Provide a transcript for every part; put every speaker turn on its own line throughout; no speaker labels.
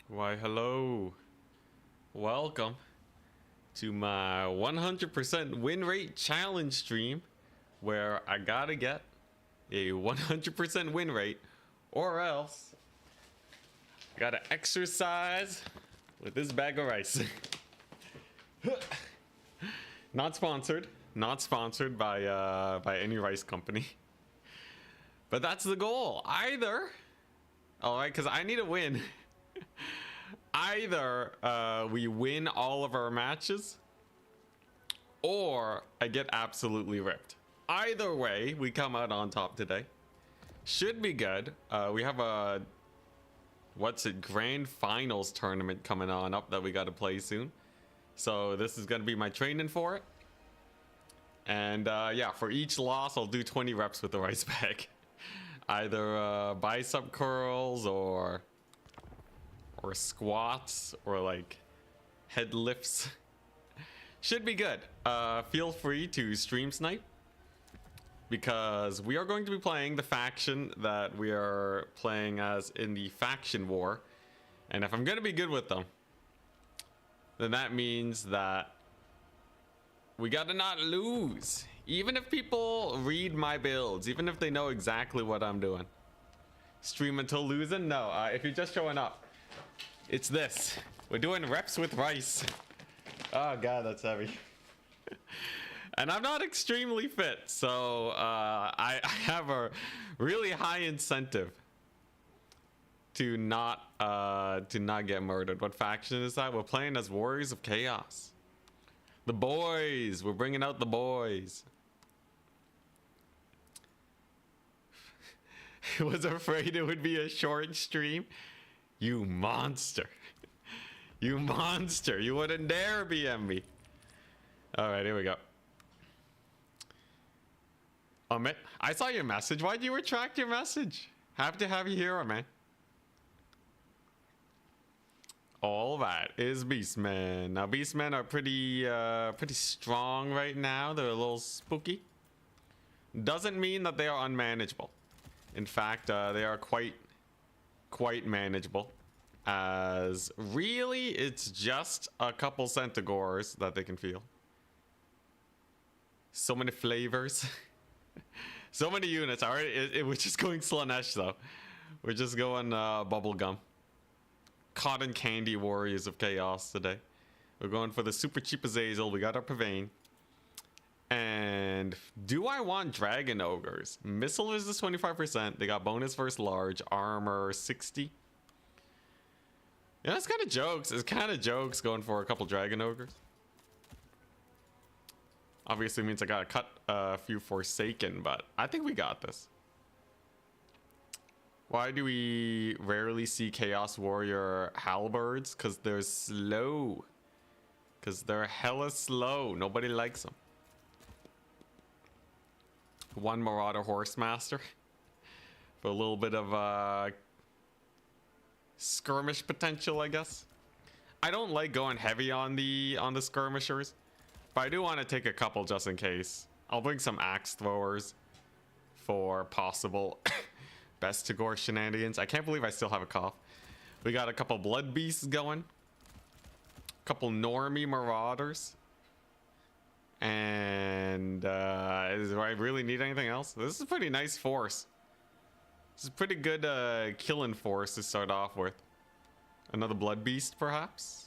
Why, hello. Welcome to my 100% win rate challenge stream where I gotta get a 100% win rate or else I gotta exercise with this bag of rice. Not sponsored. Not sponsored by any rice company. But that's the goal. Either, alright, because I need a win. Either we win all of our matches or I get absolutely ripped. Either way, we come out on top today. Should be good. We have a grand finals tournament coming on up that we got to play soon. So this is going to be my training for it. And yeah, for each loss, I'll do 20 reps with the rice bag. Either bicep curls or squats or like head lifts. Should be good. Feel free to stream snipe because we are going to be playing the faction that we are playing as in the faction war. And if I'm going to be good with them, then that means that we got to not lose. Even if people read my builds, even if they know exactly what I'm doing. Stream until losing? No, if you're just showing up, it's this. We're doing reps with rice. Oh god, that's heavy. And I'm not extremely fit, so I have a really high incentive to not get murdered. What faction is that? We're playing as Warriors of Chaos. The boys. We're bringing out the boys. I was afraid it would be a short stream. You monster. You monster. You wouldn't dare BM me. Alright, here we go. Amit, I saw your message. Why'd you retract your message? Happy to have you here, man. All that is Beastmen. Now, Beastmen are pretty strong right now. They're a little spooky. Doesn't mean that they are unmanageable. In fact, they are quite manageable, as really it's just a couple Centigores that they can feel. So many flavors. So many units. Alright, we're just going Slaanesh though. We're just going bubblegum. Cotton candy Warriors of Chaos today. We're going for the super cheap Azazel. We got our Pavane. And do I want Dragon Ogres? Missile is 25%. They got bonus versus large, armor 60. Yeah, it's kind of jokes. It's kind of jokes going for a couple Dragon Ogres. Obviously means I gotta cut a few Forsaken, but I think we got this. Why do we rarely see Chaos Warrior Halberds? Because they're slow. Because they're hella slow. Nobody likes them. One Marauder Horsemaster for a little bit of skirmish potential, I guess. I don't like going heavy on the skirmishers, but I do want to take a couple just in case. I'll bring some axe throwers for possible Bestigor shenanigans. I can't believe I still have a cough. We got a couple blood beasts going, a couple normie marauders. And do I really need anything else? This is a pretty nice force. This is a pretty good killing force to start off with. Another blood beast, perhaps?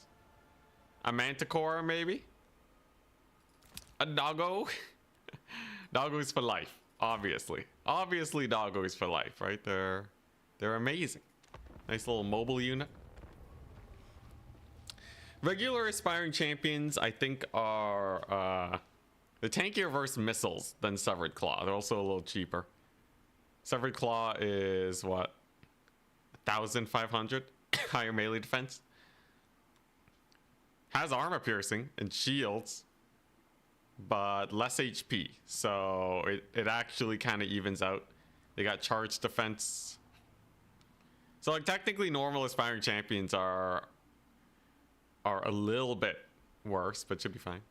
A manticore, maybe? A doggo? Doggos for life, obviously. Obviously doggos for life, right? They're amazing. Nice little mobile unit. Regular aspiring champions, I think, are the tankier versus missiles than Severed Claw. They're also a little cheaper. Severed Claw is what? 1,500 higher melee defense. Has armor piercing and shields, but less HP. So it actually kind of evens out. They got charge defense. So like technically normal aspiring champions are a little bit worse, but should be fine.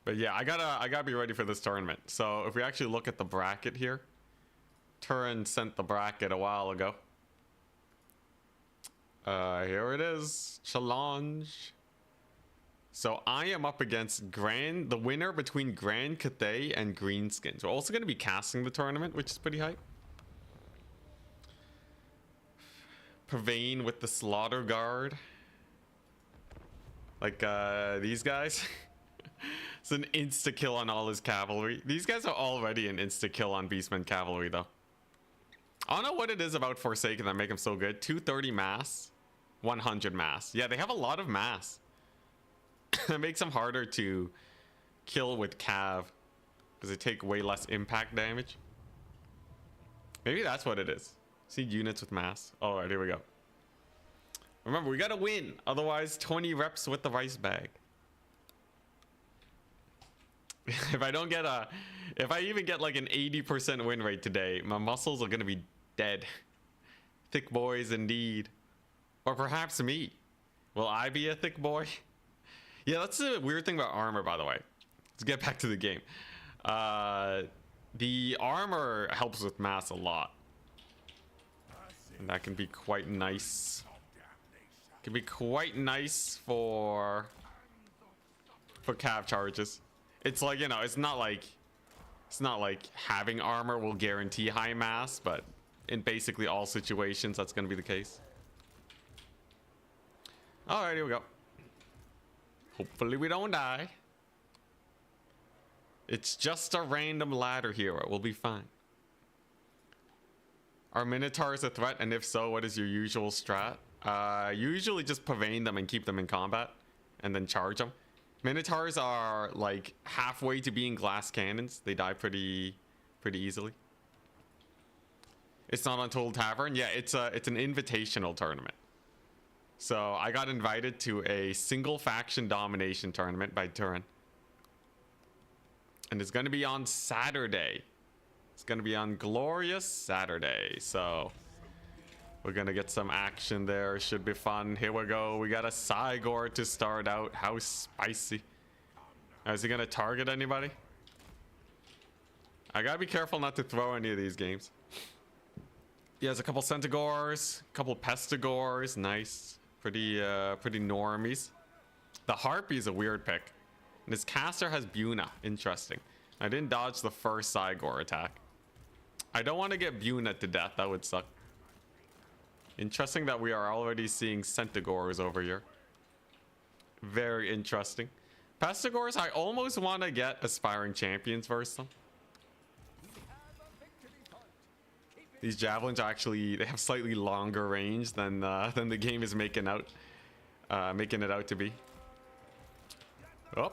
But yeah, I gotta be ready for this tournament. So if we actually look at the bracket here, Turin sent the bracket a while ago. Here it is. Challenge. So I am up against the winner between Grand Cathay and Greenskins. We're also going to be casting the tournament, which is pretty hype. Pavane with the Slaughter Guard. Like these guys. It's an insta-kill on all his cavalry. These guys are already an insta-kill on Beastmen cavalry, though. I don't know what it is about Forsaken that make them so good. 230 mass, 100 mass. Yeah, they have a lot of mass. It makes them harder to kill with cav because they take way less impact damage. Maybe that's what it is. See units with mass. All right, here we go. Remember, we gotta win. Otherwise, 20 reps with the rice bag. If I even get like an 80% win rate today, my muscles are gonna be dead. Thick boys indeed. Or perhaps me. Will I be a thick boy? Yeah, that's the weird thing about armor, by the way. Let's get back to the game. The armor helps with mass a lot. And that can be quite nice. Can be quite nice for cav charges. It's like, you know, it's not like having armor will guarantee high mass, but in basically all situations that's going to be the case. All right, here we go. Hopefully we don't die. It's just a random ladder hero. We'll be fine. Are Minotaurs a threat? And if so, what is your usual strat? Usually just pavane them and keep them in combat and then charge them. Minotaurs are like halfway to being glass cannons. They die pretty easily. It's not on Total Tavern. Yeah, it's an invitational tournament. So I got invited to a single faction domination tournament by Turin. And it's going to be on Saturday. It's going to be on glorious Saturday. So we're going to get some action there. Should be fun. Here we go. We got a Cygor to start out. How spicy. Is he going to target anybody? I got to be careful not to throw any of these games. He has a couple Centaurs, a couple Pestigors. Nice. Pretty normies. The Harpy is a weird pick. And his caster has Buna. Interesting. I didn't dodge the first Cygor attack. I don't want to get Buna to death. That would suck. Interesting that we are already seeing Centaurs over here. Very interesting. Pestigors, I almost want to get Aspiring Champions versus them. These javelins are actually, they have slightly longer range than the game is making it out to be. Oh,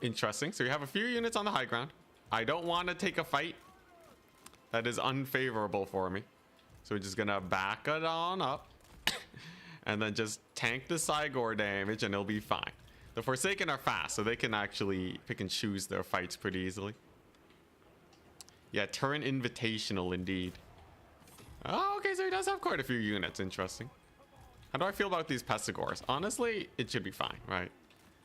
interesting. So you have a few units on the high ground. I don't want to take a fight that is unfavorable for me. So we're just gonna back it on up and then just tank the Cygor damage and it'll be fine. The Forsaken are fast, so they can actually pick and choose their fights pretty easily. Yeah, Turin Invitational indeed. Oh, okay, so he does have quite a few units. Interesting. How do I feel about these Pestigors? Honestly, it should be fine, right?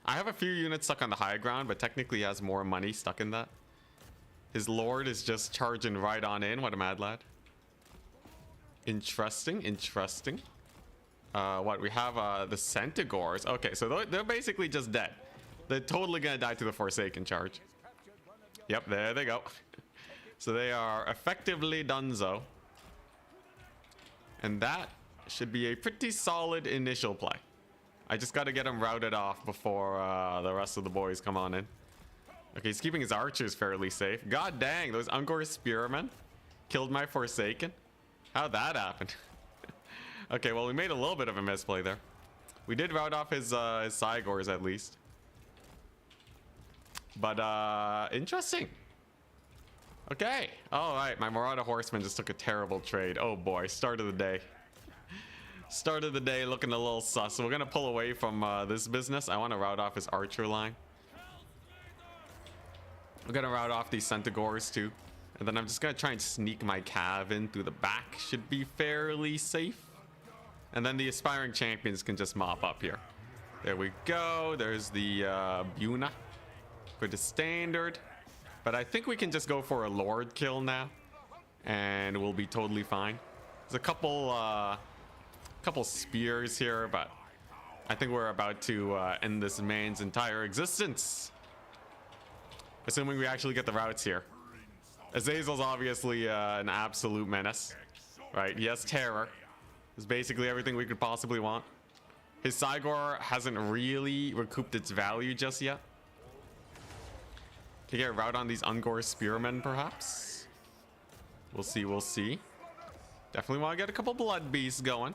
I have a few units stuck on the high ground, but technically he has more money stuck in that. His Lord is just charging right on in. What a mad lad. Interesting, interesting. What, we have the Centaurs. Okay, so they're basically just dead. They're totally gonna die to the Forsaken charge. Yep, there they go. So they are effectively donezo. And that should be a pretty solid initial play. I just got to get him routed off before the rest of the boys come on in. Okay, he's keeping his archers fairly safe. God dang, those Ungor Spearmen killed my Forsaken. How'd that happen? Okay, well, we made a little bit of a misplay there. We did rout off his Cygors at least. But, interesting. Okay. All right. My Marauder Horseman just took a terrible trade. Oh, boy. Start of the day. Start of the day looking a little sus. So we're going to pull away from this business. I want to rout off his archer line. We're going to rout off these Centaurs, too. And then I'm just going to try and sneak my cav in through the back. Should be fairly safe. And then the Aspiring Champions can just mop up here. There we go. There's the Buna for the standard. But I think we can just go for a Lord kill now. and we'll be totally fine. There's a couple spears here, but I think we're about to end this man's entire existence. Assuming we actually get the routes here. Azazel's obviously an absolute menace, right? He has terror. It's basically everything we could possibly want. His Cygor hasn't really recouped its value just yet. Can you get a route on these Ungor Spearmen, perhaps? We'll see, we'll see. Definitely want to get a couple Blood Beasts going.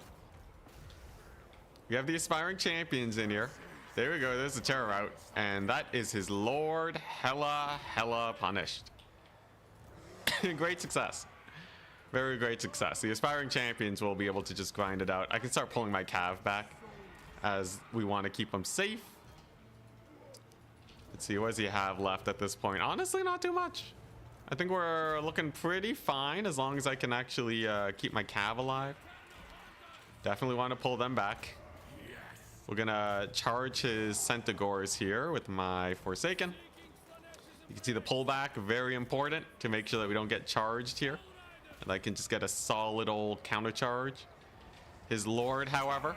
We have the Aspiring Champions in here. There we go, there's the terror route. And that is his Lord hella punished. Great success. Very great success. The Aspiring Champions will be able to just grind it out. I can start pulling my Cav back as we want to keep them safe. Let's see, what does he have left at this point? Honestly, not too much. I think we're looking pretty fine as long as I can actually keep my Cav alive. Definitely want to pull them back. We're gonna charge his Centaurs here with my Forsaken. You can see the pullback, very important to make sure that we don't get charged here. And I can just get a solid old counter charge. His Lord, however,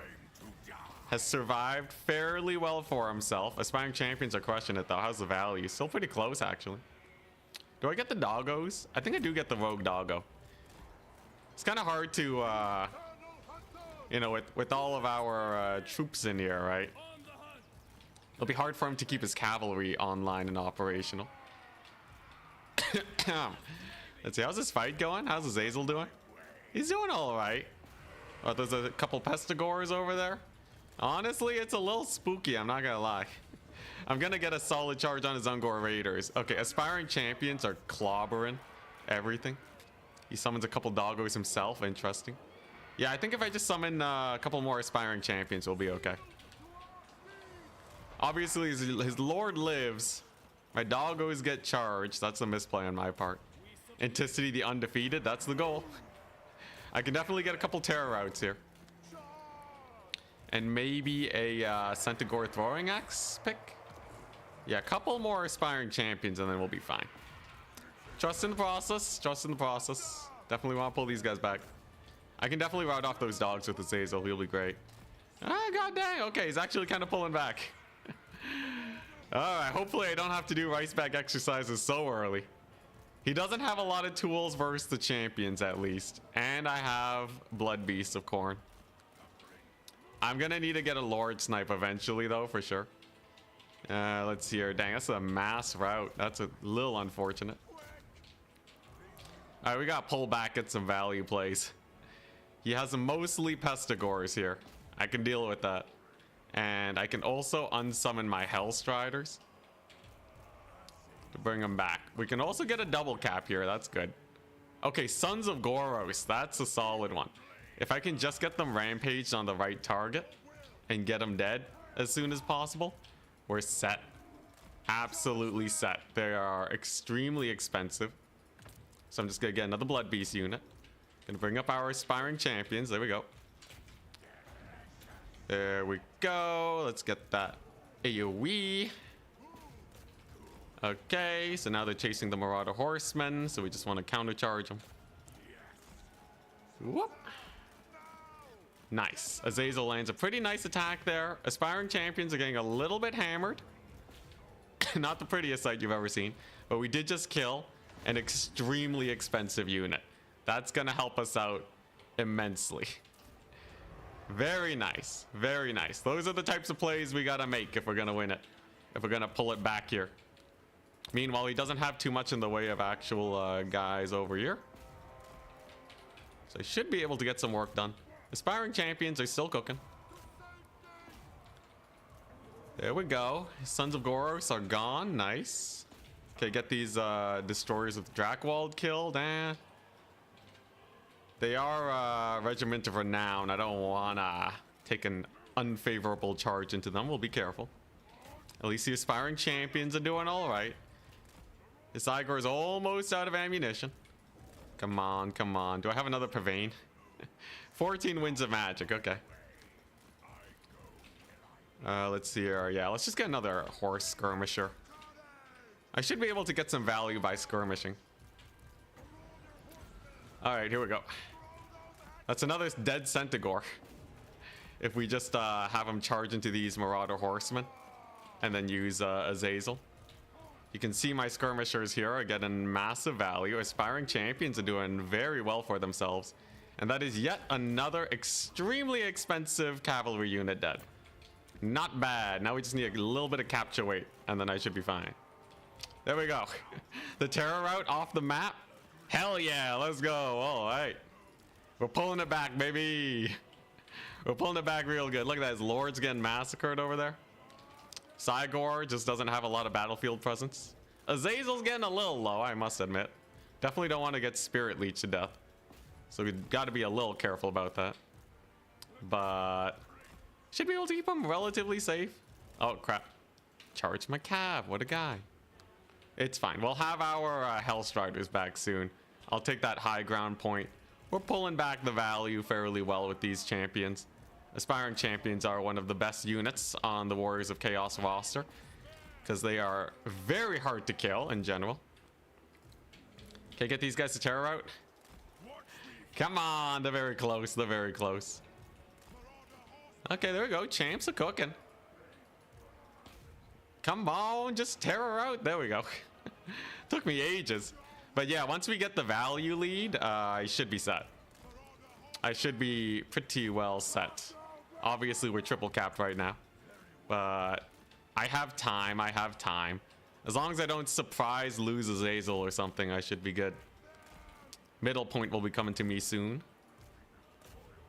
has survived fairly well for himself. Aspiring Champions are crushing it though. How's the value? Still pretty close actually. Do I get the doggos? I think I do get the rogue doggo. It's kind of hard to, you know, with all of our troops in here, right? It'll be hard for him to keep his cavalry online and operational. Let's see, how's this fight going? How's Azazel doing? He's doing all right. Oh, there's a couple Pestigors over there. Honestly, it's a little spooky, I'm not gonna lie. I'm gonna get a solid charge on his Ungor Raiders. Okay, Aspiring Champions are clobbering everything. He summons a couple doggos himself, interesting. Yeah, I think if I just summon a couple more Aspiring Champions, we'll be okay. Obviously, his Lord lives. My doggos get charged. That's a misplay on my part. Enticity the undefeated, that's the goal. I can definitely get a couple terror routes here. And maybe a Centaur Throwing Axe pick. Yeah, a couple more Aspiring Champions and then we'll be fine. Trust in the process. Trust in the process. Definitely want to pull these guys back. I can definitely route off those dogs with the Azazel. He'll be great. Ah, god dang. Okay, he's actually kind of pulling back. Alright, hopefully I don't have to do rice bag exercises so early. He doesn't have a lot of tools versus the champions at least. And I have Blood Beasts of Khorne. I'm gonna need to get a Lord Snipe eventually though, for sure. Let's see here. Dang, that's a mass route. That's a little unfortunate. Alright, we got pull back at some value plays. He has mostly Pestigors here. I can deal with that. And I can also unsummon my Hellstriders to bring them back. We can also get a double cap here. That's good. Okay, Sons of Goros. That's a solid one. If I can just get them rampaged on the right target and get them dead as soon as possible, we're set. Absolutely set. They are extremely expensive. So I'm just gonna get another Blood Beast unit. Gonna bring up our Aspiring Champions. There we go. There we go. Let's get that AoE. Okay, so now they're chasing the Marauder Horsemen, so we just want to countercharge them. Whoop. Nice. Azazel lands a pretty nice attack there. Aspiring Champions are getting a little bit hammered. Not the prettiest sight you've ever seen, but we did just kill an extremely expensive unit. That's gonna help us out immensely. Very nice. Very nice. Those are the types of plays we gotta make if we're gonna win it. If we're gonna pull it back here. Meanwhile, he doesn't have too much in the way of actual guys over here. So I should be able to get some work done. Aspiring Champions are still cooking. There we go. Sons of Goros are gone. Nice. Okay, get these destroyers with Drakwold killed. They are Regiment of Renown. I don't wanna take an unfavorable charge into them. We'll be careful. At least the Aspiring Champions are doing all right. This Igor is almost out of ammunition. Come on, come on. Do I have another Pavane? 14 Winds of Magic. Okay. Let's see here. Yeah, let's just get another horse skirmisher. I should be able to get some value by skirmishing. All right, here we go. That's another dead Centaur. If we just have him charge into these Marauder Horsemen and then use Azazel. You can see my skirmishers here are getting massive value. Aspiring champions are doing very well for themselves. And that is yet another extremely expensive cavalry unit dead. Not bad. Now we just need a little bit of capture weight and then I should be fine. There we go. The terror route off the map. Hell yeah, let's go. All right. We're pulling it back, baby. We're pulling it back real good. Look at that. His lord's getting massacred over there. Cygor just doesn't have a lot of battlefield presence. Azazel's getting a little low, I must admit. Definitely don't want to get Spirit Leech to death. So we've got to be a little careful about that. But should be able to keep him relatively safe. Oh, crap. Charge my cav. What a guy. It's fine. We'll have our Hellstriders back soon. I'll take that high ground point. We're pulling back the value fairly well with these champions. Aspiring champions are one of the best units on the Warriors of Chaos roster because they are very hard to kill in general. Okay, get these guys to terror out. Come on, they're very close. They're very close. Okay, there we go. Champs are cooking. Come on, just terror out. There we go. Took me ages. But yeah, once we get the value lead, I should be set. I should be pretty well set. Obviously, we're triple capped right now. But I have time. I have time. As long as I don't surprise lose Azazel or something, I should be good. Middle point will be coming to me soon.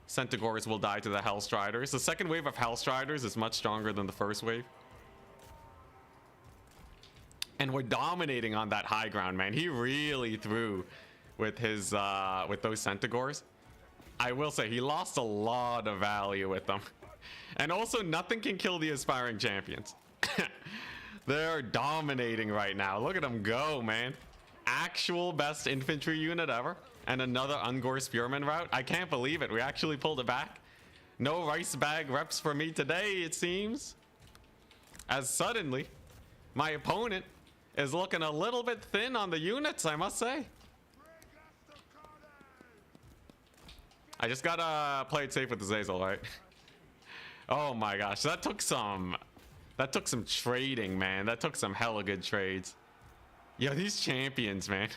Centaurs will die to the Hellstriders. The second wave of Hellstriders is much stronger than the first wave. And we're dominating on that high ground, man. He really threw with his with those Centaurs. I will say he lost a lot of value with them. And also nothing can kill the aspiring champions. They're dominating right now. Look at them go, man. Actual best infantry unit ever. And another Ungor Spearman route. I can't believe it. We actually pulled it back. No rice bag reps for me today, it seems. As suddenly, my opponent is looking a little bit thin on the units, I must say. I just gotta play it safe with the Azazel, right? Oh my gosh, that took some trading, man. That took some hella good trades. Yo, these champions, man.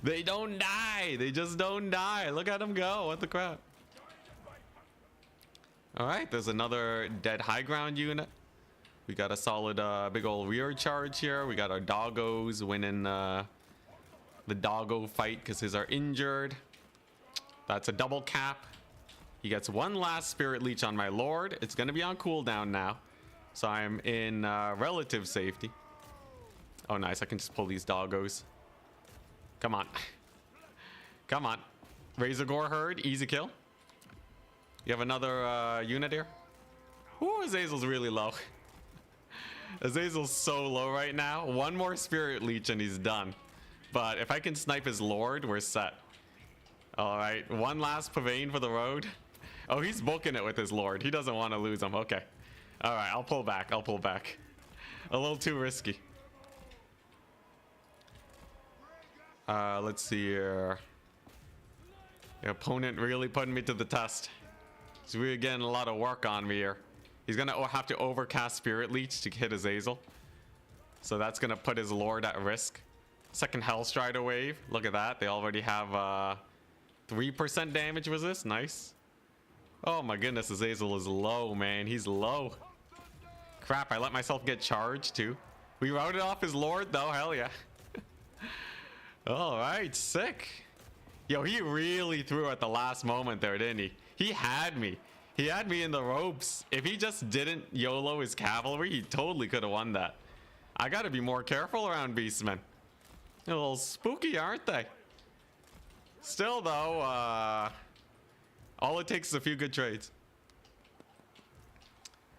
They don't die. They just don't die. Look at them go. What the crap? All right, there's another dead high ground unit. We got a solid big old rear charge here. We got our doggos winning the doggo fight because his are injured. That's a double cap. He gets one last Spirit Leech on my Lord. It's going to be on cooldown now. So I'm in relative safety. Oh, nice. I can just pull these doggos. Come on. Come on. Razor Gore Herd. Easy kill. You have another unit here. Ooh, Azazel's really low. Azazel's so low right now. One more Spirit Leech and he's done. But if I can snipe his Lord, we're set. All right, one last Pavane for the road. Oh, he's booking it with his Lord. He doesn't want to lose him. Okay. All right, I'll pull back. I'll pull back. A little too risky. Let's see here. The opponent really putting me to the test. He's really getting a lot of work on me here. He's going to have to overcast Spirit Leech to hit Azazel. So that's going to put his Lord at risk. Second Hellstrider wave. Look at that. They already have 3% damage resist. Nice. Oh my goodness, Azazel is low, man. He's low. Crap, I let myself get charged too. We routed off his Lord though. Hell yeah. All right, sick. Yo, he really threw at the last moment there, didn't he? He had me. He had me in the ropes. If he just didn't YOLO his cavalry, he totally could have won that. I got to be more careful around Beastmen. A little spooky, aren't they? Still, though, all it takes is a few good trades.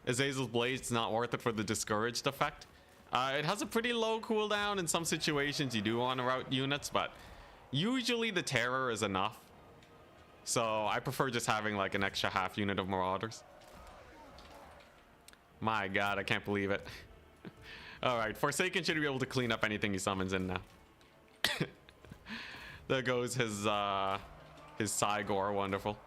Azazel's Blade's not worth it for the discouraged effect. It has a pretty low cooldown. In some situations, you do want to route units, but usually the terror is enough. So I prefer just having like an extra half unit of Marauders. My god, I can't believe it. All right, Forsaken should be able to clean up anything he summons in now. There goes his Cygor. Wonderful.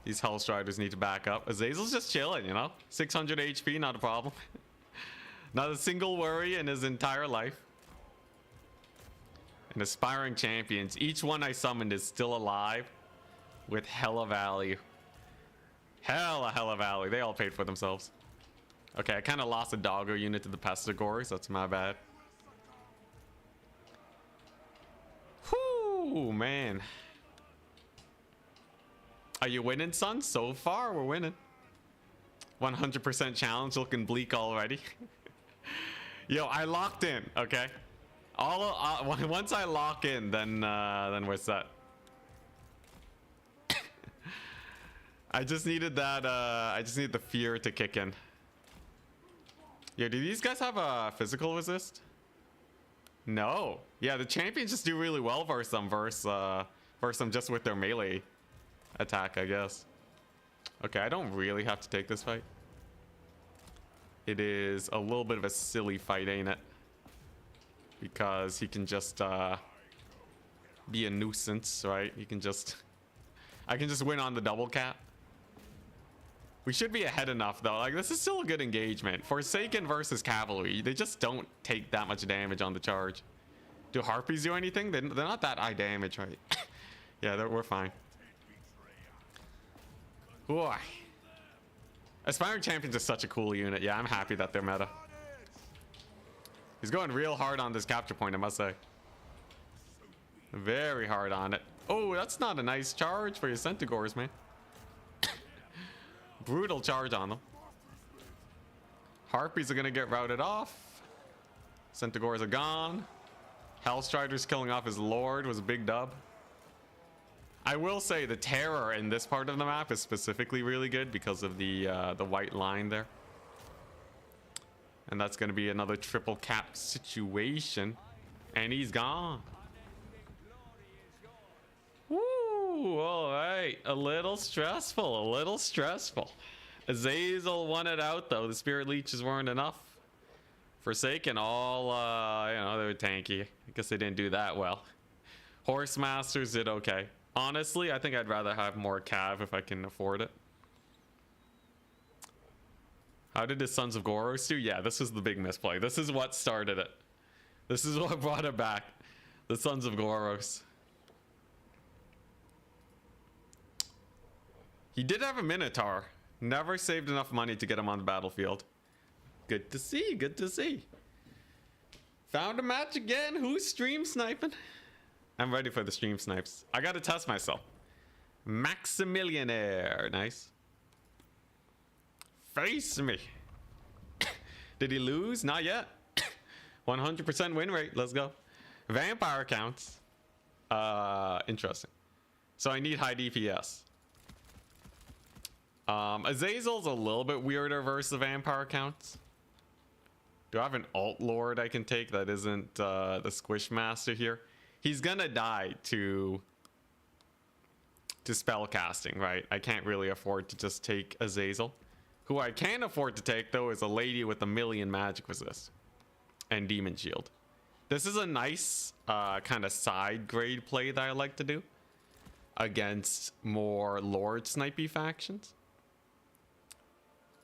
These Hellstriders need to back up. Azazel's just chilling, you know? 600 HP, not a problem. Not a single worry in his entire life. And aspiring champions. Each one I summoned is still alive with hella value. Hella value. They all paid for themselves. Okay, I kind of lost a doggo unit to the Pestigores. That's my bad. Whoo, man. Are you winning, son? So far, we're winning. 100% challenge looking bleak already. Yo, I locked in, okay? Once I lock in, then we're set. I just needed that. I just need the fear to kick in. Yo, do these guys have a physical resist? No. Yeah, the champions just do really well versus them just with their melee attack, I guess. Okay, I don't really have to take this fight. It is a little bit of a silly fight, ain't it? Because he can just be a nuisance, right? He can just... I can just win on the double cap. We should be ahead enough, though. Like, this is still a good engagement. Forsaken versus Cavalry, they just don't take that much damage on the charge. Do Harpies do anything? They're not that high damage, right? Yeah, we're fine. Boy. Aspiring Champions is such a cool unit. Yeah, I'm happy that they're meta. He's going real hard on this capture point, I must say. Very hard on it. Oh, that's not a nice charge for your Centaurs, man. Brutal charge on them. Harpies are gonna get routed off. Centaurs are gone. Hellstriders killing off his lord was a big dub. I will say the terror in this part of the map is specifically really good because of the white line there. And that's gonna be another triple cap situation. And he's gone. Woo, all right. A little stressful, a little stressful. Azazel won it out, though. The Spirit Leeches weren't enough. Forsaken, all, you know, they were tanky. I guess they didn't do that well. Horse Masters did okay. Honestly, I think I'd rather have more Cav if I can afford it. How did the Sons of Goros do? Yeah, this is the big misplay. This is what started it. This is what brought it back. The Sons of Goros. He did have a Minotaur. Never saved enough money to get him on the battlefield. Good to see, good to see. Found a match again. Who's stream sniping? I'm ready for the stream snipes. I gotta test myself. Maximillionaire. Nice. Face me. Did he lose? Not yet. 100% win rate. Let's go. Vampire counts. Interesting. So I need high DPS. Azazel's a little bit weirder versus the vampire counts. Do I have an alt lord I can take that isn't the squish master here? He's gonna die to spell casting, right? I can't really afford to just take Azazel. Who I can afford to take, though, is a lady with 1,000,000 magic resist and demon shield. This is a nice kind of side grade play that I like to do against more lord snipey factions.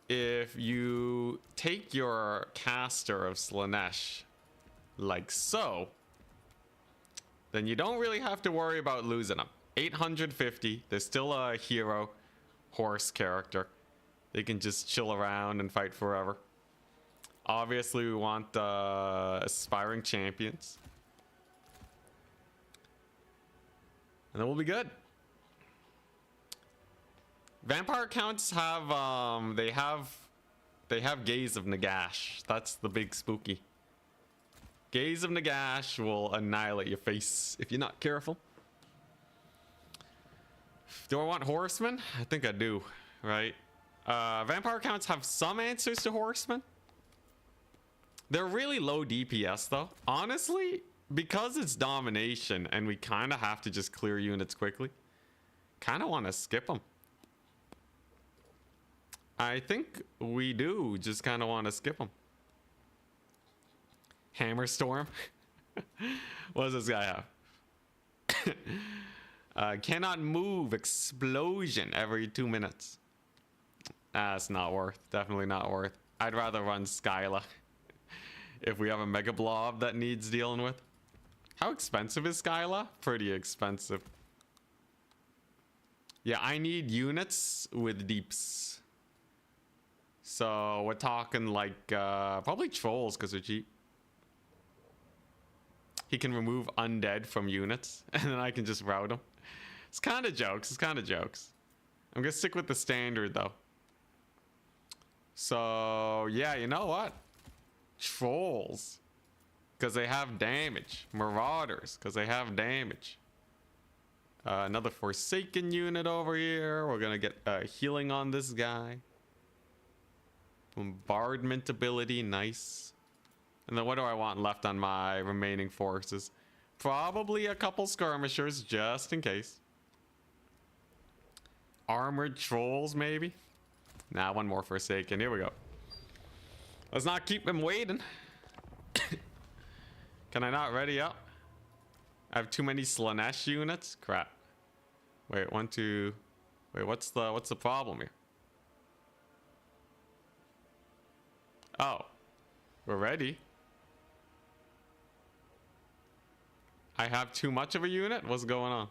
If you take your caster of Slaanesh like so, then you don't really have to worry about losing them. 850, there's still a hero horse character. They can just chill around and fight forever. Obviously, we want aspiring champions. And then we'll be good. Vampire counts have they have Gaze of Nagash. That's the big spooky. Gaze of Nagash will annihilate your face if you're not careful. Do I want horsemen? I think I do, right? Vampire counts have some answers to horsemen. They're really low DPS though. Honestly, because it's domination and we kind of have to just clear units quickly, kind of want to skip them. I think we do just kind of want to skip them. Hammer Storm. What does this guy have? Cannot move. Explosion every 2 minutes. That's not worth. Definitely not worth. I'd rather run Skyla if we have a Mega Blob that needs dealing with. How expensive is Skyla? Pretty expensive. Yeah, I need units with deeps. So we're talking like probably trolls because they're cheap. He can remove undead from units and then I can just route them. It's kind of jokes. It's kind of jokes. I'm gonna stick with the standard though. So yeah, you know what? Trolls, because they have damage. Marauders, because they have damage. Another Forsaken unit over here. We're gonna get healing on this guy. Bombardment ability, nice. And then what do I want left on my remaining forces? Probably a couple skirmishers, just in case. Armored trolls, maybe? Nah, one more Forsaken. Here we go. Let's not keep him waiting. Can I not ready up? I have too many Slaanesh units? Crap. Wait, 1, 2... Wait, what's the problem here? Oh. We're ready. I have too much of a unit? What's going on?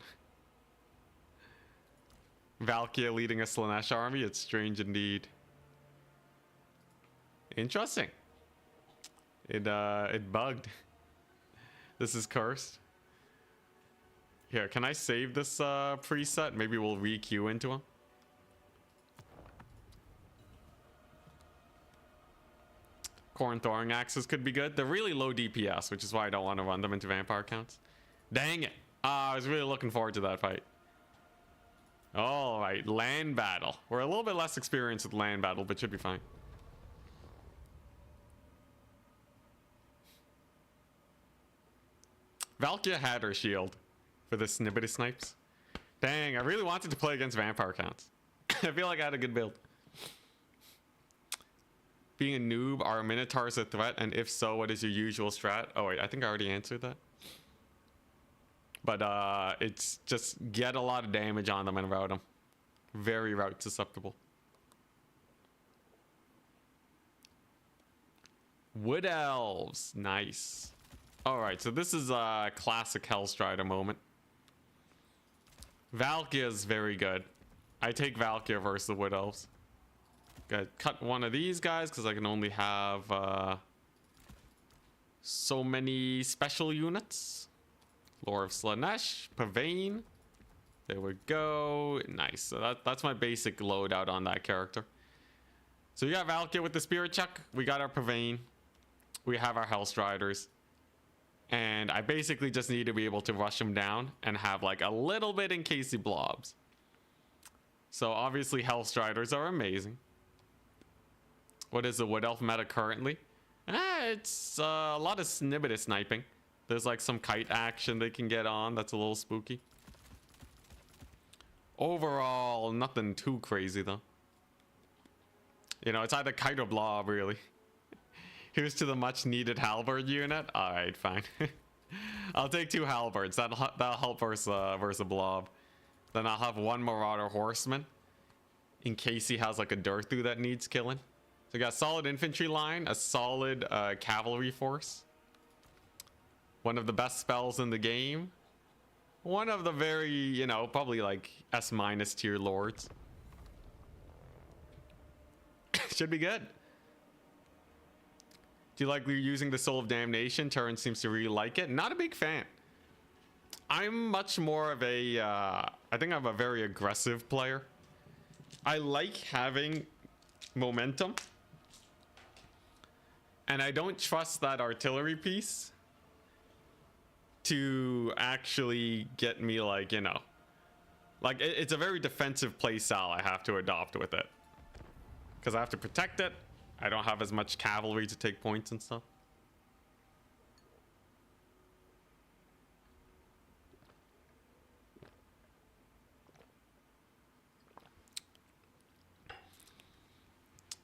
Valkia leading a Slaanesh army? It's strange indeed. Interesting. It bugged. This is cursed. Here, can I save this preset? Maybe we'll re-queue into him. Corn throwing axes could be good. They're really low DPS, which is why I don't want to run them into vampire counts. Dang it. I was really looking forward to that fight. All right, land battle. We're a little bit less experienced with land battle, but should be fine. Valkia had her shield for the snippety snipes. Dang, I really wanted to play against vampire counts. I feel like I had a good build. Being a noob, are Minotaurs a threat? And if so, what is your usual strat? Oh wait, I think I already answered that. But it's just get a lot of damage on them and route them. Very route susceptible. Wood Elves, nice. All right, so this is a classic Hellstrider moment. Valkia is very good. I take Valkia versus the Wood Elves. Gotta cut one of these guys because I can only have so many special units. Lore of Slaanesh, Pavane. There we go. Nice. So that's my basic loadout on that character. So we got Valkia with the Spirit Chuck. We got our Pavane. We have our Hellstriders. And I basically just need to be able to rush him down and have like a little bit in case he blobs. So obviously Hellstriders are amazing. What is the Wood Elf meta currently? It's a lot of snippety sniping. There's like some kite action they can get on that's a little spooky. Overall, nothing too crazy though. You know, it's either kite or blob really. Here's to the much needed halberd unit. All right, fine. I'll take 2 halberds. That'll help versus a blob. Then I'll have 1 marauder horseman in case he has like a Durthu that needs killing. So we got solid infantry line, a solid cavalry force. One of the best spells in the game. One of the very, you know, probably like S- tier lords. Should be good. Do you like using the Soul of Damnation? Terran seems to really like it. Not a big fan. I'm much more of a, I think I'm a very aggressive player. I like having momentum. And I don't trust that artillery piece to actually get me like, you know, like it's a very defensive play style I have to adopt with it. Because I have to protect it. I don't have as much cavalry to take points and stuff.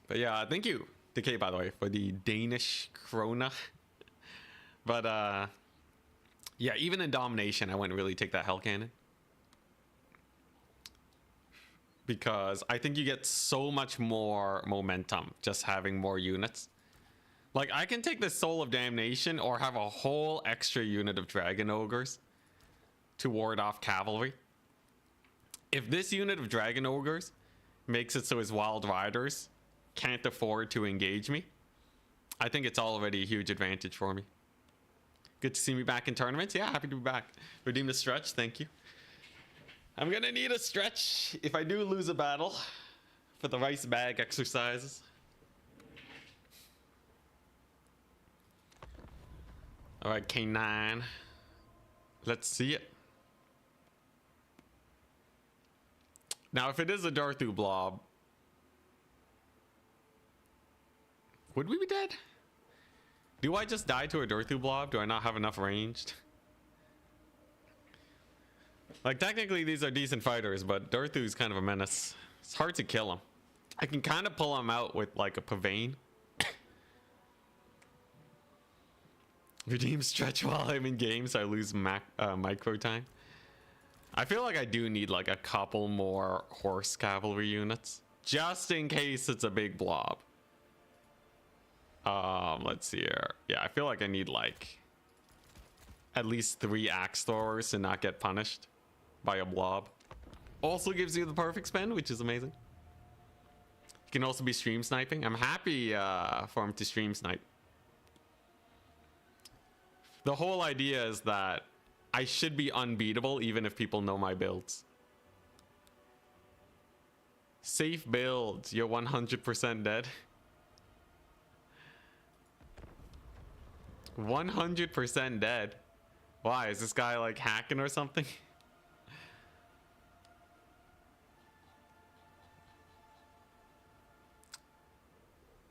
But yeah, thank you, Decay, by the way, for the Danish krona. But Yeah, even in domination, I wouldn't really take that hell cannon. Because I think you get so much more momentum just having more units. Like, I can take the Soul of Damnation or have a whole extra unit of Dragon Ogres to ward off cavalry. If this unit of Dragon Ogres makes it so his Wild Riders can't afford to engage me, I think it's already a huge advantage for me. Good to see me back in tournaments. Yeah, happy to be back. Redeem the stretch, thank you. I'm gonna need a stretch if I do lose a battle for the rice bag exercises. All right, K9. Let's see it. Now, if it is a Darthu blob, would we be dead? Do I just die to a Darthu blob? Do I not have enough ranged? Like, technically, these are decent fighters, but Darthu's kind of a menace. It's hard to kill him. I can kind of pull him out with, like, a Pavane. Redeem stretch while I'm in game, so I lose micro time. I feel like I do need, like, a couple more horse cavalry units. Just in case it's a big blob. Let's see here. Yeah, I feel like I need, like, at least 3 axe throwers to not get punished by a blob. Also gives you the perfect spin, which is amazing. You can also be stream sniping. I'm happy for him to stream snipe. The whole idea is that I should be unbeatable even if people know my builds. Safe builds. You're 100% dead. 100% dead. Why? Is this guy like hacking or something?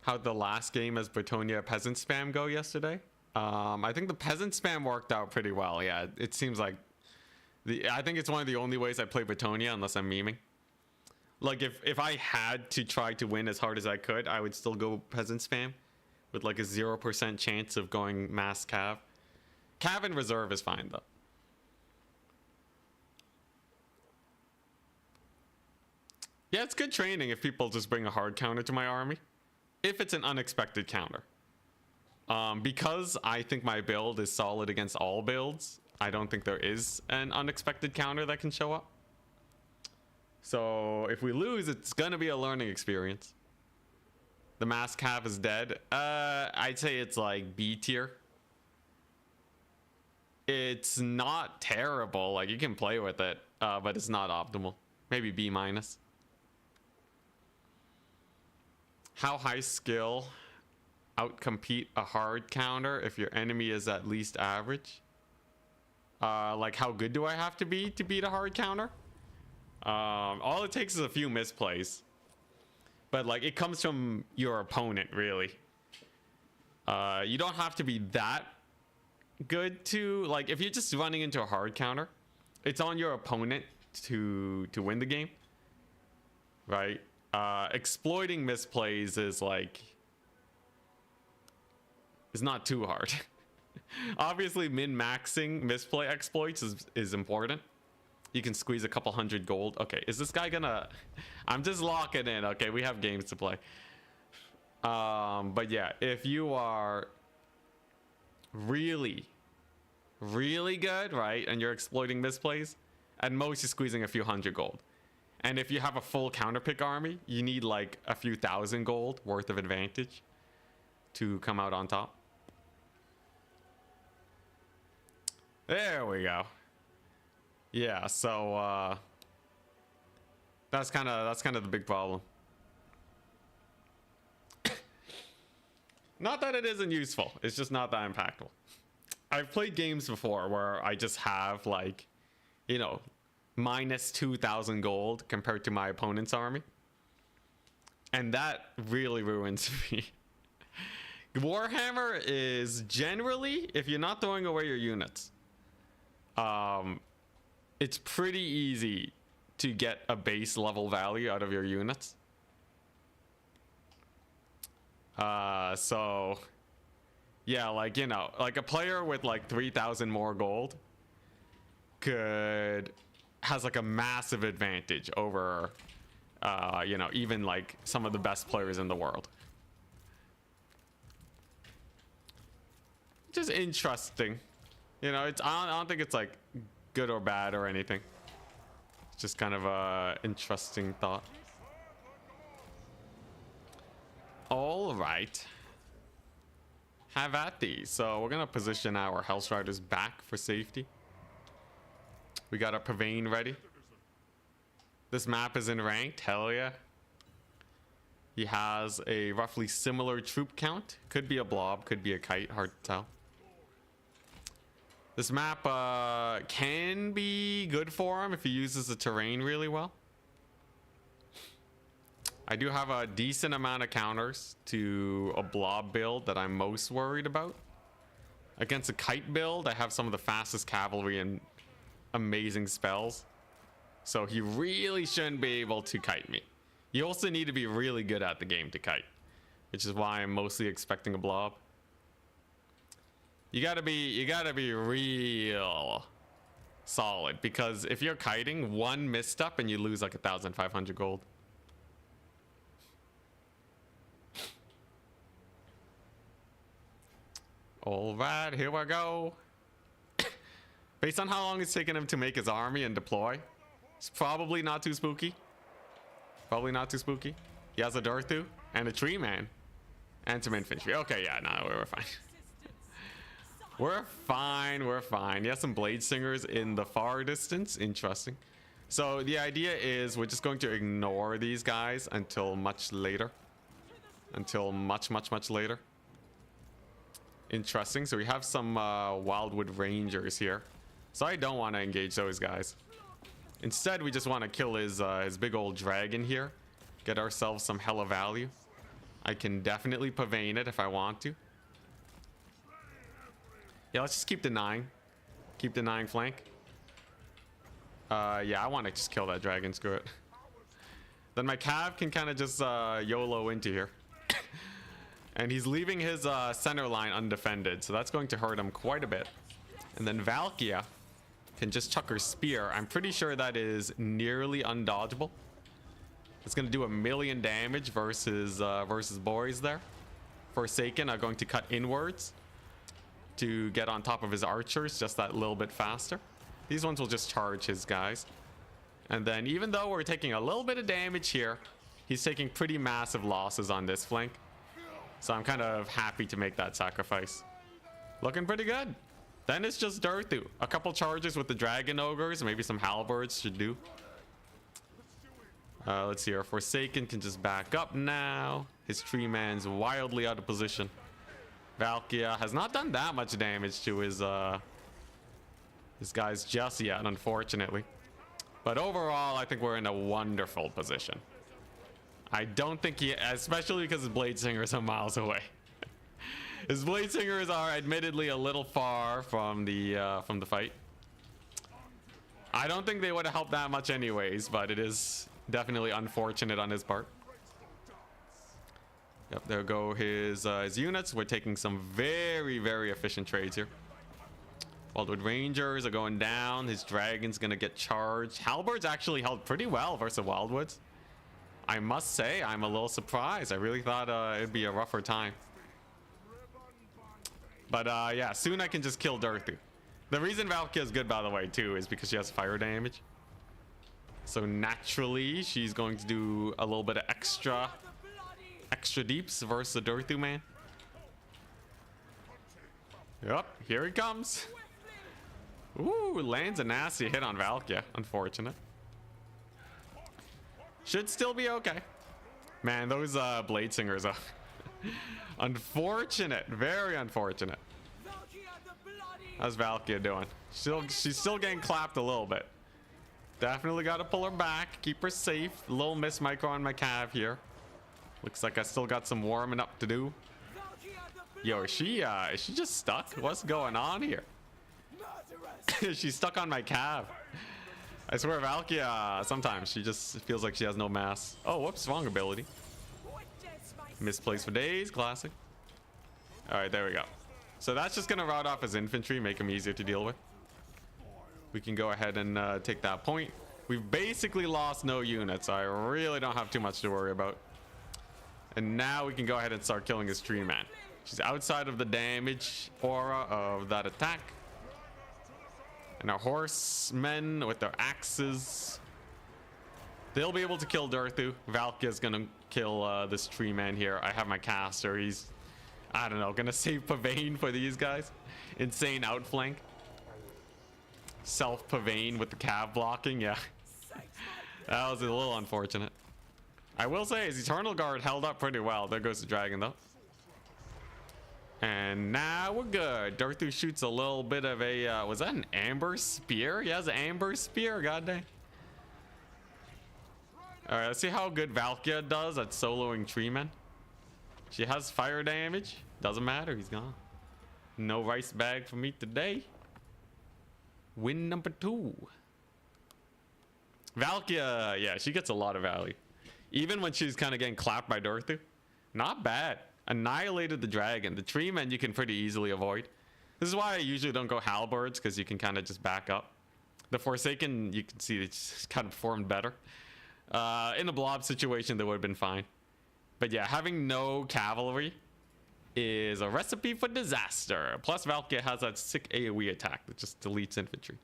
How'd the last game as Bretonia peasant spam go yesterday? I think the peasant spam worked out pretty well. Yeah, it seems like I think it's one of the only ways I play Bretonia unless I'm memeing. Like if I had to try to win as hard as I could, I would still go peasant spam with like a 0% chance of going mass cav. Cav in reserve is fine though. Yeah, it's good training if people just bring a hard counter to my army. If it's an unexpected counter. Because I think my build is solid against all builds, I don't think there is an unexpected counter that can show up. So if we lose, it's gonna be a learning experience. The mass cav is dead. I'd say it's like B tier. It's not terrible. Like you can play with it, but it's not optimal. Maybe B minus. How high skill outcompete a hard counter if your enemy is at least average? Like how good do I have to be to beat a hard counter? All it takes is a few misplays. But like it comes from your opponent really. You don't have to be that good to, like if you're just running into a hard counter, it's on your opponent to win the game. Right? Exploiting misplays is like not too hard. Obviously min-maxing misplay exploits is important. You can squeeze a couple hundred gold. Okay, is this guy gonna... I'm just locking in. Okay, we have games to play. But yeah, if you are really good, right, and you're exploiting misplays, at most you're squeezing a few hundred gold. And if you have a full counterpick army, you need like a few thousand gold worth of advantage to come out on top. There we go. Yeah, so that's kind of the big problem. Not that it isn't useful, it's just not that impactful. I've played games before where I just have like, you know, minus 2,000 gold compared to my opponent's army. And that really ruins me. Warhammer is generally, if you're not throwing away your units, it's pretty easy to get a base level value out of your units. So Yeah, like, you know, like a player with like 3,000 more gold has like a massive advantage over, you know, even like some of the best players in the world. Just interesting. You know, I don't think it's like good or bad or anything. It's just kind of a interesting thought. All right. Have at these. So we're gonna position our House Riders back for safety. We got our Pavane ready. This map is in ranked. Hell yeah. He has a roughly similar troop count. Could be a blob, could be a kite. Hard to tell. This map can be good for him if he uses the terrain really well. I do have a decent amount of counters to a blob build that I'm most worried about. Against a kite build, I have some of the fastest cavalry and amazing spells. So he really shouldn't be able to kite me. You also need to be really good at the game to kite, which is why I'm mostly expecting a blob. You gotta be real solid, because if you're kiting, one misstep and you lose like 1,500 gold. All right, here we go. Based on how long it's taken him to make his army and deploy, it's probably not too spooky. Probably not too spooky. He has a Darthu and a Tree Man and some infantry. Okay, yeah, no, we're fine. We're fine, we're fine. He has some Blade Singers in the far distance. Interesting. So the idea is we're just going to ignore these guys until much later. Until much later. Interesting. So we have some Wildwood Rangers here. So I don't want to engage those guys. Instead, we just want to kill his big old dragon here. Get ourselves some hella value. I can definitely Pavane it if I want to. Yeah, let's just keep denying. Keep denying flank. Yeah, I want to just kill that dragon. Screw it. Then my Cav can kind of just YOLO into here. And he's leaving his center line undefended, so that's going to hurt him quite a bit. And then Valkia can just chuck her spear. I'm pretty sure that is nearly undodgeable. It's going to do 1,000,000 damage versus boys there. Forsaken are going to cut inwards to get on top of his archers just that little bit faster. These ones will just charge his guys. And then even though we're taking a little bit of damage here, he's taking pretty massive losses on this flank. So I'm kind of happy to make that sacrifice. Looking pretty good. Then it's just Darthu. A couple charges with the Dragon Ogres, maybe some Halberds should do. Let's see, our Forsaken can just back up now. His Tree Man's wildly out of position. Valkia has not done that much damage to his guys just yet, unfortunately. But overall, I think we're in a wonderful position. I don't think he, especially because his Blade Singers are miles away. His Blade Singers are admittedly a little far from the fight. I don't think they would have helped that much anyways, but it is definitely unfortunate on his part. Yep, there go his units. We're taking some very, very efficient trades here. Wildwood Rangers are going down. His Dragon's gonna get charged. Halberds actually held pretty well versus Wildwoods. I must say, I'm a little surprised. I really thought it'd be a rougher time. But yeah, soon I can just kill Darthu. The reason Valkia is good, by the way, too, is because she has fire damage. So naturally, she's going to do a little bit of extra deeps versus the Darthu man. Yep, here he comes. Ooh, lands a nasty hit on Valkia. Unfortunate. Should still be okay. Man, those Blade Singers are unfortunate. Very unfortunate. How's Valkia doing? She's still getting clapped a little bit. Definitely got to pull her back. Keep her safe. A little miss micro on my Cav here. Looks like I still got some warming up to do. Yo, is she just stuck? What's going on here? She's stuck on my Cav. I swear, Valkia, sometimes she just feels like she has no mass. Oh, whoops, wrong ability. Misplaced for days, classic. All right, there we go. So that's just gonna route off his infantry, make him easier to deal with. We can go ahead and take that point. We've basically lost no units, so I really don't have too much to worry about. And now we can go ahead and start killing his tree man. She's outside of the damage aura of that attack. And our horsemen with their axes, they'll be able to kill Durthu. Valky's gonna kill this tree man here. I have my caster. He's, I don't know, gonna save Pavane for these guys. Insane outflank. Self Pavane with the cav blocking. Yeah, that was a little unfortunate. I will say his Eternal Guard held up pretty well. There goes the dragon though. And now we're good. Durthu shoots a little bit of a was that an amber spear? He has an amber spear. God dang. All right, let's see how good Valkia does at soloing tree men. She has fire damage. Doesn't matter. He's gone. No rice bag for me today. Win number 2. Valkia, yeah, she gets a lot of value. Even when she's kind of getting clapped by Durthu. Not bad. Annihilated the dragon. The tree men you can pretty easily avoid. This is why I usually don't go halberds, because you can kind of just back up. The Forsaken, you can see it's kind of performed better. In a blob situation, that would have been fine. But yeah, having no cavalry is a recipe for disaster. Plus, Valkia has that sick AoE attack that just deletes infantry.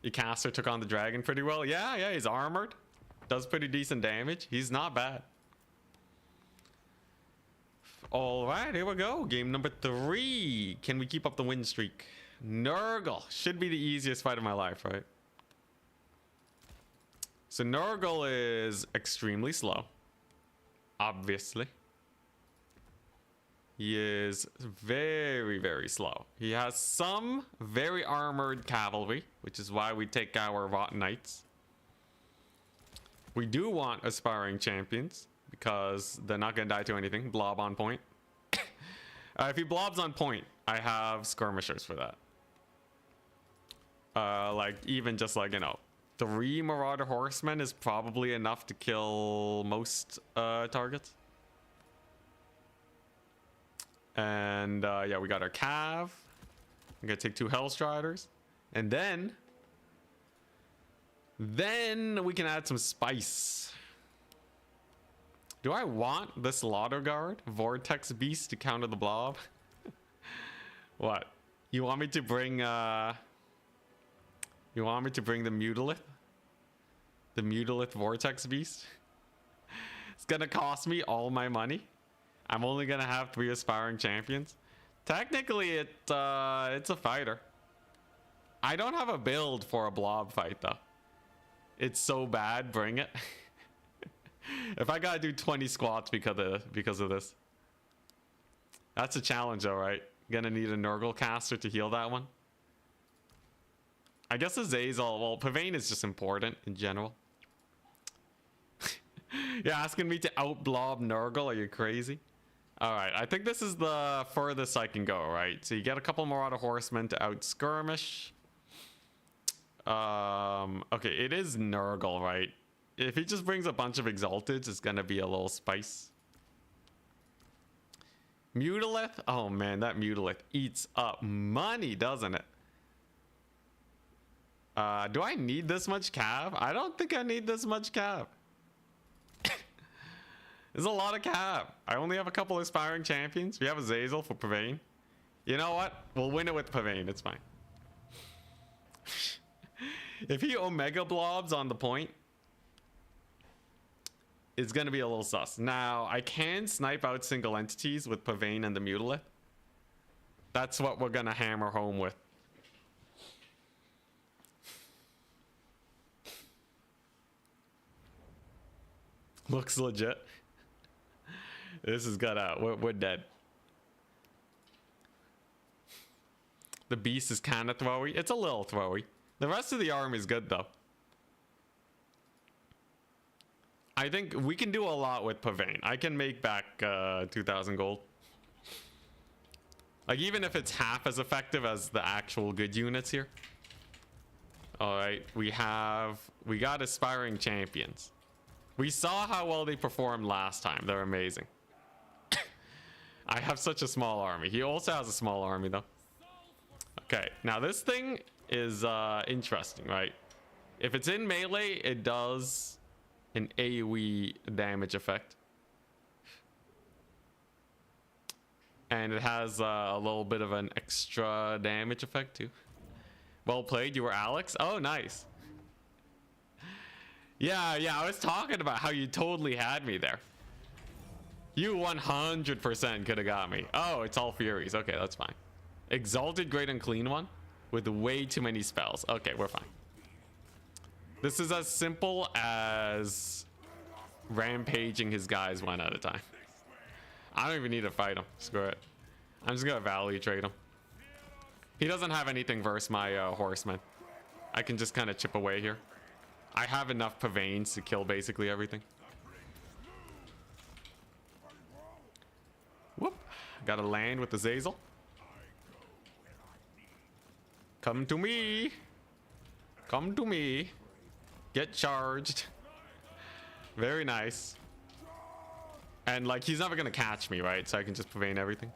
Your caster took on the dragon pretty well. Yeah, he's armored. Does pretty decent damage. He's not bad. All right, here we go. Game number 3. Can we keep up the win streak? Nurgle. Should be the easiest fight of my life, right? So Nurgle is extremely slow. Obviously. He is very, very slow. He has some very armored cavalry, which is why we take our Vought Knights. We do want aspiring champions because they're not going to die to anything. Blob on point. If he blobs on point, I have skirmishers for that. Like even just like, you know, 3 Marauder Horsemen is probably enough to kill most targets. And yeah, we got our Cav. I'm gonna take 2 Hellstriders. And then we can add some spice. Do I want the Slaughter Guard Vortex Beast to counter the blob? What? You want me to bring the Mutalith? The Mutalith Vortex Beast? It's gonna cost me all my money. I'm only gonna have 3 aspiring champions. Technically, it's a fighter. I don't have a build for a blob fight though. It's so bad. Bring it. If I gotta do 20 squats because of this, that's a challenge, though, right? Gonna need a Nurgle caster to heal that one. I guess Azazel. Well, Pavane is just important in general. You're asking me to outblob Nurgle? Are you crazy? All right, I think this is the furthest I can go, right? So you get a couple more out of horsemen to out skirmish. Okay, it is Nurgle, right? If he just brings a bunch of exalteds, it's gonna be a little spice. Mutalith? Oh man, that Mutalith eats up money, doesn't it? Do I need this much cav? I don't think I need this much cav. There's a lot of cav. I only have a couple aspiring champions. We have a Azazel for Pavane. You know what? We'll win it with Pavane. It's fine. If he Omega blobs on the point, it's going to be a little sus. Now, I can snipe out single entities with Pavane and the Mutalith. That's what we're going to hammer home with. Looks legit. This is gonna... We're dead. The beast is kind of throwy. It's a little throwy. The rest of the army is good, though. I think we can do a lot with Pavane. I can make back 2,000 gold. Like, even if it's half as effective as the actual good units here. All right, we got aspiring champions. We saw how well they performed last time. They're amazing. I have such a small army. He also has a small army, though. Okay, now this thing is interesting, right? If it's in melee, it does an AoE damage effect. And it has a little bit of an extra damage effect, too. Well played. You were Alex? Oh, nice. Yeah, I was talking about how you totally had me there. You 100% could have got me. Oh, it's all Furies. Okay, that's fine. Exalted Great Unclean One with way too many spells. Okay, we're fine. This is as simple as rampaging his guys one at a time. I don't even need to fight him. Screw it. I'm just gonna value trade him. He doesn't have anything versus my horsemen. I can just kind of chip away here. I have enough pavanes to kill basically everything. Whoop. Gotta land with the Zazel. Come to me. Come to me. Get charged. Very nice. And like, he's never gonna catch me, right? So I can just pavane everything.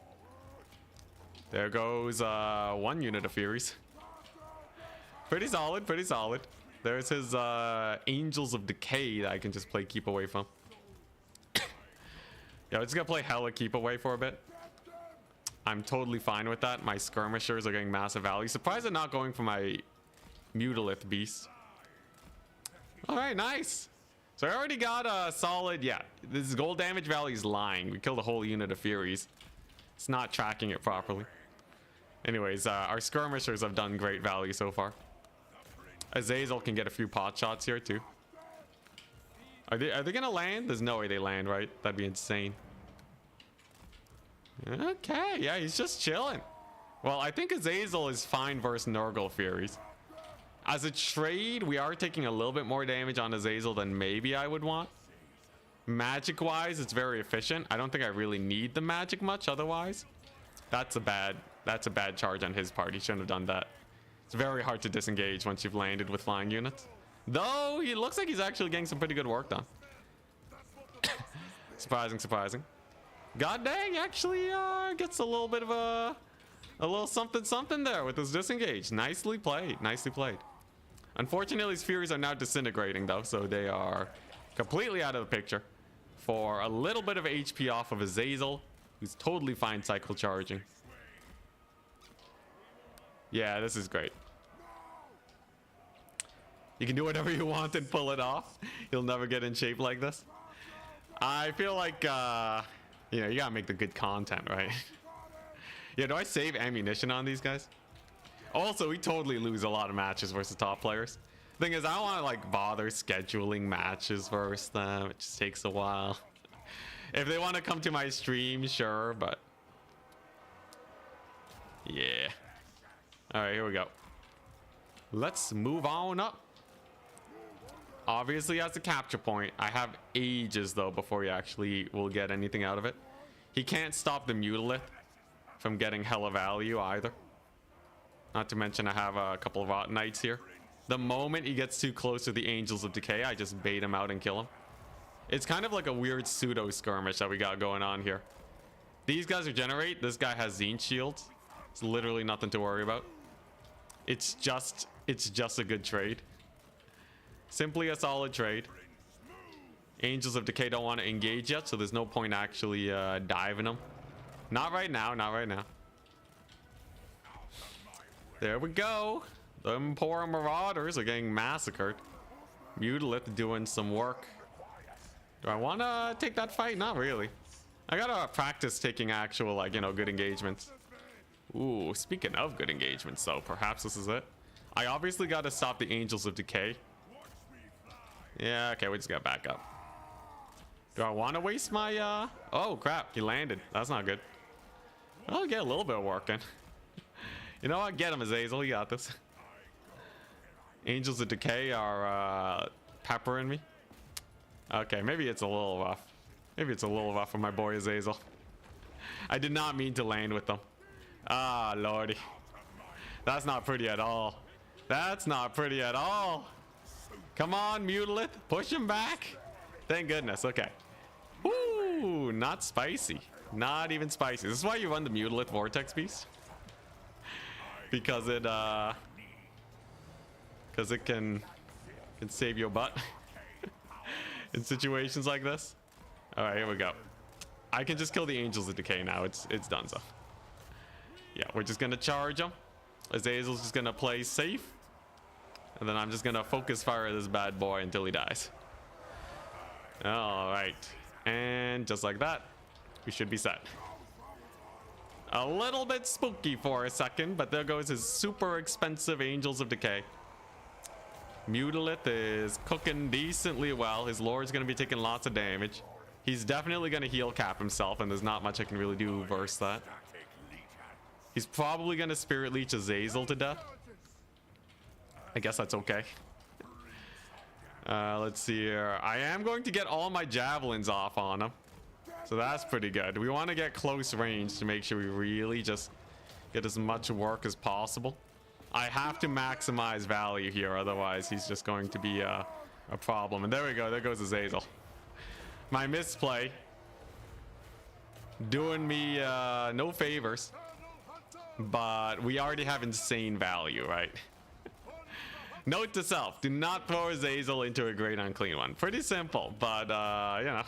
There goes one unit of Furies. Pretty solid, pretty solid. There's his Angels of Decay that I can just play keep away from. Yeah, I'm just gonna play hella keep away for a bit. I'm totally fine with that. My skirmishers are getting massive value. Surprised they're not going for my Mutalith beast. All right, nice. So I already got a solid, yeah, this gold damage value is lying. We killed a whole unit of Furies. It's not tracking it properly. Anyways, our skirmishers have done great value so far. Azazel can get a few pot shots here too. Are they gonna land? There's no way they land, right? That'd be insane. Okay, yeah, he's just chilling. Well, I think Azazel is fine versus Nurgle Furies. As a trade, we are taking a little bit more damage on Azazel than maybe I would want. Magic wise, it's very efficient. I don't think I really need the magic much otherwise. That's a bad charge on his part. He shouldn't have done that. It's very hard to disengage once you've landed with flying units. Though he looks like he's actually getting some pretty good work done. Surprising, surprising. God dang, actually gets a little bit of a little something there with his disengage. Nicely played, nicely played. Unfortunately, his Furies are now disintegrating though, so they are completely out of the picture. For a little bit of HP off of Azazel, who's totally fine cycle charging. Yeah, this is great. You can do whatever you want and pull it off. You'll never get in shape like this. I feel like, you know, you gotta make the good content, right? Yeah, do I save ammunition on these guys? Also, we totally lose a lot of matches versus top players. Thing is, I don't want to like bother scheduling matches versus them. It just takes a while. If they want to come to my stream, sure, but yeah. All right, here we go. Let's move on up. Obviously, as a capture point, I have ages though before he actually will get anything out of it. He can't stop the Mutalith from getting hella value either. Not to mention I have a couple of Rot Knights here. The moment he gets too close to the Angels of Decay, I just bait him out and kill him. It's kind of like a weird pseudo skirmish that we got going on here. These guys regenerate. This guy has Zenith shields. It's literally nothing to worry about. It's just a good trade. Simply a solid trade. Angels of Decay don't want to engage yet, so there's no point actually diving them. Not right now, not right now. There we go. Them poor Marauders are getting massacred. Mutalith doing some work. Do I want to take that fight? Not really. I gotta practice taking actual, like, you know, good engagements. Ooh, speaking of good engagements, though, perhaps this is it. I obviously gotta stop the Angels of Decay. Yeah, okay, we just gotta back up. Do I want to waste my, oh, crap, he landed. That's not good. I'll get a little bit of work in. You know what? Get him, Azazel. You got this. Angels of Decay are peppering me. Okay, maybe it's a little rough. Maybe it's a little rough for my boy Azazel. I did not mean to land with them. Ah, lordy. That's not pretty at all. That's not pretty at all. Come on, Mutalith. Push him back. Thank goodness. Okay. Ooh, not spicy. Not even spicy. This is why you run the Mutilate Vortex Beast. Because it can save your butt in situations like this. All right, here we go. I can just kill the Angels of Decay now. It's done so. Yeah, we're just gonna charge them. Azazel's just gonna play safe, and then I'm just gonna focus fire this bad boy until he dies. All right, and just like that, we should be set. A little bit spooky for a second, but there goes his super expensive Angels of Decay. Mutilith is cooking decently well. His Lord's going to be taking lots of damage. He's definitely going to heal cap himself, and there's not much I can really do versus that. He's probably going to Spirit Leech Azazel to death. I guess that's okay. Let's see here. I am going to get all my javelins off on him. So that's pretty good. We want to get close range to make sure we really just get as much work as possible. I have to maximize value here, otherwise he's just going to be a problem. And there we go. There goes Azazel. My misplay. Doing me no favors. But we already have insane value, right? Note to self. Do not throw Azazel into a Great Unclean One. Pretty simple, but you know.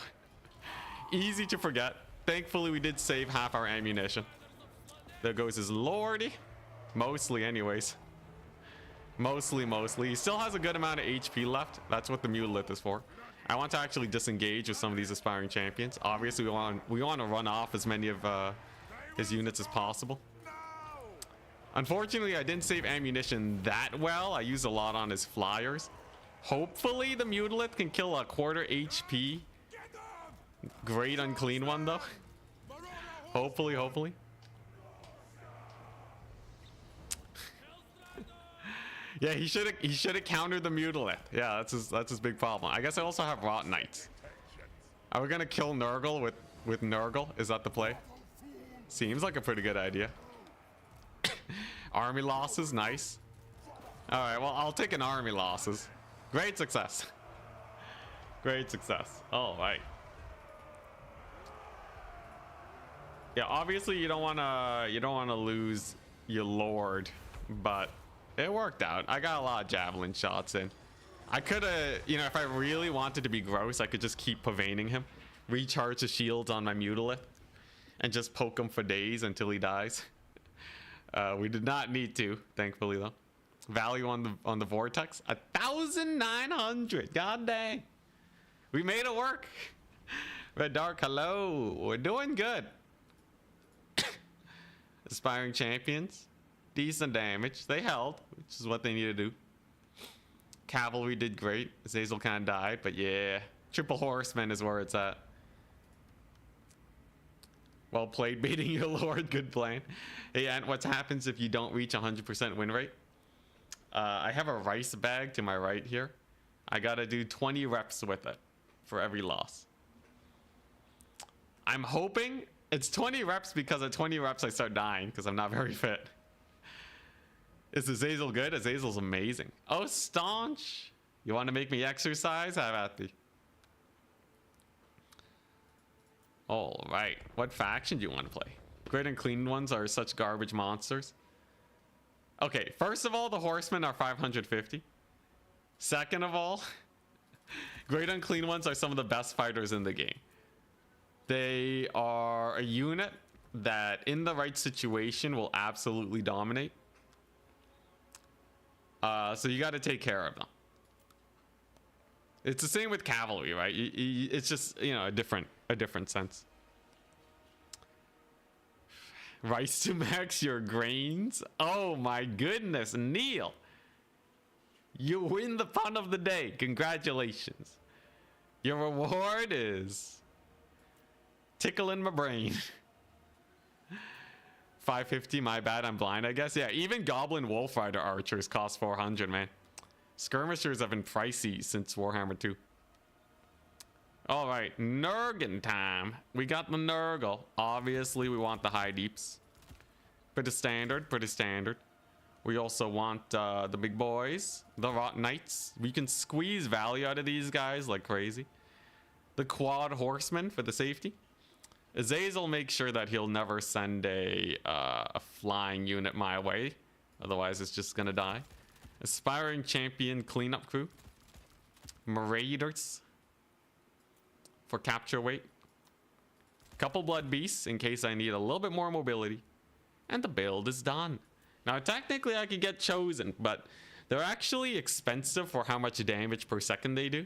Easy to forget. Thankfully, we did save half our ammunition. There goes his Lordy. Mostly, anyways. Mostly. He still has a good amount of HP left. That's what the Mutilith is for. I want to actually disengage with some of these aspiring champions. Obviously, we want to run off as many of his units as possible. Unfortunately, I didn't save ammunition that well. I used a lot on his flyers. Hopefully, the Mutilith can kill a quarter HP. Great Unclean One, though. Hopefully. Yeah, he should have countered the Mutilith. Yeah, that's his big problem. I guess I also have Rot Knights. Are we gonna kill Nurgle with Nurgle? Is that the play? Seems like a pretty good idea. Army losses, nice. All right, well, I'll take an army losses. Great success. Great success. All right. Yeah, obviously you don't wanna lose your Lord, but it worked out. I got a lot of javelin shots in. I could have, you know, if I really wanted to be gross, I could just keep paveining him, recharge the shields on my Mutilith, and just poke him for days until he dies. We did not need to, thankfully though. Value on the Vortex, 1,900. God dang, we made it work. Red Dark, hello. We're doing good. Aspiring champions, decent damage. They held, which is what they need to do. Cavalry did great. Azazel kind of died, but yeah, triple horsemen is where it's at. Well played, beating your Lord. Good plan. Hey, and what happens if you don't reach 100% win rate? I have a rice bag to my right here. I gotta do 20 reps with it for every loss. I'm hoping it's 20 reps because at 20 reps I start dying because I'm not very fit. Is Azazel good? Azazel's amazing. Oh, Staunch. You want to make me exercise? Have at thee. All right. What faction do you want to play? Great Unclean Ones are such garbage monsters. Okay, first of all, the Horsemen are 550. Second of all, Great Unclean Ones are some of the best fighters in the game. They are a unit that in the right situation will absolutely dominate. So you got to take care of them. It's the same with cavalry, right? It's just, you know, a different sense. Rice to max your grains. Oh my goodness, Neil. You win the pun of the day. Congratulations. Your reward is tickling my brain. 550, my bad, I'm blind, I guess. Yeah, even Goblin Wolf Rider archers cost 400, man. Skirmishers have been pricey since Warhammer 2. All right, Nurgle time. We got the Nurgle. Obviously, we want the high deeps. Pretty standard, pretty standard. We also want the big boys, the Rot Knights. We can squeeze value out of these guys like crazy. the quad horsemen for the safety. Azazel makes sure that he'll never send a flying unit my way. Otherwise, it's just gonna die. Aspiring champion cleanup crew. Marauders for capture weight. Couple blood beasts in case I need a little bit more mobility. And the build is done. Now, technically, I could get chosen, but they're actually expensive for how much damage per second they do.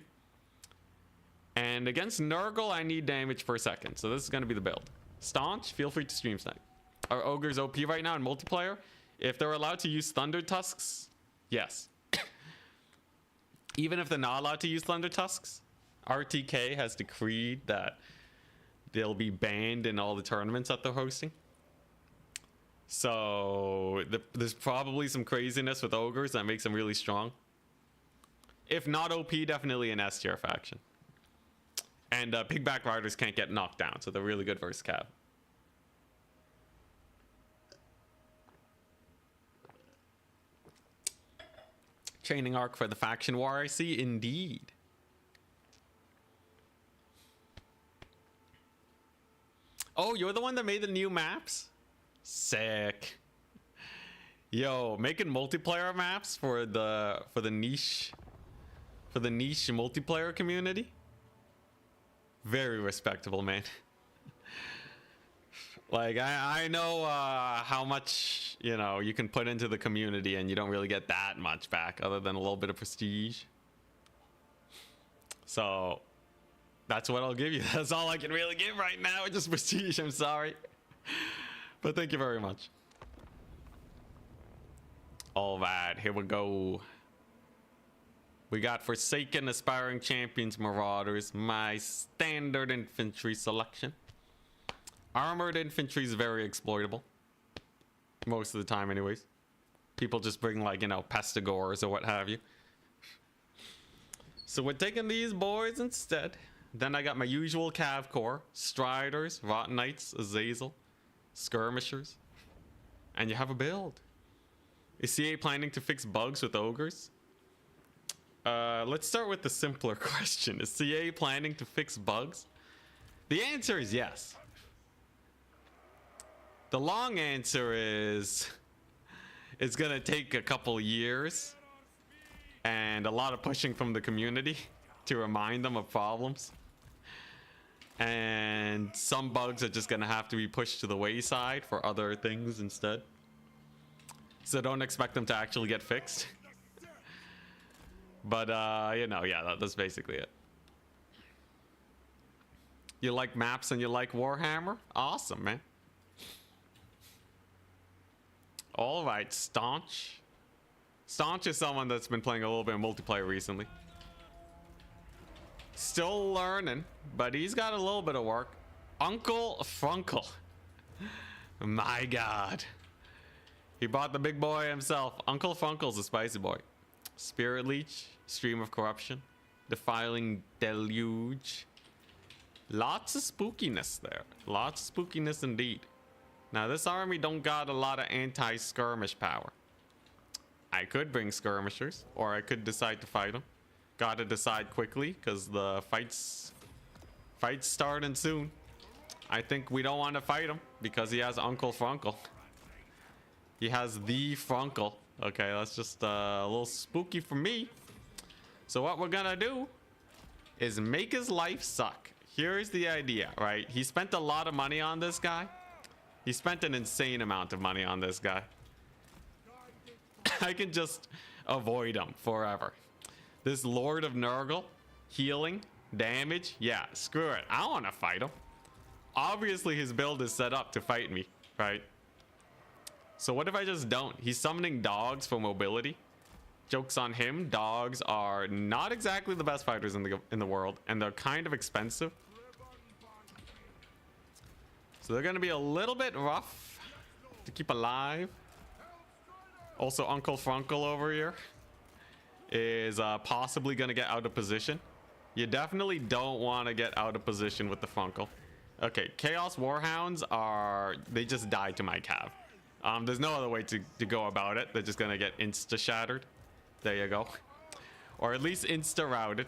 And against Nurgle, I need damage per second. So this is going to be the build. Staunch, feel free to stream snipe. Are ogres OP right now in multiplayer? If they're allowed to use thunder tusks, yes. Even if they're not allowed to use thunder tusks, RTK has decreed that they'll be banned in all the tournaments that they're hosting. So there's probably some craziness with ogres that makes them really strong. If not OP, definitely an S tier faction. And pigback riders can't get knocked down, so they're really good versus cav. Training arc for the faction war, I see. Indeed. Oh, you're the one that made the new maps? Sick. Yo, making multiplayer maps for the niche multiplayer community. Very respectable, man. Like, I know how much, you know, you can put into the community and you don't really get that much back other than a little bit of prestige. So that's what I'll give you. That's all I can really give right now. It's just prestige. I'm sorry. But thank you very much. All right, here we go. We got Forsaken, Aspiring Champions, Marauders. My standard infantry selection. Armored infantry is very exploitable. Most of the time anyways. People just bring, like, you know, Pestigores or what have you. So we're taking these boys instead. Then I got my usual Cav Corps. Striders, Rotten Knights, Azazel, Skirmishers. And you have a build. Is CA planning to fix bugs with ogres? Let's start with the simpler question. Is CA planning to fix bugs? The answer is yes. The long answer is it's gonna take a couple years and a lot of pushing from the community to remind them of problems. And some bugs are just gonna have to be pushed to the wayside for other things instead. So don't expect them to actually get fixed. But, you know, yeah, that's basically it. You like maps and you like Warhammer? Awesome, man. All right, Staunch. Staunch is someone that's been playing a little bit of multiplayer recently. Still learning, but he's got a little bit of work. Uncle Frunkle. My God. He bought the big boy himself. Uncle Frunkle's a spicy boy. Spirit Leech, Stream of Corruption, Defiling Deluge. Lots of spookiness there. Lots of spookiness indeed. Now this army don't got a lot of anti-skirmish power. I could bring skirmishers, or I could decide to fight them. Gotta decide quickly, because the fight's starting soon. I think we don't want to fight him, because he has Uncle Frunkle. He has the Frunkle. Okay, that's just a little spooky for me. So what we're gonna do is make his life suck. Here's the idea, right? He spent a lot of money on this guy. He spent an insane amount of money on this guy. I can just avoid him forever. This Lord of Nurgle, healing, damage, yeah, screw it. I don't want to fight him. Obviously his build is set up to fight me, right? So what if I just don't? He's summoning dogs for mobility. Joke's on him. Dogs are not exactly the best fighters in the world, and they're kind of expensive. So they're going to be a little bit rough to keep alive. Also, Uncle Frunkle over here is possibly going to get out of position. You definitely don't want to get out of position with the Frunkle. Okay, Chaos Warhounds they just died to my cav. There's no other way to go about it. They're just gonna get insta-shattered. There you go. Or at least insta-routed.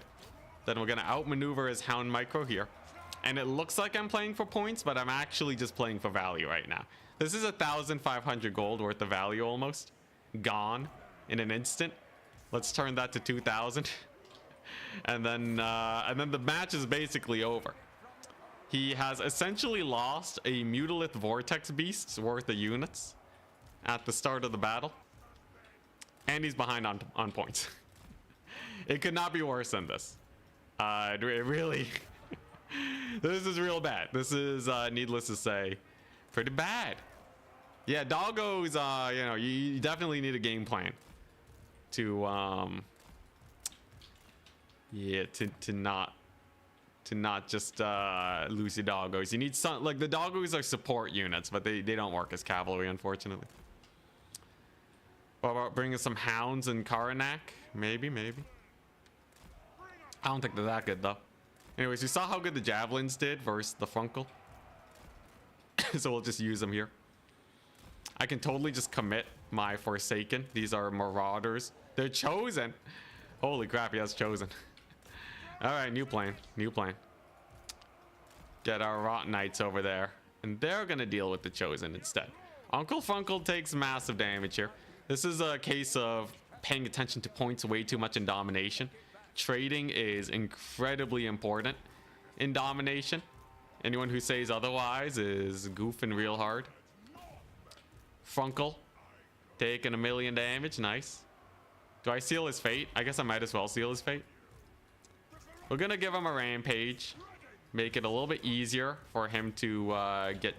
Then we're gonna outmaneuver his Hound Micro here. And it looks like I'm playing for points, but I'm actually just playing for value right now. This is 1,500 gold worth of value almost. Gone in an instant. Let's turn that to 2,000. And then the match is basically over. He has essentially lost a Mutalith Vortex Beast's worth of units at the start of the battle. And he's behind on points. It could not be worse than this. It really... This is real bad. This is, needless to say, pretty bad. Yeah, doggos, you know, you definitely need a game plan to, yeah, to not just lose your doggos. You need some, like, the doggos are support units, but they don't work as cavalry, unfortunately. What about bringing some hounds and Karanak? Maybe. I don't think they're that good though. Anyways, you saw how good the javelins did versus the Funkel. So we'll just use them here. I can totally just commit my Forsaken. These are Marauders. They're chosen. Holy crap, he has chosen. All right, new plan. Get our Rot Knights over there. And they're going to deal with the chosen instead. Uncle Funkel takes massive damage here. This is a case of paying attention to points way too much in domination. Trading is incredibly important in domination. Anyone who says otherwise is goofing real hard. Funkel taking 1,000,000 damage. Nice. Do I seal his fate? I guess I might as well seal his fate. We're gonna give him a rampage, make it a little bit easier for him to get,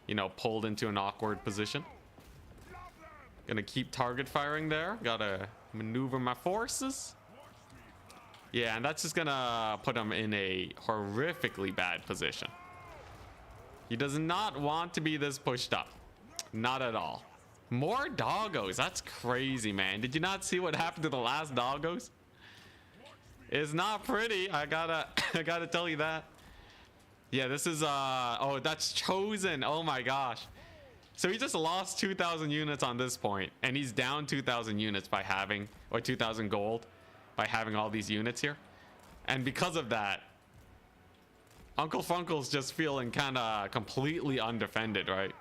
you know, pulled into an awkward position. Gonna keep target firing there. Gotta maneuver my forces. Yeah, and that's just gonna put him in a horrifically bad position. He does not want to be this pushed up. Not at all. More doggos. That's crazy, man. Did you not see what happened to the last doggos? It's not pretty. I gotta tell you that. Yeah, this is oh, that's chosen. Oh my gosh. So he just lost 2,000 units on this point, and he's down 2,000 units by having, or 2,000 gold by having all these units here. And because of that, Uncle Funkel's just feeling kind of completely undefended, right?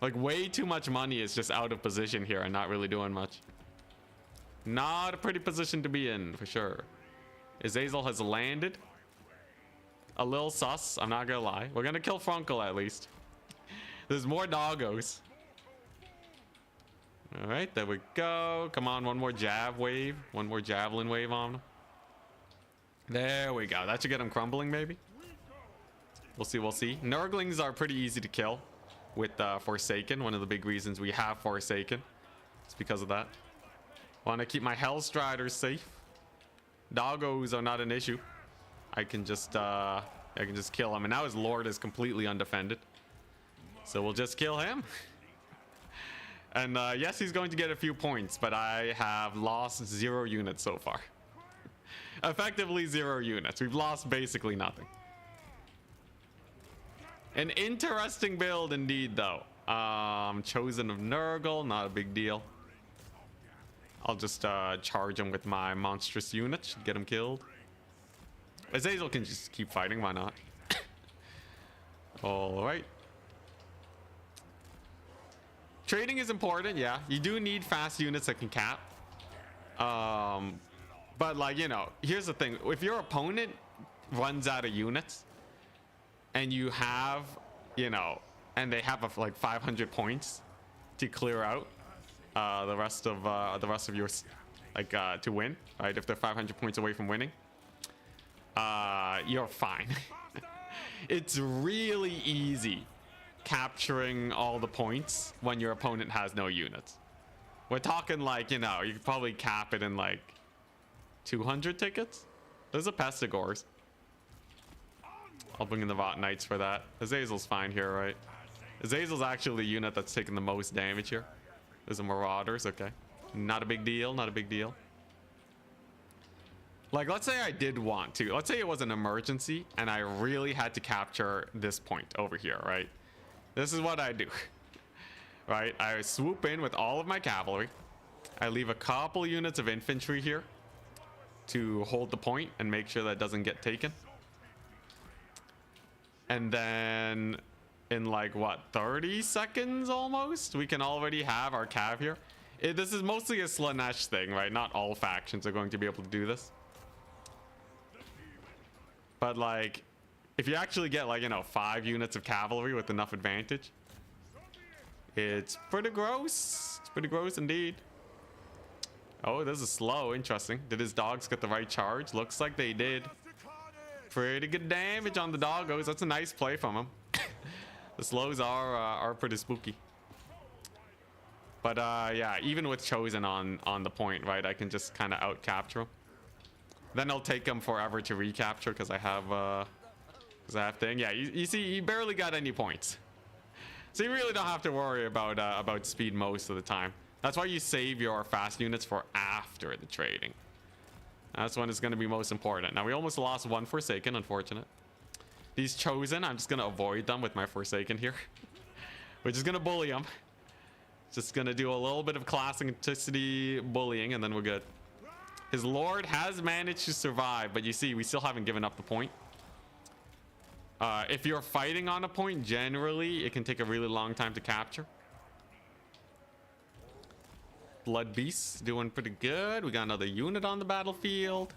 Like way too much money is just out of position here and not really doing much. Not a pretty position to be in, for sure. Azazel has landed. A little sus, I'm not gonna lie. We're gonna kill Funkel at least. There's more doggos. All right, there we go. Come on, one more jab wave. One more javelin wave on him. There we go. That should get him crumbling, maybe. We'll see. Nurglings are pretty easy to kill with Forsaken. One of the big reasons we have Forsaken. It's because of that. Want to keep my Hellstriders safe. Doggos are not an issue. I can just kill him. And now his Lord is completely undefended. So we'll just kill him. And yes, he's going to get a few points, but I have lost 0 units so far. Effectively 0 units. We've lost basically nothing. An interesting build indeed, though. Chosen of Nurgle, not a big deal. I'll just charge him with my monstrous unit. Should get him killed. Azazel can just keep fighting, why not? All right. Trading is important, yeah. You do need fast units that can cap. But like, you know, here's the thing. If your opponent runs out of units and you have, you know, and they have like 500 points to clear out the rest of your, like, to win, right? If they're 500 points away from winning, you're fine. It's really easy capturing all the points when your opponent has no units. We're talking like, you know, you could probably cap it in like 200 tickets. There's a Pestigors. I'll bring in the Rot Knights for that. Azazel's fine here, right? Azazel's actually the unit that's taking the most damage here. There's a Marauders, okay. Not a big deal, not a big deal. Like, let's say I did want to. Let's say it was an emergency and I really had to capture this point over here, right? This is what I do, right? I swoop in with all of my cavalry. I leave a couple units of infantry here. to hold the point and make sure that doesn't get taken. And then in like what, 30 seconds almost, we can already have our cav here. This is mostly a Slaanesh thing, right? Not all factions are going to be able to do this. But like, if you actually get like, you know, 5 units of cavalry with enough advantage, it's pretty gross. It's pretty gross indeed. Oh, this is slow. Interesting. Did his dogs get the right charge? Looks like they did. Pretty good damage on the doggos. That's a nice play from him. The slows are pretty spooky. But yeah, even with Chosen on the point, right, I can just kind of out capture him. Then it'll take him forever to recapture because I have thing. Yeah, you see, he barely got any points, so you really don't have to worry about speed most of the time. That's why you save your fast units for after the trading. That's when it's going to be most important. Now we almost lost one Forsaken, unfortunate. These Chosen, I'm just going to avoid them with my Forsaken here, which is going to bully them. Just going to do a little bit of class and Enticity bullying, and then we're good. His Lord has managed to survive, but you see, we still haven't given up the point. If you're fighting on a point, generally, it can take a really long time to capture. Blood Beasts doing pretty good. We got another unit on the battlefield.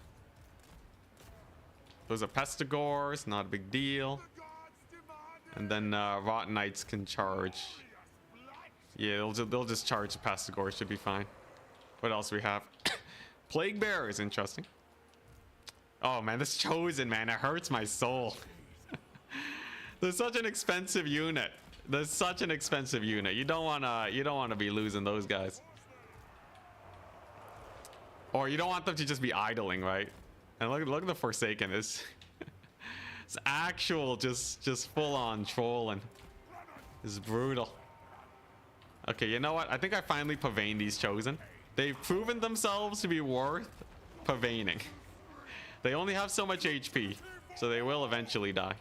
Those are Pestigors, not a big deal. And then Rotten Knights can charge. Yeah, they'll just charge the Pestigors, should be fine. What else do we have? Plague Bearer is interesting. Oh man, this Chosen, man, it hurts my soul. They're such an expensive unit. They're such an expensive unit. You don't wanna be losing those guys. Or you don't want them to just be idling, right? And look at the Forsaken. It's actual just full on trolling. It's brutal. Okay, you know what? I think I finally pavane these Chosen. They've proven themselves to be worth pavaning. They only have so much HP, so they will eventually die.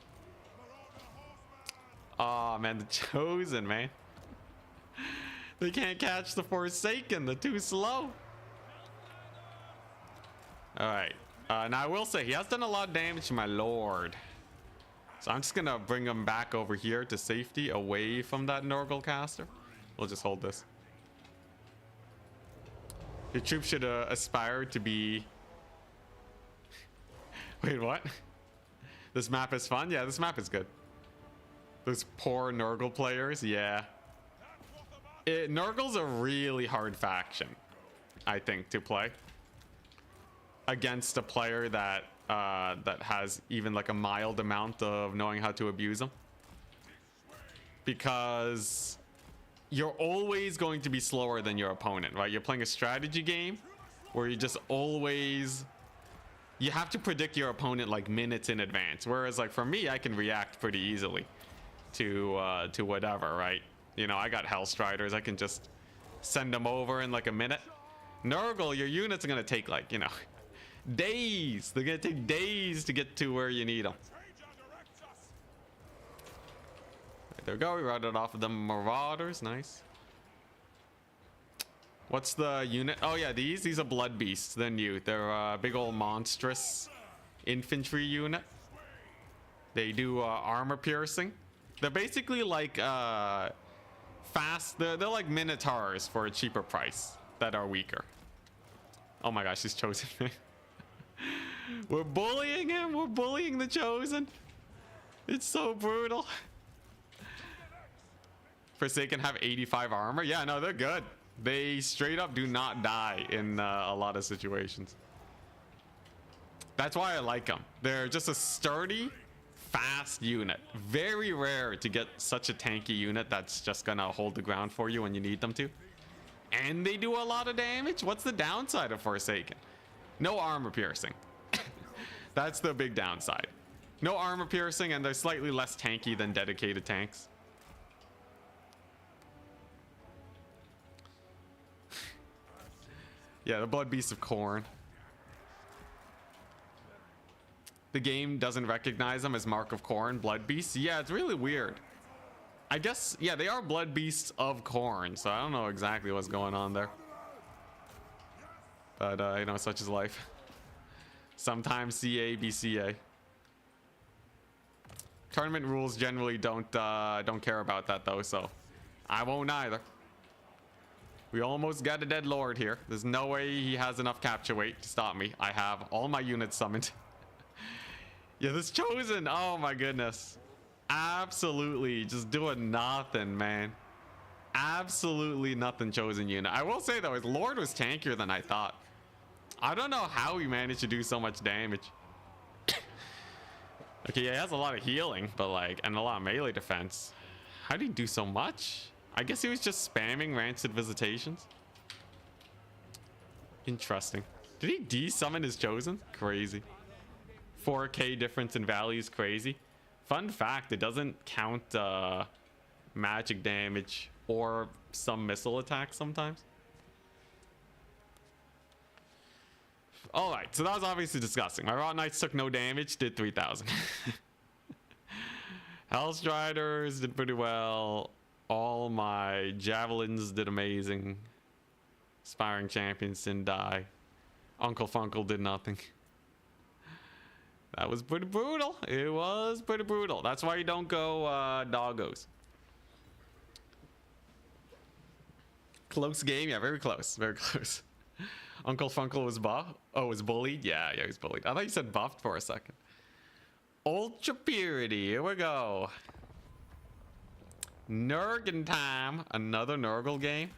Oh man, the Chosen, man. They can't catch the Forsaken. They're too slow. Alright. Now I will say, he has done a lot of damage to my Lord. So I'm just going to bring him back over here to safety, away from that Nurgle caster. We'll just hold this. Your troops should aspire to be... Wait, what? This map is fun? Yeah, this map is good. Those poor Nurgle players, yeah. Nurgle's a really hard faction, I think, to play against a player that that has even like a mild amount of knowing how to abuse them, because you're always going to be slower than your opponent, right? You're playing a strategy game where you just always, you have to predict your opponent like minutes in advance, whereas like for me, I can react pretty easily to whatever, right? You know, I got Hellstriders, I can just send them over in like a minute. Nurgle, your units are gonna take like, you know, days. They're gonna take days to get to where you need them. There we go. We routed off of the Marauders. Nice. What's the unit? Oh yeah, these are Blood Beasts. They're new. They're a big old monstrous infantry unit. They do armor piercing. They're basically like fast. They're like Minotaurs for a cheaper price that are weaker. Oh my gosh, he's Chosen. We're bullying him. We're bullying the Chosen. It's so brutal. Forsaken have 85 armor. Yeah, no, they're good. They straight up do not die in a lot of situations. That's why I like them. They're just a sturdy, fast unit. Very rare to get such a tanky unit that's just gonna hold the ground for you when you need them to. And they do a lot of damage. What's the downside of Forsaken? No armor piercing. That's the big downside. No armor piercing, and they're slightly less tanky than dedicated tanks. Yeah, the Blood Beasts of Khorne. The game doesn't recognize them as Mark of Khorne, Blood Beasts. Yeah, it's really weird. I guess, yeah, they are Blood Beasts of Khorne, so I don't know exactly what's going on there. But, you know, such is life. Sometimes CA, BCA. Tournament rules generally don't care about that though, so I won't either. We almost got a dead lord here. There's no way he has enough capture weight to stop me. I have all my units summoned. Yeah, this chosen. Oh my goodness. Absolutely just doing nothing, man. Absolutely nothing chosen unit. I will say though, his lord was tankier than I thought. I don't know how he managed to do so much damage. Okay, yeah, he has a lot of healing, but like, and a lot of melee defense. How did he do so much? I guess he was just spamming Rancid Visitations. Interesting. Did he de-summon his chosen? Crazy. 4k difference in values, crazy. Fun fact, it doesn't count magic damage or some missile attacks sometimes. All right, so that was obviously disgusting. My Raw Knights took no damage, did 3,000. Hellstriders did pretty well. All my javelins did amazing. Aspiring champions didn't die. Uncle Funkle did nothing. That was pretty brutal. It was pretty brutal. That's why you don't go doggos. Close game, yeah, very close, very close. Uncle Funkle was buffed. Oh, was bullied? Yeah, he was bullied. I thought you said buffed for a second. Ultra Purity, here we go. Nurgle time. Another Nurgle game.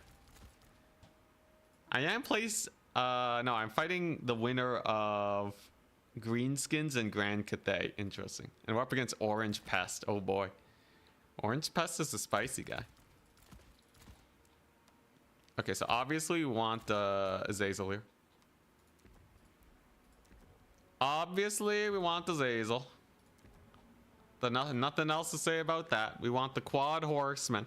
I am placed. No, I'm fighting the winner of Greenskins and Grand Cathay. Interesting. And we're up against Orange Pest. Oh boy. Orange Pest is a spicy guy. Okay, so obviously we want Azazel here. Obviously we want Azazel. Nothing else to say about that. We want the quad horsemen.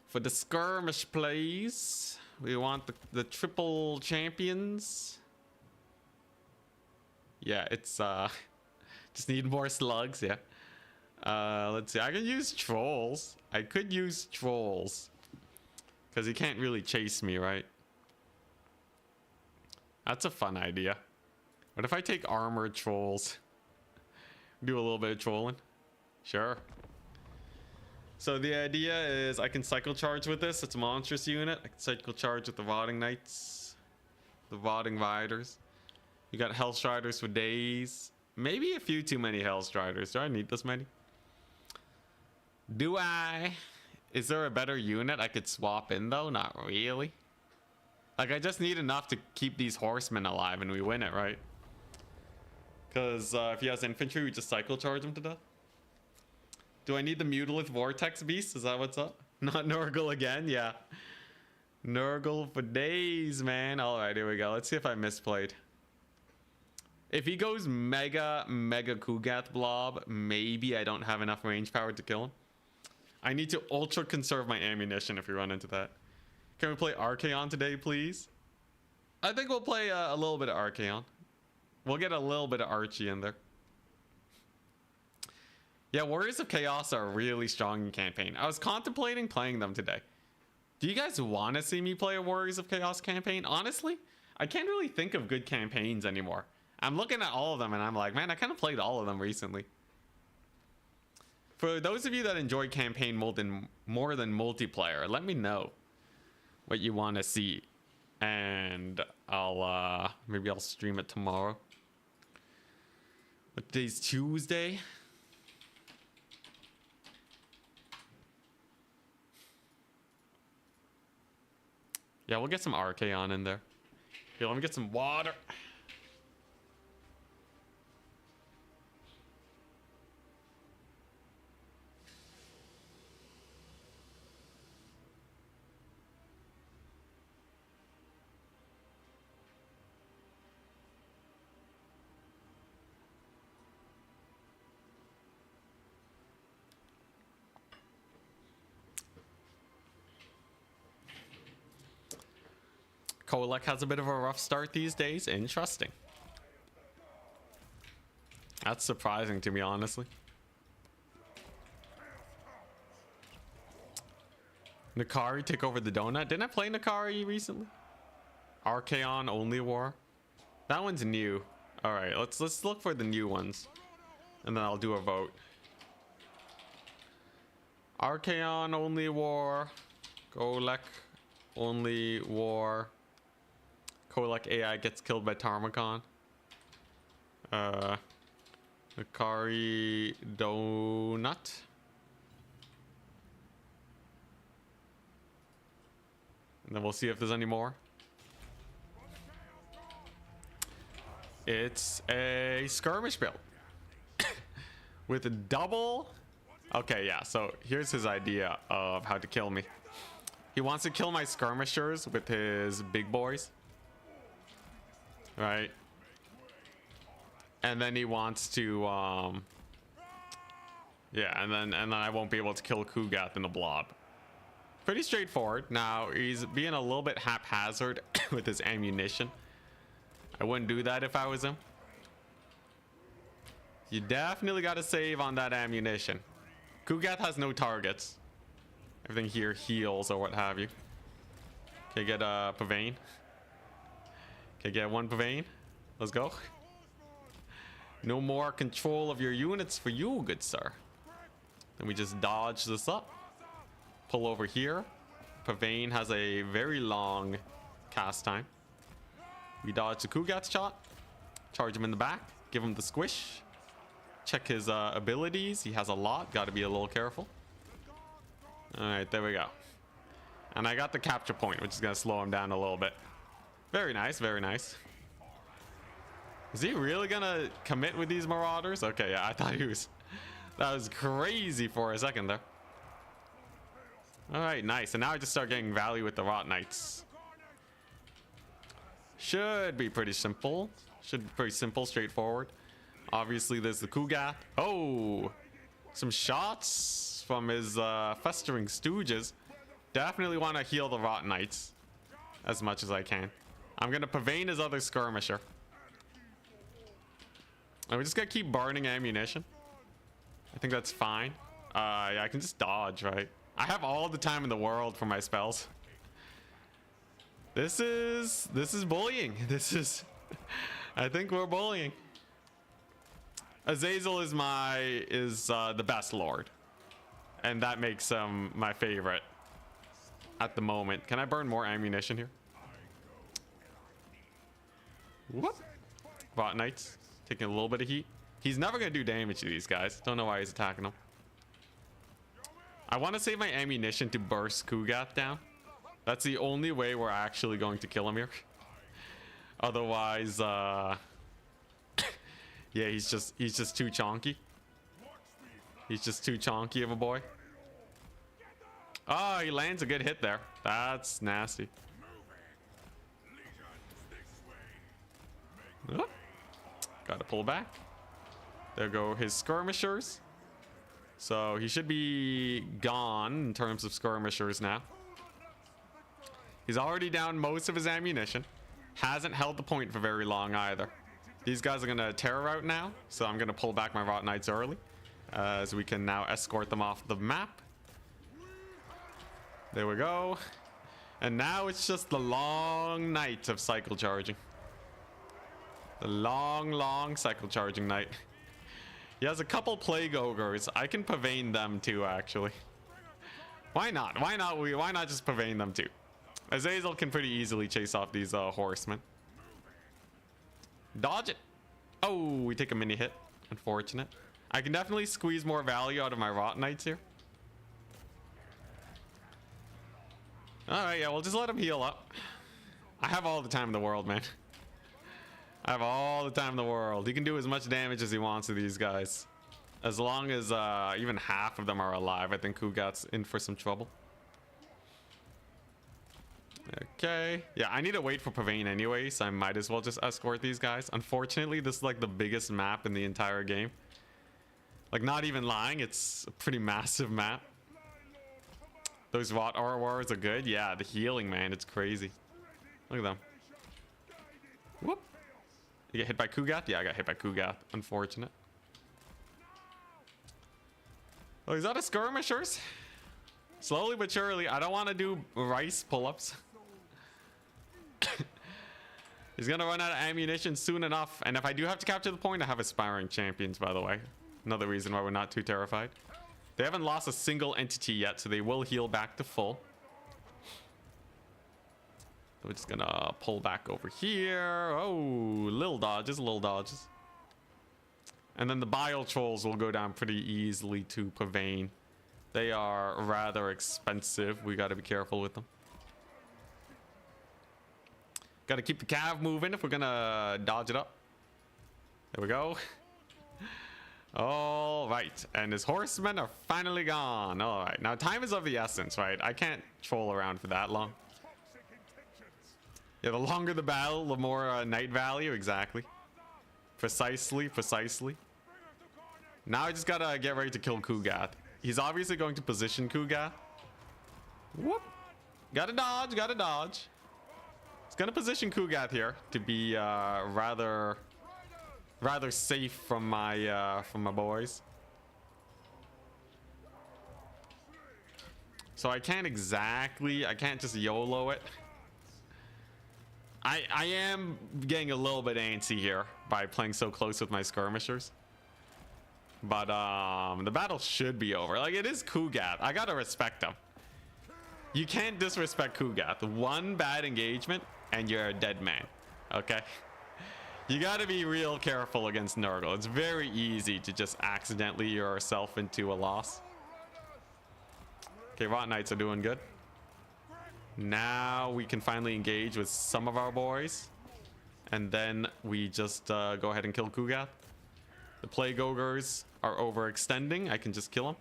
For the skirmish plays, we want the triple champions. Yeah, it's just need more slugs, yeah. Let's see. I can use trolls. I could use trolls. Because he can't really chase me, right? That's a fun idea. What if I take armored trolls? Do a little bit of trolling. Sure. So the idea is I can cycle charge with this. It's a monstrous unit. I can cycle charge with the Rotting Knights. The Rotting Riders. You got Hellstriders for days. Maybe a few too many Hellstriders. Do I need this many? Do I? Is there a better unit I could swap in though? Not really. Like I just need enough to keep these horsemen alive and we win it, right? Because if he has infantry, we just cycle charge him to death. Do I need the Mutilith Vortex Beast? Is that what's up? Not Nurgle again? Yeah. Nurgle for days, man. All right, here we go. Let's see if I misplayed. If he goes Mega Kugath Blob, maybe I don't have enough range power to kill him. I need to ultra conserve my ammunition if we run into that. Can we play Archaon today, please? I think we'll play a little bit of Archaon. We'll get a little bit of Archie in there. Yeah, Warriors of Chaos are really strong in campaign. I was contemplating playing them today. Do you guys want to see me play a Warriors of Chaos campaign? Honestly, I can't really think of good campaigns anymore. I'm looking at all of them and I'm like, man, I kind of played all of them recently. For those of you that enjoy campaign more than multiplayer, let me know what you want to see. And I'll maybe I'll stream it tomorrow. What day's Tuesday? Yeah, we'll get some Archaon in there. Here, let me get some water. Kolek has a bit of a rough start these days. Interesting. That's surprising to me, honestly. Nakari take over the donut. Didn't I play Nakari recently? Archaon only war. That one's new. All right, let's look for the new ones, and then I'll do a vote. Archaon only war. Golek only war. Kolek AI gets killed by Tarmogon. Akari Donut. And then we'll see if there's any more. It's a skirmish build. With a double. Okay, yeah, so here's his idea of how to kill me. He wants to kill my skirmishers with his big boys. Right? And then he wants to yeah, and then I won't be able to kill Kugath in the blob. Pretty straightforward. Now he's being a little bit haphazard with his ammunition. I wouldn't do that if I was him. You definitely got to save on that ammunition. Kugath has no targets. Everything here heals or what have you. Okay, get a Pavane. Okay, get one Pavane. Let's go. No more control of your units for you, good sir. Then we just dodge this up. Pull over here. Pavane has a very long cast time. We dodge the Kugath shot. Charge him in the back. Give him the squish. Check his abilities. He has a lot. Got to be a little careful. All right, there we go. And I got the capture point, which is going to slow him down a little bit. Very nice, very nice. Is he really going to commit with these Marauders? Okay, yeah, I thought he was... That was crazy for a second there. All right, nice. And now I just start getting value with the Rot Knights. Should be pretty simple. Should be pretty simple, straightforward. Obviously, there's the Kugath. Oh, some shots from his festering stooges. Definitely want to heal the Rot Knights as much as I can. I'm going to Pavane his other skirmisher. And we just got to keep burning ammunition. I think that's fine. Yeah, I can just dodge, right? I have all the time in the world for my spells. This is bullying. This is... I think we're bullying. Azazel is the best lord, and that makes him my favorite at the moment. Can I burn more ammunition here? Whoop. Bot Knights taking a little bit of heat. He's never gonna do damage to these guys. Don't know why he's attacking them. I want to save my ammunition to burst Kugath down. That's the only way we're actually going to kill him here. Otherwise, yeah, he's just too chonky. He's just too chonky of a boy. Oh, he lands a good hit there. That's nasty. Oh, gotta pull back. There go his skirmishers. So he should be gone in terms of skirmishers now. He's already down most of his ammunition. Hasn't held the point for very long either. These guys are going to terror out now, so I'm going to pull back my Rot Knights early, as we can now escort them off the map. There we go. And now it's just the long night of cycle charging. The long cycle charging night. He has a couple Plague Ogres. I can Pavane them too, actually. Why not? Why not just Pavane them too? Azazel can pretty easily chase off these horsemen. Dodge it. Oh, we take a mini hit. Unfortunate. I can definitely squeeze more value out of my Rot Knights here. Alright, yeah, we'll just let him heal up. I have all the time in the world, man. I have all the time in the world. He can do as much damage as he wants to these guys. As long as even half of them are alive, I think Kugath's in for some trouble. Okay. Yeah, I need to wait for Pavane anyway, so I might as well just escort these guys. Unfortunately, this is like the biggest map in the entire game. Like, not even lying, it's a pretty massive map. Those Rot Aurors are good. Yeah, the healing, man, it's crazy. Look at them. Whoop. You get hit by Kugath? Yeah, I got hit by Kugath. Unfortunate. Oh, he's out of skirmishers. Slowly but surely. I don't want to do rice pull-ups. He's gonna run out of ammunition soon enough. And if I do have to capture the point, I have aspiring champions, by the way. Another reason why we're not too terrified. They haven't lost a single entity yet, so they will heal back to full. We're just gonna pull back over here. Oh, little dodges, little dodges. And then the bile trolls will go down pretty easily to Pavane. They are rather expensive. We gotta be careful with them. Gotta keep the cav moving if we're gonna dodge it up. There we go. All right, and his horsemen are finally gone. All right, now time is of the essence, right? I can't troll around for that long. Yeah, the longer the battle, the more night value. Exactly. Precisely. Now I just gotta get ready to kill Kugath. He's obviously going to position Kugath. Whoop. Gotta dodge. He's gonna position Kugath here to be rather safe from my boys. So I can't just YOLO it. I am getting a little bit antsy here by playing so close with my skirmishers. But the battle should be over. Like, it is Kugath. I gotta respect him. You can't disrespect Kugath. One bad engagement and you're a dead man. Okay? You gotta be real careful against Nurgle. It's very easy to just accidentally yourself into a loss. Okay, Rot Knights are doing good. Now we can finally engage with some of our boys. And then we just go ahead and kill Kugath. The Plague Ogres are overextending. I can just kill them.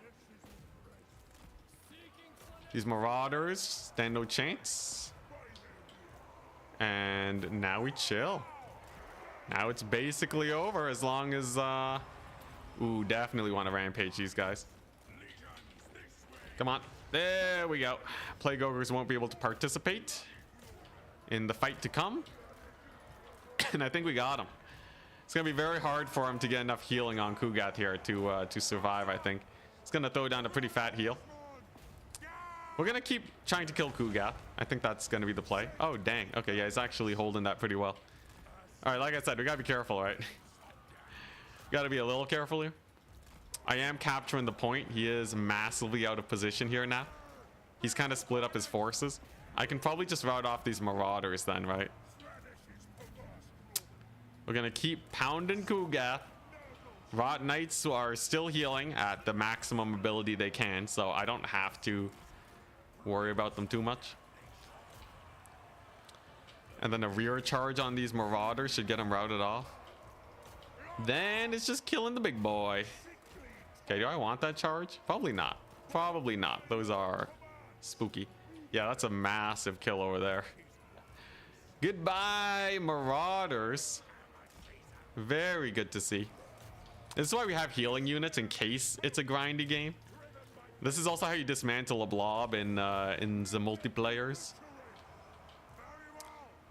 These Marauders stand no chance. And now we chill. Now it's basically over as long as... Ooh, definitely want to rampage these guys. Come on. There we go. Plague Ogres won't be able to participate in the fight to come. And I think we got him. It's going to be very hard for him to get enough healing on Kugath here to survive, I think. It's going to throw down a pretty fat heal. We're going to keep trying to kill Kugath. I think that's going to be the play. Oh, dang. Okay, yeah, he's actually holding that pretty well. All right, like I said, we got to be careful, right? Got to be a little careful here. I am capturing the point. He is massively out of position here now. He's kind of split up his forces. I can probably just rout off these Marauders then, right? We're going to keep pounding Kugath. Rot Knights are still healing at the maximum ability they can, so I don't have to worry about them too much. And then a rear charge on these Marauders should get them routed off. Then it's just killing the big boy. Okay, do I want that charge? Probably not. Probably not. Those are spooky. Yeah, that's a massive kill over there. Goodbye, Marauders. Very good to see. This is why we have healing units in case it's a grindy game. This is also how you dismantle a blob in the multiplayers.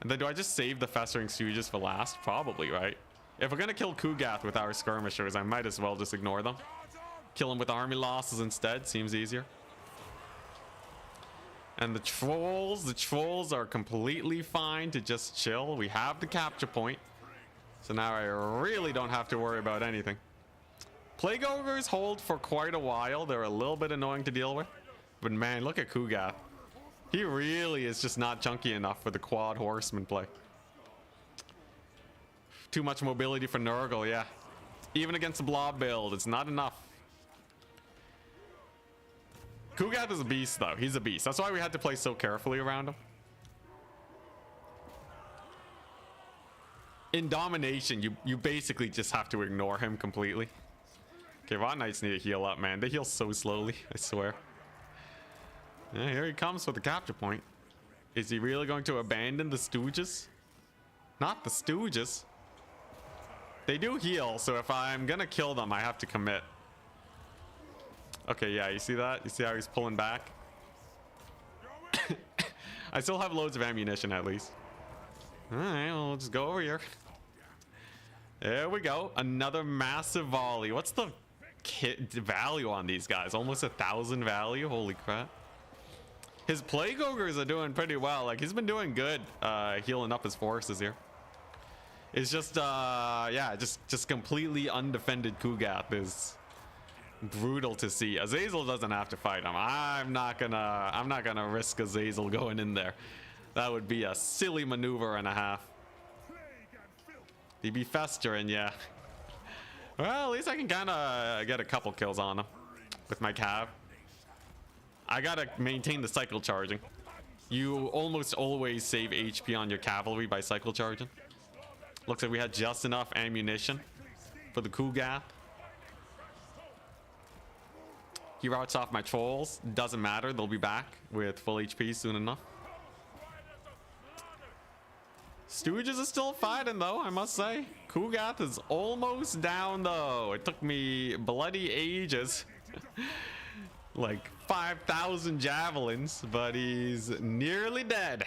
And then do I just save the Festering Stooges for last? Probably, right? If we're gonna kill Kugath with our skirmishers, I might as well just ignore them. Kill him with army losses instead. Seems easier. And the trolls are completely fine to just chill. We have the capture point. So now I really don't have to worry about anything. Plague Ogres hold for quite a while. They're a little bit annoying to deal with. But man, look at Kugath. He really is just not chunky enough for the quad horseman play. Too much mobility for Nurgle, yeah. Even against the blob build, it's not enough. Kugath is a beast, though. He's a beast. That's why we had to play so carefully around him. In domination, you basically just have to ignore him completely. Okay, Rot Knights need to heal up, man. They heal so slowly, I swear. Yeah, here he comes for the capture point. Is he really going to abandon the Stooges? Not the Stooges. They do heal, so if I'm gonna kill them, I have to commit. Okay, yeah, you see that? You see how he's pulling back? I still have loads of ammunition, at least. Alright, well, we'll just go over here. There we go. Another massive volley. What's the value on these guys? Almost 1,000 value? Holy crap. His Plague Ogres are doing pretty well. Like, he's been doing good healing up his forces here. It's just yeah, just completely undefended Kugath is brutal to see. Azazel doesn't have to fight him. I'm not gonna risk Azazel going in there. That would be a silly maneuver and a half. He'd be festering, yeah. Well, at least I can kind of get a couple kills on him with my cav. I gotta maintain the cycle charging. You almost always save HP on your cavalry by cycle charging. Looks like we had just enough ammunition for the Kugath. He routes off my trolls. Doesn't matter, they'll be back with full HP soon enough. Stooges is still fighting though, I must say. Kugath is almost down though. It took me bloody ages. Like 5,000 javelins, but he's nearly dead.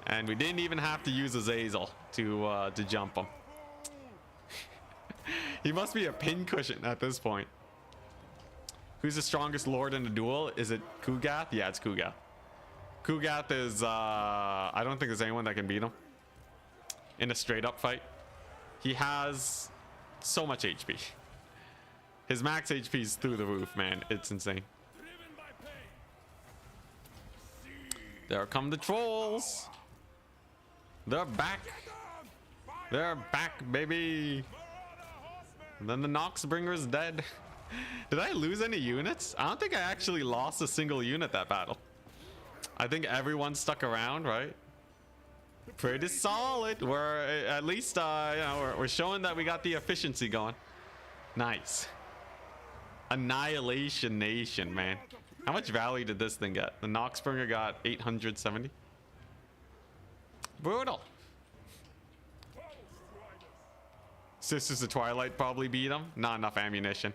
And we didn't even have to use Azazel to jump him. He must be a pincushion at this point. Who's the strongest lord in the duel? Is it Kugath? Yeah, it's Kugath. Kugath is, I don't think there's anyone that can beat him in a straight up fight. He has so much HP. His max HP is through the roof, man. It's insane. There come the trolls. They're back. They're back, baby. And then the Noxbringer's dead. Did I lose any units? I don't think I actually lost a single unit that battle. I think everyone stuck around, right? Pretty solid. We're at least, you know, we're showing that we got the efficiency going. Nice. Annihilation Nation, man. How much value did this thing get? The Noxbringer got 870. Brutal. Sisters of Twilight probably beat him. Not enough ammunition.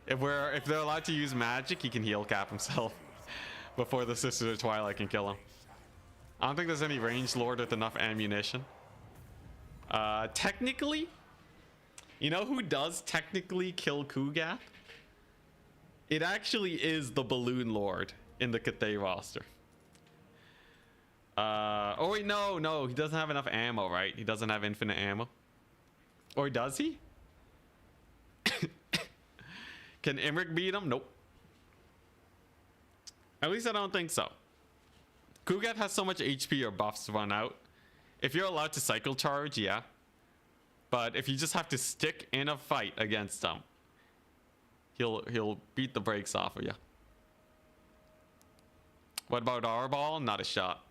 If they're allowed to use magic, he can heal cap himself before the Sisters of Twilight can kill him. I don't think there's any ranged lord with enough ammunition. Technically, you know who does technically kill Kugath? It actually is the Balloon Lord in the Cathay roster. Oh wait, no, he doesn't have enough ammo, right? He doesn't have infinite ammo. Or does he? Can Imric beat him? Nope. At least I don't think so. Kugath has so much HP or buffs run out. If you're allowed to cycle charge, yeah. But if you just have to stick in a fight against him, he'll beat the brakes off of you. What about our ball? Not a shot.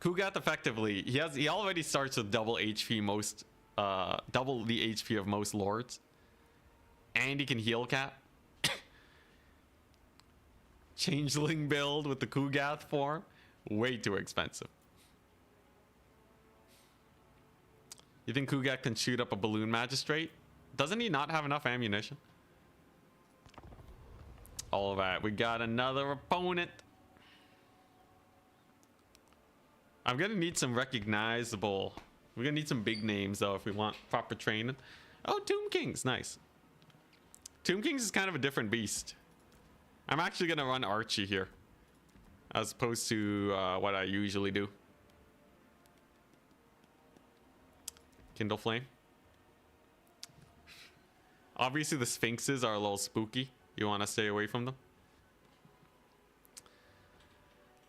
Kugath effectively, he already starts with double HP most, double the HP of most lords. And he can heal cap. Changeling build with the Kugath form, way too expensive. You think Kugath can shoot up a balloon magistrate? Doesn't he not have enough ammunition? All right, we got another opponent. I'm gonna need some recognizable. We're gonna need some big names though if we want proper training. Oh, Tomb Kings, nice. Tomb Kings is kind of a different beast. I'm actually gonna run Archie here, as opposed to what I usually do. Kindle Flame. Obviously the Sphinxes are a little spooky. You want to stay away from them.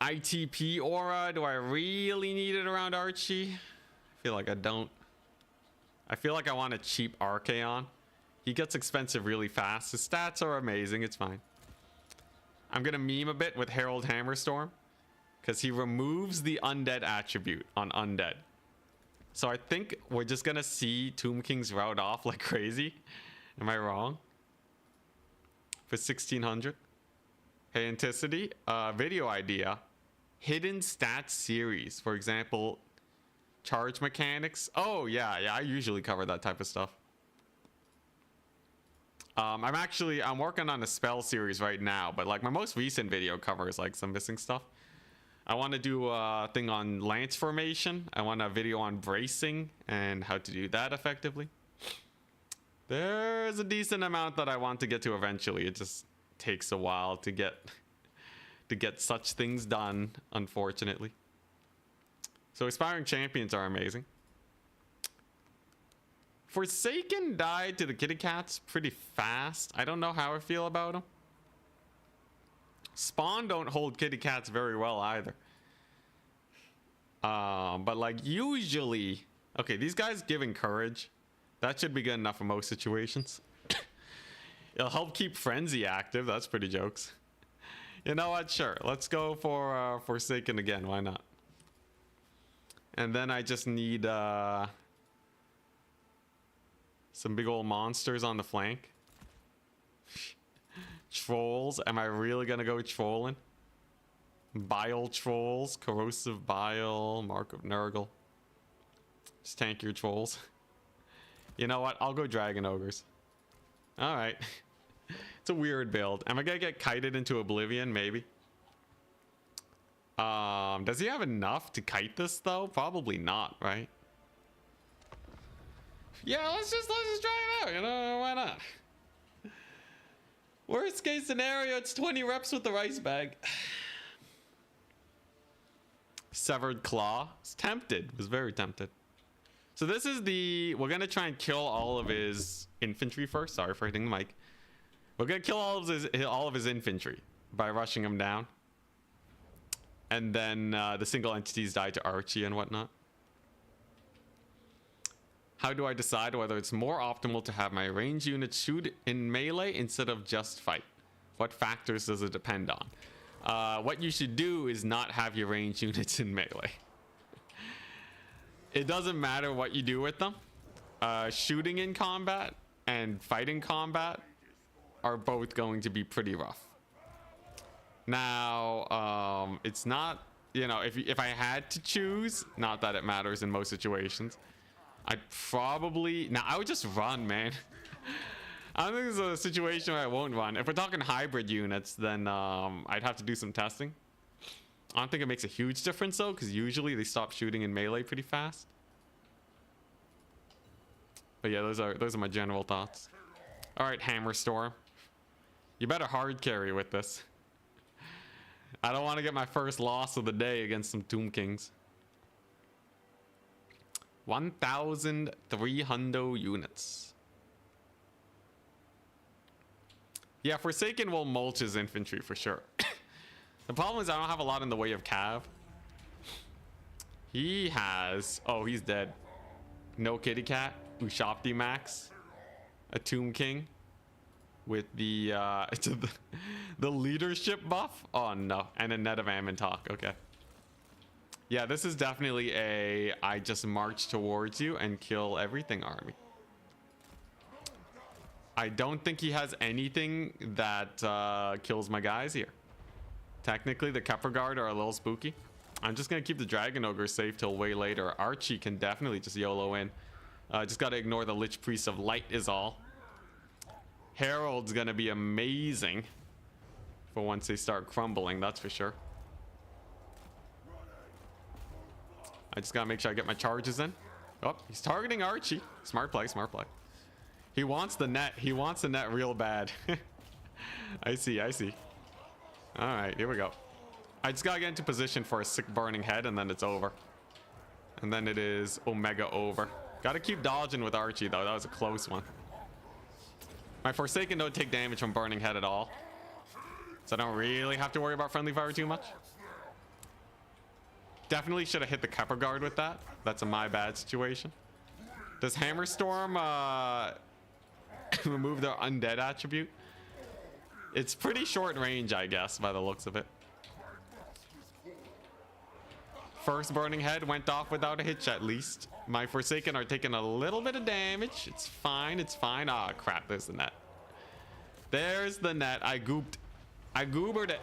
ITP aura, do I really need it around Archie? I feel like I don't. I feel like I want a cheap Archaon. He gets expensive really fast. His stats are amazing, it's fine. I'm gonna meme a bit with Herald Hammerstorm, because he removes the undead attribute on undead. So I think we're just gonna see Tomb Kings route off like crazy. Am I wrong? For 1600. Hey, Enticity, video idea. Hidden stats series. For example, charge mechanics. Oh, yeah, I usually cover that type of stuff. I'm working on a spell series right now, but like my most recent video covers like some missing stuff. I want to do a thing on lance formation. I want a video on bracing and how to do that effectively. There's a decent amount that I want to get to eventually. It just takes a while to get such things done, unfortunately. So aspiring champions are amazing. Forsaken died to the kitty cats pretty fast. I don't know how I feel about them. Spawn don't hold kitty cats very well either. But like usually, okay, these guys giving courage. That should be good enough for most situations. It'll help keep Frenzy active. That's pretty jokes. You know what? Sure. Let's go for Forsaken again. Why not? And then I just need some big old monsters on the flank. Trolls. Am I really going to go trolling? Bile trolls. Corrosive bile. Mark of Nurgle. Just tank your trolls. You know what? I'll go dragon ogres. Alright. It's a weird build. Am I going to get kited into oblivion? Maybe. Does he have enough to kite this though? Probably not, right? Yeah, let's just try it out, you know, why not? Worst case scenario, it's 20 reps with the rice bag. Severed claw. Was tempted. Was very tempted. So this is the... We're going to try and kill all of his infantry first. Sorry for hitting the mic. We're going to kill all of his infantry by rushing him down. And then the single entities die to Archie and whatnot. How do I decide whether it's more optimal to have my range units shoot in melee instead of just fight? What factors does it depend on? What you should do is not have your range units in melee. It doesn't matter what you do with them. Shooting in combat and fighting combat are both going to be pretty rough. Now, it's not, you know, if I had to choose, not that it matters in most situations, I'd probably... Now, I would just run, man. I don't think there's a situation where I won't run. If we're talking hybrid units, then I'd have to do some testing. I don't think it makes a huge difference, though, because usually they stop shooting in melee pretty fast. But yeah, those are my general thoughts. All right, Hammer Storm. You better hard carry with this. I don't want to get my first loss of the day against some Tomb Kings. 1,300 units. Yeah, Forsaken will mulch his infantry for sure. The problem is I don't have a lot in the way of cav. He has... Oh, he's dead. No kitty cat. Ushopti Max. A Tomb King. With the the leadership buff. Oh no. And a net of Ammontok. Okay. Yeah, this is definitely a I just march towards you and kill everything army. I don't think he has anything that kills my guys here. Technically, the Kepler Guard are a little spooky. I'm just going to keep the Dragon Ogre safe till way later. Archie can definitely just YOLO in. Just got to ignore the Lich Priest of Light is all. Herald's going to be amazing for once they start crumbling, that's for sure. I just got to make sure I get my charges in. Oh, he's targeting Archie. Smart play, smart play. He wants the net. He wants the net real bad. I see, I see. All right, here we go. I just got to get into position for a sick burning head, and then it's over. And then it is Omega over. Got to keep dodging with Archie, though. That was a close one. My Forsaken don't take damage from burning head at all. So I don't really have to worry about friendly fire too much. Definitely should have hit the Kepler Guard with that. That's a my bad situation. Does Hammerstorm remove their undead attribute? It's pretty short range, I guess, by the looks of it. First burning head went off without a hitch, at least. My Forsaken are taking a little bit of damage. It's fine, it's fine. Ah, crap, there's the net. There's the net. I goobered it.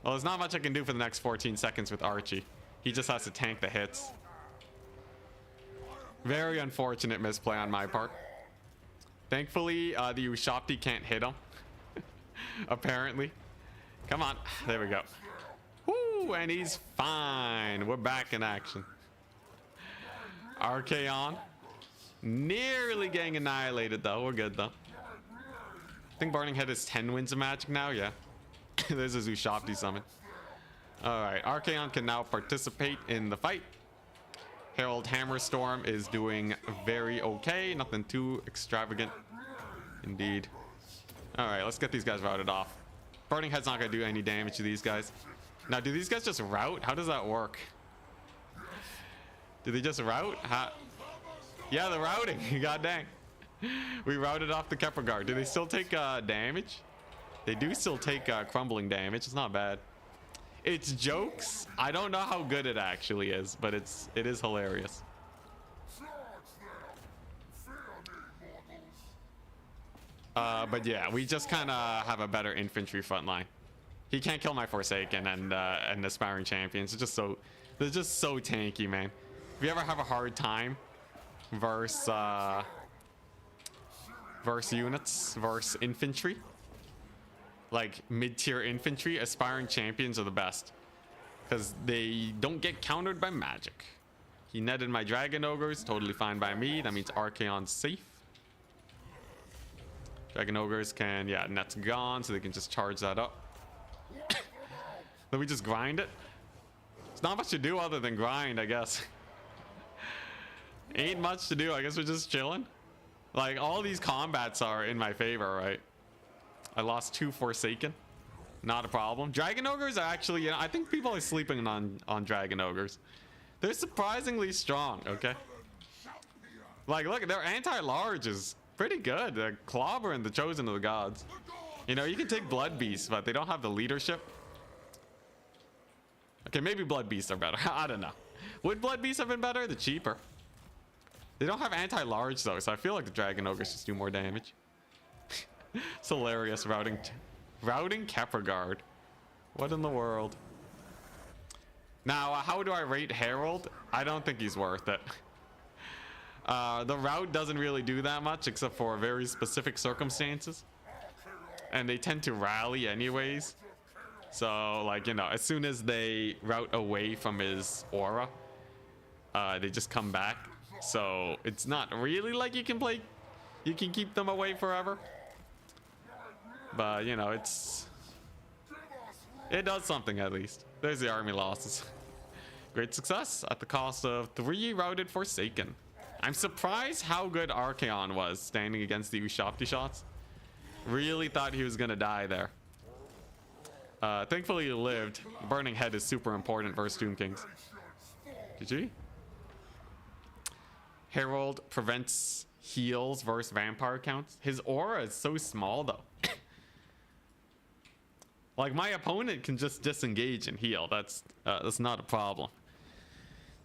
Well, there's not much I can do for the next 14 seconds with Archie. He just has to tank the hits. Very unfortunate misplay on my part. Thankfully, the Ushopti can't hit him. Apparently. Come on. There we go. Woo, and he's fine. We're back in action. Archaon. Nearly getting annihilated, though. We're good, though. I think Burning Head is 10 wins of magic now. Yeah. There's a Ushopti summon. All right, Archaon can now participate in the fight. Herald Hammerstorm is doing very okay. Nothing too extravagant. Indeed. All right, let's get these guys routed off. Burning Head's not going to do any damage to these guys. Now, do these guys just route? How does that work? Do they just route? Yeah, they're routing. God dang. We routed off the Kepler Guard. Do they still take damage? They do still take crumbling damage. It's not bad. It's jokes. I don't know how good it actually is, but it is hilarious. But yeah, we just kind of have a better infantry front line. He can't kill my Forsaken and Aspiring Champions. They're just so tanky, man. If you ever have a hard time versus units, versus infantry, like mid-tier infantry, Aspiring Champions are the best because they don't get countered by magic. He netted my Dragon Ogres, totally fine by me. That means Archaon's safe. Dragon Ogres can, yeah, net's gone, so they can just charge that up. Then we just grind it. There's not much to do other than grind, I guess. Ain't much to do. I guess we're just chilling. Like, all these combats are in my favor, right? I lost 2 Forsaken. Not a problem. Dragon Ogres are actually, you know, I think people are sleeping on Dragon Ogres. They're surprisingly strong, okay? Like, look, their anti-large is pretty good. They're clobbering the Chosen of the Gods. You know, you can take Blood Beasts, but they don't have the leadership. Okay, maybe Blood Beasts are better. I don't know. Would Blood Beasts have been better? The cheaper. They don't have anti-large though, so I feel like the Dragon Ogres just do more damage. It's hilarious routing Kepler Guard. What in the world? Now, how do I rate Herald? I don't think he's worth it. The route doesn't really do that much except for very specific circumstances. And they tend to rally anyways. So, like, you know, as soon as they route away from his aura, they just come back. So, it's not really like you can keep them away forever. But, you know, it does something at least. There's the army losses. Great success at the cost of 3 routed Forsaken. I'm surprised how good Archaon was standing against the Ushopti shots. Really thought he was gonna die there. Thankfully he lived. Burning Head is super important versus Doom Kings. GG. Herald prevents heals versus vampire counts. His aura is so small though. Like, my opponent can just disengage and heal. That's not a problem.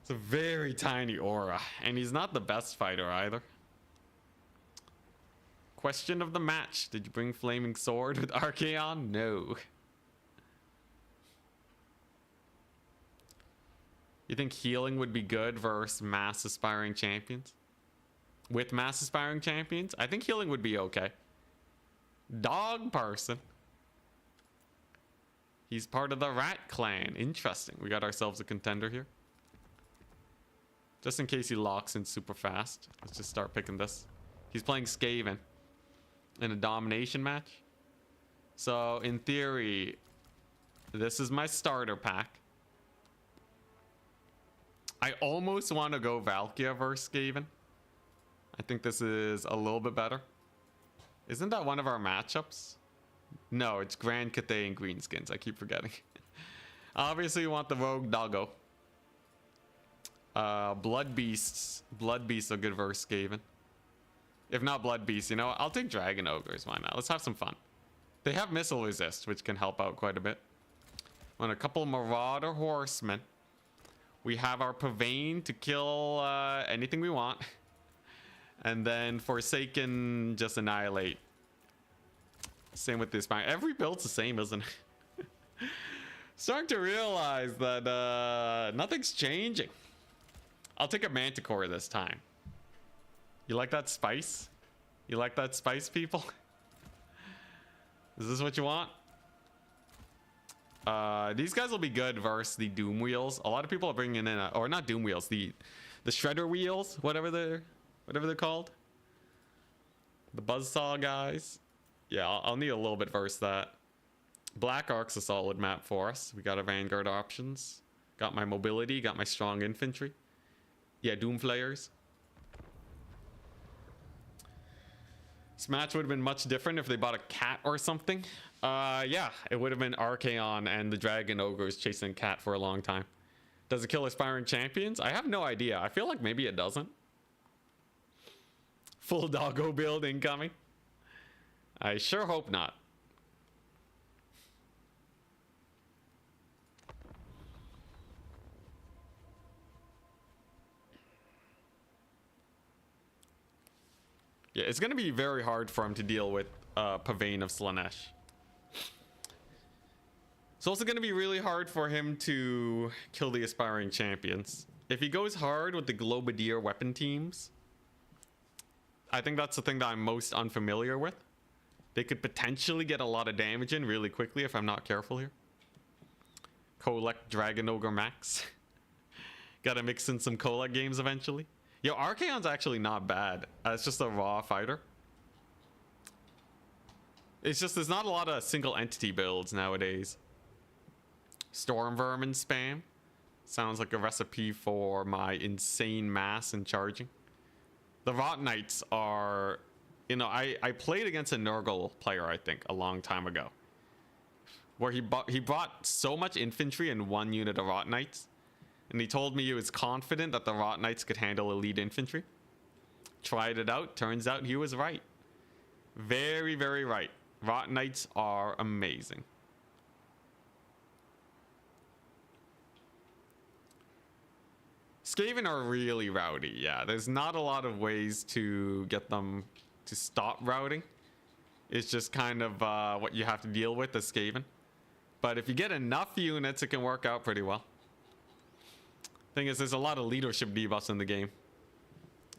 It's a very tiny aura, and he's not the best fighter either. Question of the match: did you bring Flaming Sword with Archaon? No. You think healing would be good versus mass aspiring champions? With mass aspiring champions, I think healing would be okay. Dog person. He's part of the Rat Clan. Interesting. We got ourselves a contender here. Just in case he locks in super fast, let's just start picking this. He's playing Skaven in a domination match. So in theory, this is my starter pack. I almost want to go Valkia versus Skaven. I think this is a little bit better. Isn't that one of our matchups? No, it's Grand Cathay and Greenskins. I keep forgetting. Obviously, you want the Rogue Doggo. Blood Beasts. Blood Beasts are good versus Skaven. If not Blood Beasts, you know what? I'll take Dragon Ogres. Why not? Let's have some fun. They have missile resist, which can help out quite a bit. On a couple Marauder Horsemen. We have our Pavane to kill anything we want. And then Forsaken just annihilate. Same with this. Every build's the same, isn't it? Starting to realize that nothing's changing. I'll take a Manticore this time. You like that spice? You like that spice, people? Is this what you want? These guys will be good versus the Doom Wheels. A lot of people are bringing in, or not Doom Wheels, the Shredder Wheels, whatever they're called. The Buzzsaw guys. Yeah, I'll need a little bit versus that. Black Ark's a solid map for us. We got our Vanguard options. Got my mobility, got my strong infantry. Yeah, Doomflayers. This match would have been much different if they bought a cat or something. Yeah, it would have been Archaon and the Dragon Ogres chasing a cat for a long time. Does it kill aspiring champions? I have no idea. I feel like maybe it doesn't. Full doggo build incoming. I sure hope not. Yeah, it's going to be very hard for him to deal with Pavane of Slaanesh. It's also going to be really hard for him to kill the aspiring champions. If he goes hard with the Globadier weapon teams, I think that's the thing that I'm most unfamiliar with. They could potentially get a lot of damage in really quickly if I'm not careful here. Collect Dragon Ogre Max. Gotta mix in some Kolek games eventually. Yo, Archaon's actually not bad. It's just a raw fighter. It's just there's not a lot of single entity builds nowadays. Storm Vermin spam. Sounds like a recipe for my insane mass and charging. The Rot Knights are... You know, I played against a Nurgle player, I think, a long time ago. Where he brought so much infantry in one unit of Rot Knights. And he told me he was confident that the Rot Knights could handle elite infantry. Tried it out. Turns out he was right. Very, very right. Rot Knights are amazing. Skaven are really rowdy, yeah. There's not a lot of ways to get them to stop routing. It's just kind of what you have to deal with as Skaven. But if you get enough units, it can work out pretty well. Thing is, there's a lot of leadership debuffs in the game.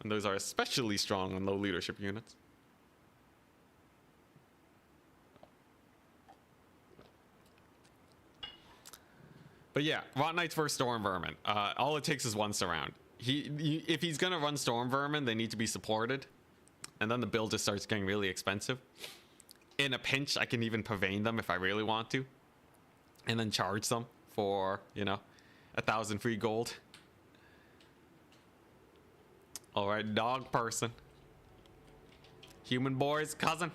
And those are especially strong on low leadership units. But yeah, Rot Knights versus Storm Vermin. All it takes is one surround. If he's gonna run Storm Vermin, they need to be supported. And then the build just starts getting really expensive. In a pinch, I can even Pavane them if I really want to. And then charge them for, you know, 1,000 free gold. Alright, dog person. Human boy's cousin.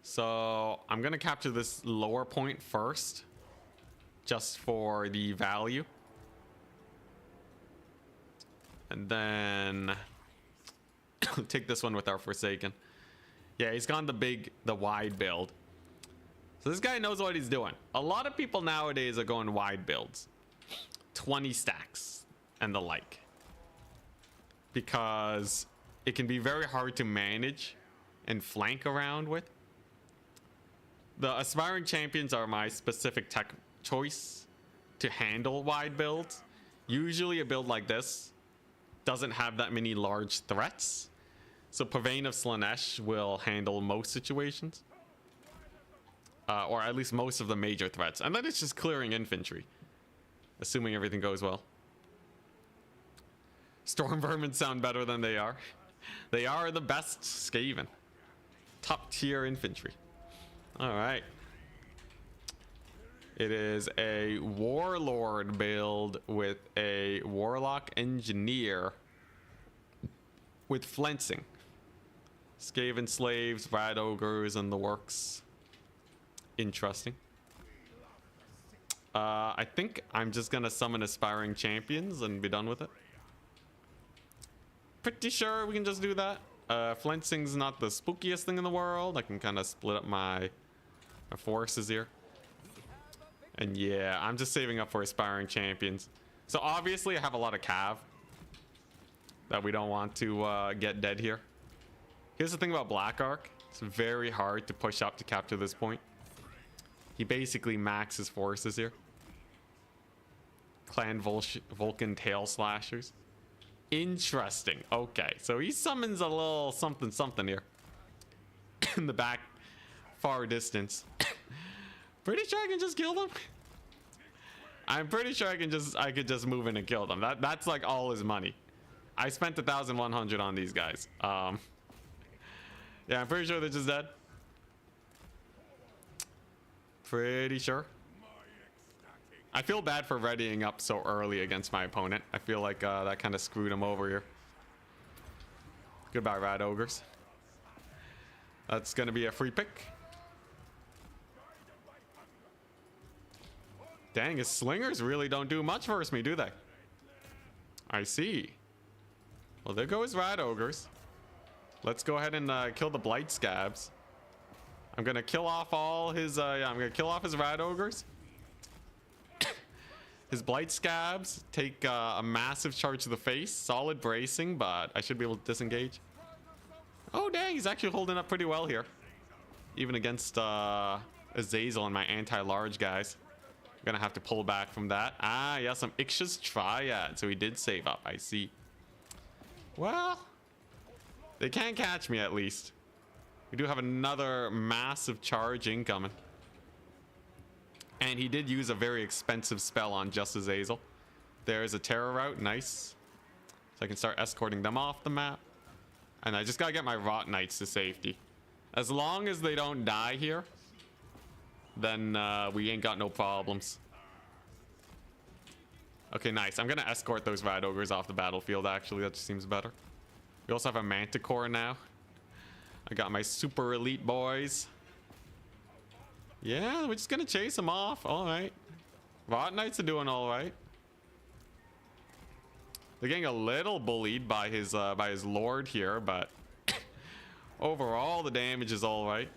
So, I'm gonna capture this lower point first. Just for the value. And then take this one with our Forsaken. Yeah, he's gone the wide build. So this guy knows what he's doing. A lot of people nowadays are going wide builds. 20 stacks and the like. Because it can be very hard to manage and flank around with. The aspiring champions are my specific tech choice to handle wide builds. Usually a build like this doesn't have that many large threats, so Pavane of Slaanesh will handle most situations, or at least most of the major threats, and then it's just clearing infantry, assuming everything goes well. Storm Vermin sound better than they are. They are the best Skaven, top tier infantry. All right. It is a Warlord build with a Warlock Engineer with Flensing. Skaven Slaves, Rad Ogres, and the works. Interesting. I think I'm just gonna summon Aspiring Champions and be done with it. Pretty sure we can just do that. Flensing's not the spookiest thing in the world. I can kind of split up my forces here. And yeah, I'm just saving up for Aspiring Champions. So obviously I have a lot of cav that we don't want to get dead here. Here's the thing about Black Ark. It's very hard to push up to capture this point. He basically maxes forces here. Clan Vulcan Tail Slashers. Interesting. Okay, so he summons a little something something here. In the back far distance. Pretty sure I can just kill them. I'm pretty sure I could just move in and kill them. That's like all his money. I spent 1,100 on these guys. Yeah, I'm pretty sure they're just dead. Pretty sure. I feel bad for readying up so early against my opponent. I feel like that kind of screwed him over here. Goodbye, Rat Ogres. That's going to be a free pick. Dang, his slingers really don't do much versus me, do they? I see. Well, there go his Rat Ogres. Let's go ahead and kill the Blight Scabs. I'm going to kill off all his... yeah, I'm going to kill off his Rat Ogres. His Blight Scabs take a massive charge to the face. Solid bracing, but I should be able to disengage. Oh, dang. He's actually holding up pretty well here. Even against Azazel and my anti-large guys. I'm going to have to pull back from that. Ah, yeah, some Ixchia's Triad. So he did save up. I see. Well, they can't catch me at least. We do have another massive charge incoming. And he did use a very expensive spell on just Azazel. There's a terror route. Nice. So I can start escorting them off the map. And I just gotta get my Rot Knights to safety. As long as they don't die here, then we ain't got no problems. Okay, nice. I'm gonna escort those Rat Ogres off the battlefield, actually. That just seems better. We also have a Manticore now. I got my super elite boys. Yeah, we're just gonna chase him off. All right. Rot Knights are doing all right. They're getting a little bullied by his lord here, but overall the damage is all right.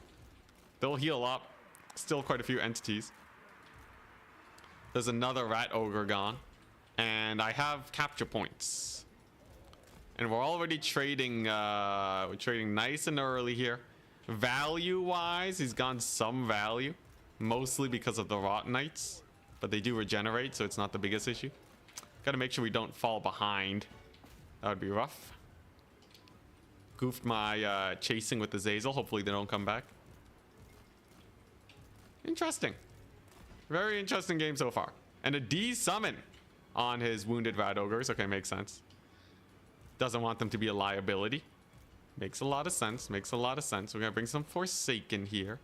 They'll heal up. Still quite a few entities. There's another Rat Ogre gone, and I have capture points. And we're already trading. We're trading nice and early here. Value-wise, he's gone some value, mostly because of the Rot Knights, but they do regenerate, so it's not the biggest issue. Gotta make sure we don't fall behind. That would be rough. Goofed my chasing with the Azazel. Hopefully they don't come back. Interesting. Very interesting game so far. And a D-summon on his wounded Rat Ogres. Okay, makes sense. Doesn't want them to be a liability. Makes a lot of sense. Makes a lot of sense. We're going to bring some Forsaken here.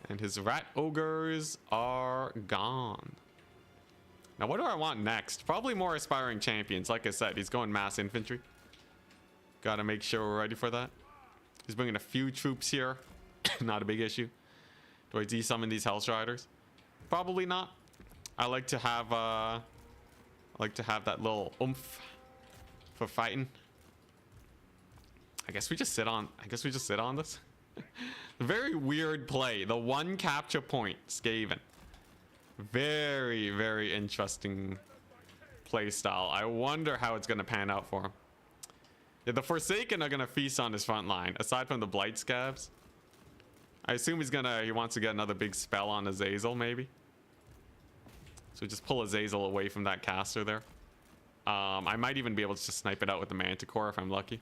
And his Rat Ogres are gone. Now, what do I want next? Probably more aspiring champions. Like I said, he's going mass infantry. Got to make sure we're ready for that. He's bringing a few troops here. Not a big issue. Do I de-summon these Hell's Riders? Probably not. I like to have that little oomph for fighting. I guess we just sit on this. Very weird play. The one capture point, Skaven. Very, very interesting play style. I wonder how it's gonna pan out for him. Yeah, the Forsaken are gonna feast on his front line, aside from the Blight Scabs. I assume he wants to get another big spell on Azazel, maybe. So just pull Azazel away from that caster there. I might even be able to just snipe it out with the Manticore if I'm lucky.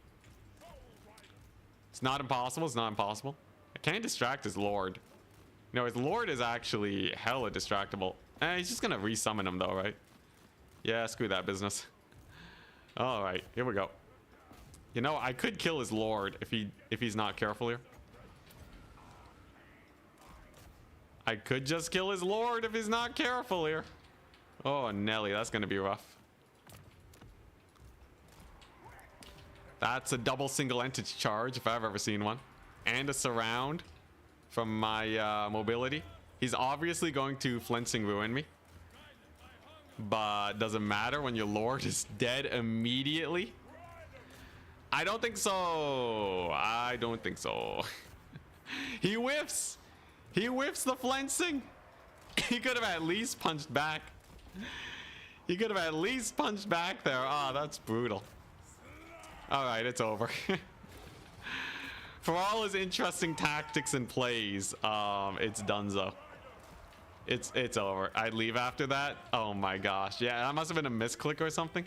It's not impossible. It's not impossible. I can't distract his Lord. No, his Lord is actually hella distractible. He's just gonna resummon him though, right? Yeah, screw that business. All right, here we go. You know, I could kill his Lord if he's not careful here. I could just kill his Lord if he's not careful here. Oh, Nelly, that's gonna be rough. That's a double single entity charge if I've ever seen one. And a surround from my mobility. He's obviously going to Flensing Ruin me. But doesn't matter when your Lord is dead immediately. I don't think so. I don't think so. He whiffs. He whiffs the Flensing. He could have at least punched back. He could have at least punched back there. Oh, that's brutal. All right, it's over. For all his interesting tactics and plays, it's donezo. It's over. I'd leave after that. Oh my gosh. Yeah, that must have been a misclick or something.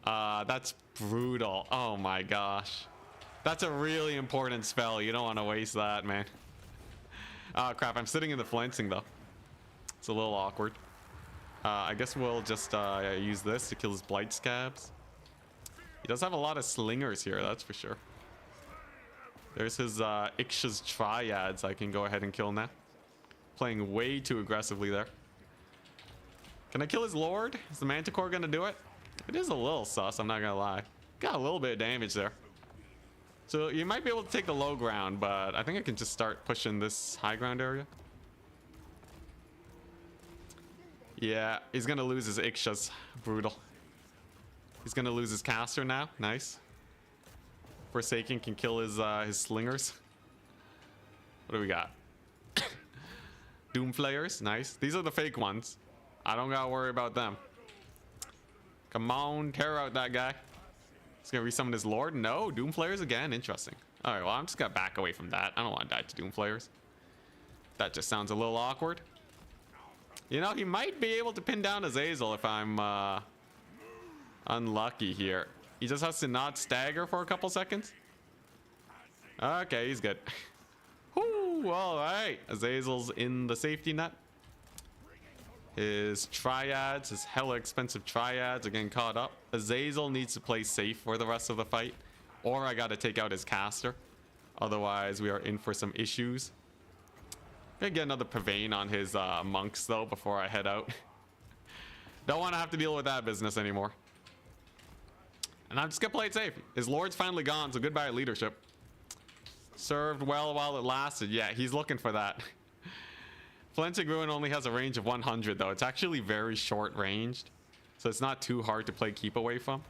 That's brutal. Oh my gosh. That's a really important spell. You don't want to waste that, man. Oh crap, I'm sitting in the Flensing though. It's a little awkward. I guess we'll just use this to kill his Blight Scabs. He does have a lot of slingers here, that's for sure. There's his Ixchia's Triads I can go ahead and kill now. Playing way too aggressively there. Can I kill his lord? Is the Manticore gonna do it? It is a little sus, I'm not gonna lie. Got a little bit of damage there. So you might be able to take the low ground, but I think I can just start pushing this high ground area. Yeah, he's gonna lose his Ikshas. Brutal. He's gonna lose his caster now. Nice. Forsaken can kill his slingers. What do we got? Doom Flayers. Nice. These are the fake ones. I don't gotta worry about them. Come on, tear out that guy. He's gonna resummon his lord. No, Doom Flayers again. Interesting. All right, well, I'm just gonna back away from that. I don't want to die to Doom Flayers. That just sounds a little awkward. You know, he might be able to pin down Azazel if I'm unlucky here. He just has to not stagger for a couple seconds. Okay, he's good. Whoo, all right. Azazel's in the safety net. His triads, his hella expensive triads are getting caught up. Azazel needs to play safe for the rest of the fight, or I gotta take out his caster. Otherwise, we are in for some issues. Gonna get another Pavane on his monks though before I head out. Don't want to have to deal with that business anymore. And I'm just gonna play it safe. His lord's finally gone, so goodbye leadership. Served well while it lasted. Yeah, he's looking for that. Flinching Ruin only has a range of 100 though. It's actually very short ranged, so it's not too hard to play keep away from.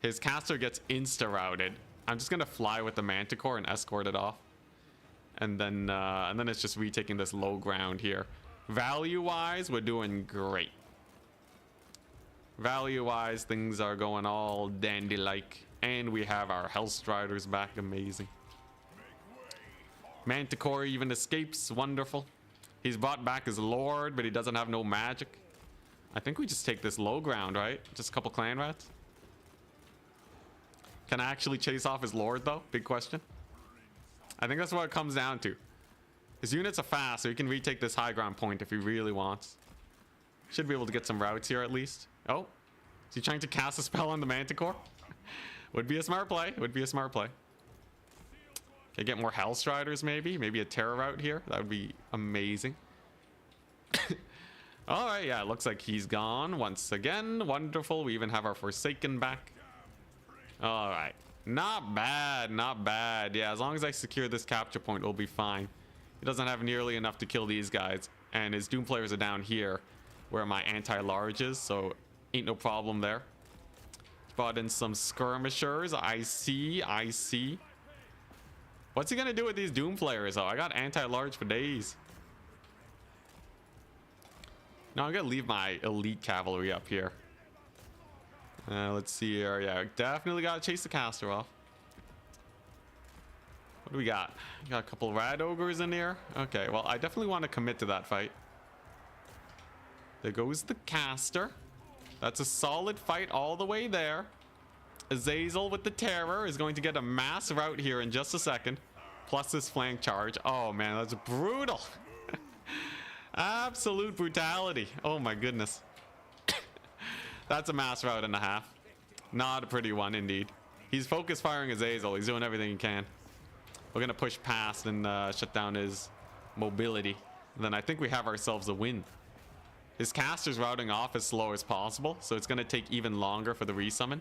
His caster gets insta-routed. I'm just gonna fly with the Manticore and escort it off. And then it's just retaking this low ground here. Value-wise, we're doing great. Value-wise, things are going all dandy-like. And we have our Hellstriders back. Amazing. Manticore even escapes. Wonderful. He's brought back his lord, but he doesn't have no magic. I think we just take this low ground, right? Just a couple clan rats. Can I actually chase off his lord, though? Big question. I think that's what it comes down to. His units are fast, so he can retake this high ground point if he really wants. Should be able to get some routes here at least. Oh, is he trying to cast a spell on the Manticore? Would be a smart play. Would be a smart play. Can I get more Hellstriders maybe? Maybe a Terror route here? That would be amazing. All right, yeah, it looks like he's gone once again. Wonderful. We even have our Forsaken back. All right. Not bad, not bad. Yeah, as long as I secure this capture point, we'll be fine. He doesn't have nearly enough to kill these guys. And his Doom players are down here where my anti-large is, so ain't no problem there. Brought in some skirmishers. I see. What's he gonna do with these Doom players, though? I got anti-large for days. No, I'm gonna leave my elite cavalry up here. Let's see here. Yeah, definitely gotta chase the caster off. What do we got? Got a couple rad ogres in here. Okay, well, I definitely want to commit to that fight. There goes the caster. That's a solid fight all the way there. Azazel with the terror is going to get a mass route here in just a second. Plus this flank charge. Oh man, that's brutal. Absolute brutality. Oh my goodness. That's a mass route and a half. Not a pretty one indeed. He's focus firing Azazel. He's doing everything he can. We're gonna push past and shut down his mobility. And then I think we have ourselves a win. His caster's routing off as slow as possible, so it's gonna take even longer for the resummon.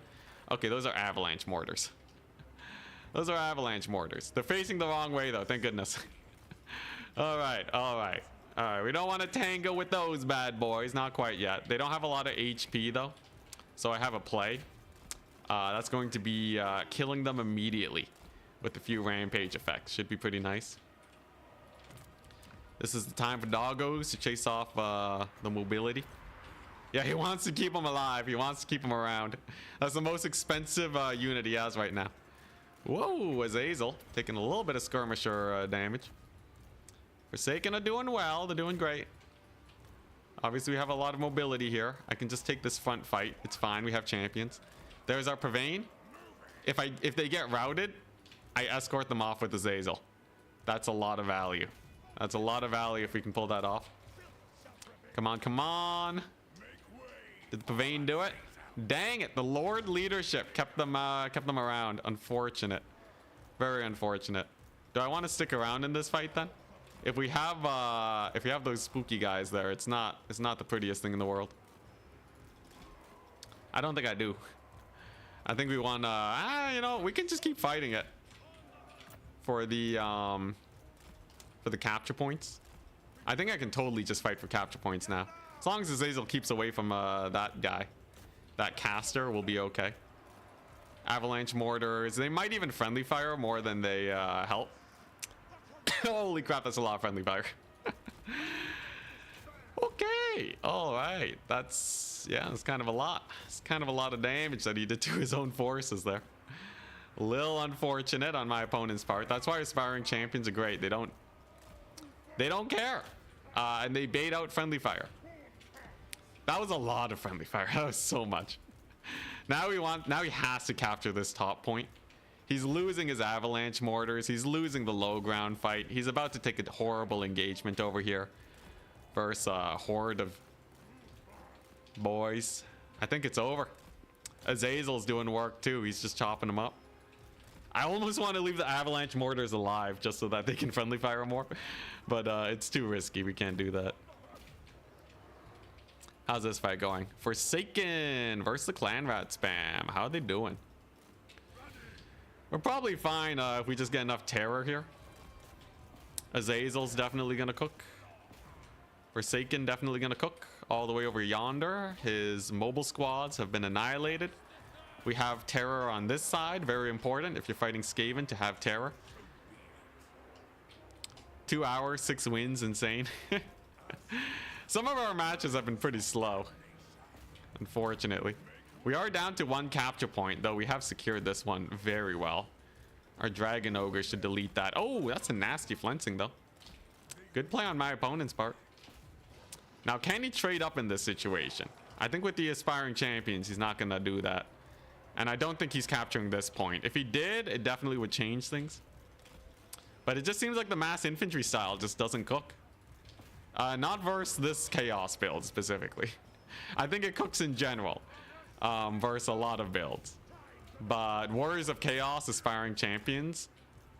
Okay, those are avalanche mortars. Those are avalanche mortars. They're facing the wrong way though, thank goodness. All right. We don't want to tango with those bad boys, not quite yet. They don't have a lot of HP though, so I have a play. That's going to be killing them immediately with a few rampage effects. Should be pretty nice. This is the time for doggos to chase off the mobility. Yeah, he wants to keep them alive. He wants to keep them around. That's the most expensive unit he has right now. Whoa, Azazel taking a little bit of skirmisher damage. Forsaken are doing well. They're doing great. Obviously, we have a lot of mobility here. I can just take this front fight. It's fine. We have champions. There's our Pavane. If they get routed, I escort them off with Azazel. That's a lot of value. That's a lot of value if we can pull that off. Come on, come on. Did the Pavane do it? Dang it! The Lord leadership kept them around. Unfortunate. Very unfortunate. Do I want to stick around in this fight then? if we have those spooky guys there, it's not the prettiest thing in the world. I don't think I do. I think we want you know, we can just keep fighting it for the capture points. I think I can totally just fight for capture points now. As long as Azazel keeps away from that guy, that caster, will be okay. Avalanche mortars, they might even friendly fire more than they help. Holy crap, that's a lot of friendly fire. Okay, all right, that's kind of a lot. It's kind of a lot of damage that he did to his own forces there. A little unfortunate on my opponent's part. That's why aspiring champions are great. They don't care, and they bait out friendly fire. That was a lot of friendly fire. That was so much. Now he has to capture this top point. He's losing his avalanche mortars. He's losing the low ground fight. He's about to take a horrible engagement over here versus a horde of boys. I think it's over. Azazel's doing work too. He's just chopping them up. I almost want to leave the avalanche mortars alive just so that they can friendly fire more, but it's too risky. We can't do that. How's this fight going? Forsaken versus the Clan Rat Spam. How are they doing? We're probably fine if we just get enough terror here. Azazel's definitely gonna cook. Forsaken definitely gonna cook. All the way over yonder. His mobile squads have been annihilated. We have terror on this side. Very important if you're fighting Skaven to have terror. 2 hours, 6 wins, insane. Some of our matches have been pretty slow, unfortunately. We are down to 1 capture point, though we have secured this one very well. Our Dragon Ogre should delete that. Oh, that's a nasty flensing, though. Good play on my opponent's part. Now, can he trade up in this situation? I think with the aspiring champions, he's not going to do that. And I don't think he's capturing this point. If he did, it definitely would change things. But it just seems like the mass infantry style just doesn't cook. Not versus this chaos build specifically. I think it cooks in general versus a lot of builds. But Warriors of Chaos aspiring champions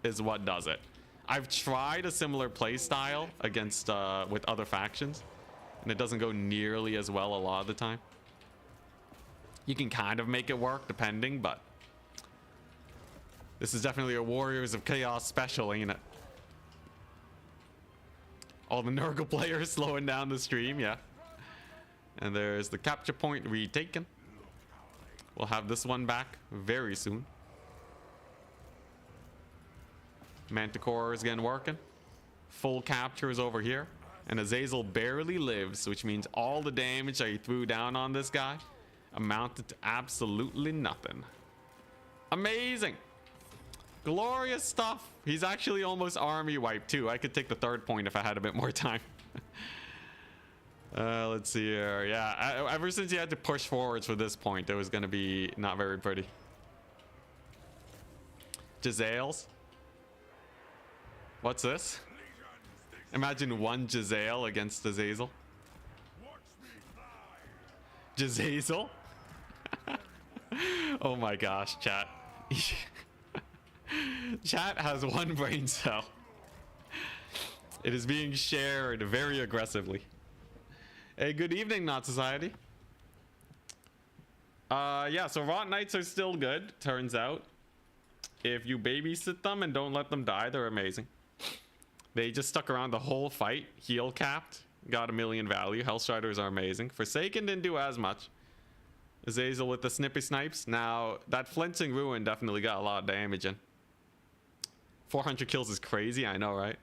is what does it. I've tried a similar play style against with other factions, and it doesn't go nearly as well a lot of the time. You can kind of make it work depending, but this is definitely a Warriors of Chaos special, ain't it? All the Nurgle players slowing down the stream, yeah. And there's the capture point retaken. We'll have this one back very soon. Manticore is again working. Full capture is over here. And Azazel barely lives, which means all the damage that he threw down on this guy amounted to absolutely nothing. Amazing. Glorious stuff. He's actually almost army wiped too. I could take the 3rd point if I had a bit more time. Let's see here. Yeah, ever since he had to push forwards for this point, it was going to be not very pretty. Jezzails. What's this? Imagine 1 Jezzail against Azazel. Jezzail? Oh my gosh, chat. Chat has 1 brain cell. It is being shared very aggressively. Hey, good evening, Not Society. Yeah, so Rot Knights are still good, turns out. If you babysit them and don't let them die, they're amazing. They just stuck around the whole fight, heal capped, got 1,000,000 value. Hellstriders are amazing. Forsaken didn't do as much. Azazel with the snippy snipes. Now, that flinching ruin definitely got a lot of damage in. 400 kills is crazy, I know, right?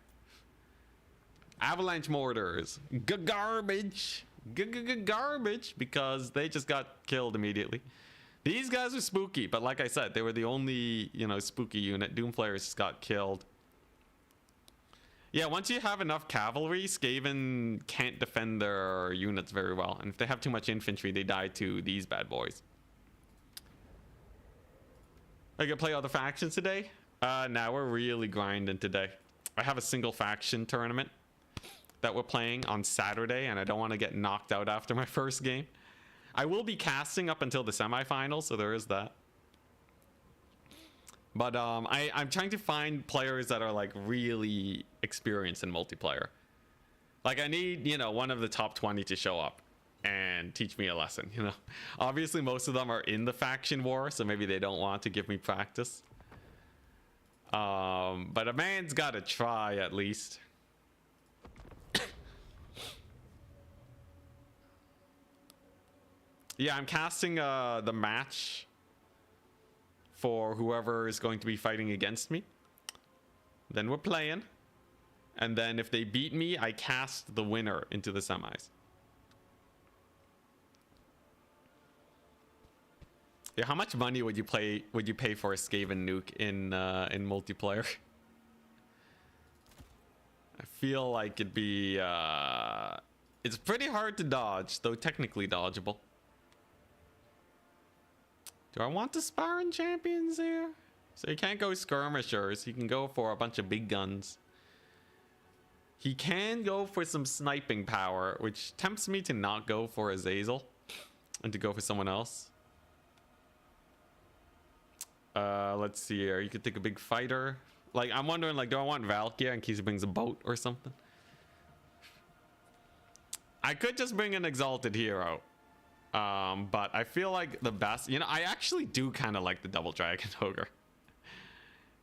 Avalanche mortars. Garbage. Garbage, because they just got killed immediately. These guys are spooky, but like I said, they were the only, you know, spooky unit. Doomflayers just got killed. Yeah, once you have enough cavalry, Skaven can't defend their units very well. And if they have too much infantry, they die to these bad boys. I can play other factions today? Now we're really grinding today. I have a single faction tournament that we're playing on Saturday, and I don't want to get knocked out after my first game. I will be casting up until the semifinals, so there is that. But I'm trying to find players that are like really experience in multiplayer. Like, I need, you know, one of the top 20 to show up and teach me a lesson, you know. Obviously, most of them are in the faction war, so maybe they don't want to give me practice. But a man's got to try at least. Yeah, I'm casting the match for whoever is going to be fighting against me. Then we're playing. And then if they beat me, I cast the winner into the semis. Yeah, how much money would you pay for a Skaven nuke in multiplayer? I feel like it'd be it's pretty hard to dodge, though technically dodgeable. Do I want the sparring champions here? So you can't go skirmishers. You can go for a bunch of big guns. He can go for some sniping power, which tempts me to not go for Azazel and to go for someone else. Let's see here. You could take a big fighter. Like, I'm wondering, like, do I want Valkyria in case he brings a boat or something? I could just bring an exalted hero. But I feel like the best, you know, I actually do kind of like the Double Dragon Ogre.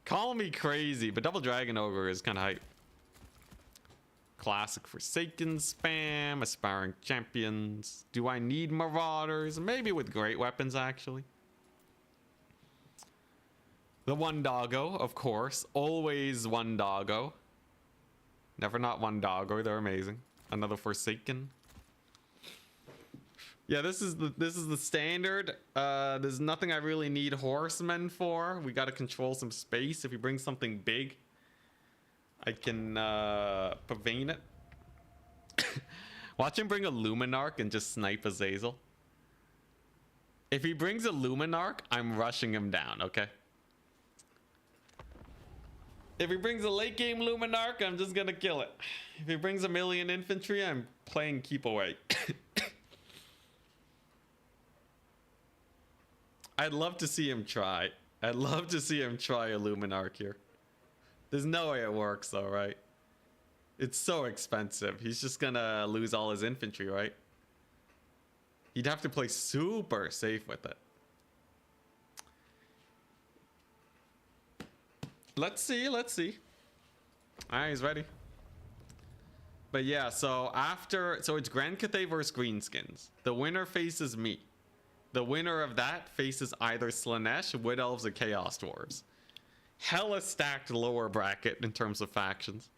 Call me crazy, but Double Dragon Ogre is kind of hype. Classic Forsaken spam, aspiring champions. Do I need Marauders? Maybe with great weapons, actually. The one doggo, of course. Always one doggo. Never not one doggo. They're amazing. Another Forsaken. Yeah, this is the standard. There's nothing I really need horsemen for. We got to control some space. If you bring something big, I can pavane it. Watch him bring a Luminarch and just snipe Azazel. If he brings a Luminarch, I'm rushing him down, okay? If he brings a late game Luminarch, I'm just gonna kill it. If he brings a million infantry, I'm playing keep away. I'd love to see him try. I'd love to see him try a Luminarch here. There's no way it works though, right? It's so expensive. He's just gonna lose all his infantry, right? He'd have to play super safe with it. Let's see, let's see. All right, he's ready. But yeah, so it's Grand Cathay versus Greenskins. The winner faces me. The winner of that faces either Slaanesh, Wood Elves, or Chaos Dwarves. Hella stacked lower bracket in terms of factions.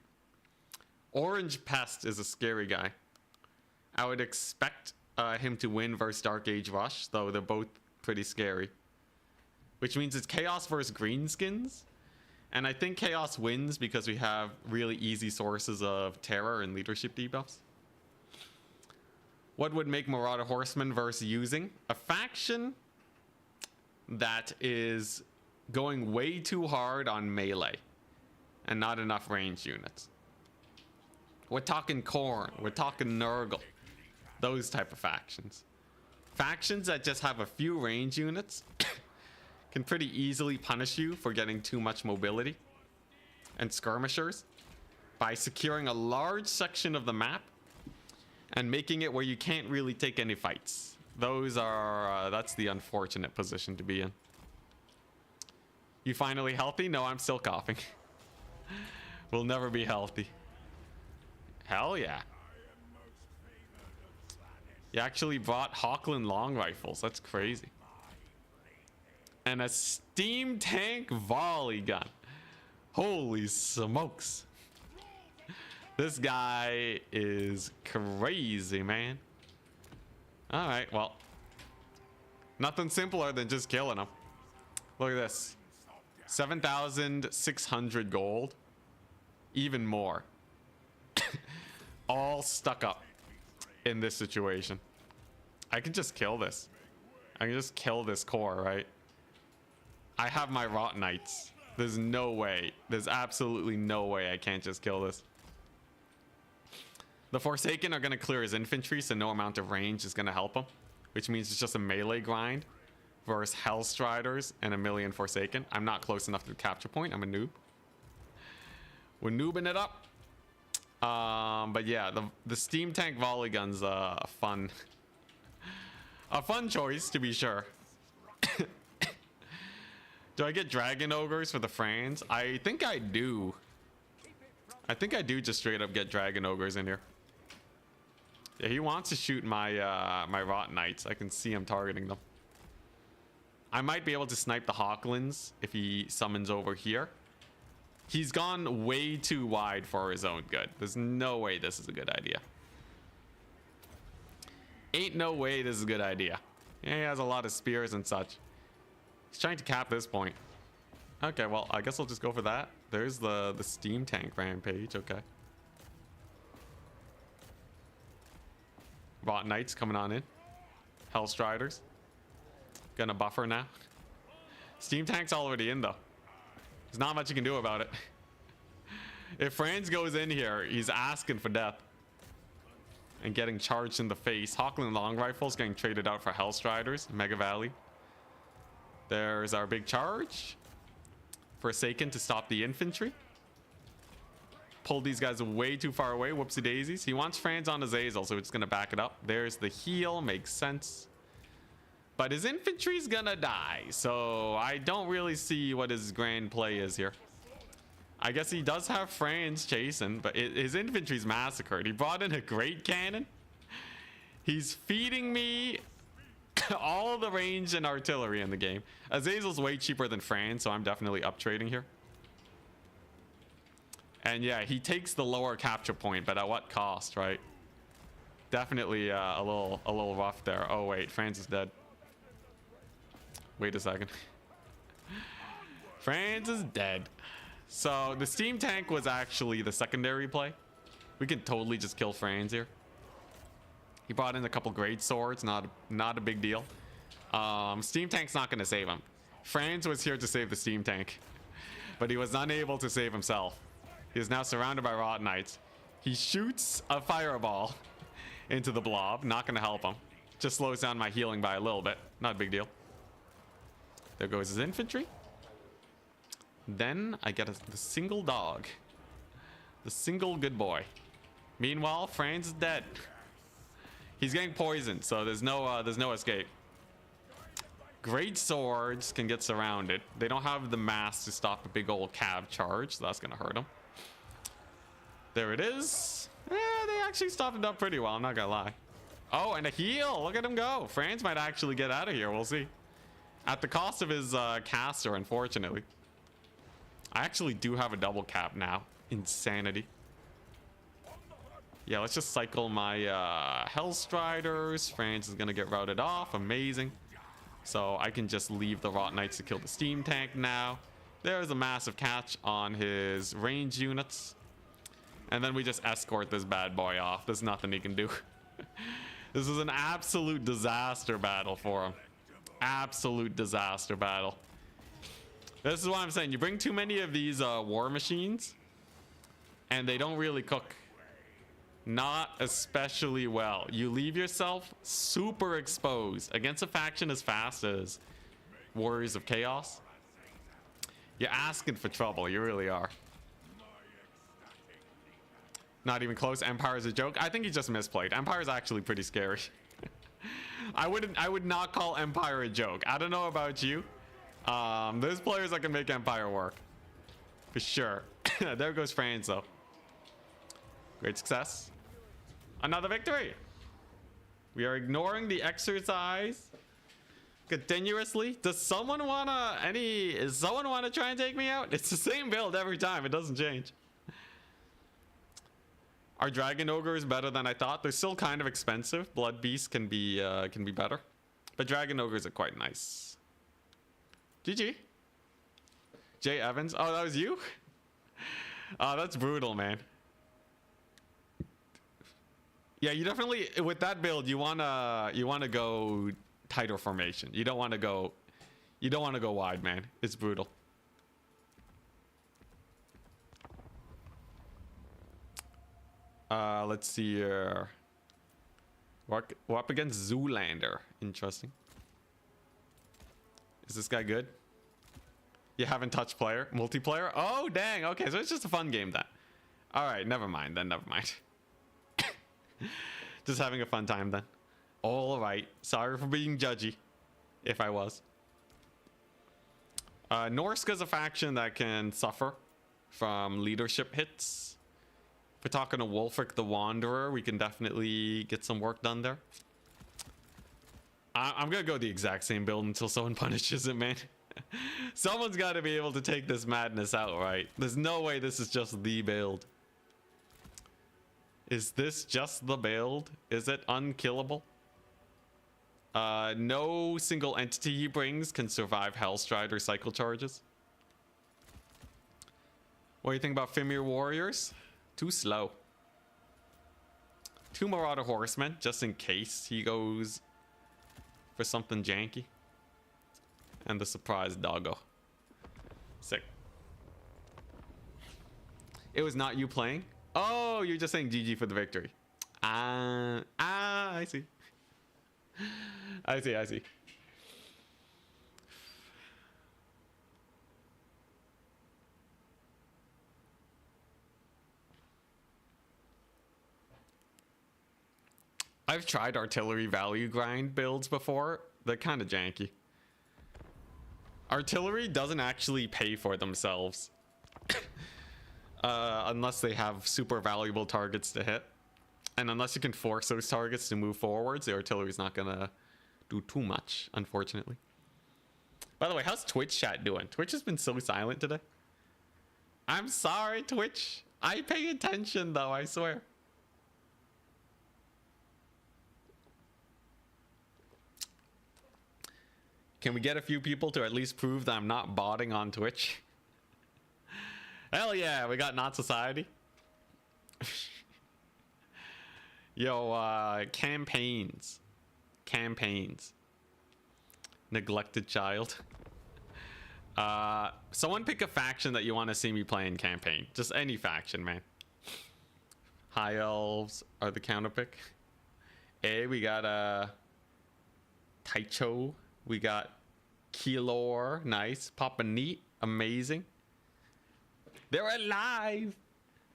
Orange Pest is a scary guy. I would expect him to win versus Dark Age Rush, though they're both pretty scary. Which means it's Chaos versus Greenskins. And I think Chaos wins because we have really easy sources of terror and leadership debuffs. What would make Marauder Horsemen versus using? A faction that is going way too hard on melee and not enough ranged units. We're talking Khorne, we're talking Nurgle, those type of factions. Factions that just have a few range units can pretty easily punish you for getting too much mobility. And skirmishers by securing a large section of the map and making it where you can't really take any fights. Those are, that's the unfortunate position to be in. You finally healthy? No, I'm still coughing. We'll never be healthy. Hell yeah. You actually bought Hawkland long rifles. That's crazy. And a steam tank volley gun. Holy smokes. This guy is crazy, man. All right, well, nothing simpler than just killing him. Look at this. 7,600 gold. Even more. All stuck up in this situation. I can just kill this. I can just kill this core, right? I have my Rot Knights. There's no way. There's absolutely no way I can't just kill this. The Forsaken are going to clear his infantry, so no amount of range is going to help him. Which means it's just a melee grind versus Hellstriders and a million Forsaken. I'm not close enough to the capture point. I'm a noob. We're noobing it up. But yeah, the steam tank volley gun's a fun choice to be sure. Do I get dragon ogres for the Franz? I think I do. I think I do just straight up get dragon ogres in here. Yeah, he wants to shoot my my rot knights. I can see him targeting them. I might be able to snipe the Hawklands if he summons over here. He's gone way too wide for his own good. There's no way this is a good idea. Ain't no way this is a good idea. Yeah, he has a lot of spears and such. He's trying to cap this point. Okay, well, I guess I'll just go for that. There's the steam tank rampage. Okay. Rot Knights coming on in. Hellstriders. Gonna buffer now. Steam tank's already in though. There's not much you can do about it. If Franz goes in here, he's asking for death. And getting charged in the face. Hawkland long rifles getting traded out for Hellstriders. Mega Valley. There's our big charge. Forsaken to stop the infantry. Pulled these guys way too far away. Whoopsie daisies. He wants Franz on Azazel, so it's gonna back it up. There's the heal. Makes sense. But his infantry's gonna die, so I don't really see what his grand play is here. I guess he does have Franz chasing, but his infantry's massacred. He brought in a great cannon. He's feeding me all the range and artillery in the game. Azazel's way cheaper than Franz, so I'm definitely up trading here. And yeah, he takes the lower capture point, but at what cost, right? Definitely a little rough there. Oh wait, Franz is dead. Wait a second. Franz is dead. So the steam tank was actually the secondary play. We can totally just kill Franz here. He brought in a couple great swords, not a big deal. Steam tank's not gonna save him. Franz was here to save the steam tank, but he was unable to save himself. He is now surrounded by Rot Knights. He shoots a fireball into the blob. Not gonna help him. Just slows down my healing by a little bit. Not a big deal. There goes his infantry. Then I get the single dog. The single good boy. Meanwhile, Franz is dead. He's getting poisoned, so there's no escape. Great swords can get surrounded. They don't have the mass to stop a big old cav charge, so that's gonna hurt him. There it is. They actually stopped it up pretty well, I'm not gonna lie. Oh, and a heal. Look at him go. Franz might actually get out of here. We'll see. At the cost of his caster, unfortunately. I actually do have a double cap now. Insanity. Yeah, let's just cycle my Hellstriders. Franz is gonna get routed off. Amazing. So I can just leave the Rot Knights to kill the steam tank now. There's a massive catch on his range units. And then we just escort this bad boy off. There's nothing he can do. This is an absolute disaster battle for him. Absolute disaster battle. This is what I'm saying. You bring too many of these war machines and they don't really cook. Not especially well. You leave yourself super exposed against a faction as fast as Warriors of Chaos. You're asking for trouble. You really are. Not even close. Empire's a joke. I think he just misplayed. Empire's actually pretty scary. I would not call Empire a joke. I don't know about you. There's players that can make Empire work. For sure. There goes Franz though. Great success. Another victory. We are ignoring the exercise continuously. Does someone wanna try and take me out? It's the same build every time. It doesn't change. Our Dragon Ogre is better than I thought. They're still kind of expensive. Blood Beast can be better, but Dragon Ogres are quite nice. GG. Jay Evans. Oh, that was you? Oh, that's brutal, man. Yeah, you definitely, with that build, you wanna go tighter formation. You don't want to go wide, man. It's brutal. Let's see here. We're up against Zoolander. Interesting. Is this guy good? You haven't touched player? Multiplayer? Oh, dang. Okay, so it's just a fun game then. All right, never mind then. Never mind. Just having a fun time then. All right. Sorry for being judgy, if I was. Norsca's a faction that can suffer from leadership hits. If we're talking to Wulfric the Wanderer, we can definitely get some work done there. I'm gonna go the exact same build until someone punishes it, man. Someone's got to be able to take this madness out, right? There's no way this is just the build. Is this just the build? Is it unkillable? No single entity he brings can survive Hellstride or cycle charges. What do you think about Fimir Warriors? Too slow. 2 Marauder Horsemen, just in case he goes for something janky. And the surprise doggo. Sick. It was not you playing? Oh, you're just saying GG for the victory. I see. I see. I've tried artillery value grind builds before. They're kind of janky. Artillery doesn't actually pay for themselves. Unless they have super valuable targets to hit. And unless you can force those targets to move forwards, the artillery's not gonna do too much, unfortunately. By the way, how's Twitch chat doing? Twitch has been so silent today. I'm sorry, Twitch. I pay attention, though, I swear. Can we get a few people to at least prove that I'm not botting on Twitch? Hell yeah, we got Not Society. Yo, campaigns. Neglected child. Someone pick a faction that you want to see me play in campaign. Just any faction, man. High Elves are the counter pick. We got Taicho. We got Keylor. Nice. Papa Neat. Amazing. They're alive.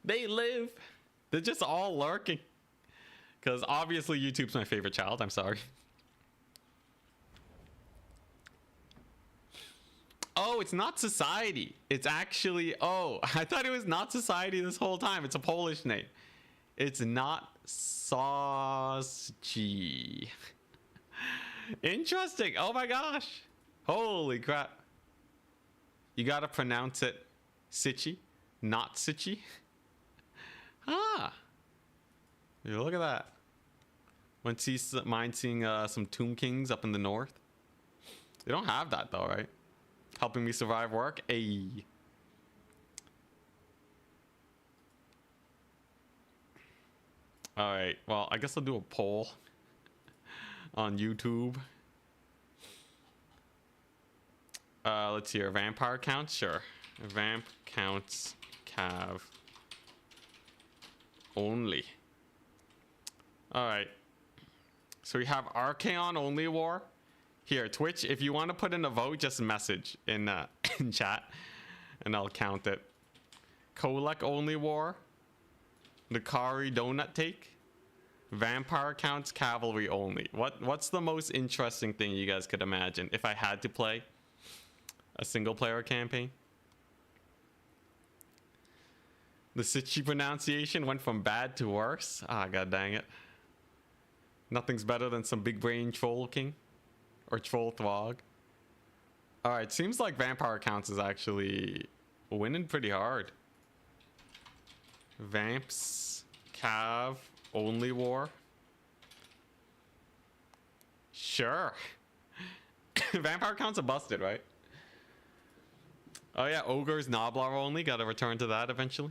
They live. They're just all lurking. Because obviously YouTube's my favorite child. I'm sorry. Oh, it's not Society. It's actually... Oh, I thought it was not Society this whole time. It's a Polish name. It's not Sausgy. Interesting. Oh my gosh. Holy crap. You gotta pronounce it Sitchy, not Sitchy. Ah. Yeah, look at that. Mind seeing some Tomb Kings up in the north. They don't have that though, right? Helping me survive work. Ayy. All right. Well, I guess I'll do a poll on YouTube. Let's see here. Vampire counts? Sure. Vamp counts Cav only. All right. So we have Archaon only war. Here, Twitch, if you want to put in a vote, just message in in chat and I'll count it. Kolek only war. Nakari donut take. Vampire counts cavalry only. What's the most interesting thing you guys could imagine if I had to play a single player campaign? The Sitchy pronunciation went from bad to worse. Ah, god dang it. Nothing's better than some big brain troll king or troll throg. All right, seems like vampire counts is actually winning pretty hard. Vamps, Cav, only war. Sure. Vampire counts are busted, right? Oh yeah, ogres, Noblar only. Gotta return to that eventually.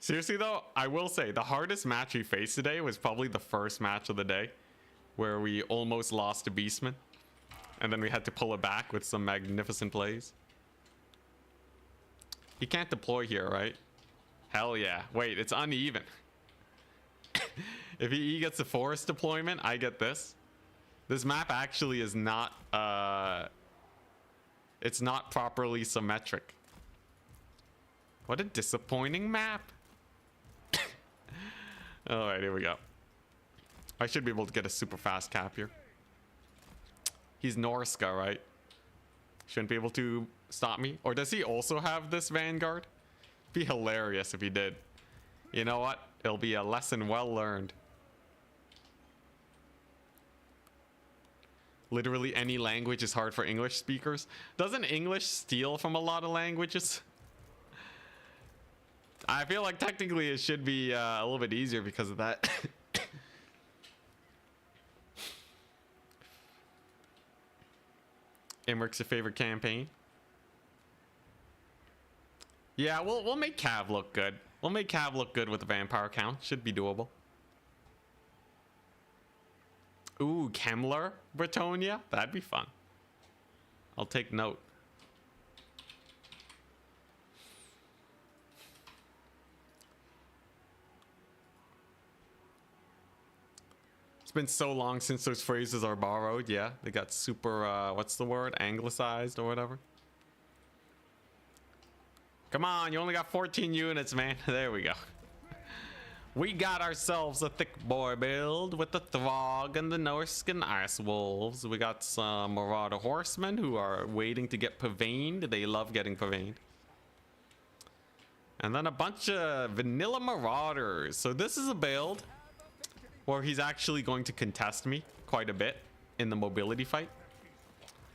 Seriously though, I will say the hardest match we faced today was probably the first match of the day, where we almost lost to Beastmen, and then we had to pull it back with some magnificent plays. He can't deploy here, right? Hell yeah. Wait, it's uneven. If he gets a forest deployment, I get this. This map actually is not It's not properly symmetric. What a disappointing map. All right, here we go. I should be able to get a super fast cap here. He's Norsca, right? Shouldn't be able to stop me. Or does he also have this Vanguard? Be hilarious if he did. You know what? It'll be a lesson well learned. Literally any language is hard for English speakers. Doesn't English steal from a lot of languages? I feel like technically it should be a little bit easier because of that. Imrich's your favorite campaign? Yeah, we'll make Cav look good. We'll make Cav look good with the vampire count. Should be doable. Ooh, Kemler, Bretonia? That'd be fun. I'll take note. It's been so long since those phrases are borrowed. Yeah, they got super, what's the word? Anglicized or whatever. Come on, you only got 14 units, man. There we go. We got ourselves a thick boy build with the Throg and the Norscan Ice Wolves. We got some Marauder Horsemen who are waiting to get purvaned. They love getting purvaned. And then a bunch of vanilla Marauders. So this is a build where he's actually going to contest me quite a bit in the mobility fight.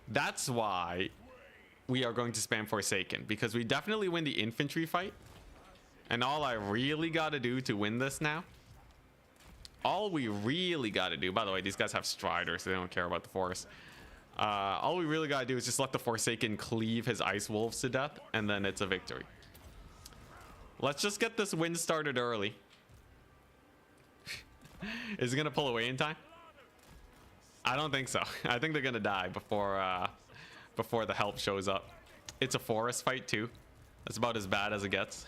That's why we are going to spam Forsaken, because we definitely win the infantry fight. And all I really got to do to win this now, all we really got to do, by the way, these guys have Striders, so they don't care about the forest. All we really got to do is just let the Forsaken cleave his Ice Wolves to death, and then it's a victory. Let's just get this win started early. Is it going to pull away in time? I don't think so. I think they're going to die before the help shows up. It's a forest fight too. That's about as bad as it gets.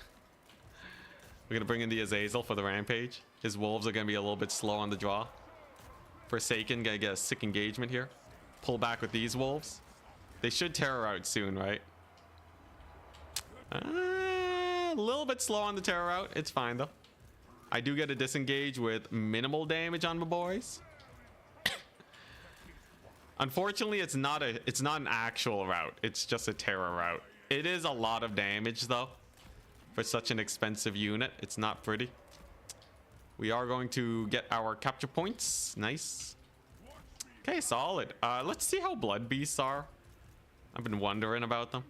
We're going to bring in the Azazel for the rampage. His wolves are going to be a little bit slow on the draw. Forsaken going to get a sick engagement here. Pull back with these wolves. They should terror out soon, right? A little bit slow on the terror out. It's fine though. I do get a disengage with minimal damage on my boys. Unfortunately, it's not an actual route. It's just a terror route. It is a lot of damage though. For such an expensive unit, it's not pretty. We are going to get our capture points. Nice. Okay, solid. Let's see how blood beasts are. I've been wondering about them.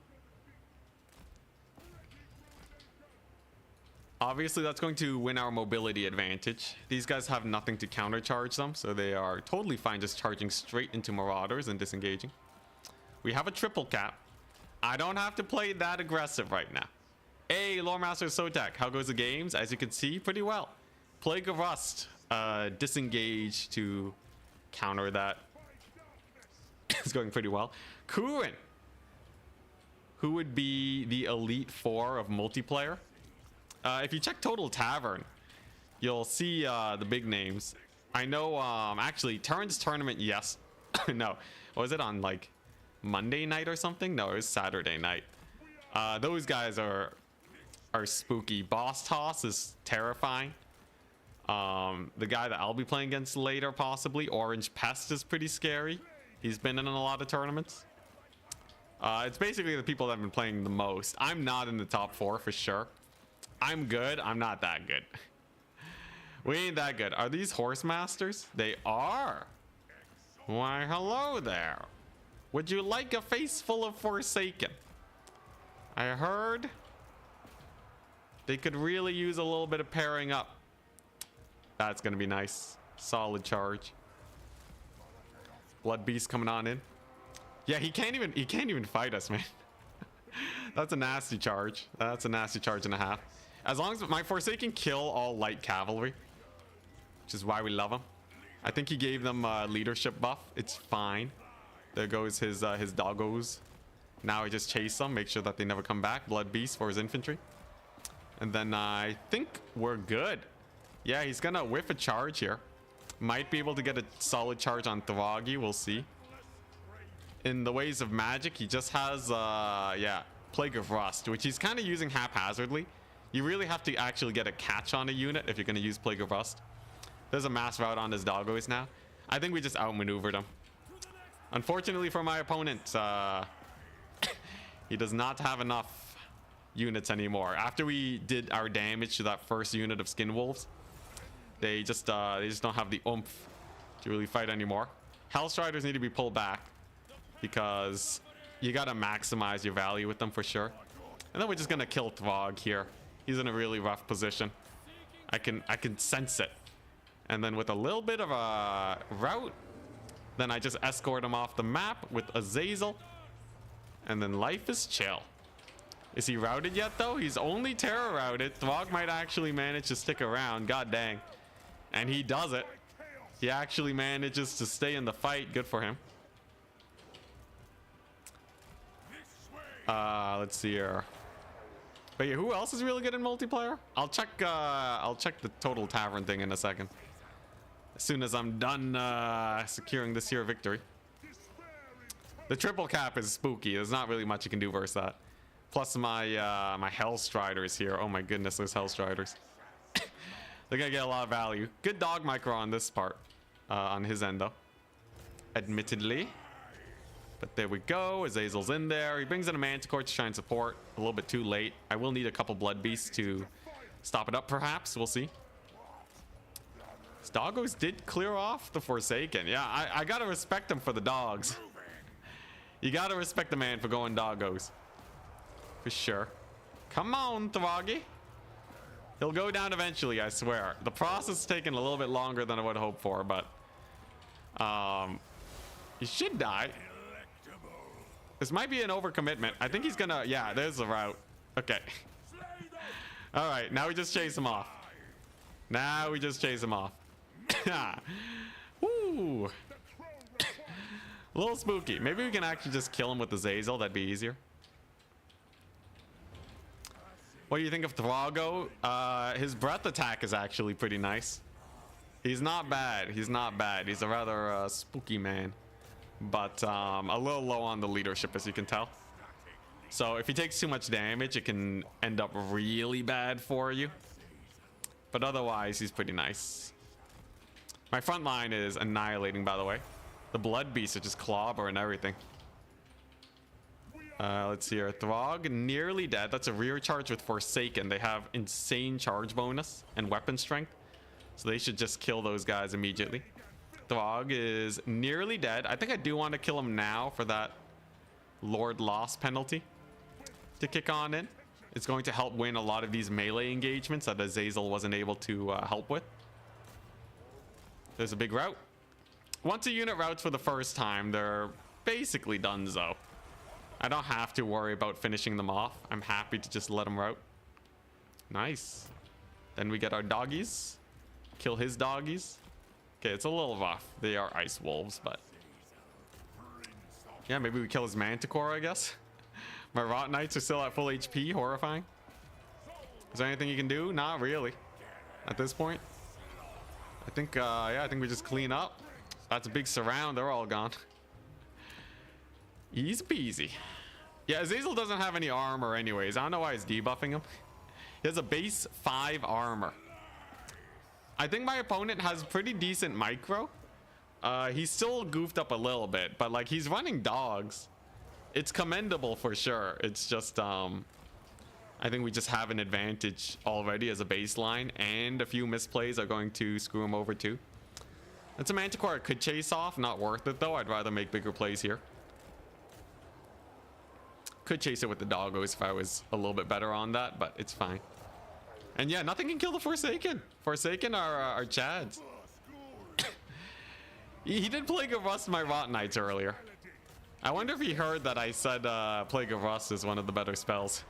Obviously, that's going to win our mobility advantage. These guys have nothing to countercharge them, so they are totally fine just charging straight into Marauders and disengaging. We have a triple cap. I don't have to play that aggressive right now. Hey, Lore Master Sotak, how goes the games? As you can see, pretty well. Plague of Rust, disengage to counter that. It's going pretty well. Kurin, who would be the Elite Four of multiplayer. If you check Total Tavern, you'll see the big names. I know, actually, Turn's tournament, yes. No, was it on like Monday night or something? No, it was Saturday night. Those guys are spooky. Boss Toss is terrifying. The guy that I'll be playing against later, possibly, Orange Pest, is pretty scary. He's been in a lot of tournaments. It's basically the people that have been playing the most. I'm not in the top 4 for sure. I'm good. I'm not that good. We ain't that good. Are these horse masters? They are. Why, hello there. Would you like a face full of Forsaken? I heard they could really use a little bit of pairing up. That's gonna be nice. Solid charge. Blood Beast coming on in. Yeah, he can't even fight us, man. That's a nasty charge. That's a nasty charge and a half. As long as my Forsaken kill all light cavalry, which is why we love him. I think he gave them leadership buff. It's fine. There goes his doggos. Now I just chase them, make sure that they never come back. Blood Beast for his infantry. And then I think we're good. Yeah, he's gonna whiff a charge here. Might be able to get a solid charge on Throggy, we'll see. in the ways of magic, he just has, yeah, Plague of Rust, which he's kind of using haphazardly. You really have to actually get a catch on a unit if you're going to use Plague of Rust. There's a mass route on his doggos now. I think we just outmaneuvered him. Unfortunately for my opponent, he does not have enough units anymore. After we did our damage to that first unit of Skin Wolves, they just don't have the oomph to really fight anymore. Hellstriders need to be pulled back because you gotta maximize your value with them for sure. And then we're just gonna kill Throg here. He's in a really rough position. I can sense it. And then with a little bit of a route, then I just escort him off the map with Azazel. And then life is chill. Is he routed yet though? He's only terror routed. Throg might actually manage to stick around. God dang. And he does it. He actually manages to stay in the fight. Good for him. Let's see here. But yeah, who else is really good in multiplayer? I'll check the total tavern thing in a second. As soon as I'm done securing this here victory. The triple cap is spooky. There's not really much you can do versus that. Plus my my Hellstriders here. Oh my goodness, those Hellstriders. They're gonna get a lot of value. Good dog micro on this part. On his end though. Admittedly. But there we go. Azazel's in there. He brings in a Manticore to try and support. A little bit too late. I will need a couple Blood Beasts to stop it up perhaps. We'll see. His doggos did clear off the Forsaken. Yeah, I gotta respect him for the dogs. You gotta respect the man for going doggos. For sure. Come on, Throggy. He'll go down eventually, I swear. The process is taking a little bit longer than I would hope for, but he should die. This might be an overcommitment. I think he's gonna, yeah, there's the route. Okay. All right, now we just chase him off. Now we just chase him off. Woo. A little spooky. Maybe we can actually just kill him with the Zazel. That'd be easier. What do you think of Thrago? His breath attack is actually pretty nice. He's not bad. He's not bad. He's a rather spooky man. But a little low on the leadership, as you can tell. So if he takes too much damage, it can end up really bad for you. But otherwise, he's pretty nice. My front line is annihilating, by the way. The Blood Beasts are just clobbering everything. Let's see here. Throg, nearly dead. That's a rear charge with Forsaken. They have insane charge bonus and weapon strength. So they should just kill those guys immediately. Throg is nearly dead. I think I do want to kill him now for that Lord Loss penalty to kick on in. It's going to help win a lot of these melee engagements that Azazel wasn't able to help with. There's a big route. Once a unit routes for the first time, they're basically donezo. I don't have to worry about finishing them off. I'm happy to just let them route. Nice. Then we get our doggies. Kill his doggies. Okay, it's a little rough. They are ice wolves, but yeah, maybe we kill his Manticore, I guess. My Rot Knights are still at full HP. Horrifying. Is there anything you can do? Not really. At this point. I think, yeah, I think we just clean up. That's a big surround. They're all gone. Easy peasy. Yeah, Azazel doesn't have any armor anyways. I don't know why he's debuffing him. He has a base 5 armor. I think my opponent has pretty decent micro. He's still goofed up a little bit, but like he's running dogs. It's commendable for sure. It's just I think we just have an advantage already as a baseline, and a few misplays are going to screw him over too. That's a Manticore I could chase off. Not worth it though. I'd rather make bigger plays here. Could chase it with the doggos if I was a little bit better on that, but it's fine. And yeah, nothing can kill the Forsaken. Forsaken are Chads. He did Plague of Rust my Rot Knights earlier. I wonder if he heard that I said Plague of Rust is one of the better spells.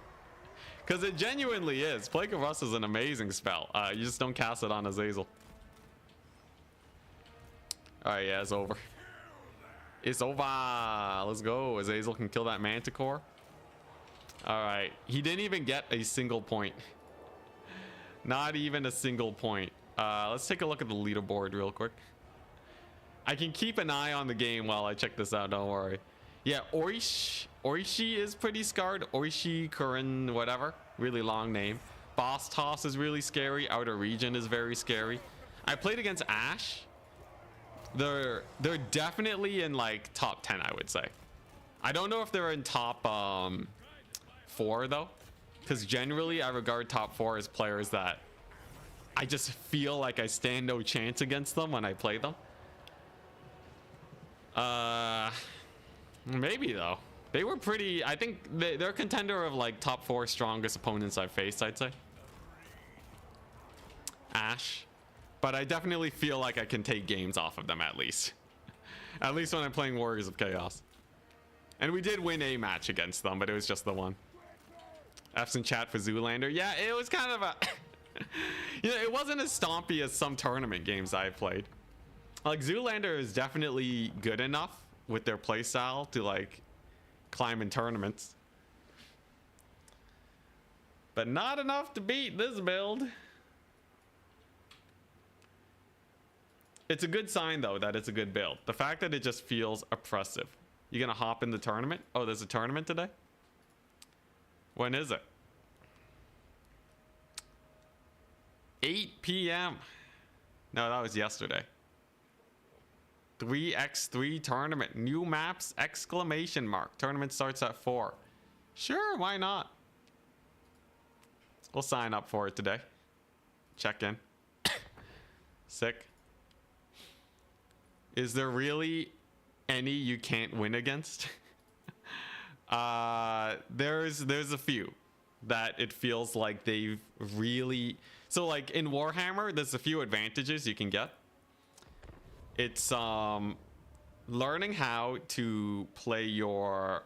Because it genuinely is. Plague of Rust is an amazing spell. You just don't cast it on Azazel. Alright, yeah, it's over. It's over. Let's go. Azazel can kill that Manticore. Alright. He didn't even get a single point. Not even a single point. Let's take a look at the leaderboard real quick. I can keep an eye on the game while I check this out. Don't worry. Yeah, Oishi is pretty scarred. Oishi, Kurin, whatever. Really long name. Boss Toss is really scary. Outer Region is very scary. I played against Ash. They're definitely in like top 10, I would say. I don't know if they're in top 4 though, because generally I regard top 4 as players that I just feel like I stand no chance against them when I play them. Maybe though. They were pretty, I think they're a contender of like top 4 strongest opponents I've faced, I'd say. Ash. But I definitely feel like I can take games off of them at least. At least when I'm playing Warriors of Chaos. And we did win a match against them, but it was just the one. F's in chat for Zoolander. Yeah, it was kind of a... you know, it wasn't as stompy as some tournament games I've played. Like, Zoolander is definitely good enough with their playstyle to, like, climb in tournaments. But not enough to beat this build. It's a good sign, though, that it's a good build. The fact that it just feels oppressive. You gonna hop in the tournament? Oh, there's a tournament today? When is it? 8 p.m. No, that was yesterday. 3x3 tournament. New maps, exclamation mark. Tournament starts at 4. Sure, why not? We'll sign up for it today. Check in. Sick. Is there really any you can't win against? There's a few that it feels like they've really... So like in Warhammer, there's a few advantages you can get. It's learning how to play your,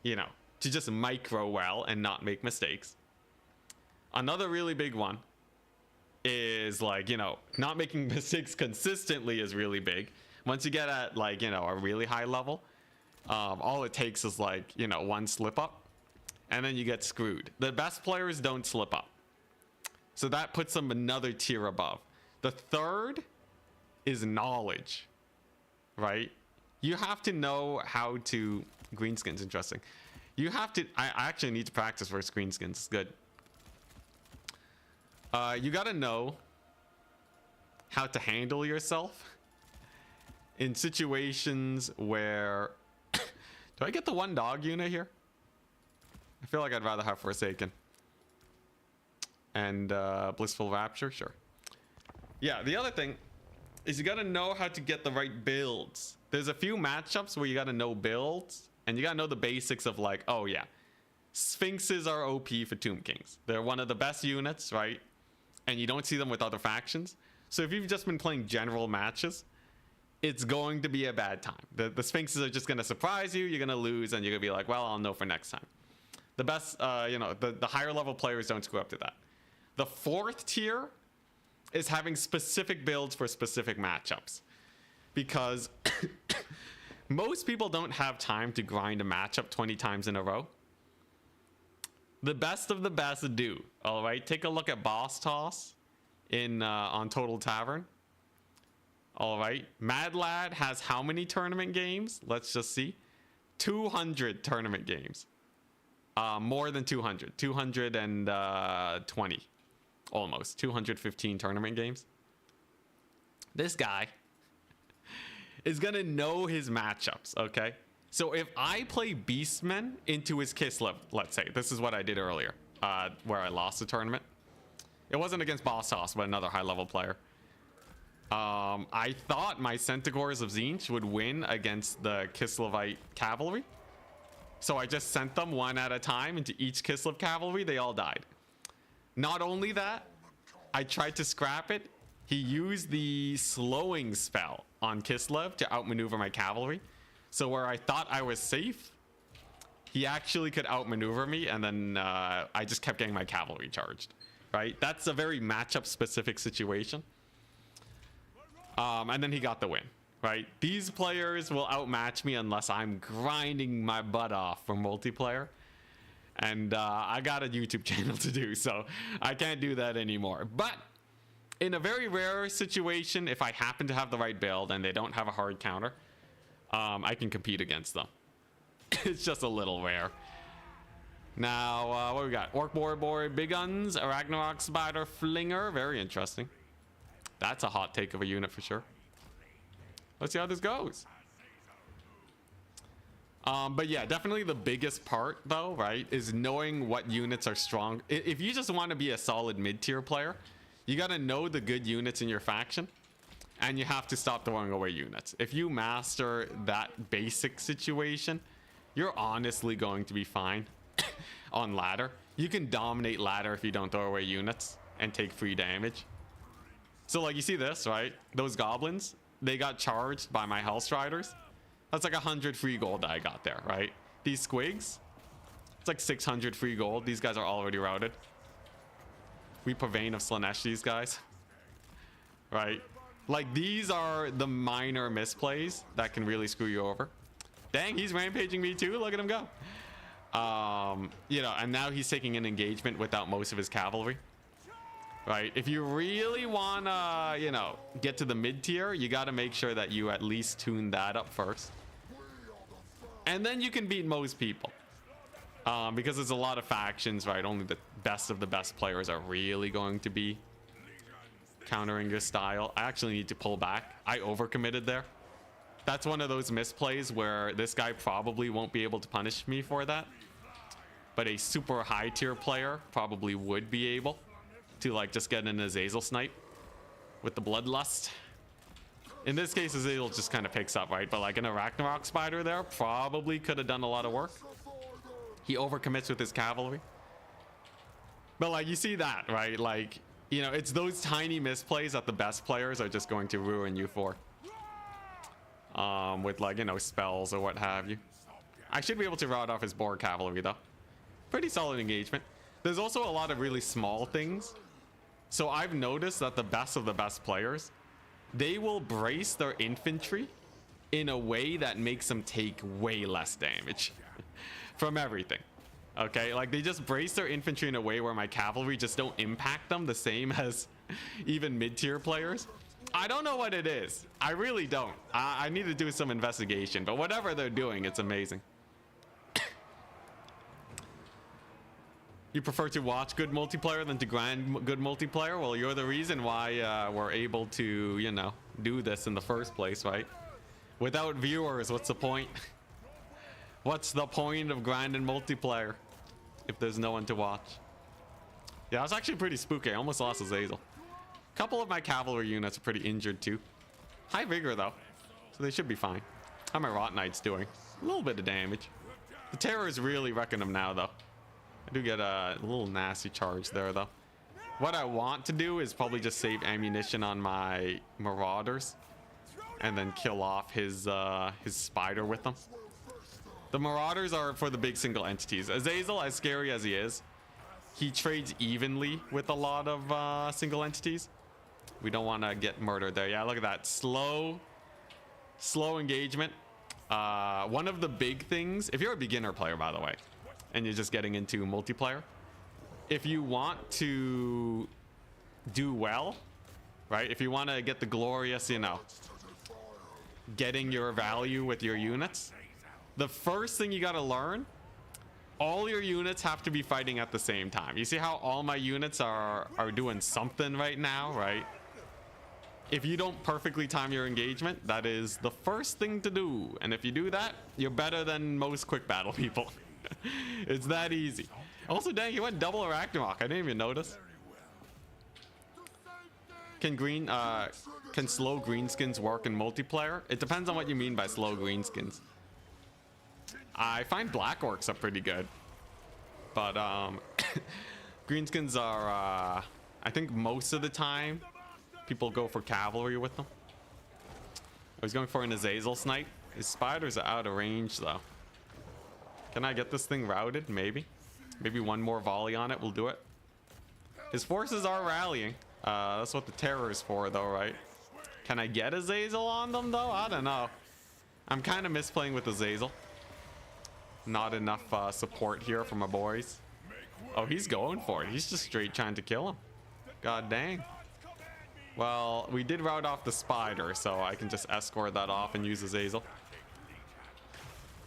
you know, to just micro well and not make mistakes. Another really big one is like, you know, not making mistakes consistently is really big. Once you get at like, you know, a really high level, all it takes is like, you know, one slip up and then you get screwed. The best players don't slip up. So that puts them another tier above. The third is knowledge, right? You have to know how to... Greenskin's interesting. You have to... I actually need to practice for greenskins. It's good. You gotta know how to handle yourself in situations where... Do I get the 1 dog unit here? I feel like I'd rather have Forsaken. And Blissful Rapture, sure. Yeah, the other thing is you gotta know how to get the right builds. There's a few matchups where you gotta know builds, and you gotta know the basics of like, oh yeah, Sphinxes are OP for Tomb Kings. They're one of the best units, right? And you don't see them with other factions. So if you've just been playing general matches, it's going to be a bad time. The Sphinxes are just gonna surprise you, you're gonna lose, and you're gonna be like, well, I'll know for next time. The best, you know, the higher level players don't screw up to that. The 4th tier is having specific builds for specific matchups, because most people don't have time to grind a matchup 20 times in a row. The best of the best do. All right, take a look at Boss Toss in on Total Tavern. All right, Mad Lad has how many tournament games? Let's just see. 200 tournament games. More than 200. 220. Almost 215 tournament games. This guy is gonna know his matchups, okay? So if I play Beastmen into his Kislev, let's say, this is what I did earlier, where I lost the tournament. It wasn't against Boss Toss, but another high level player. I thought my Centaurs of Tzeentch would win against the Kislevite cavalry. So I just sent them one at a time into each Kislev cavalry. They all died. Not only that, I tried to scrap it. He used the slowing spell on Kislev to outmaneuver my cavalry. So where I thought I was safe, he actually could outmaneuver me, and then I just kept getting my cavalry charged. Right? That's a very matchup-specific situation. And then he got the win. Right? These players will outmatch me unless I'm grinding my butt off for multiplayer. And I got a YouTube channel to do, so I can't do that anymore. But in a very rare situation, if I happen to have the right build and they don't have a hard counter, I can compete against them. It's just a little rare. Now, what we got? Orc Boy, Big Guns, Ragnarok Spider, Flinger. Very interesting. That's a hot take of a unit for sure. Let's see how this goes. But yeah, definitely the biggest part though, right, is knowing what units are strong. If you just want to be a solid mid-tier player, you got to know the good units in your faction, and you have to stop throwing away units. If you master that basic situation, you're honestly going to be fine on ladder. You can dominate ladder if you don't throw away units and take free damage. So like you see this, right? Those goblins, they got charged by my Hellstriders. That's like 100 free gold that I got there, right? These squigs, it's like 600 free gold. These guys are already routed. We Purvane of Slaanesh these guys, right? Like these are the minor misplays that can really screw you over. Dang, he's rampaging me too. Look at him go. You know, and now he's taking an engagement without most of his cavalry. Right, if you really wanna, you know, get to the mid tier, you gotta make sure that you at least tune that up first. And then you can beat most people. Because there's a lot of factions, right? Only the best of the best players are really going to be countering your style. I actually need to pull back. I overcommitted there. That's one of those misplays where this guy probably won't be able to punish me for that. But a super high tier player probably would be able to like just get an Azazel snipe with the bloodlust. In this case, Azazel just kind of picks up, right? But like in a Ragnarok Spider there, probably could have done a lot of work. He overcommits with his cavalry. But like you see that, right? Like, you know, it's those tiny misplays that the best players are just going to ruin you for. With like, you know, spells or what have you. I should be able to rout off his boar cavalry though. Pretty solid engagement. There's also a lot of really small things. So I've noticed that the best of the best players, they will brace their infantry in a way that makes them take way less damage from everything. Okay, like they just brace their infantry in a way where my cavalry just don't impact them the same as even mid-tier players. I don't know what it is. I really don't. I need to do some investigation, but whatever they're doing, it's amazing. You prefer to watch good multiplayer than to grind good multiplayer? Well, you're the reason why we're able to, you know, do this in the first place, right? Without viewers, what's the point? What's the point of grinding multiplayer if there's no one to watch? Yeah, it's actually pretty spooky. I almost lost Azazel. A couple of my cavalry units are pretty injured too. High vigor though, so they should be fine. How are my Rot Knights doing? A little bit of damage. The terror is really wrecking them now though. I do get a little nasty charge there though. What I want to do is probably just save ammunition on my Marauders and then kill off his spider with them. The Marauders are for the big single entities. Azazel, as scary as he is, he trades evenly with a lot of single entities. We don't want to get murdered there. Yeah, look at that. Slow engagement. One of the big things, if you're a beginner player, by the way, and you're just getting into multiplayer, if you want to do well, right? If you want to get the glorious, you know, getting your value with your units, the first thing you got to learn, all your units have to be fighting at the same time. You see how all my units are doing something right now, right? If you don't perfectly time your engagement, that is the first thing to do. And if you do that, you're better than most quick battle people. It's that easy. Also, dang, he went double Ragnarok. I didn't even notice. Can slow greenskins work in multiplayer? It depends on what you mean by slow greenskins. I find black orcs are pretty good, but greenskins are I think most of the time people go for cavalry with them. I was going for an Azazel snipe. His spiders are out of range though. Can I get this thing routed? Maybe one more volley on it will do it. His forces are rallying. That's what the terror is for though, right? Can I get Azazel on them though? I don't know. I'm kind of misplaying with Azazel. Not enough support here from my boys. Oh, he's going for it. He's just straight trying to kill him. God dang. Well, we did rout off the spider, so I can just escort that off and use Azazel.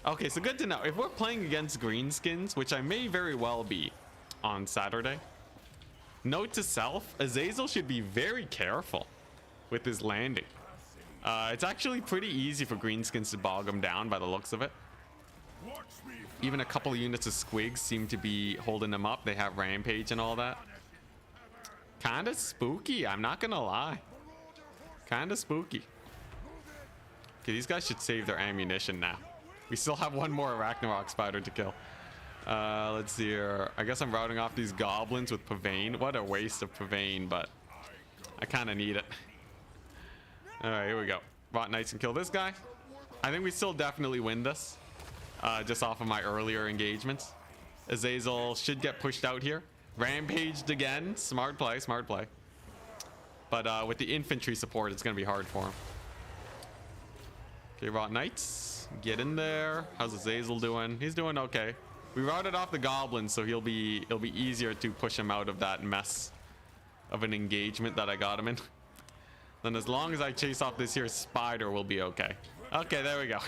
Okay, so good to know. If we're playing against greenskins, which I may very well be on Saturday, note to self, Azazel should be very careful with his landing. It's actually pretty easy for greenskins to bog him down by the looks of it. Even a couple of units of squigs seem to be holding him up. They have rampage and all that. Kinda spooky, I'm not gonna lie. Kinda spooky. Okay, these guys should save their ammunition now. We still have one more Ragnarok spider to kill. Let's see here. I guess I'm routing off these goblins with Pavane. What a waste of Pavane, but I kind of need it. All right, here we go. Rot Knights can kill this guy. I think we still definitely win this, just off of my earlier engagements. Azazel should get pushed out here. Rampaged again. Smart play, smart play. But with the infantry support, it's going to be hard for him. Okay, Rot Knights, get in there. How's Azazel doing? He's doing okay. We routed off the goblins, so it'll be easier to push him out of that mess of an engagement that I got him in. Then as long as I chase off this here spider, we'll be okay. Okay, there we go.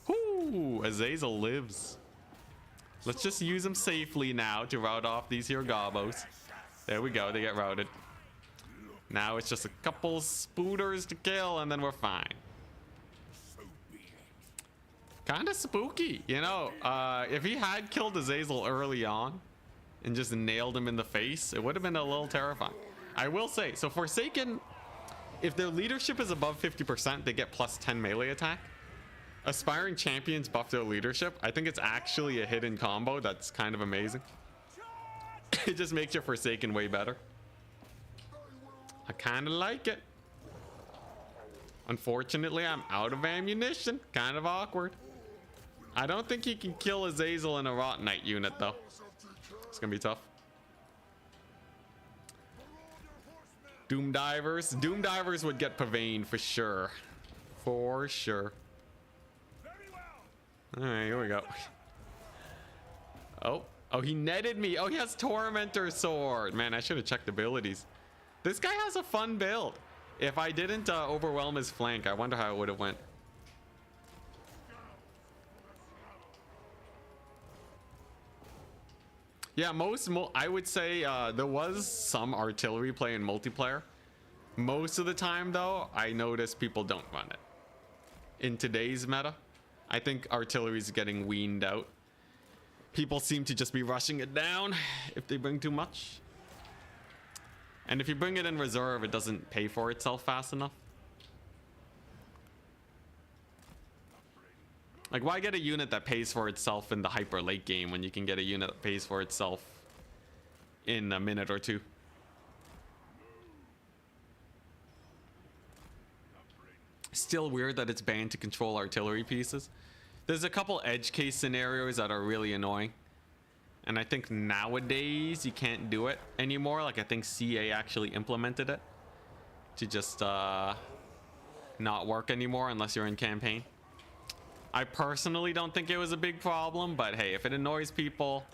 Whoo, Azazel lives. Let's just use him safely now to rout off these here gobos. There we go, they get routed. Now it's just a couple spooters to kill and then we're fine. Kind of spooky, you know. If he had killed Azazel early on and just nailed him in the face, it would have been a little terrifying. I will say, so Forsaken, if their leadership is above 50%, they get plus 10 melee attack. Aspiring champions buff their leadership. I think it's actually a hidden combo that's kind of amazing. It just makes your Forsaken way better. I kind of like it. Unfortunately, I'm out of ammunition. Kind of awkward. I don't think he can kill Azazel in a Rot Knight unit, though. It's gonna be tough. Doom Divers. Doom Divers would get Pavane for sure. For sure. Alright, here we go. Oh, he netted me. Oh, he has Tormentor Sword. Man, I should have checked abilities. This guy has a fun build. If I didn't overwhelm his flank, I wonder how it would have went. Yeah, I would say there was some artillery play in multiplayer. Most of the time, though, I notice people don't run it. In today's meta, I think artillery is getting weaned out. People seem to just be rushing it down if they bring too much. And if you bring it in reserve, it doesn't pay for itself fast enough. Like, why get a unit that pays for itself in the hyper late game when you can get a unit that pays for itself in a minute or two? Still weird that it's banned to control artillery pieces. There's a couple edge case scenarios that are really annoying. And I think nowadays you can't do it anymore. Like, I think CA actually implemented it to just not work anymore unless you're in campaign. I personally don't think it was a big problem, but hey, if it annoys people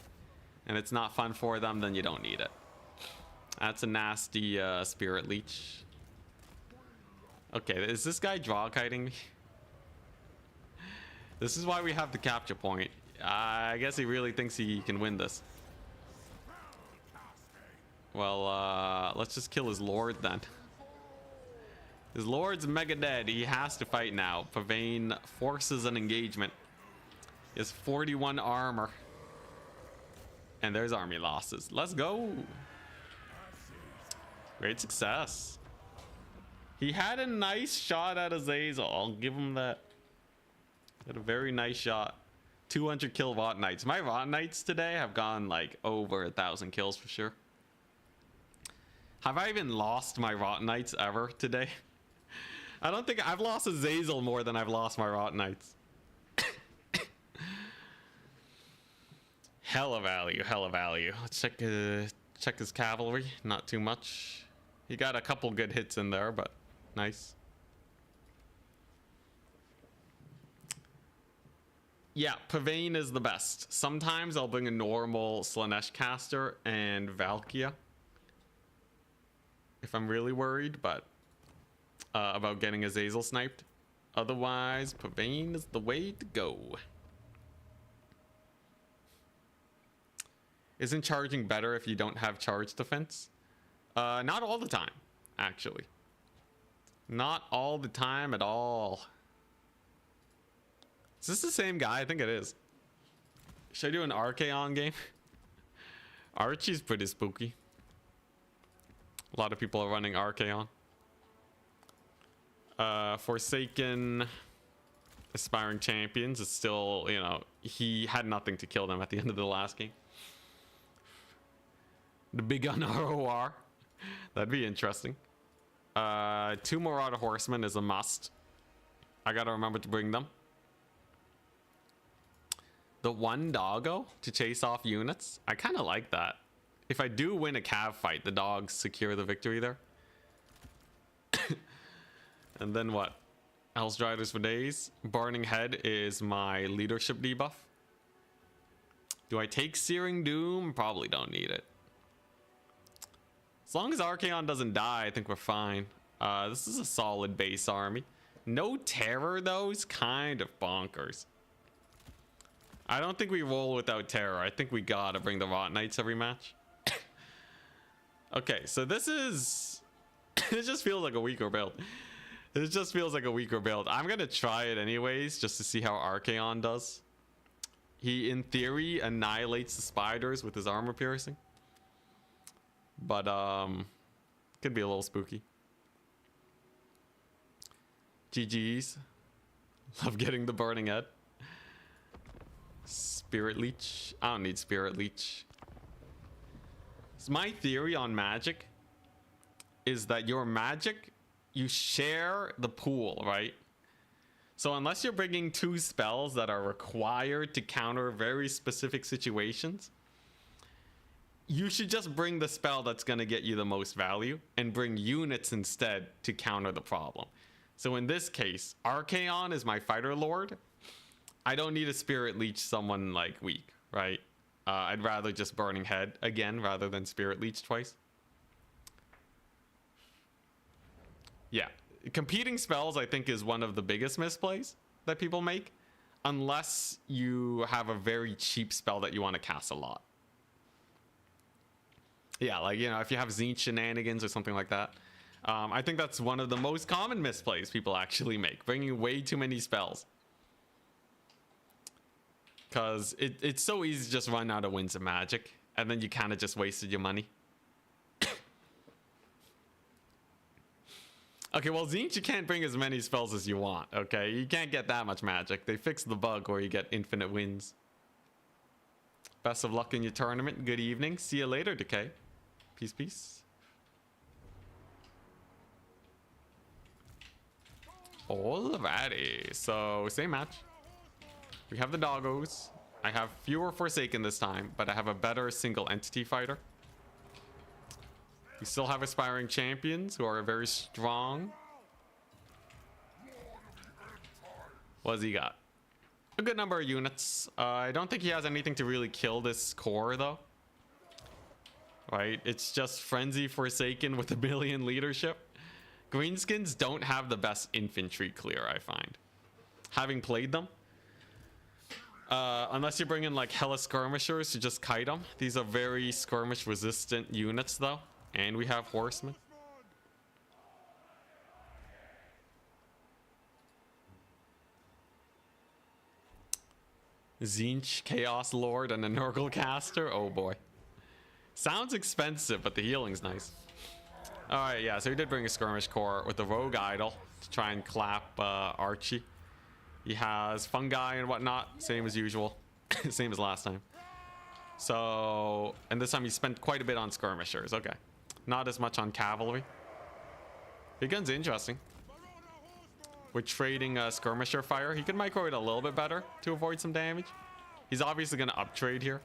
and it's not fun for them, then you don't need it. That's a nasty spirit leech. Okay, is this guy draw kiting me? This is why we have the capture point. I guess he really thinks he can win this. Well, let's just kill his lord then. His lord's mega dead. He has to fight now. Pavane forces an engagement. He has 41 armor. And there's army losses. Let's go. Great success. He had a nice shot at Azazel. I'll give him that. Had a very nice shot. 200 kill Rot Knights. My Rot Knights today have gone like over 1,000 kills for sure. Have I even lost my Rot Knights ever today? I don't think I've lost Azazel more than I've lost my Rot Knights. Hella value, hella value. Let's check his cavalry. Not too much. He got a couple good hits in there, but nice. Yeah, Pavane is the best. Sometimes I'll bring a normal Slaanesh caster and Valkia if I'm really worried, but about getting Azazel sniped. Otherwise, Pavane is the way to go. Isn't charging better if you don't have charge defense? Not all the time, actually. Not all the time at all. Is this the same guy? I think it is. Should I do an Archaon game? Archie's pretty spooky. A lot of people are running Archaon. Forsaken Aspiring Champions is still, you know, he had nothing to kill them at the end of the last game. The big gun ROR. That'd be interesting. 2 Marauder Horsemen is a must. I gotta remember to bring them. The 1 doggo to chase off units. I kind of like that. If I do win a cav fight, the dogs secure the victory there. And then what? Elves Riders for days. Burning Head is my leadership debuff. Do I take Searing Doom? Probably don't need it. As long as Archaon doesn't die, I think we're fine. This is a solid base army. No terror, though, is kind of bonkers. I don't think we roll without terror. I think we gotta bring the Rot Knights every match. Okay, so this is... it just feels like a weaker build. It just feels like a weaker build. I'm gonna try it anyways, just to see how Archaon does. He, in theory, annihilates the spiders with his armor piercing. But, could be a little spooky. GG's. Love getting the Burning Head. Spirit Leech. I don't need Spirit Leech. So my theory on magic is that your magic, you share the pool, right? So unless you're bringing 2 spells that are required to counter very specific situations, you should just bring the spell that's going to get you the most value and bring units instead to counter the problem. So in this case, Archaon is my fighter lord. I don't need a Spirit Leech someone like weak, right? I'd rather just Burning Head again rather than Spirit Leech twice. Yeah, competing spells I think is one of the biggest misplays that people make, unless you have a very cheap spell that you want to cast a lot. Yeah, like, you know, if you have Tzeentch shenanigans or something like that. I think that's one of the most common misplays people actually make, bringing way too many spells. Because it's so easy to just run out of Winds of Magic, and then you kind of just wasted your money. Okay, well, Tzeentch, you can't bring as many spells as you want, okay? You can't get that much magic. They fixed the bug where you get infinite wins. Best of luck in your tournament. Good evening. See you later, Decay. Peace, peace. Alrighty. So, same match. We have the doggos. I have fewer Forsaken this time, but I have a better single entity fighter. We still have Aspiring Champions who are very strong. What has he got? A good number of units. I don't think he has anything to really kill this core, though. Right? It's just Frenzy Forsaken with 1 billion leadership. Greenskins don't have the best infantry clear, I find. Having played them. Unless you bring in like hella skirmishers to just kite them. These are very skirmish resistant units though. And we have horsemen. Tzeentch, Chaos Lord, and a Nurgle caster. Oh boy. Sounds expensive, but the healing's nice. Alright, yeah, so we did bring a skirmish core with the Rogue Idol to try and clap Archie. He has fungi and whatnot, same as usual. Same as last time. So, and this time he spent quite a bit on skirmishers. Okay. Not as much on cavalry. Big gun's interesting. We're trading skirmisher fire. He could micro it a little bit better to avoid some damage. He's obviously going to uptrade here.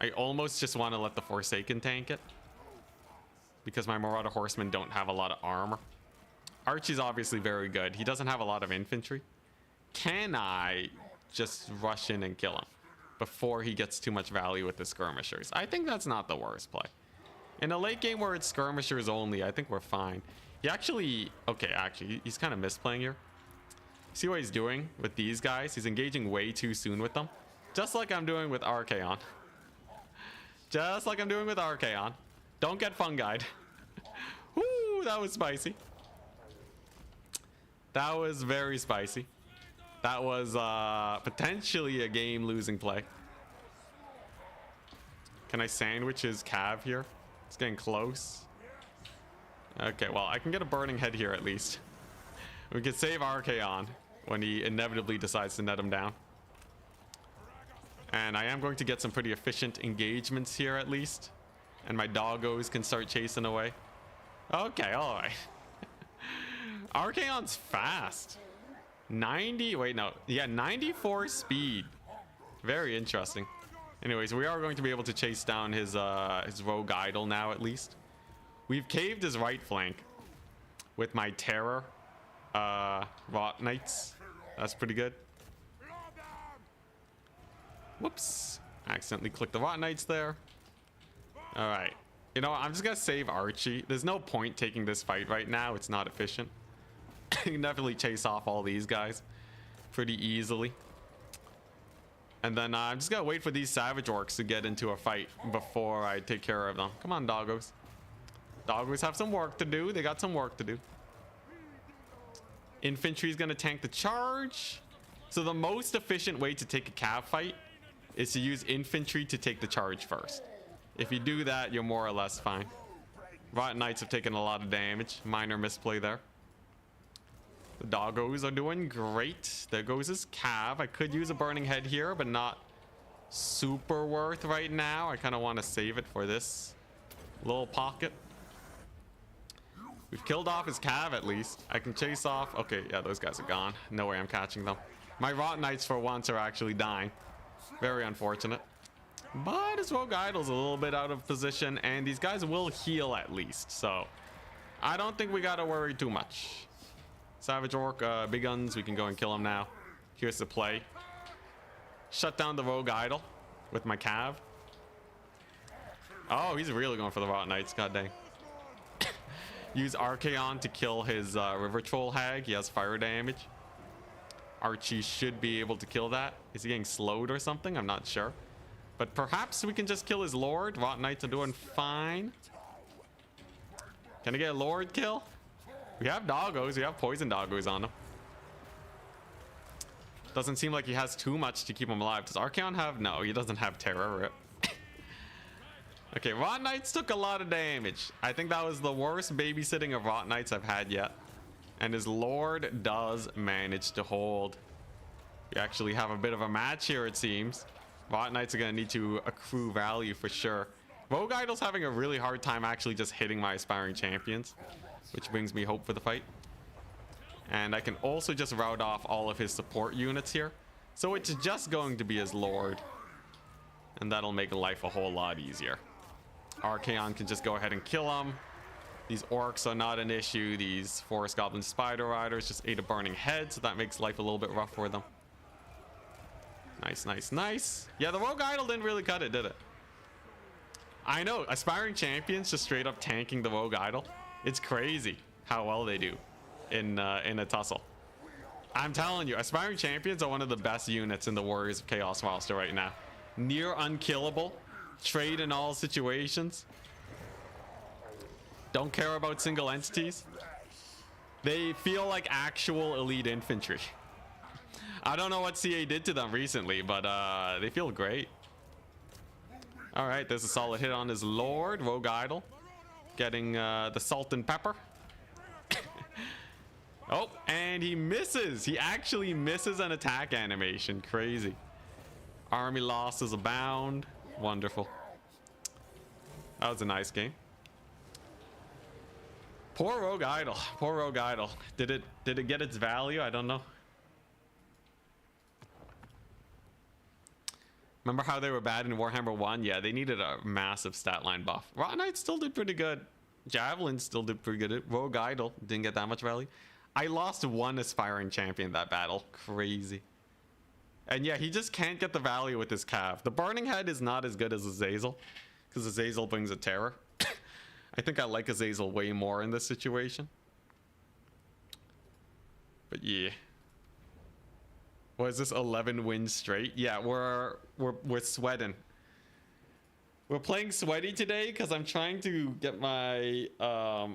I almost just want to let the Forsaken tank it, because my Marauder Horsemen don't have a lot of armor. Archie's obviously very good. He doesn't have a lot of infantry. Can I just rush in and kill him before he gets too much value with the skirmishers? I think that's not the worst play. In a late game where it's skirmishers only, I think we're fine. He actually... Okay, actually, he's kind of misplaying here. See what he's doing with these guys? He's engaging way too soon with them. Just like I'm doing with Archaon. Just like I'm doing with Archaon. Don't get fungied. Woo, that was spicy. That was very spicy. That was potentially a game-losing play. Can I sandwich his cav here? It's getting close. Okay, well, I can get a burning head here at least. We can save Archaon when he inevitably decides to net him down. And I am going to get some pretty efficient engagements here at least. And my doggos can start chasing away. Okay, all right. Archaon's fast. 90, wait, no. Yeah, 94 speed. Very interesting. Anyways, we are going to be able to chase down his rogue idol now at least. We've caved his right flank with my terror rot knights. That's pretty good. Whoops. Accidentally clicked the rot knights there. All right. You know what? I'm just going to save Archie. There's no point taking this fight right now. It's not efficient. You can definitely chase off all these guys pretty easily. And then I'm just going to wait for these savage orcs to get into a fight before I take care of them. Come on, doggos. Doggos have some work to do. They got some work to do. Infantry is going to tank the charge. So the most efficient way to take a cav fight is to use infantry to take the charge first. If you do that, you're more or less fine. Rot Knights have taken a lot of damage. Minor misplay there. The doggos are doing great. There goes his cav. I could use a burning head here, but not super worth right now. I kind of want to save it for this little pocket. We've killed off his cav at least. I can chase off. Okay, yeah, those guys are gone. No way I'm catching them. My Rot Knights for once are actually dying. Very unfortunate. But his rogue idol's a little bit out of position, and these guys will heal at least. So I don't think we gotta worry too much. Savage Orc, big guns, we can go and kill him now. Here's the play. Shut down the rogue idol with my cav. Oh, he's really going for the Rot Knights, god dang. Use Archaon to kill his River Troll Hag. He has fire damage. Archie should be able to kill that. Is he getting slowed or something? I'm not sure. But perhaps we can just kill his Lord. Rot Knights are doing fine. Can I get a Lord kill? We have doggos. We have poison doggos on him. Doesn't seem like he has too much to keep him alive. Does Archaon have? No, he doesn't have terror. Rip. Okay, Rot Knights took a lot of damage. I think that was the worst babysitting of Rot Knights I've had yet. And his Lord does manage to hold. We actually have a bit of a match here, it seems. Rot Knights are going to need to accrue value for sure. Rogue Idol's having a really hard time actually just hitting my aspiring champions, which brings me hope for the fight. And I can also just route off all of his support units here. So it's just going to be his Lord. And that'll make life a whole lot easier. Archaon can just go ahead and kill him. These orcs are not an issue. These Forest Goblin Spider Riders just ate a burning head, so that makes life a little bit rough for them. Nice, nice, nice. Yeah, the Rogue Idol didn't really cut it, did it? I know, aspiring champions just straight up tanking the Rogue Idol. It's crazy how well they do in a tussle. I'm telling you, aspiring champions are one of the best units in the Warriors of Chaos roster right now. Near unkillable, trade in all situations. Don't care about single entities. They feel like actual elite infantry. I don't know what CA did to them recently, but they feel great. All right, there's a solid hit on his Lord, Rogue Idol. Getting the salt and pepper. Oh, and he misses. He actually misses an attack animation. Crazy. Army losses abound. Wonderful. That was a nice game. Poor Rogue Idol. Poor Rogue Idol. Did it get its value? I don't know. Remember how they were bad in Warhammer 1? Yeah, they needed a massive stat line buff. Rot Knight still did pretty good. Javelin still did pretty good. Rogue Idol didn't get that much value. I lost one aspiring champion that battle. Crazy. And yeah, he just can't get the value with his cav. The Burning Head is not as good as Azazel, because Azazel brings a terror. I think I like Azazel way more in this situation. But yeah. Was this 11 wins straight? Yeah, we're sweating. We're playing sweaty today because I'm trying to get my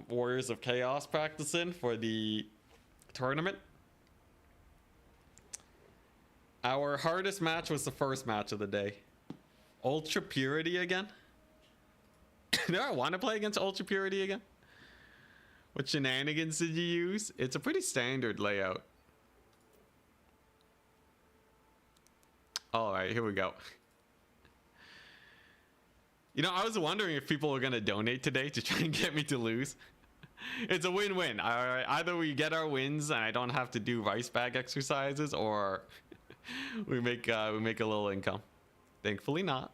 Warriors of Chaos practice in for the tournament. Our hardest match was the first match of the day. Ultra Purity again? Do I want to play against Ultra Purity again? What shenanigans did you use? It's a pretty standard layout. Alright, here we go. You know, I was wondering if people were going to donate today to try and get me to lose. It's a win-win. Either we get our wins and I don't have to do rice bag exercises, or we make a little income. Thankfully not.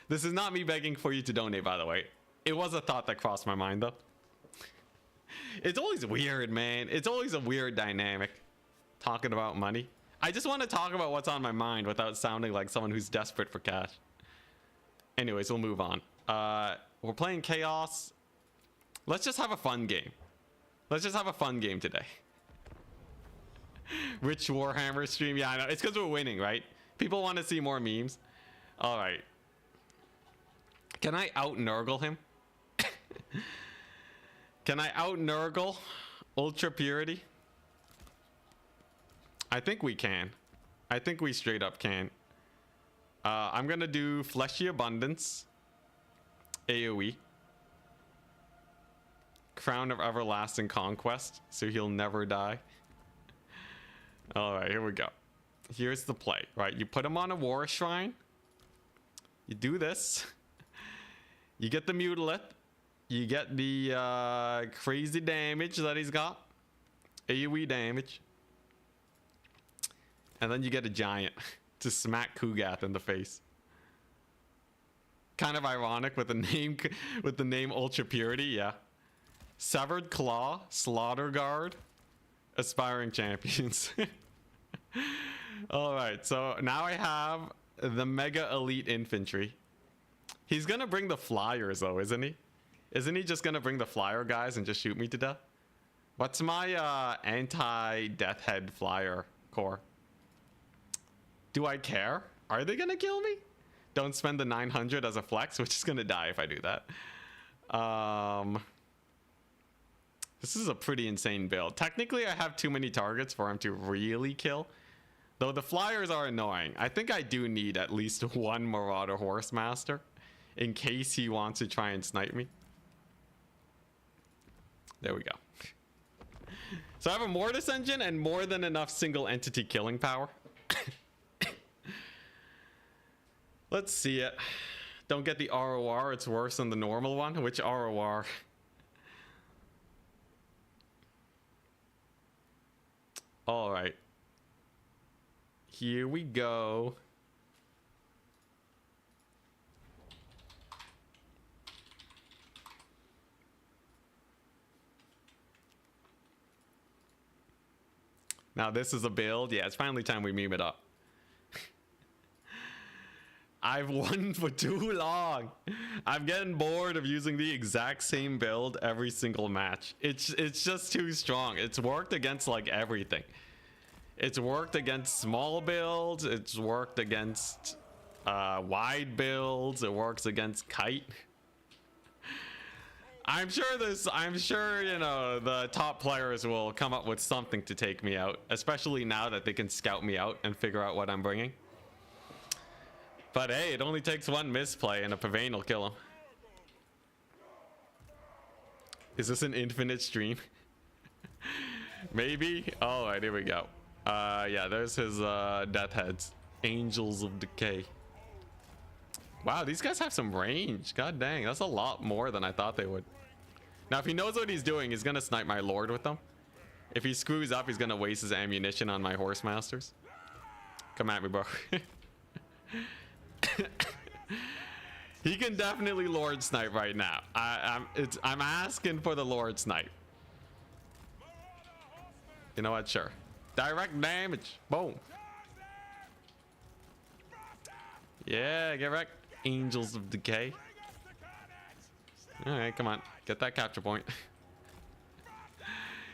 This is not me begging for you to donate, by the way. It was a thought that crossed my mind, though. It's always weird, man. It's always a weird dynamic talking about money. I just want to talk about what's on my mind without sounding like someone who's desperate for cash. Anyways, we'll move on. We're playing Chaos. Let's just have a fun game. Let's just have a fun game today. Rich Warhammer stream. Yeah, I know. It's because we're winning, right? People want to see more memes. All right. Can I out-Nurgle him? Can I out-Nurgle Ultra Purity? I think we can. I think we straight up can. I'm going to do Fleshy Abundance. AoE. Crown of Everlasting Conquest, so he'll never die. Alright, here we go. Here's the play, right? You put him on a War Shrine. You do this. You get the Mutilate. You get the crazy damage that he's got. AoE damage. And then you get a Giant to smack Kugath in the face. Kind of ironic with the name Ultra Purity, yeah. Severed Claw, Slaughter Guard, Aspiring Champions. Alright, so now I have the Mega Elite Infantry. He's gonna bring the Flyers though, isn't he? Isn't he just gonna bring the Flyer guys and just shoot me to death? What's my anti-Death Head Flyer core? Do I care? Are they gonna kill me? Don't spend the 900 as a flex, which is gonna die if I do that. This is a pretty insane build. Technically, I have too many targets for him to really kill. Though the Flyers are annoying. I think I do need at least one Marauder Horsemaster in case he wants to try and snipe me. There we go. So I have a Mortis engine and more than enough single entity killing power. Let's see it. Don't get the ROR. It's worse than the normal one. Which ROR? All right. Here we go. Now this is a build. Yeah, it's finally time we meme it up. I've won for too long. I'm getting bored of using the exact same build every single match. It's just too strong. It's worked against like everything. It's worked against small builds. It's worked against wide builds. It works against kite. I'm sure you know the top players will come up with something to take me out, especially now that they can scout me out and figure out what I'm bringing. But hey, it only takes one misplay and a Pavane will kill him. Is this an infinite stream? Maybe. All right, here we go. Yeah, there's his death heads. Angels of Decay. Wow, these guys have some range. God dang, that's a lot more than I thought they would. Now, if he knows what he's doing, he's gonna snipe my Lord with them. If he screws up, he's gonna waste his ammunition on my Horsemasters. Come at me, bro. He can definitely Lord snipe right now. I'm asking for the Lord snipe. You know what? Sure. Direct damage. Boom. Yeah, get wrecked. Angels of Decay. All right, come on. Get that capture point.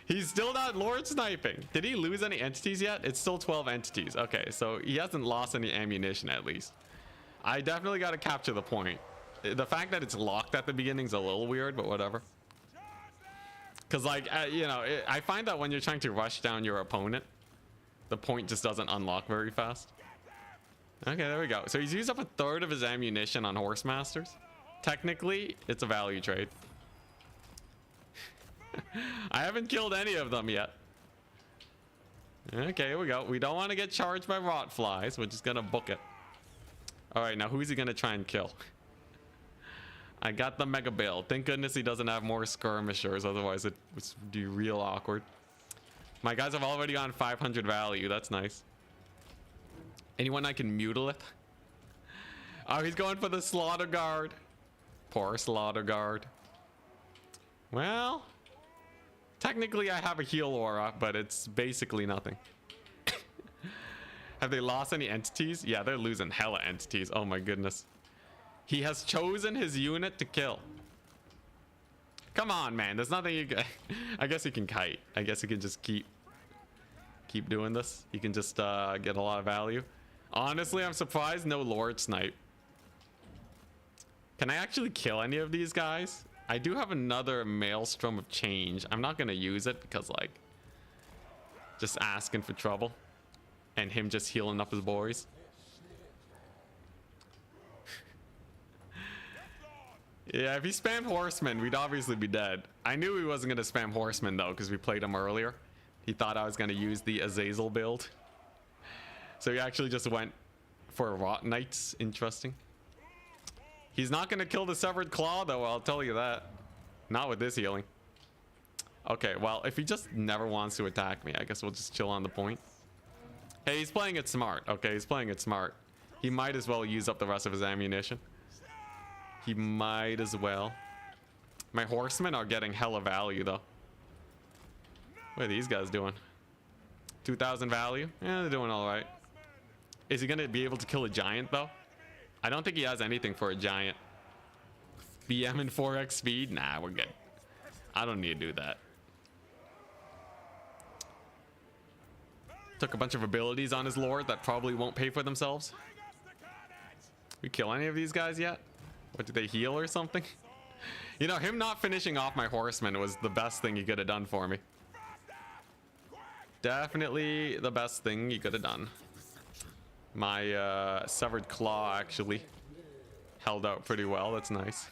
He's still not Lord sniping. Did he lose any entities yet? It's still 12 entities. Okay, so he hasn't lost any ammunition at least. I definitely got to capture the point. The fact that it's locked at the beginning is a little weird, but whatever. Because, like, you know, I find that when you're trying to rush down your opponent, the point just doesn't unlock very fast. Okay, there we go. So he's used up a third of his ammunition on Horse Masters. Technically, it's a value trade. I haven't killed any of them yet. Okay, here we go. We don't want to get charged by rot flies. We're just going to book it. All right, now who's he going to try and kill? I got the mega build. Thank goodness he doesn't have more skirmishers. Otherwise, it would be real awkward. My guys have already gone 500 value. That's nice. Anyone I can mutilate? Oh, he's going for the Slaughter Guard. Poor Slaughter Guard. Well, technically I have a heal aura, but it's basically nothing. Have they lost any entities? Yeah, they're losing hella entities. Oh my goodness. He has chosen his unit to kill. Come on, man. There's nothing you can... I guess he can kite. I guess he can just keep doing this. He can just get a lot of value. Honestly, I'm surprised no Lord Snipe. Can I actually kill any of these guys? I do have another Maelstrom of Change. I'm not going to use it because, like, just asking for trouble. And him just healing up his boys. Yeah, if he spammed Horseman, we'd obviously be dead. I knew he wasn't going to spam Horseman, though, because we played him earlier. He thought I was going to use the Azazel build. So he actually just went for Rot Knights. Interesting. He's not going to kill the Severed Claw, though, I'll tell you that. Not with this healing. Okay, well, if he just never wants to attack me, I guess we'll just chill on the point. Hey, he's playing it smart. Okay, he's playing it smart. He might as well use up the rest of his ammunition. He might as well. My horsemen are getting hella value, though. What are these guys doing? 2,000 value? Yeah, they're doing all right. Is he going to be able to kill a giant, though? I don't think he has anything for a giant. BM and 4x speed? Nah, we're good. I don't need to do that. Took a bunch of abilities on his lord that probably won't pay for themselves. We kill any of these guys yet? What, did they heal or something? You know, him not finishing off my horseman was the best thing he could have done for me. Definitely the best thing he could have done. My Severed Claw actually held out pretty well. That's nice.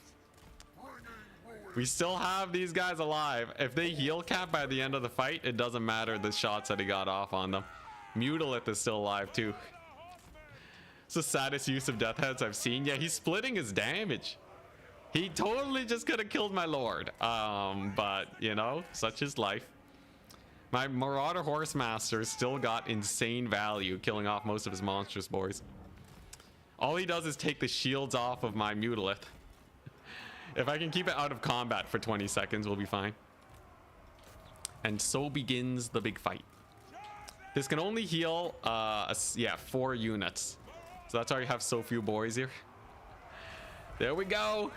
We still have these guys alive. If they heal cap by the end of the fight, it doesn't matter the shots that he got off on them. Mutilith is still alive too. It's the saddest use of death heads I've seen. Yeah, he's splitting his damage. He totally just could have killed my lord. But, you know, such is life. My Marauder Horsemaster still got insane value, killing off most of his monstrous boys. All he does is take the shields off of my Mutilith. If I can keep it out of combat for 20 seconds, we'll be fine. And so begins the big fight. This can only heal, 4 units. So that's why we have so few boys here. There we go.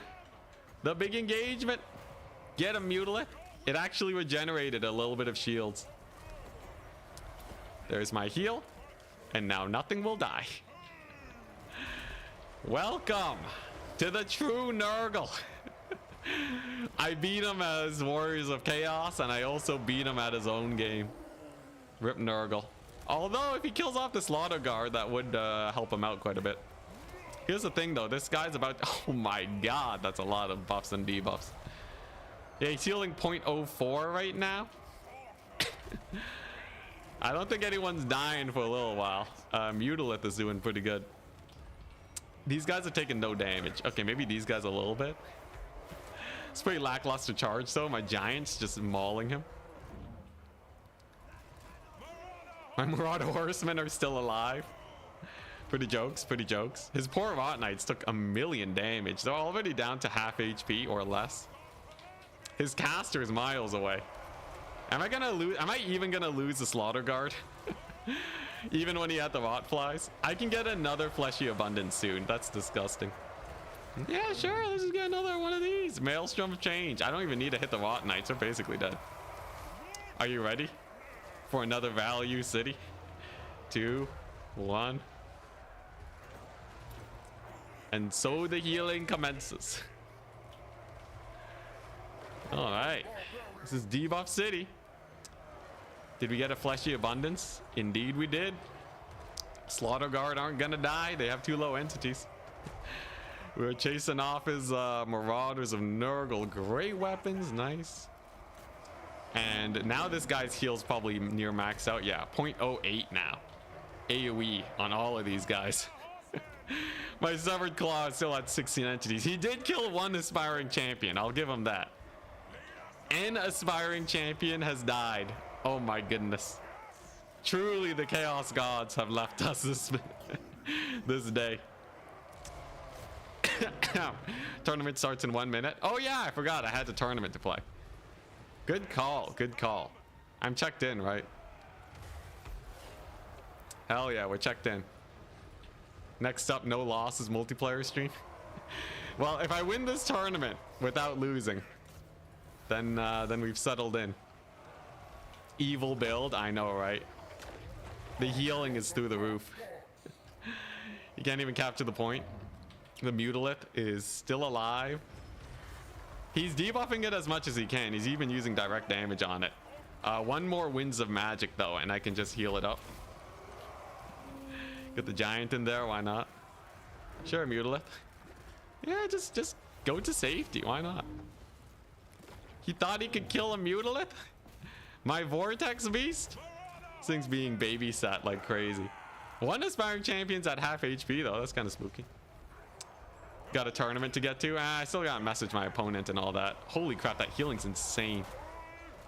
The big engagement. Get him, Mutilith. It actually regenerated a little bit of shields. There's my heal. And now nothing will die. Welcome to the true Nurgle. I beat him as Warriors of Chaos, and I also beat him at his own game. Rip Nurgle. Although, if he kills off the Slaughter Guard, that would help him out quite a bit. Here's the thing, though. This guy's about... Oh, my God. That's a lot of buffs and debuffs. Yeah, he's healing 0.04 right now. I don't think anyone's dying for a little while. Mutilith is doing pretty good. These guys are taking no damage. Okay, maybe these guys a little bit. It's pretty lackluster charge, though. My giant's just mauling him. My Marauder Horsemen are still alive. Pretty jokes, pretty jokes. His poor Rot Knights took 1,000,000 damage. They're already down to half HP or less. His caster is miles away. Am I gonna lose? Am I even gonna lose the Slaughter Guard? Even when he had the Rot Flies? I can get another Fleshy Abundance soon. That's disgusting. Yeah, sure. Let's just get another one of these. Maelstrom of Change. I don't even need to hit the Rot Knights. They're basically dead. Are you ready for another value city? 2, 1. And so the healing commences. All right. This is Debuff City. Did we get a Fleshy Abundance? Indeed we did. Slaughter Guard aren't gonna die. They have 2 low entities. We were chasing off his Marauders of Nurgle. Great weapons. Nice. And now this guy's heal's probably near max out. Yeah, 0.08 now. AoE on all of these guys. My Severed Claw is still at 16 entities. He did kill 1 Aspiring Champion. I'll give him that. An Aspiring Champion has died. Oh my goodness. Truly the Chaos Gods have left us this day. Tournament starts in 1 minute. Oh yeah, I forgot I had the tournament to play. Good call, good call. I'm checked in, right? Hell yeah, we're checked in. Next up, no losses multiplayer stream. Well, if I win this tournament without losing, then we've settled in. Evil build, I know, right? The healing is through the roof. You can't even capture the point. The Mutilith is still alive. He's debuffing it as much as he can. He's even using direct damage on it. 1 more Winds of Magic though, and I can just heal it up. Get the Giant in there, why not? Sure, Mutilith. Yeah, just go to safety, why not? He thought he could kill a Mutilith? My Vortex Beast? This thing's being babysat like crazy. 1 Aspiring Champion's at half HP though, that's kind of spooky. Got a tournament to get to. I still gotta message my opponent and all that. Holy crap, that healing's insane.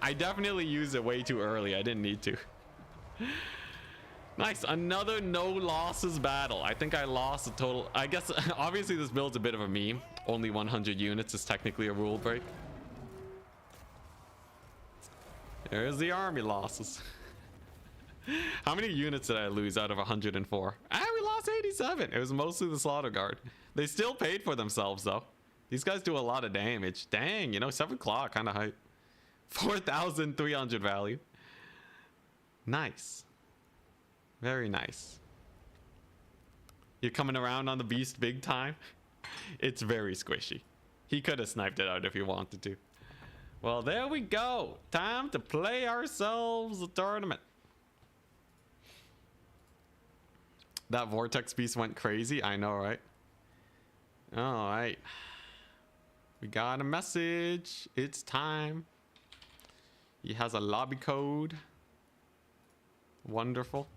I definitely used it way too early. I didn't need to. Nice, another no losses battle. I think I lost a total. I guess obviously this build's a bit of a meme. Only 100 units is technically a rule break. There's the army losses. How many units did I lose out of 104? We lost 87. It was mostly the Slaughter Guard. They still paid for themselves though. These guys do a lot of damage. Dang, you know, 7 Claw kind of hype. 4,300 value. Nice. Very nice. You're coming around on the beast big time. It's very squishy. He could have sniped it out if he wanted to. Well, there we go. Time to play ourselves a tournament. That Vortex Beast went crazy. I know, right? All right. We got a message. It's time. He has a lobby code. Wonderful.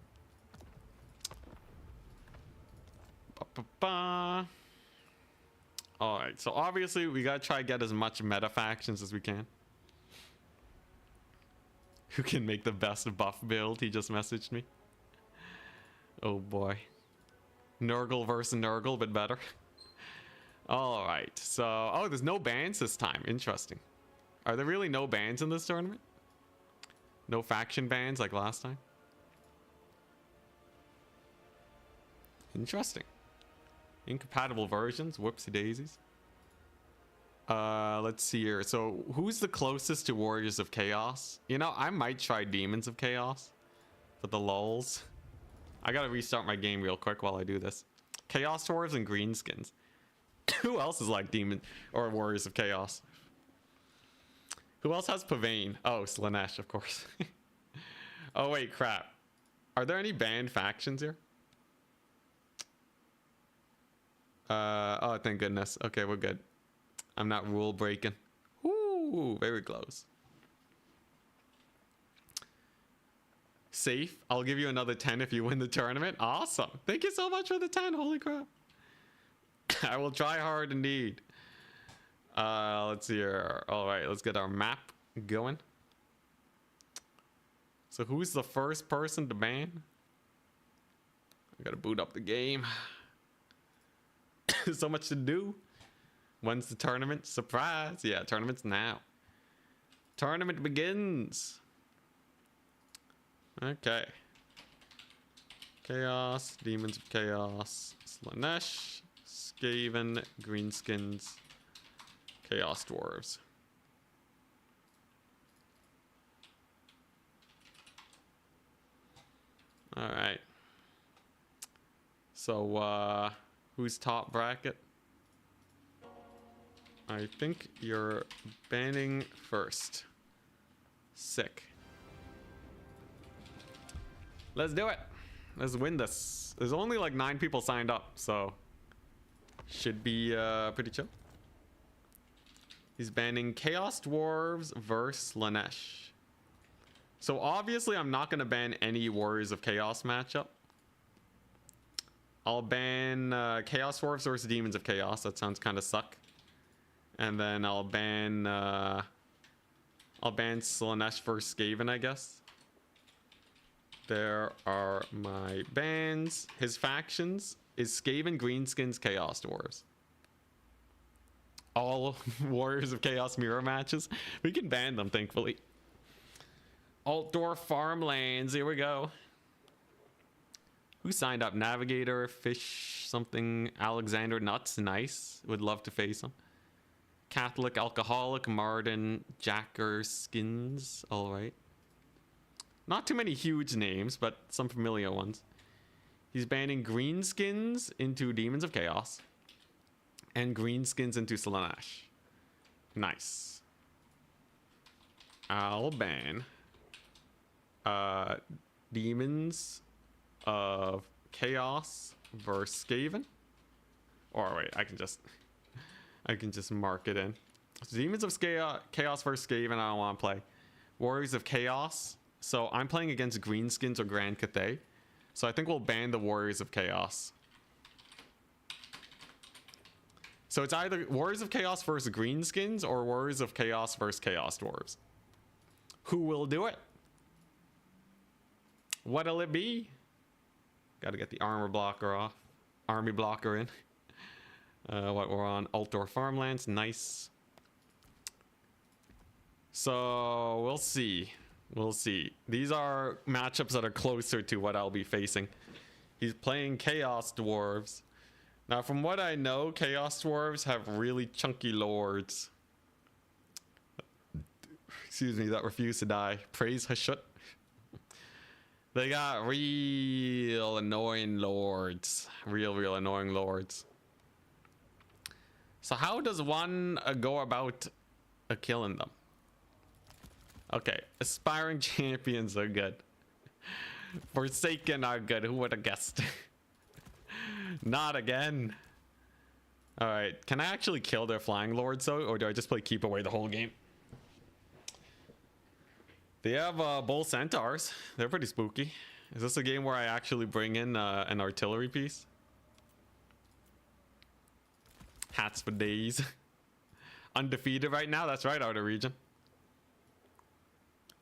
All right, so obviously we gotta try to get as much meta factions as we can. Who can make the best buff build? He just messaged me. Oh boy. Nurgle versus Nurgle, but better. All right, so oh, there's no bans this time. Interesting. Are there really no bans in this tournament? No faction bans like last time? Interesting. Incompatible versions. Whoopsie daisies. Let's see here. So who's the closest to Warriors of Chaos? You know, I might try Demons of Chaos for the lulz. I gotta restart my game real quick while I do this. Chaos Dwarves and Greenskins. Who else is like Demon or Warriors of Chaos? Who else has Pavane? Oh, Slaanesh, of course. Oh wait, crap. Are there any banned factions here? Oh, thank goodness. Okay, we're good. I'm not rule breaking. Ooh, very close. Safe. I'll give you another 10 if you win the tournament. Awesome. Thank you so much for the 10. Holy crap. I will try hard indeed. Let's see here. All right, let's get our map going. So who's the first person to ban? I gotta boot up the game. So much to do. When's the tournament? Surprise. Yeah, tournament's now. Tournament begins. Okay. Chaos, Demons of Chaos, Slaanesh, Skaven, Greenskins, Chaos Dwarves. All right. So, Who's top bracket? I think you're banning first. Sick. Let's do it. Let's win this. There's only like 9 people signed up, so should be pretty chill. He's banning Chaos Dwarves versus Slaanesh. So obviously I'm not going to ban any Warriors of Chaos matchup. I'll ban Chaos Dwarves versus Demons of Chaos. That sounds kind of suck. And then I'll ban Slaanesh versus Skaven, I guess. There are my bans. His factions is Skaven, Greenskins, Chaos Dwarves. All Warriors of Chaos mirror matches. We can ban them, thankfully. Altdorf Farmlands. Here we go. Who signed up? Navigator, Fish, something. Alexander Nuts. Nice. Would love to face him. Catholic, Alcoholic, Martin, Jacker, Skins. All right. Not too many huge names, but some familiar ones. He's banning Greenskins into Demons of Chaos. And Greenskins into Slaanesh. Nice. I'll ban Demons of Chaos versus Skaven. Or wait, I can just mark it in. So Demons of Chaos versus Skaven, I don't want to play. Warriors of Chaos. So I'm playing against Greenskins or Grand Cathay. So I think we'll ban the Warriors of Chaos. So it's either Warriors of Chaos versus Greenskins or Warriors of Chaos versus Chaos Dwarves. Who will do it? What'll it be? Got to get the armor blocker off. Army blocker in. What we're on Altdorf Farmlands. Nice. So we'll see. We'll see. These are matchups that are closer to what I'll be facing. He's playing Chaos Dwarves. Now, from what I know, Chaos Dwarves have really chunky lords. Excuse me, that refused to die. Praise Hashut. They got real annoying lords. Real annoying lords. So how does one go about killing them? Okay, aspiring champions are good. Forsaken are good. Who would have guessed? Not again. All right, can I actually kill their flying lords though, or do I just play keep away the whole game? They have bull centaurs. They're pretty spooky. Is this a game where I actually bring in an artillery piece? Hats for days. Undefeated right now. That's right, Outer Region.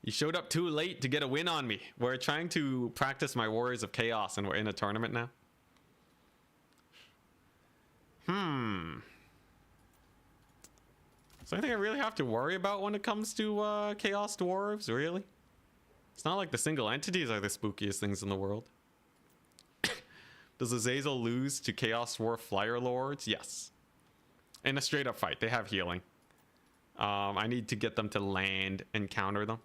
You showed up too late to get a win on me. We're trying to practice my Warriors of Chaos, and we're in a tournament now. Is there anything I really have to worry about when it comes to Chaos Dwarves? Really? It's not like the single entities are the spookiest things in the world. Does Azazel lose to Chaos Dwarf Flyer Lords? Yes. In a straight up fight. They have healing. I need to get them to land and counter them.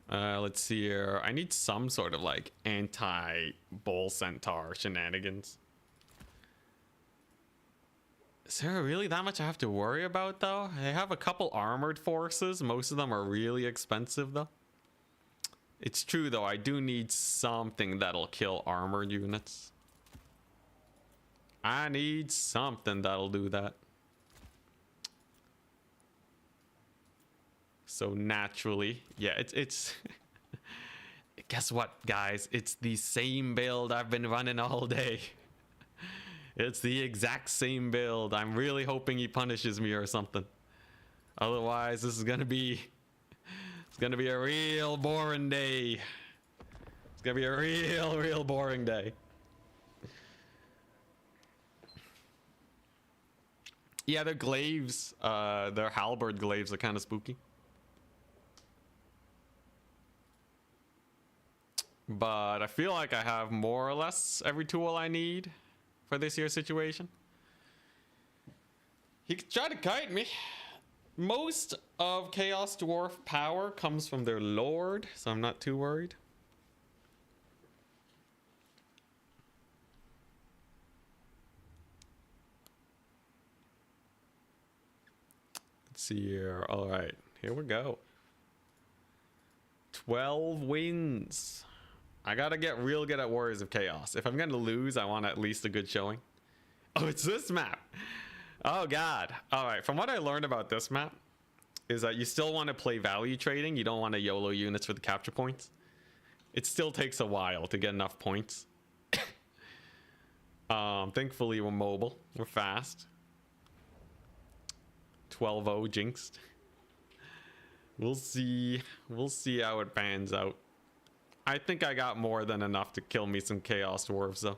Let's see here. I need some sort of like anti-bull centaur shenanigans. Is there really that much I have to worry about though? I have a couple armored forces. Most of them are really expensive though. It's true though, I do need something that'll kill armored units. I need something that'll do that. So naturally, yeah, it's guess what, guys? It's the same build I've been running all day. It's the exact same build. I'm really hoping he punishes me or something. Otherwise, this is gonna be a real boring day. It's gonna be a real boring day. Yeah, their glaives, their halberd glaives are kind of spooky. But I feel like I have more or less every tool I need for this here situation. He could try to kite me. Most of Chaos Dwarf power comes from their lord, so I'm not too worried. Let's see here. All right, here we go. 12 wins. I gotta get real good at Warriors of Chaos. If I'm gonna lose, I want at least a good showing. Oh, it's this map. Oh god. All right, from what I learned about this map is that you still want to play value trading. You don't want to YOLO units for the capture points. It still takes a while to get enough points. Thankfully we're mobile, we're fast. 12-0 jinxed. We'll see how it pans out. I think I got more than enough to kill me some Chaos Dwarves though.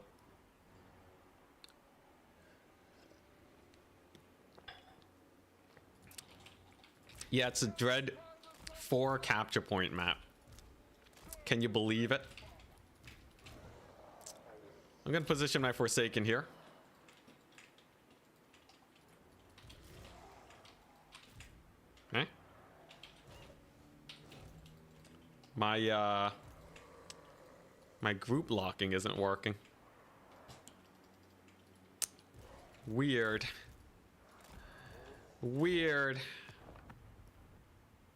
Yeah, it's a Dread 4 capture point map. Can you believe it? I'm gonna position my Forsaken here. Okay. My group locking isn't working. Weird. Weird.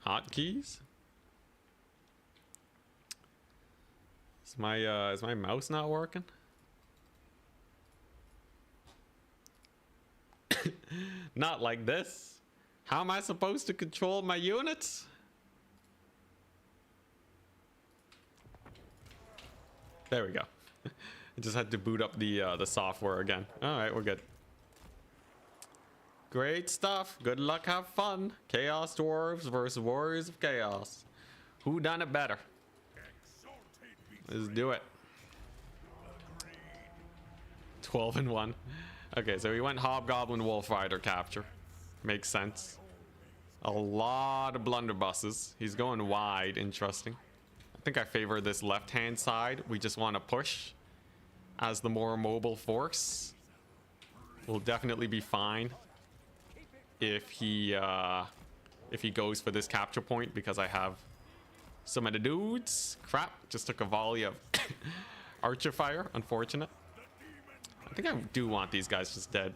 Hotkeys? Is my mouse not working? Not like this. How am I supposed to control my units? There we go. I just had to boot up the software again. All right, we're good. Great stuff. Good luck, have fun. Chaos Dwarves versus Warriors of Chaos. Who done it better? Let's do it. 12-1. Okay, so we went Hobgoblin Wolf Rider capture. Makes sense. A lot of blunderbusses. He's going wide. Interesting. I think I favor this left-hand side. We just want to push as the more mobile force. We'll definitely be fine if he goes for this capture point because I have some of the dudes. Crap, just took a volley of archer fire. Unfortunate. I think I do want these guys just dead.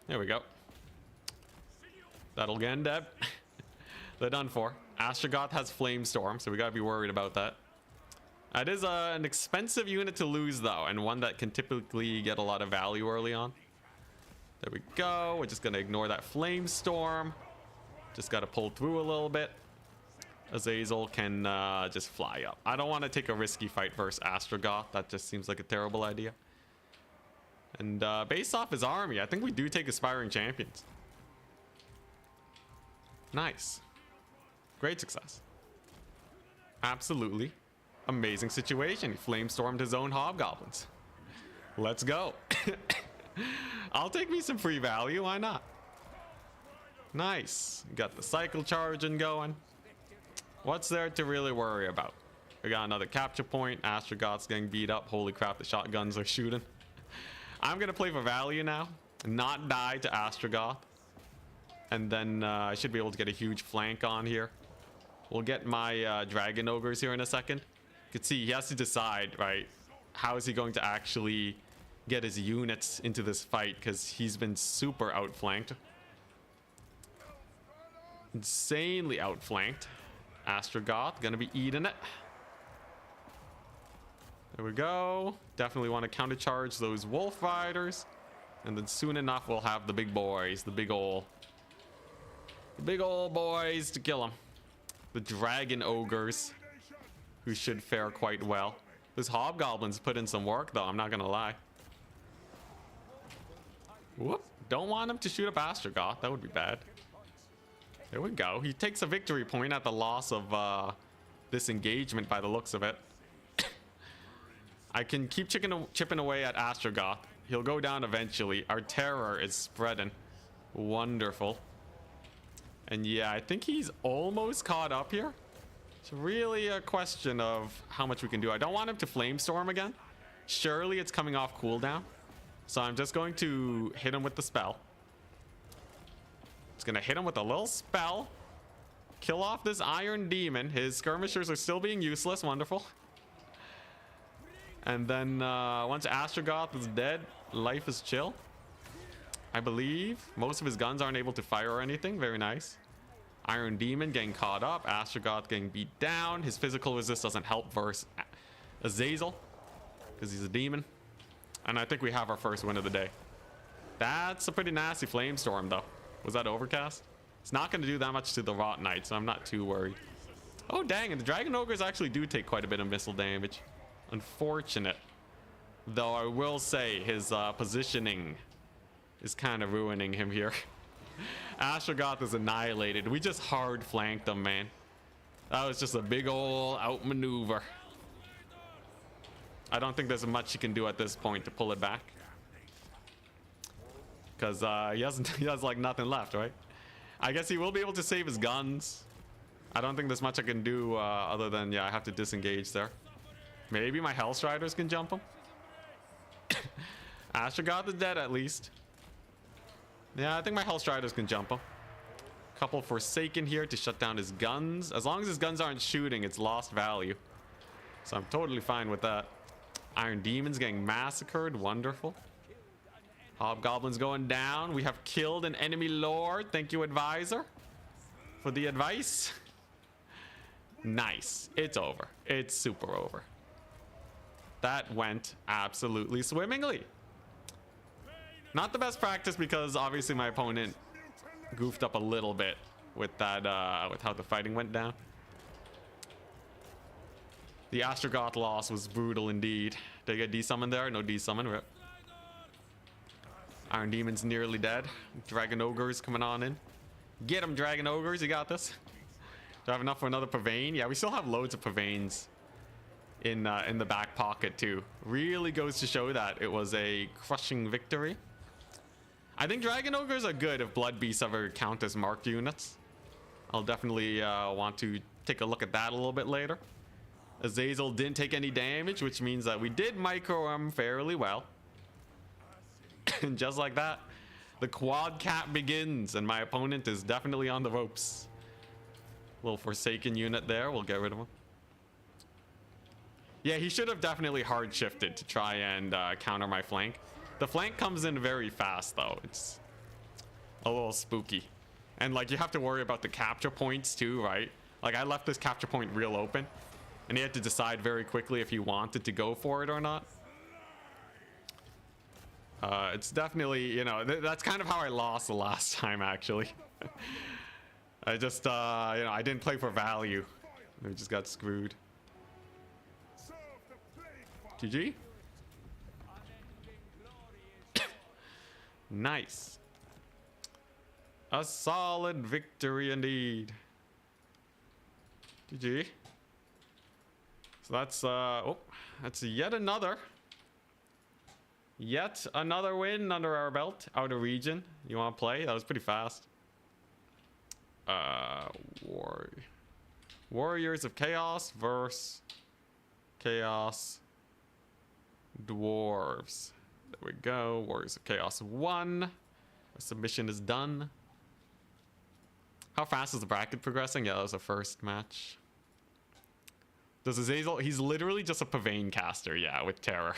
There we go. That'll get dead. They're done for. Astrogoth has Flamestorm, so we gotta be worried about that. It is an expensive unit to lose though, and one that can typically get a lot of value early on. There we go. We're just gonna ignore that Flamestorm. Just gotta pull through a little bit. Azazel can just fly up. I don't want to take a risky fight versus Astrogoth. That just seems like a terrible idea. And based off his army, I think we do take Aspiring Champions. Nice. Great success. Absolutely amazing situation. He Flamestormed his own Hobgoblins. Let's go. I'll take me some free value. Why not? Nice. Got the cycle charging going. What's there to really worry about? We got another capture point. Astrogoth's getting beat up. Holy crap, the shotguns are shooting. I'm gonna play for value now, not die to Astrogoth, and then I should be able to get a huge flank on here. We'll get my dragon ogres here in a second. You can see he has to decide, right, how is he going to actually get his units into this fight, because he's been super outflanked. Insanely outflanked. Astrogoth gonna be eating it. There we go. Definitely want to countercharge those wolf riders, and then soon enough we'll have the big boys, the big ol' boys to kill them. The dragon ogres, who should fare quite well. Those hobgoblins put in some work though, I'm not gonna lie. Whoop. Don't want him to shoot up Astrogoth, that would be bad. There we go. He takes a victory point at the loss of this engagement by the looks of it. I can keep chipping away at Astrogoth. He'll go down eventually. Our terror is spreading. Wonderful. And yeah, I think he's almost caught up here. It's really a question of how much we can do. I don't want him to Flamestorm again. Surely it's coming off cooldown. So I'm just going to hit him with the spell. It's gonna hit him with a little spell. Kill off this Iron Demon. His skirmishers are still being useless. Wonderful. And then once Astrogoth is dead, life is chill. I believe. Most of his guns aren't able to fire or anything. Very nice. Iron Demon getting caught up. Astrogoth getting beat down. His physical resist doesn't help versus Azazel because he's a demon. And I think we have our first win of the day. That's a pretty nasty Flamestorm, though. Was that Overcast? It's not going to do that much to the Rot Knight, so I'm not too worried. Oh, dang. And the Dragon Ogres actually do take quite a bit of missile damage. Unfortunate. Though I will say his positioning is kind of ruining him here. Astrogoth is annihilated. We just hard flanked him, man. That was just a big ol' outmaneuver. I don't think there's much he can do at this point to pull it back. Because he has like nothing left, right? I guess he will be able to save his guns. I don't think there's much I can do other than, yeah, I have to disengage there. Maybe my Hellstriders can jump him. Astrogoth is dead at least. Yeah, I think my Hellstriders can jump him. Couple Forsaken here to shut down his guns. As long as his guns aren't shooting, it's lost value. So I'm totally fine with that. Iron Demon's getting massacred. Wonderful. Hobgoblin's going down. We have killed an enemy lord. Thank you, advisor, for the advice. Nice. It's over. It's super over. That went absolutely swimmingly. Not the best practice because obviously my opponent goofed up a little bit with that, with how the fighting went down. The Astrogoth loss was brutal indeed. Did I get D-summon there? No D-summon. Rip. Iron Demon's nearly dead. Dragon Ogres coming on in. Get him, Dragon Ogres. You got this. Do I have enough for another Pavane? Yeah, we still have loads of Pavanes in the back pocket too. Really goes to show that it was a crushing victory. I think Dragon Ogres are good if Blood Beasts ever count as marked units. I'll definitely want to take a look at that a little bit later. Azazel didn't take any damage, which means that we did micro him fairly well. And just like that, the quad cap begins, and my opponent is definitely on the ropes. Little Forsaken unit there. We'll get rid of him. Yeah, he should have definitely hard shifted to try and counter my flank. The flank comes in very fast, though. It's a little spooky. And, like, you have to worry about the capture points, too, right? Like, I left this capture point real open, and he had to decide very quickly if he wanted to go for it or not. It's definitely, you know, that's kind of how I lost the last time, actually. I just, you know, I didn't play for value. We just got screwed. GG. Nice. A solid victory indeed. GG. So that's oh, that's yet another win under our belt. Outer region. You want to play? That was pretty fast. Warriors of Chaos versus Chaos Dwarves. There we go. Warriors of Chaos 1. Our submission is done. How fast is the bracket progressing? Yeah, that was the first match. Does Azazel? He's literally just a Pavane caster, yeah, with Terror.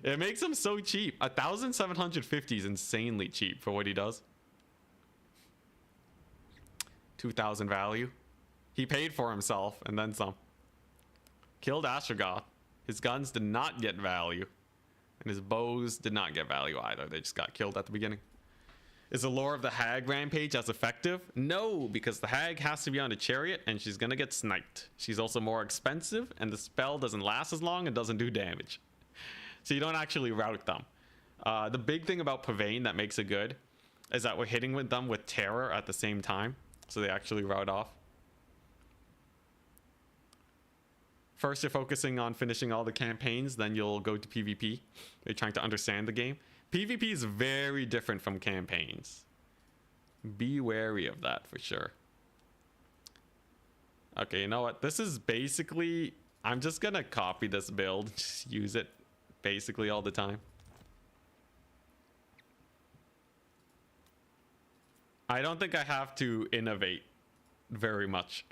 It makes him so cheap. 1,750 is insanely cheap for what he does. 2,000 value. He paid for himself and then some. Killed Astrogoth. His guns did not get value. And his bows did not get value either. They just got killed at the beginning. Is the lore of the Hag Rampage as effective? No, because the Hag has to be on a chariot and she's gonna get sniped. She's also more expensive and the spell doesn't last as long and doesn't do damage. So you don't actually route them. The big thing about Pavane that makes it good is that we're hitting with them with Terror at the same time. So they actually route off. First, you're focusing on finishing all the campaigns, then you'll go to PvP. You're trying to understand the game. PvP is very different from campaigns. Be wary of that for sure. Okay, you know what? This is basically... I'm just gonna copy this build. Just use it basically all the time. I don't think I have to innovate very much.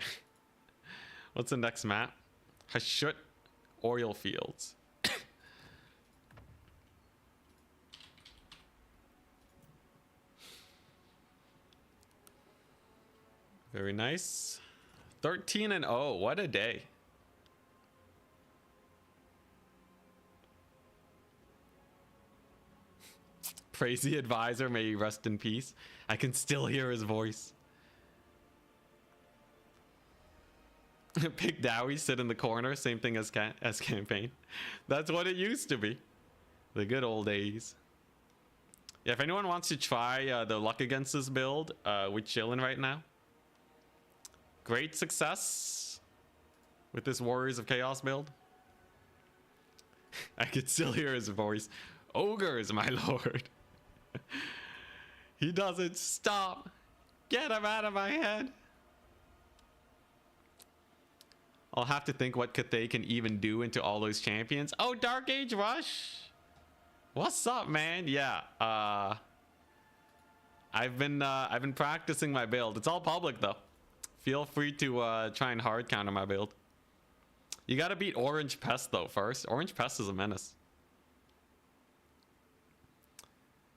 What's the next map? Hashut Oil Fields. Very nice. 13 and 0. What a day. Praise the advisor. May he rest in peace. I can still hear his voice. Pick Dowie, sit in the corner. Same thing as campaign. That's what it used to be. The good old days. Yeah, if anyone wants to try the luck against this build, we're chilling right now. Great success with this Warriors of Chaos build. I could still hear his voice. Ogres, my lord. He doesn't stop. Get him out of my head. I'll have to think what Cathay can even do into all those champions. Oh, Dark Age Rush. What's up, man? Yeah. I've been practicing my build. It's all public though. Feel free to try and hard counter my build. You gotta beat Orange Pest though first. Orange Pest is a menace.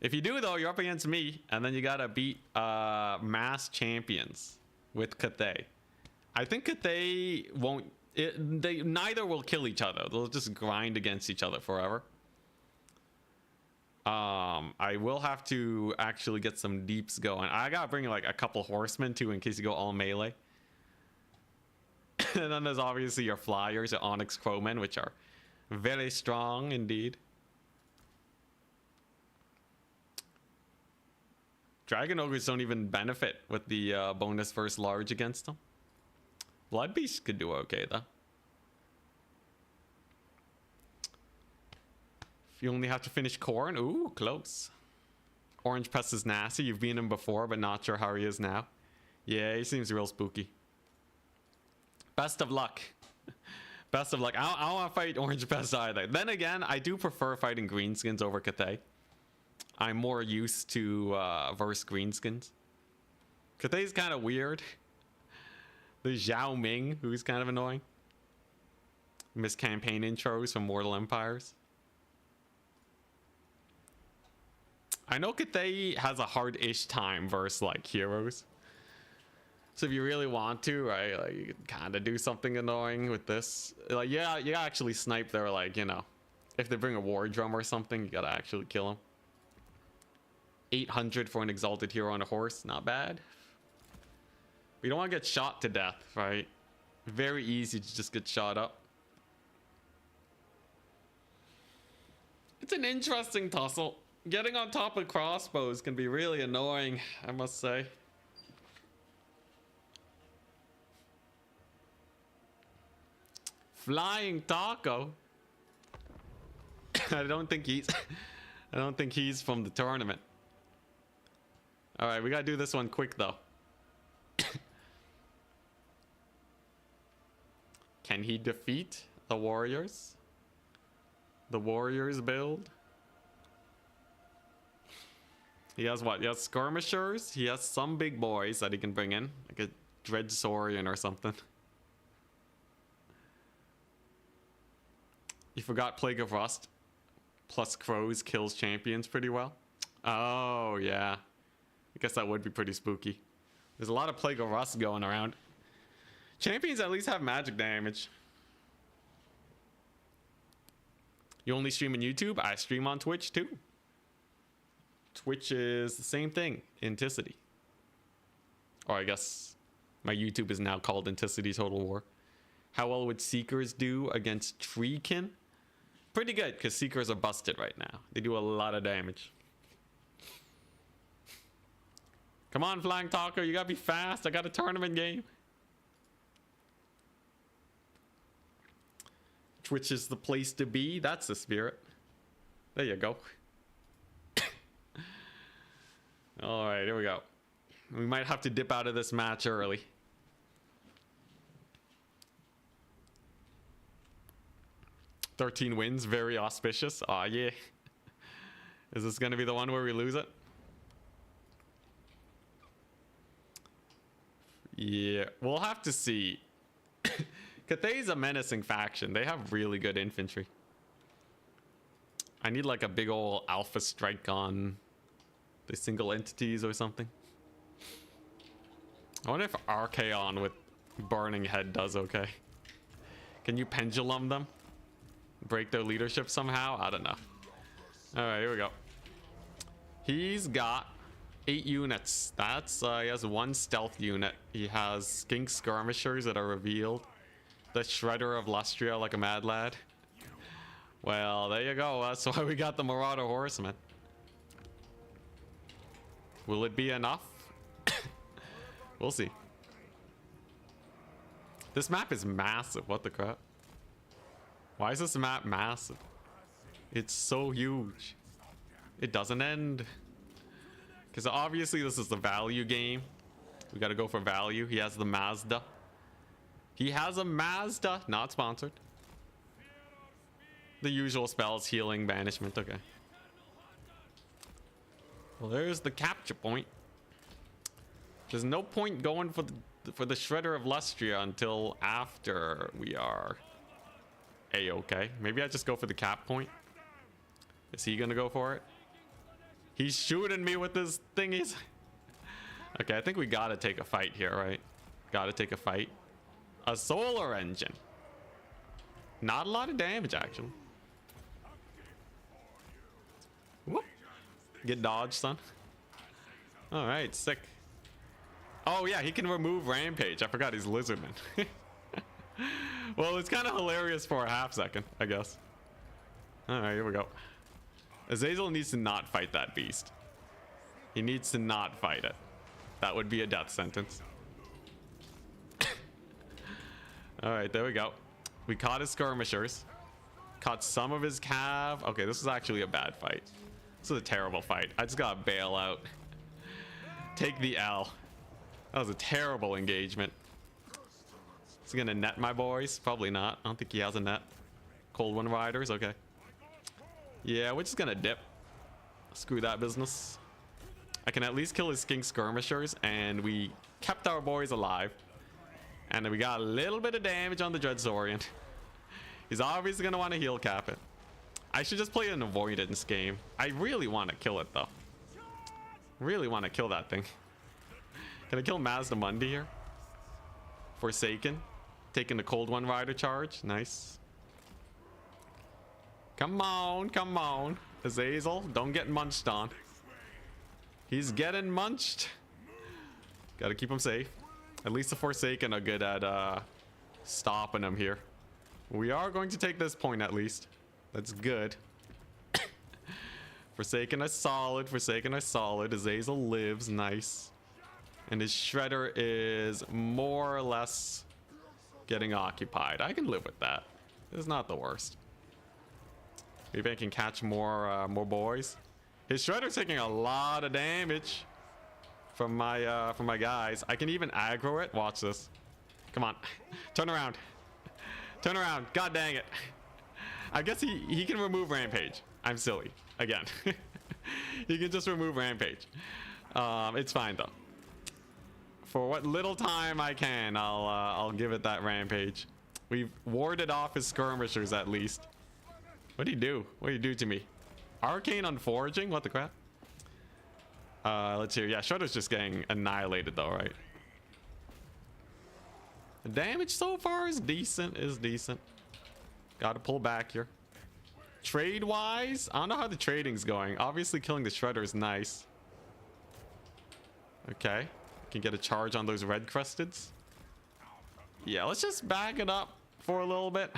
If you do though, you're up against me, and then you gotta beat mass champions with Cathay. I think Cathay won't. They neither will kill each other. They'll just grind against each other forever. I will have to actually get some deeps going. I gotta bring like a couple horsemen too in case you go all melee. And then there's obviously your flyers, your Onyx Crowmen, which are very strong indeed. Dragon Ogres don't even benefit with the bonus versus large against them. Blood Beast could do okay though. If you only have to finish Corn, ooh, close. Orange Pest is nasty. You've beaten him before, but not sure how he is now. Yeah, he seems real spooky. Best of luck. Best of luck. I don't want to fight Orange Pest either. Then again, I do prefer fighting greenskins over Cathay. I'm more used to verse greenskins. Cathay's kind of weird. There's Zhao Ming, who's kind of annoying. Miss campaign intros from Mortal Empires. I know Cathay has a hard-ish time versus like heroes. So if you really want to, right, like you can kind of do something annoying with this. Like, yeah, you actually snipe their, like, you know, if they bring a war drum or something, you gotta actually kill them. 800 for an exalted hero on a horse, not bad. We don't want to get shot to death, right? Very easy to just get shot up. It's an interesting tussle. Getting on top of crossbows can be really annoying, I must say. Flying Taco. I don't think he's from the tournament. All right, we gotta do this one quick though. Can he defeat the Warriors? The Warriors build. He has what? He has skirmishers. He has some big boys that he can bring in, like a Dreadsaurian or something. You forgot Plague of Rust plus Crows kills champions pretty well. Oh yeah, I guess that would be pretty spooky. There's a lot of Plague of Rust going around. Champions at least have magic damage. You only stream on YouTube? I stream on Twitch too. Twitch is the same thing, Enticity. Or I guess my YouTube is now called Enticity Total War. How well would Seekers do against Treekin? Pretty good, because Seekers are busted right now. They do a lot of damage. Come on, Flying Taco, you gotta be fast. I got a tournament game. Twitch is the place to be. That's the spirit. There you go. All right, here we go. We might have to dip out of this match early. "13 wins, very auspicious." Aw, yeah. Is this gonna be the one where we lose it? Yeah, we'll have to see. Cathay's a menacing faction. They have really good infantry. I need like a big old alpha strike on the single entities or something. I wonder if Archaon with Burning Head does okay. Can you pendulum them? Break their leadership somehow? I don't know. Alright, here we go. He's got 8 units. That's, he has 1 stealth unit. He has skink skirmishers that are revealed. The Shredder of Lustria like a mad lad. Well, there you go. That's why we got the Marauder Horseman. Will it be enough? We'll see. This map is massive. What the crap? Why is this map massive? It's so huge. It doesn't end. Because obviously this is the value game. We got to go for value. He has the Mazda. He has a Mazda. Not sponsored. The usual spells, healing, banishment. Okay. Well, there's the capture point. There's no point going for the Shredder of Lustria until after we are A-okay. Maybe I just go for the cap point. Is he gonna go for it? He's shooting me with his thingies. Okay, I think we gotta take a fight here, right? Gotta take a fight. A solar engine. Not a lot of damage, actually. Whoop. Get dodged, son. All right, sick. Oh yeah, he can remove Rampage. I forgot he's Lizardman. Well, it's kind of hilarious for a half second, I guess. All right, here we go. Azazel needs to not fight that beast. He needs to not fight it. That would be a death sentence. All right, there we go. We caught his skirmishers. Caught some of his cav. Okay, this was actually a bad fight. This is a terrible fight. I just gotta bail out. Take the L. That was a terrible engagement. Is he gonna net my boys? Probably not. I don't think he has a net. Cold One Riders, okay. Yeah, we're just gonna dip. Screw that business. I can at least kill his skink skirmishers, and we kept our boys alive. And then we got a little bit of damage on the Dreadsaurian. He's obviously gonna want to heal cap it. I should just play an avoidance game. I really want to kill it though. Really want to kill that thing. Can I kill Mazda Mundi here? Forsaken. Taking the Cold One Rider charge. Nice. Come on, come on. Azazel, don't get munched on. He's getting munched. Gotta keep him safe. At least the Forsaken are good at stopping him here. We are going to take this point at least. That's good. Forsaken is solid. Forsaken is solid. Azazel lives. Nice. And his Shredder is more or less getting occupied. I can live with that. It's not the worst. Maybe I can catch more boys. His Shredder's taking a lot of damage from my guys. I can even aggro it. Watch this. Come on. Turn around. Turn around. God dang it. I guess he can remove Rampage. I'm silly. Again. He can just remove Rampage. It's fine though. For what little time I can, I'll give it that Rampage. We've warded off his skirmishers at least. What do you do? What do you do to me? Arcane Unforging? What the crap? Let's hear. Yeah, Shredder's just getting annihilated though, right? The damage so far is decent. Gotta pull back here. Trade wise, I don't know how the trading's going. Obviously killing the Shredder is nice. Okay. Can get a charge on those red crusteds. Yeah, let's just back it up for a little bit.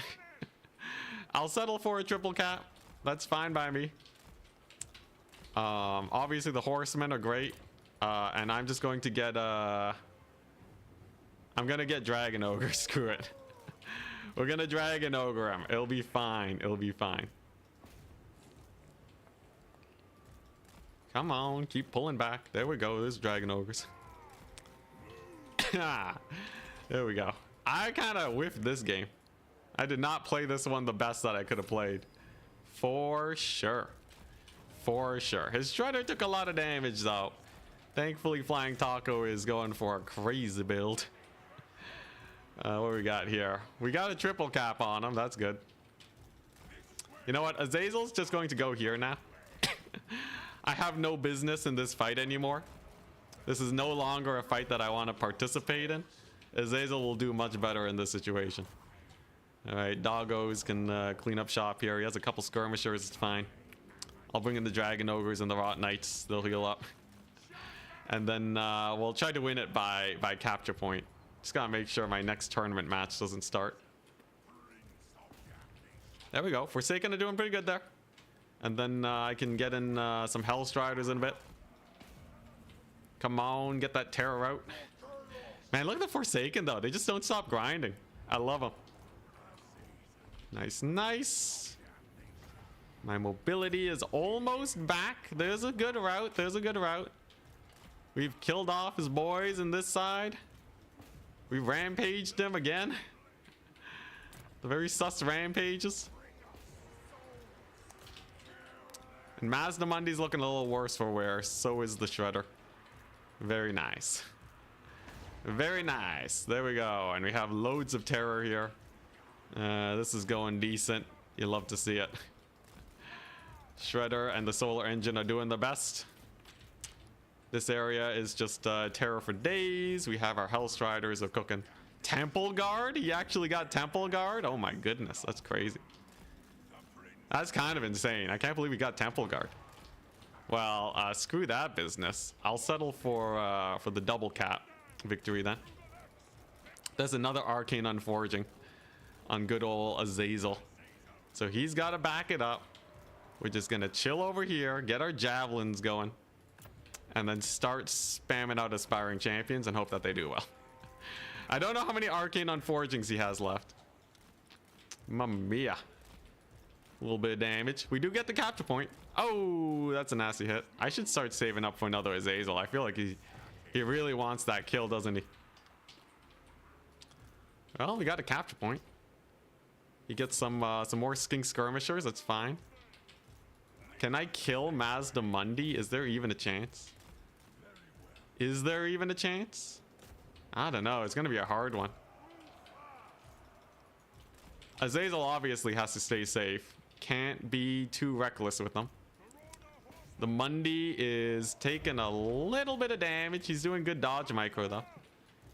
I'll settle for a triple cap. That's fine by me. Obviously the horsemen are great. And I'm just going to get I'm gonna get Dragon Ogre. Screw it. We're gonna Dragon Ogre him. It'll be fine. It'll be fine. Come on, keep pulling back. There we go. There's Dragon Ogres. There we go. I kind of whiffed this game. I did not play this one the best that I could have played. For sure. For sure. His Shredder took a lot of damage though. Thankfully Flying Taco is going for a crazy build. What we got here? We got a triple cap on him. That's good. You know what? Azazel's just going to go here now. I have no business in this fight anymore. This is no longer a fight that I want to participate in. Azazel will do much better in this situation. Alright, Doggos can clean up shop here. He has a couple skirmishers, it's fine. I'll bring in the Dragon Ogres and the Rot Knights. They'll heal up. And then we'll try to win it by capture point. Just gotta make sure my next tournament match doesn't start. There we go. Forsaken are doing pretty good there. And then I can get in some Hellstriders in a bit. Come on, get that terror out. Man, look at the Forsaken though. They just don't stop grinding. I love them. Nice, nice. My mobility is almost back. There's a good route. There's a good route. We've killed off his boys in this side. We rampaged him again. The very sus rampages. And Mazdamundi's looking a little worse for wear. So is the Shredder. Very nice. Very nice. There we go. And we have loads of terror here. This is going decent. You love to see it. Shredder and the Solar Engine are doing the best. This area is just terror for days. We have our Hellstriders are cooking. Temple Guard? He actually got Temple Guard? Oh my goodness, that's crazy. That's kind of insane. I can't believe we got Temple Guard. Well, screw that business. I'll settle for the double cap victory then. There's another Arcane Unforging on good old Azazel. So he's got to back it up. We're just going to chill over here, get our javelins going, and then start spamming out Aspiring Champions and hope that they do well. I don't know how many Arcane Unforgings he has left. Mamma mia. A little bit of damage. We do get the capture point. Oh, that's a nasty hit. I should start saving up for another Azazel. I feel like he really wants that kill, doesn't he? Well, we got a capture point. He gets some more skink skirmishers. That's fine. Can I kill Mazdamundi? Is there even a chance? Is there even a chance? I don't know. It's going to be a hard one. Azazel obviously has to stay safe. Can't be too reckless with them. The Mundi is taking a little bit of damage. He's doing good dodge micro though.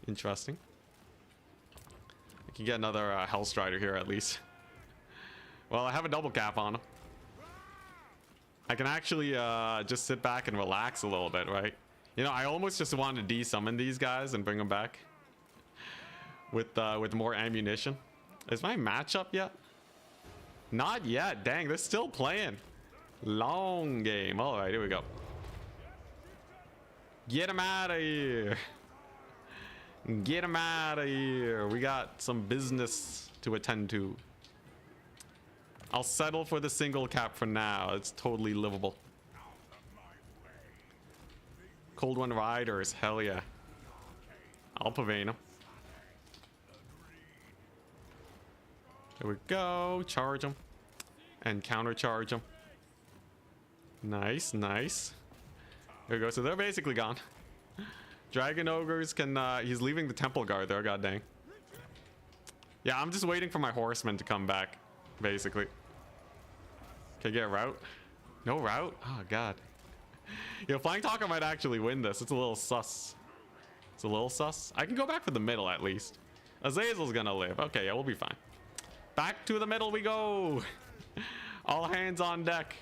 Interesting. I can get another Hellstrider here at least. Well, I have a double cap on him. I can actually just sit back and relax a little bit, right? You know, I almost just want to de-summon these guys and bring them back with more ammunition. Is my match up yet? Not yet. Dang, they're still playing. Long game. All right, here we go. Get him out of here. Get him out of here. We got some business to attend to. I'll settle for the single cap for now. It's totally livable. Cold One Riders. Hell yeah. I'll pavane them. There we go. Charge them. And counter charge them. Nice, nice. There we go. So they're basically gone. Dragon Ogres can... he's leaving the Temple Guard there. God dang. Yeah, I'm just waiting for my horsemen to come back. Basically. Can I get a route? No route? Oh, God. You know, Flying Talker might actually win this. It's a little sus. It's a little sus. I can go back for the middle at least. Azazel's gonna live. Okay, yeah, we'll be fine. Back to the middle we go. All hands on deck.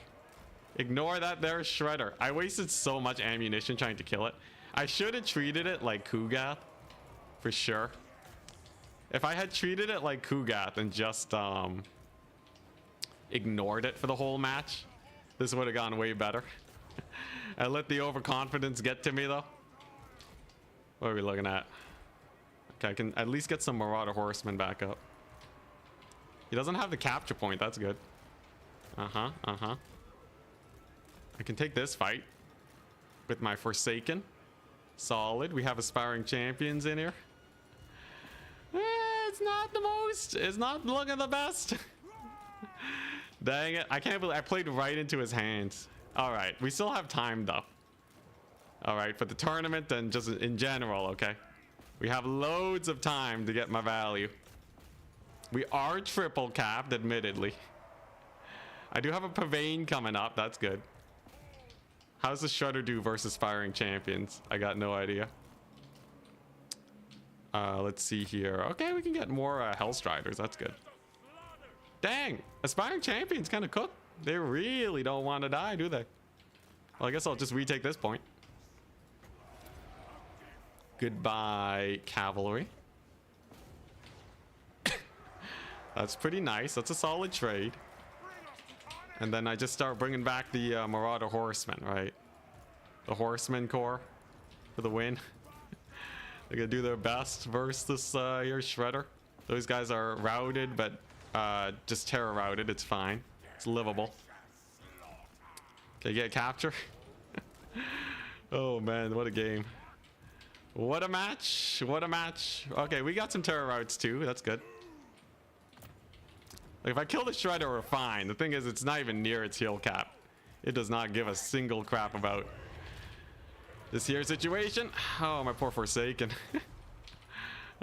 Ignore that there's Shredder. I wasted so much ammunition trying to kill it. I should have treated it like Kugath. For sure. If I had treated it like Kugath and just ignored it for the whole match, this would have gone way better. I let the overconfidence get to me though. What are we looking at? Okay, I can at least get some Marauder Horsemen back up. He doesn't have the capture point. That's good. I can take this fight with my Forsaken. Solid. We have Aspiring Champions in here. It's not the most. It's not looking the best. Dang it. I can't believe I played right into his hands. All right. We still have time though. All right. For the tournament and just in general. Okay. We have loads of time to get my value. We are triple capped, admittedly. I do have a Pavane coming up. That's good. How's the Shredder do versus Firing Champions? I got no idea. Let's see here. Okay, we can get more Hellstriders. That's good. Dang, Aspiring Champions kind of cooked. They really don't want to die, do they? Well, I guess I'll just retake this point. Goodbye, Cavalry. That's pretty nice. That's a solid trade. And then I just start bringing back the Marauder Horsemen, right? The Horsemen Corps for the win. They're gonna do their best versus this here Shredder. Those guys are routed, but just terror routed. It's fine. It's livable. Okay, get capture. Oh man, what a game. What a match. What a match. Okay, we got some terror routes too. That's good. Like if I kill the Shredder, we're fine. The thing is, it's not even near its heal cap. It does not give a single crap about this here situation. Oh, my poor Forsaken.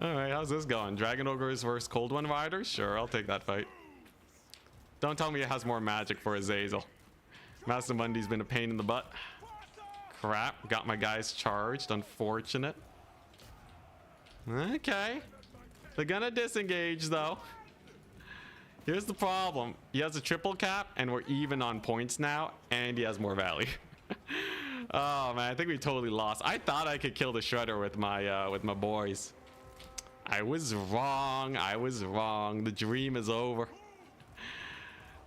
Alright, how's this going? Dragon Ogres versus Cold One Riders? Sure, I'll take that fight. Don't tell me it has more magic for Azazel. Master Mundy's been a pain in the butt. Crap, got my guys charged. Unfortunate. Okay. They're gonna disengage though. Here's the problem. He has a triple cap and we're even on points now, and he has more value. Oh man, I think we totally lost. I thought I could kill the Shredder with my boys. I was wrong. I was wrong. The dream is over.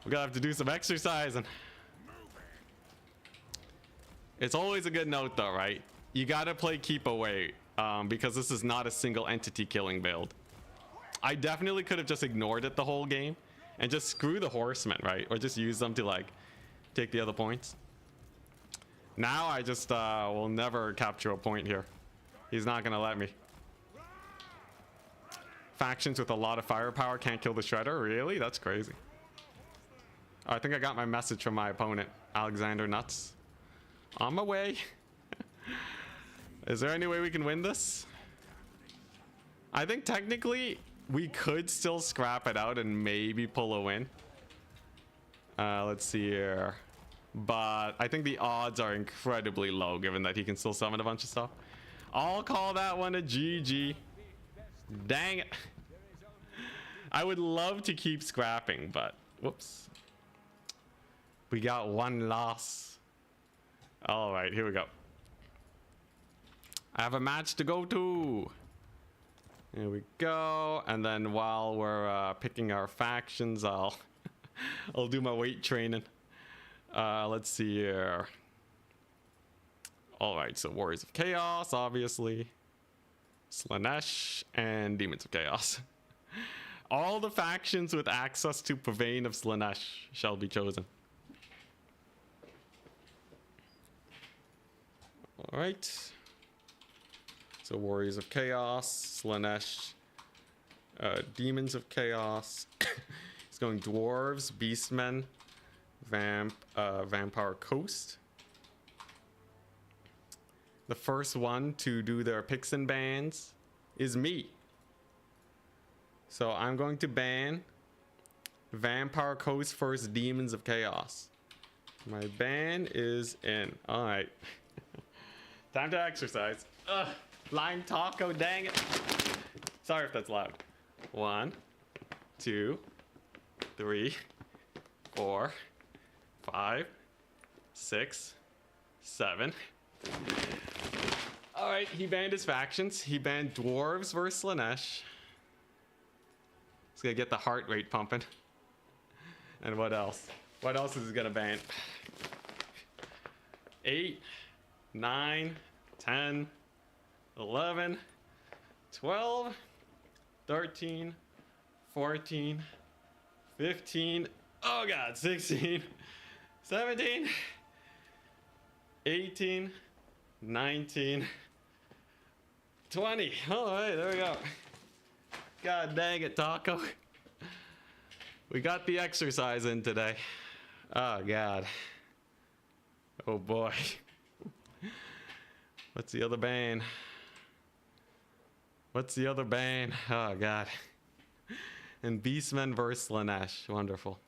We're gonna have to do some exercising. It's always a good note though, right? You gotta play keep away because this is not a single entity killing build. I definitely could have just ignored it the whole game and just screw the horsemen, right? Or just use them to like take the other points. Now I just will never capture a point here. He's not gonna let me. Factions with a lot of firepower can't kill the Shredder? Really? That's crazy. Oh, I think I got my message from my opponent, Alexander Nuts. On my way. Is there any way we can win this? I think technically we could still scrap it out and maybe pull a win. Let's see here. But I think the odds are incredibly low given that he can still summon a bunch of stuff. I'll call that one a GG. Dang it. I would love to keep scrapping, but whoops. We got one loss. All right, here we go. I have a match to go to. Here we go. And then while we're picking our factions, I'll do my weight training. Let's see here. All right, so Warriors of Chaos, obviously. Slaanesh and Demons of Chaos. All the factions with access to Purveying of Slaanesh shall be chosen. All right. So Warriors of Chaos, Slaanesh, Demons of Chaos. He's going Dwarves, Beastmen, Vampire Coast. The first one to do their picks and bans is me. So I'm going to ban Vampire Coast first, Demons of Chaos. My ban is in. All right. Time to exercise. Ugh, flying taco, dang it. Sorry if that's loud. 1, 2, 3, 4, 5, 6, 7. All right, he banned his factions. He banned Dwarves versus Slaanesh. He's gonna get the heart rate pumping. And what else? What else is he gonna ban? 8, 9, 10, 11, 12, 13, 14, 15, oh god, 16, 17, 18, 19, 20. All right, there we go. God dang it, Taco. We got the exercise in today. Oh god. Oh boy. What's the other ban? What's the other ban? Oh god. And Beastmen versus Slaanesh. Wonderful.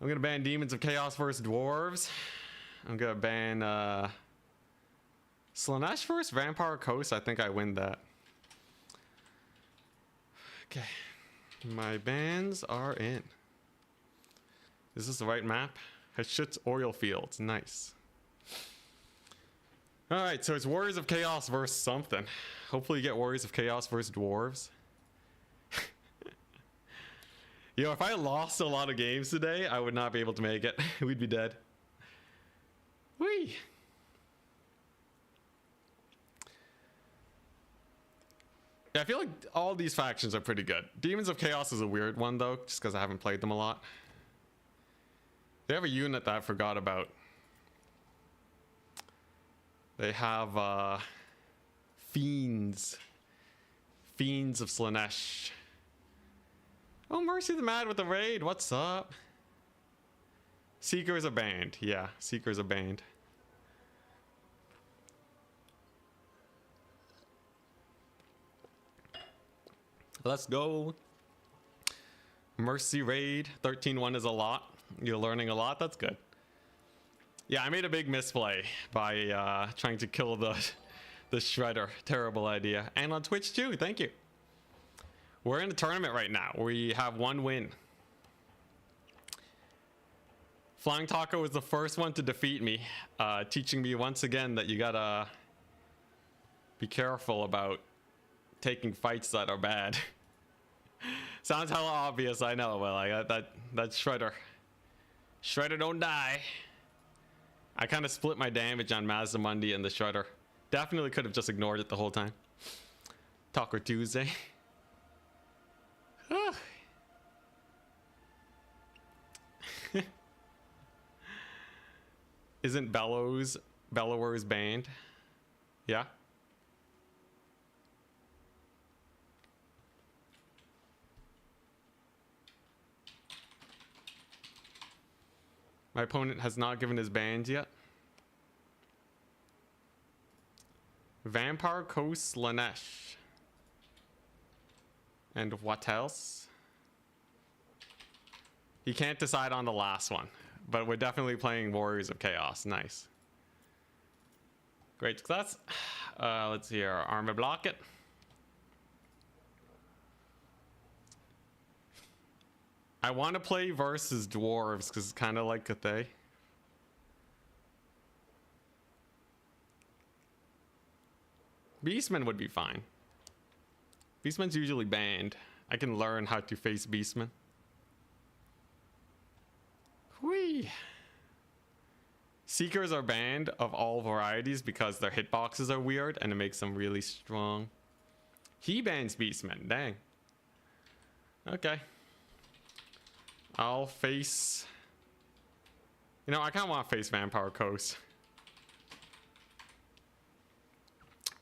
I'm gonna ban Demons of Chaos versus Dwarves. I'm gonna ban Slaanesh versus Vampire Coast. I think I win that. Okay. My bans are in. Is this the right map? Hashut's Oil Fields. Nice. Alright, so it's Warriors of Chaos versus something. Hopefully you get Warriors of Chaos versus Dwarves. You know, if I lost a lot of games today, I would not be able to make it. We'd be dead. Whee! Yeah, I feel like all these factions are pretty good. Demons of Chaos is a weird one, though, just because I haven't played them a lot. They have a unit that I forgot about. They have Fiends. Fiends of Slaanesh. Oh, Mercy the Mad with the raid. What's up? Seekers are banned. Yeah, Seekers are banned. Let's go. Mercy raid. 13-1 is a lot. You're learning a lot. That's good. Yeah, I made a big misplay by trying to kill the Shredder. Terrible idea. And on Twitch too. Thank you. We're in a tournament right now. We have one win. Flying Taco was the first one to defeat me, teaching me once again that you gotta be careful about taking fights that are bad. Sounds hella obvious, I know, but like that Shredder. Shredder don't die. I kind of split my damage on Mazdamundi and the Shredder. Definitely could have just ignored it the whole time. Taco Tuesday. Isn't Bellowers banned? Yeah. My opponent has not given his bans yet. Vampire Coast Slaanesh. And what else? He can't decide on the last one, but we're definitely playing Warriors of Chaos. Nice. Great success. Let's see here. Armor block it. I want to play versus Dwarves because it's kind of like Cathay. Beastmen would be fine. Beastmen's usually banned. I can learn how to face Beastmen. Whee! Seekers are banned of all varieties because their hitboxes are weird and it makes them really strong. He bans Beastmen. Dang. Okay. I'll face... You know, I kind of want to face Vampire Coast.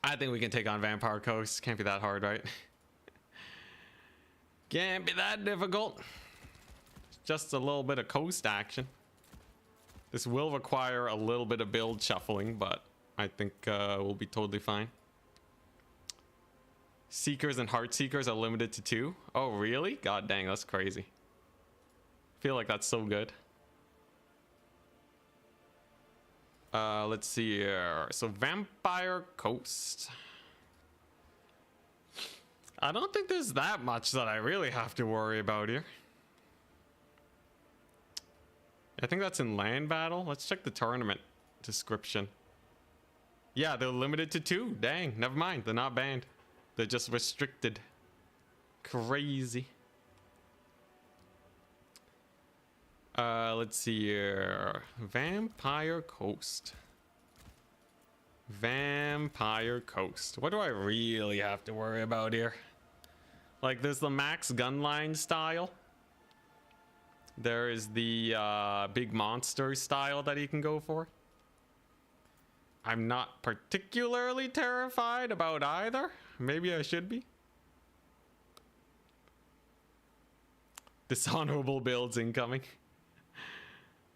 I think we can take on Vampire Coast. Can't be that hard, right? Can't be that difficult. Just a little bit of coast action. This will require a little bit of build shuffling, but I think we'll be totally fine. Seekers and Heart Seekers are limited to 2. Oh, really? God dang, that's crazy. I feel like that's so good. Let's see here. So Vampire Coast. I don't think there's that much that I really have to worry about here. I think that's in land battle. Let's check the tournament description. Yeah, they're limited to 2. Dang, never mind. They're not banned. They're just restricted. Crazy. Let's see here. Vampire Coast. Vampire Coast. What do I really have to worry about here? Like, there's the max gunline style. There is the big monster style that you can go for. I'm not particularly terrified about either. Maybe I should be. Dishonorable builds incoming.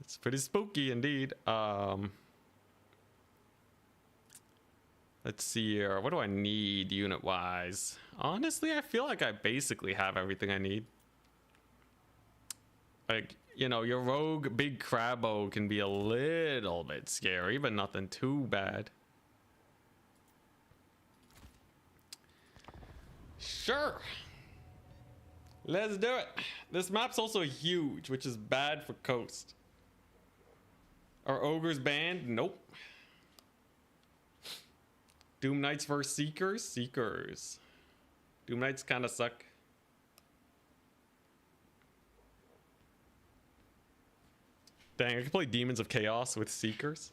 It's pretty spooky indeed. Let's see here. What do I need unit wise? Honestly, I feel like I basically have everything I need. Like, you know, your rogue big crabbo can be a little bit scary, but nothing too bad. Sure. Let's do it. This map's also huge, which is bad for coast. Are ogres banned? Nope. Doom Knights versus Seekers? Seekers. Doom Knights kind of suck. Dang, I could play Demons of Chaos with Seekers.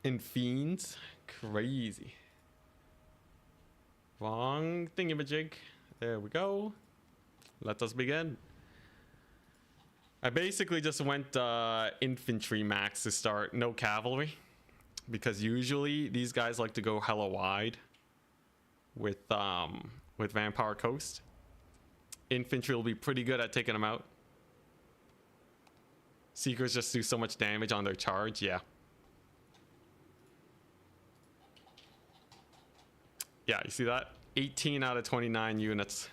And Fiends. Crazy. Wrong thingamajig. There we go. Let us begin. I basically just went infantry max to start, no cavalry, because usually these guys like to go hella wide with Vampire Coast. Infantry will be pretty good at taking them out. Seekers just do so much damage on their charge, yeah. Yeah, you see that? 18 out of 29 units.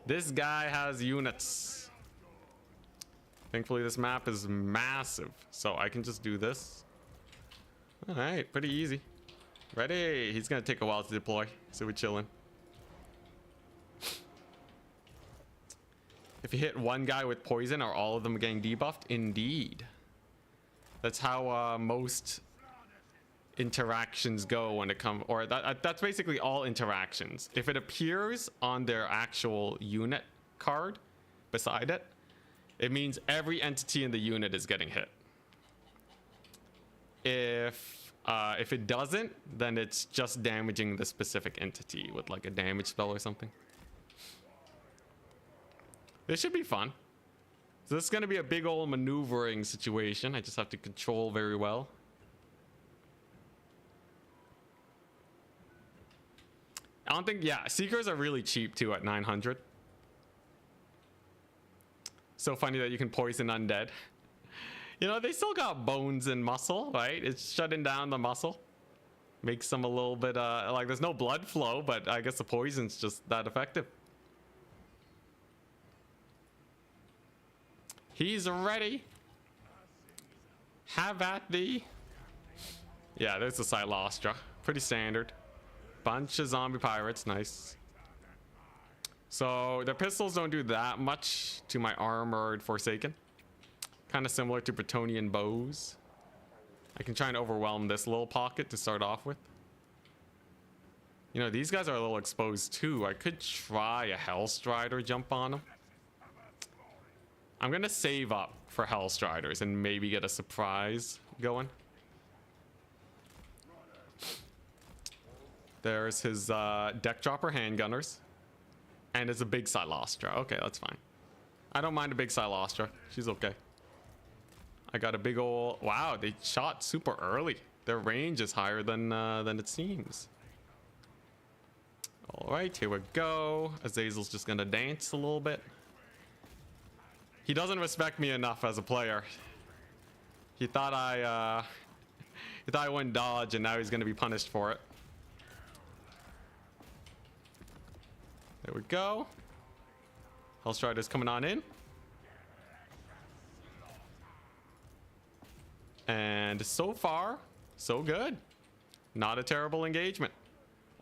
This guy has units. Thankfully, this map is massive, so I can just do this. All right, pretty easy. Ready? He's gonna take a while to deploy, so we're chilling. If you hit one guy with poison, are all of them getting debuffed? Indeed. That's how most interactions go when it comes, or that's basically all interactions. If it appears on their actual unit card beside it, it means every entity in the unit is getting hit. If it doesn't, then it's just damaging the specific entity with like a damage spell or something. This should be fun. So this is going to be a big old maneuvering situation. I just have to control very well. I don't think, yeah, Seekers are really cheap too at 900. So funny that you can poison undead. You know, they still got bones and muscle, right? It's shutting down the muscle. Makes them a little bit, like there's no blood flow, but I guess the poison's just that effective. He's ready. Have at thee. Yeah, there's the Silastra. Pretty standard. Bunch of zombie pirates, nice. So the pistols don't do that much to my armored Forsaken. Kind of similar to Bretonnian bows. I can try and overwhelm this little pocket to start off with. You know, these guys are a little exposed too. I could try a Hellstrider jump on them. I'm gonna save up for Hellstriders and maybe get a surprise going. There's his deck dropper handgunners. And it's a big Silastra. Okay, that's fine. I don't mind a big Silastra. She's okay. I got a big old... Wow, they shot super early. Their range is higher than it seems. All right, here we go. Azazel's just gonna dance a little bit. He doesn't respect me enough as a player. He thought I wouldn't dodge, and now he's gonna be punished for it. There we go. Hellstrider's coming on in. And so far, so good. Not a terrible engagement.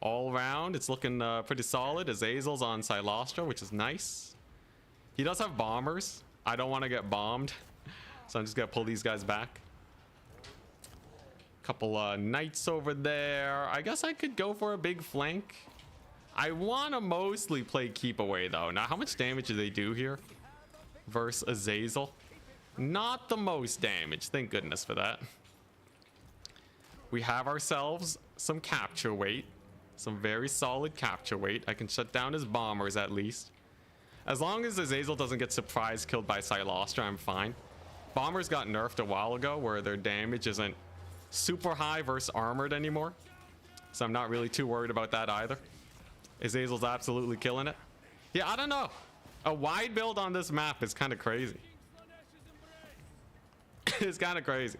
All around, it's looking pretty solid. Azazel's on Silastra, which is nice. He does have bombers. I don't want to get bombed, so I'm just gonna pull these guys back. Couple knights over there. I guess I could go for a big flank. I want to mostly play keep away though. Now, how much damage do they do here versus Azazel? Not the most damage. Thank goodness for that. We have ourselves some capture weight. Some very solid capture weight. I can shut down his bombers at least. As long as Azazel doesn't get surprise killed by Silastra, I'm fine. Bombers got nerfed a while ago where their damage isn't super high versus armored anymore. So I'm not really too worried about that either. Azazel's absolutely killing it. Yeah, I don't know. A wide build on this map is kind of crazy. It's kind of crazy.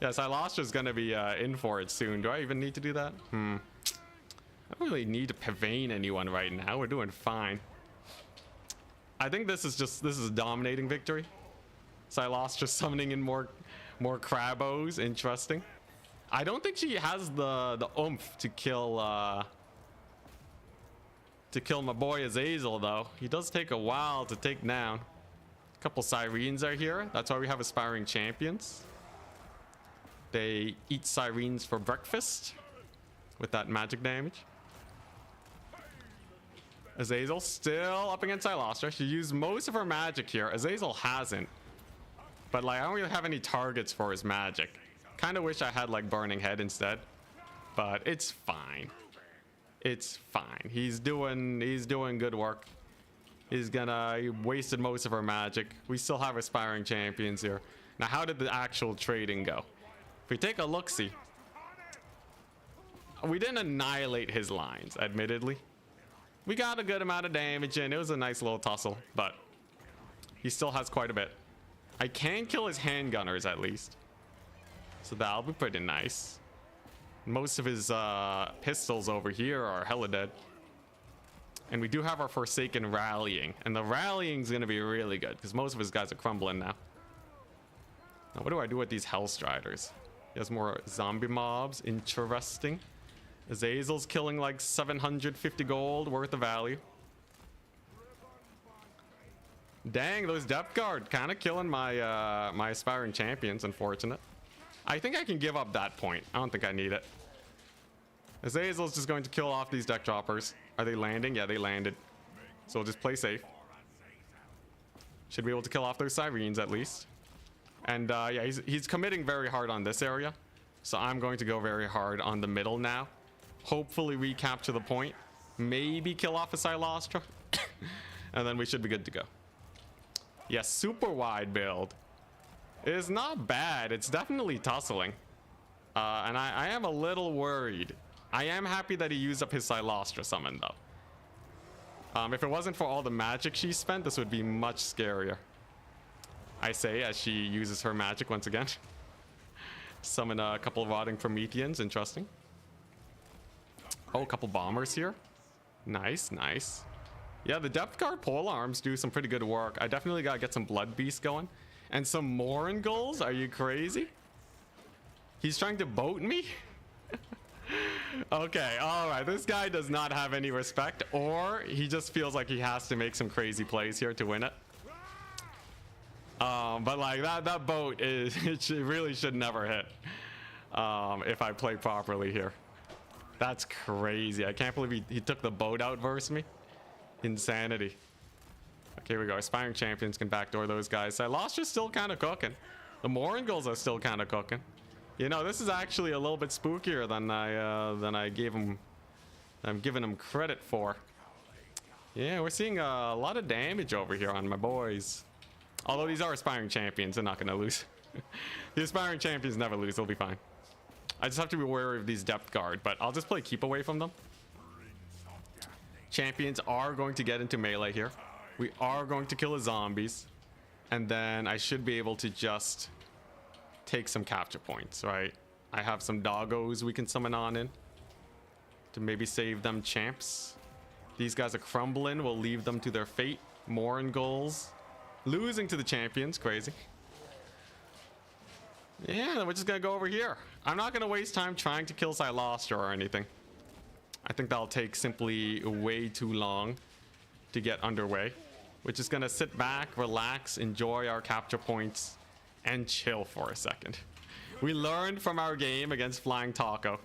Yeah, Silastra's gonna be in for it soon. Do I even need to do that? I don't really need to pavane anyone right now. We're doing fine. I think this is dominating victory. Silas just summoning in more Crabos. Interesting. I don't think she has the oomph to kill my boy Azazel though. He does take a while to take down. A couple Sirens are here. That's why we have aspiring champions. They eat Sirens for breakfast with that magic damage. Azazel still up against Silastra. She used most of her magic here. Azazel hasn't. But like, I don't really have any targets for his magic. Kind of wish I had like Burning Head instead. But it's fine. It's fine. He's doing good work. He wasted most of our magic. We still have aspiring champions here. Now, how did the actual trading go? If we take a look-see, we didn't annihilate his lines, admittedly. We got a good amount of damage in. It was a nice little tussle, but he still has quite a bit. I can kill his handgunners at least, so that'll be pretty nice. Most of his pistols over here are hella dead. And we do have our Forsaken rallying. And the rallying is going to be really good because most of his guys are crumbling now. Now, what do I do with these Hellstriders? He has more zombie mobs. Interesting. Azazel's killing like 750 gold worth of value. Dang, those depth guard kind of killing my my aspiring champions. Unfortunate. I think I can give up that point. I don't think I need it. Azazel's just going to kill off these deck droppers. Are they landing? Yeah, they landed. So we'll just play safe. Should be able to kill off those Sirens at least. And yeah, he's committing very hard on this area. So I'm going to go very hard on the middle now. Hopefully recapture the point. Maybe kill off a Silastra. And then we should be good to go. Yes, yeah, super wide build. It's not bad. It's definitely tussling. And I am a little worried. I am happy that he used up his Silastra summon though. If it wasn't for all the magic she spent, this would be much scarier. I say as she uses her magic once again. Summon a couple of rotting Prometheans. Interesting. Oh, a couple bombers here. Nice, nice. Yeah, the depth guard pole arms do some pretty good work. I definitely gotta get some blood beasts going. And some Moringulls? Are you crazy? He's trying to boat me? Okay, alright. This guy does not have any respect, or he just feels like he has to make some crazy plays here to win it. But like that boat is it really should never hit. If I play properly here. That's crazy. I can't believe he took the boat out versus me. Insanity. Okay, here we go. Aspiring champions can backdoor those guys. Silastra's still kind of cooking. The Moringulls are still kind of cooking. You know, this is actually a little bit spookier than I gave him. I'm giving him credit for. Yeah, we're seeing a lot of damage over here on my boys. Although these are aspiring champions, they're not gonna lose. The aspiring champions never lose. They'll be fine. I just have to be wary of these depth guard, but I'll just play keep away from them. Champions are going to get into melee here. We are going to kill the zombies. And then I should be able to just take some capture points, right? I have some doggos we can summon on in to maybe save them champs. These guys are crumbling. We'll leave them to their fate. Moringulls losing to the champions. Crazy. Yeah, we're just gonna go over here. I'm not gonna waste time trying to kill Silastra or anything. I think that'll take simply way too long to get underway. We're just gonna sit back, relax, enjoy our capture points, and chill for a second. We learned from our game against Flying Taco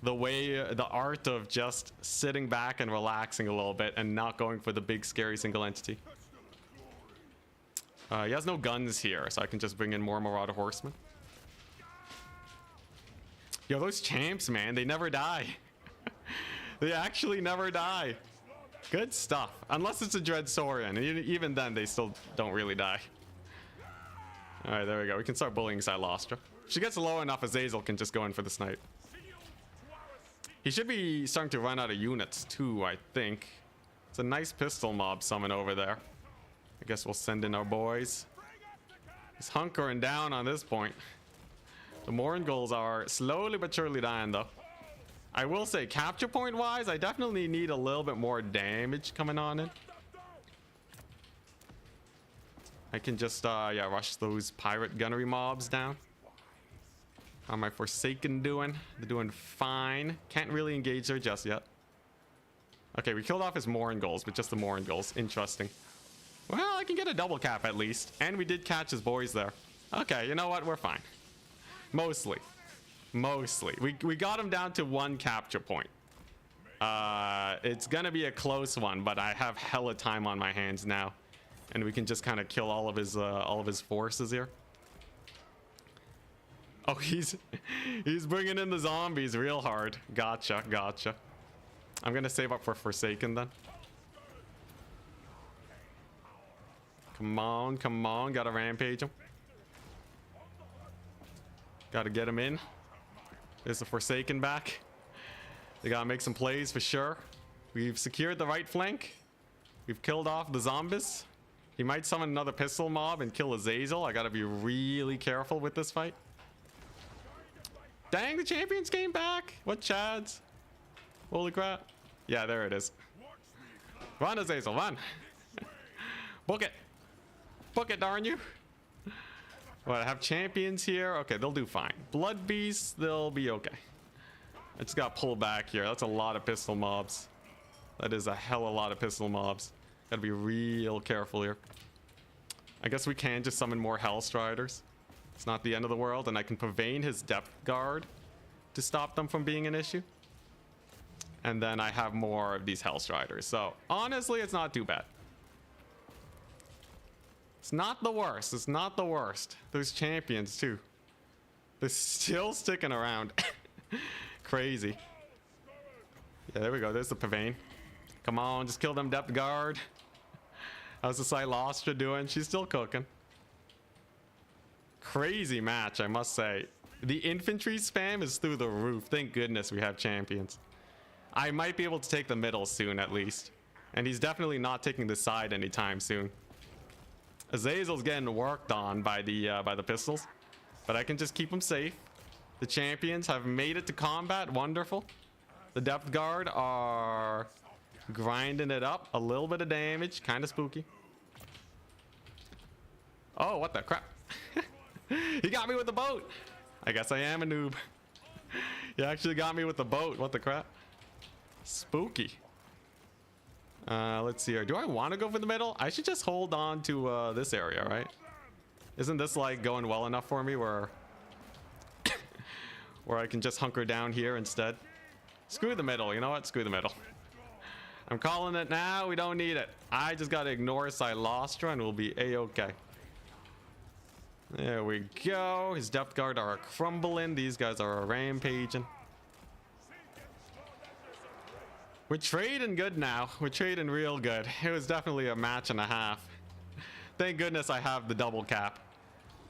the art of just sitting back and relaxing a little bit and not going for the big scary single entity. He has no guns here, so I can just bring in more Marauder Horsemen. Yo, those champs, man, they never die. They actually never die. Good stuff. Unless it's a Dread Saurian. Even then, they still don't really die. Alright, there we go. We can start bullying Silastra. If she gets low enough, Azazel can just go in for the snipe. He should be starting to run out of units, too, I think. It's a nice pistol mob summon over there. I guess we'll send in our boys. He's hunkering down on this point. The Moringulls are slowly but surely dying, though. I will say, capture point wise, I definitely need a little bit more damage coming on in. I can just, yeah, rush those pirate gunnery mobs down. How are my Forsaken doing? They're doing fine. Can't really engage there just yet. Okay, we killed off his Moringulls, but just the Moringulls. Interesting. Well, I can get a double cap at least. And we did catch his boys there. Okay, you know what? We're fine. Mostly. Mostly. We got him down to 1 capture point. It's gonna be a close one, but I have hella time on my hands now. And we can just kind of kill all of his forces here. Oh, he's bringing in the zombies real hard. Gotcha, gotcha. I'm gonna save up for Forsaken then. Come on, come on. Gotta rampage him. Gotta get him in. There's the Forsaken back. They gotta make some plays for sure. We've secured the right flank. We've killed off the zombies. He might summon another pistol mob and kill Azazel. I gotta be really careful with this fight. Dang, the champions came back. What chads? Holy crap. Yeah, there it is. Run, Azazel, run. Book it. Book it, darn you. What, I have champions here? Okay, they'll do fine. Blood beasts, they'll be okay. I just got pulled back here. That's a lot of pistol mobs. That is a hell of a lot of pistol mobs. Gotta be real careful here. I guess we can just summon more Hellstriders. It's not the end of the world, and I can Pavane his Depth Guard to stop them from being an issue. And then I have more of these Hellstriders. So, honestly, it's not too bad. It's not the worst. It's not the worst. Those champions, too. They're still sticking around. Crazy. Yeah, there we go. There's the Pavane. Come on, just kill them Depth Guard. How's the Silostra doing? She's still cooking. Crazy match, I must say. The infantry spam is through the roof. Thank goodness we have champions. I might be able to take the middle soon, at least. And he's definitely not taking the side anytime soon. Azazel's getting worked on by the pistols. But I can just keep him safe. The champions have made it to combat. Wonderful. The Depth Guard are grinding it up. A little bit of damage. Kind of spooky. Oh, what the crap. He got me with the boat. I guess I am a noob. He actually got me with the boat. What the crap. Spooky. Let's see here. Do I want to go for the middle? I should just hold on to this area, right? Isn't this like going well enough for me where where I can just hunker down here instead? Screw the middle. You know what? Screw the middle. I'm calling it now. We don't need it. I just got to ignore Silostra and we'll be a-okay. There we go. His Depth Guard are crumbling. These guys are rampaging. We're trading good now. We're trading real good. It was definitely a match and a half. Thank goodness I have the double cap.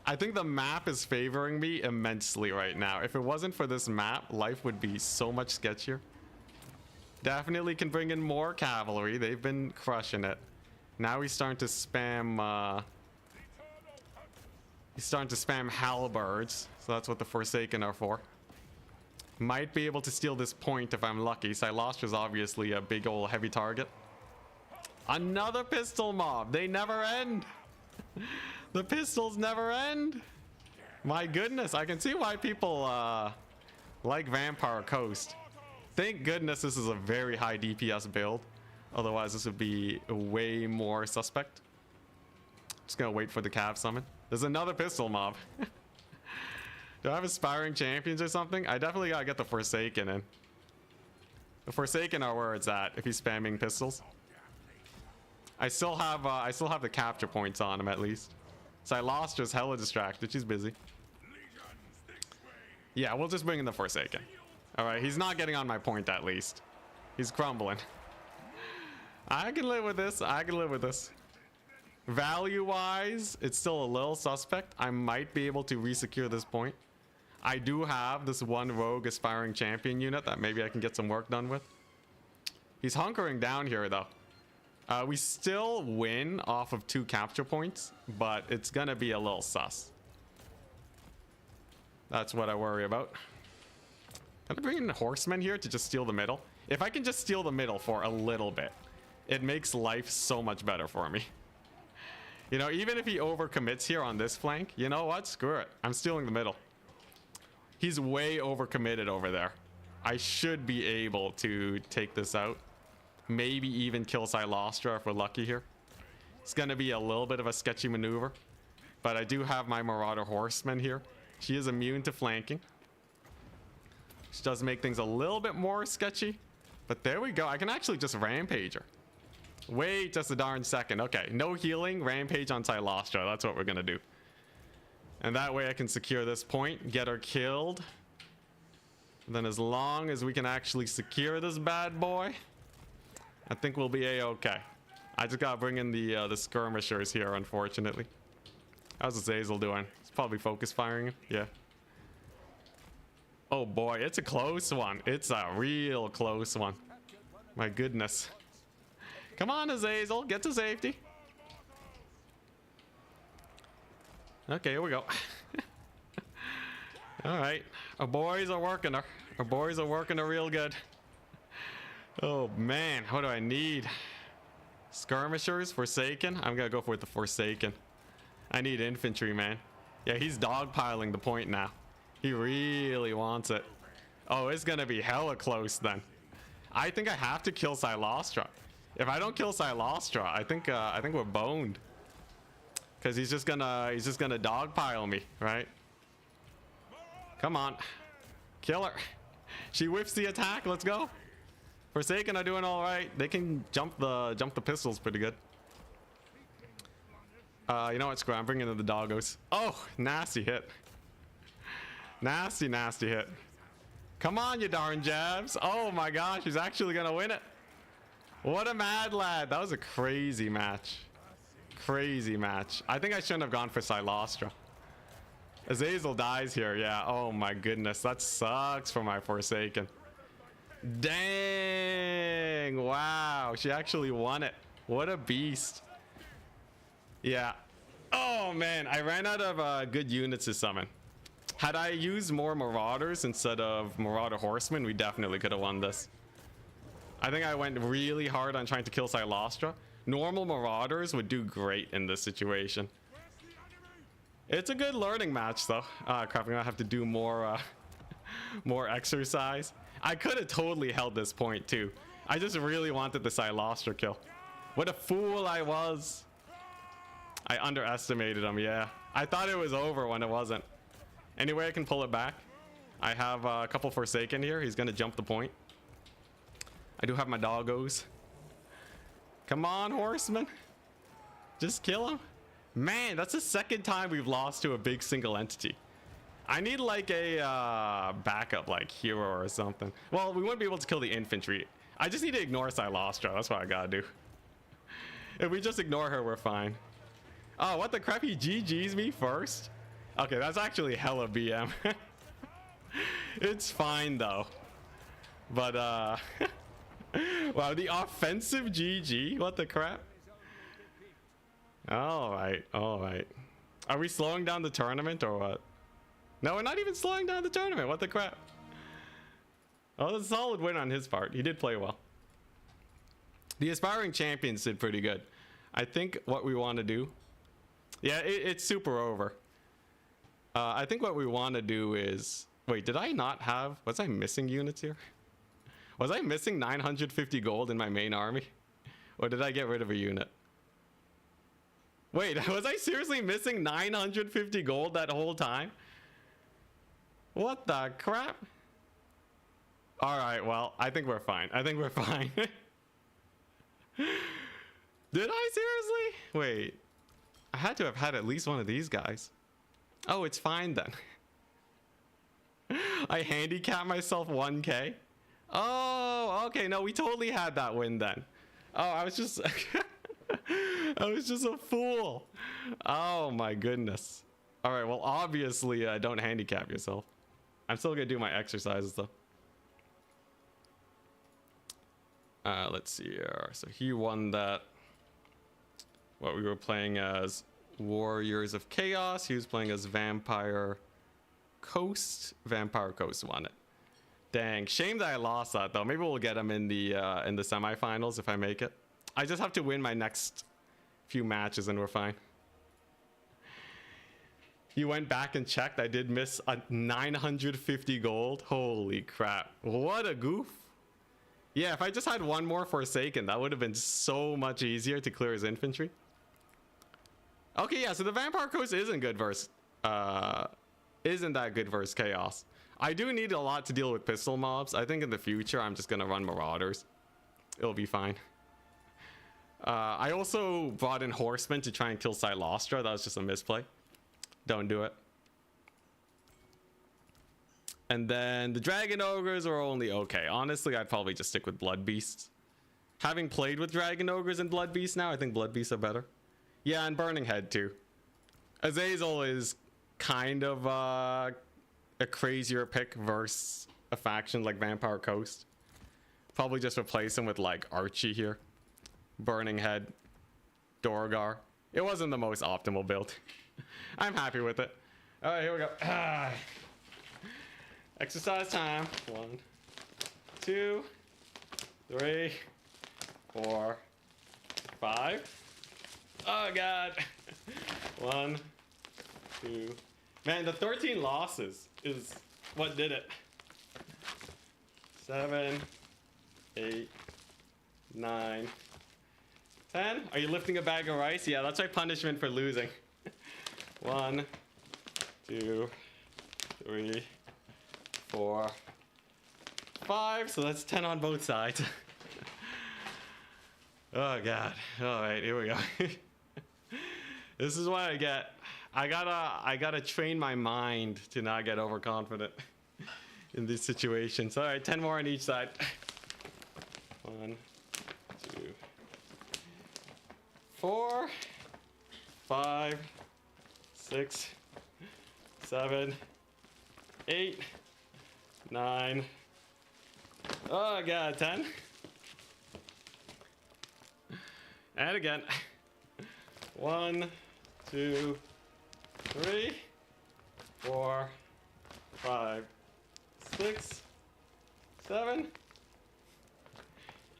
I think the map is favoring me immensely right now. If it wasn't for this map, life would be so much sketchier. Definitely can bring in more cavalry. They've been crushing it. Now he's starting to spam halberds. So that's what the Forsaken are for. Might be able to steal this point if I'm lucky. Silostra is obviously a big old heavy target. Another pistol mob. They never end. The pistols never end. My goodness, I can see why people like Vampire Coast. Thank goodness this is a very high DPS build. Otherwise, this would be way more suspect. Just gonna wait for the Cav summon. There's another pistol mob. Do I have aspiring champions or something? I definitely gotta get the Forsaken in. The Forsaken are where it's at if he's spamming pistols. I still have the capture points on him at least. Silostra's hella distracted. She's busy. Yeah, we'll just bring in the Forsaken. All right, he's not getting on my point at least. He's crumbling. I can live with this. I can live with this. Value-wise, it's still a little suspect. I might be able to resecure this point. I do have this one rogue aspiring champion unit that maybe I can get some work done with. He's hunkering down here though. We still win off of 2 capture points, but it's gonna be a little sus. That's what I worry about. Can I bring in horsemen here to just steal the middle? If I can just steal the middle for a little bit, it makes life so much better for me. You know, even if he overcommits here on this flank, you know what? Screw it. I'm stealing the middle. He's way overcommitted over there. I should be able to take this out. Maybe even kill Silostra if we're lucky here. It's going to be a little bit of a sketchy maneuver. But I do have my Marauder Horseman here. She is immune to flanking. Which does make things a little bit more sketchy. But there we go. I can actually just Rampage her. Wait just a darn second. Okay, no healing. Rampage on Silostra. That's what we're going to do. And that way I can secure this point. Get her killed. And then as long as we can actually secure this bad boy, I think we'll be a-okay. I just gotta bring in the skirmishers here, unfortunately. How's Azazel doing? He's probably focus firing. Yeah. Oh boy, it's a close one. It's a real close one. My goodness. Come on, Azazel, get to safety. Okay, here we go. All right, our boys are working her. Our boys are working her real good. Oh man, what do I need? Skirmishers, Forsaken. I'm gonna go for the Forsaken. I need infantry, man. Yeah, he's dogpiling the point now. He really wants it. Oh, it's gonna be hella close then. I think I have to kill Silostra. If I don't kill Silostra, I think we're boned. Cause he's just gonna dogpile me, right? Come on, kill her. She whiffs the attack. Let's go. Forsaken are doing all right. They can jump the pistols pretty good. You know what? Screw it. I'm bringing in the doggos. Oh, nasty hit. Nasty, nasty hit. Come on, you darn jabs. Oh my gosh, he's actually gonna win it. What a mad lad. That was a crazy match. Crazy match. I think I shouldn't have gone for Silostra. Azazel dies here. Yeah. Oh my goodness. That sucks for my Forsaken. Dang. Wow. She actually won it. What a beast. Yeah. Oh man. I ran out of good units to summon. Had I used more Marauders instead of Marauder Horsemen, we definitely could have won this. I think I went really hard on trying to kill Silostra. Normal Marauders would do great in this situation. It's a good learning match though. Crap, I'm gonna have to do more more exercise. I could have totally held this point too. I just really wanted the Silostra kill. What a fool I was. I underestimated him, yeah. I thought it was over when it wasn't. Anyway, I can pull it back. I have a couple Forsaken here. He's gonna jump the point. I do have my doggos. Come on, horseman. Just kill him. Man, that's the second time we've lost to a big single entity. I need like a backup like hero or something. Well, we wouldn't be able to kill the infantry. I just need to ignore Silostra. That's what I gotta do. If we just ignore her, we're fine. Oh, what the crap? He GG's me first? Okay, that's actually hella BM. It's fine though. But wow, the offensive GG? What the crap? Alright, alright. Are we slowing down the tournament or what? No, we're not even slowing down the tournament. What the crap? Oh, that's a solid win on his part. He did play well. The aspiring champions did pretty good. I think what we want to do... Yeah, it's super over. I think what we want to do is... Wait, did I not have... Was I missing units here? Was I missing 950 gold in my main army? Or did I get rid of a unit? Wait, was I seriously missing 950 gold that whole time? What the crap? Alright, well, I think we're fine. I think we're fine. Did I seriously? Wait. I had to have had at least one of these guys. Oh, it's fine then. I handicapped myself 1k. Oh, okay. No, we totally had that win then. Oh, I was just... I was just a fool. Oh my goodness. All right, well, obviously don't handicap yourself. I'm still gonna do my exercises though. Let's see here. So he won that. What we were playing as Warriors of Chaos. He was playing as Vampire Coast. Vampire Coast won it. Dang, shame that I lost that though. Maybe we'll get him in the semifinals if I make it. I just have to win my next few matches and we're fine. You went back and checked. I did miss a 950 gold. Holy crap. What a goof. Yeah, if I just had one more Forsaken, that would have been so much easier to clear his infantry. Okay, yeah, so the Vampire Coast isn't good versus... isn't that good versus Chaos. I do need a lot to deal with pistol mobs. I think in the future, I'm just going to run Marauders. It'll be fine. I also brought in Horsemen to try and kill Silostra. That was just a misplay. Don't do it. And then the Dragon Ogres are only okay. Honestly, I'd probably just stick with Blood Beasts. Having played with Dragon Ogres and Blood Beasts now, I think Blood Beasts are better. Yeah, and Burning Head too. Azazel is kind of a crazier pick versus a faction like Vampire Coast. Probably just replace him with like Archie here. Burning Head, Dorgar. It wasn't the most optimal build. I'm happy with it. All right, here we go. Exercise time. 1, 2, 3, 4, 5. Oh god. 1, 2. Man, the 13 losses is what did it. 7, 8, 9, 10. Are you lifting a bag of rice? Yeah, that's my punishment for losing. 1, 2, 3, 4, 5. So that's 10 on both sides. Oh god. All right, here we go. This is what I get. I gotta train my mind to not get overconfident in these situations. All right, 10 more on each side. 1, 2, 4, 5, 6, 7, 8, 9. Oh god, 10. And again. 1, 2, 3, 4, 5, 6, 7,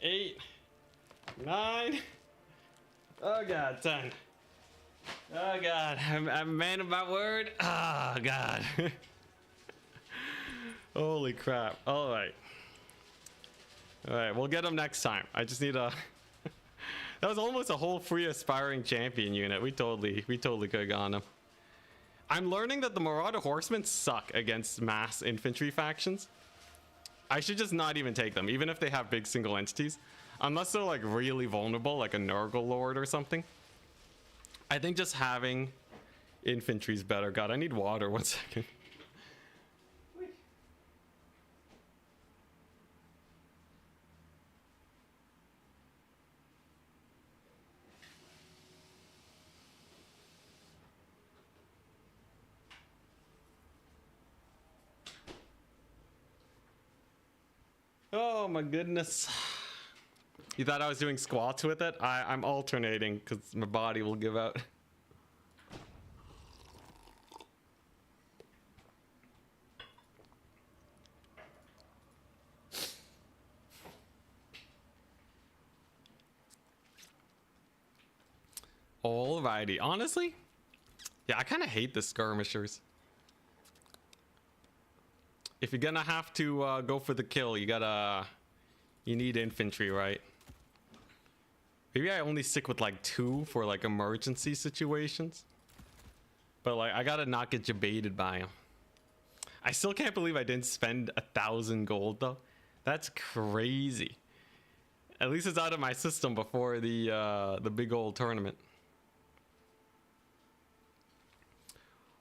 8, 9. Oh god, 10. Oh god, I'm a man of my word. Oh god. Holy crap. All right. All right, we'll get him next time. I just need a... That was almost a whole free aspiring champion unit. We totally could have gone him. I'm learning that the Marauder Horsemen suck against mass infantry factions. I should just not even take them, even if they have big single entities. Unless they're like really vulnerable, like a Nurgle Lord or something. I think just having infantry is better. God, I need water. 1 second. Oh my goodness. You thought I was doing squats with it? I'm alternating because my body will give out. Alrighty, honestly, yeah, I kind of hate the skirmishers. If you're gonna have to go for the kill, you need infantry, right? Maybe I only stick with like 2 for like emergency situations. But like, I gotta not get debated by him. I still can't believe I didn't spend 1,000 gold though. That's crazy. At least it's out of my system before the big old tournament.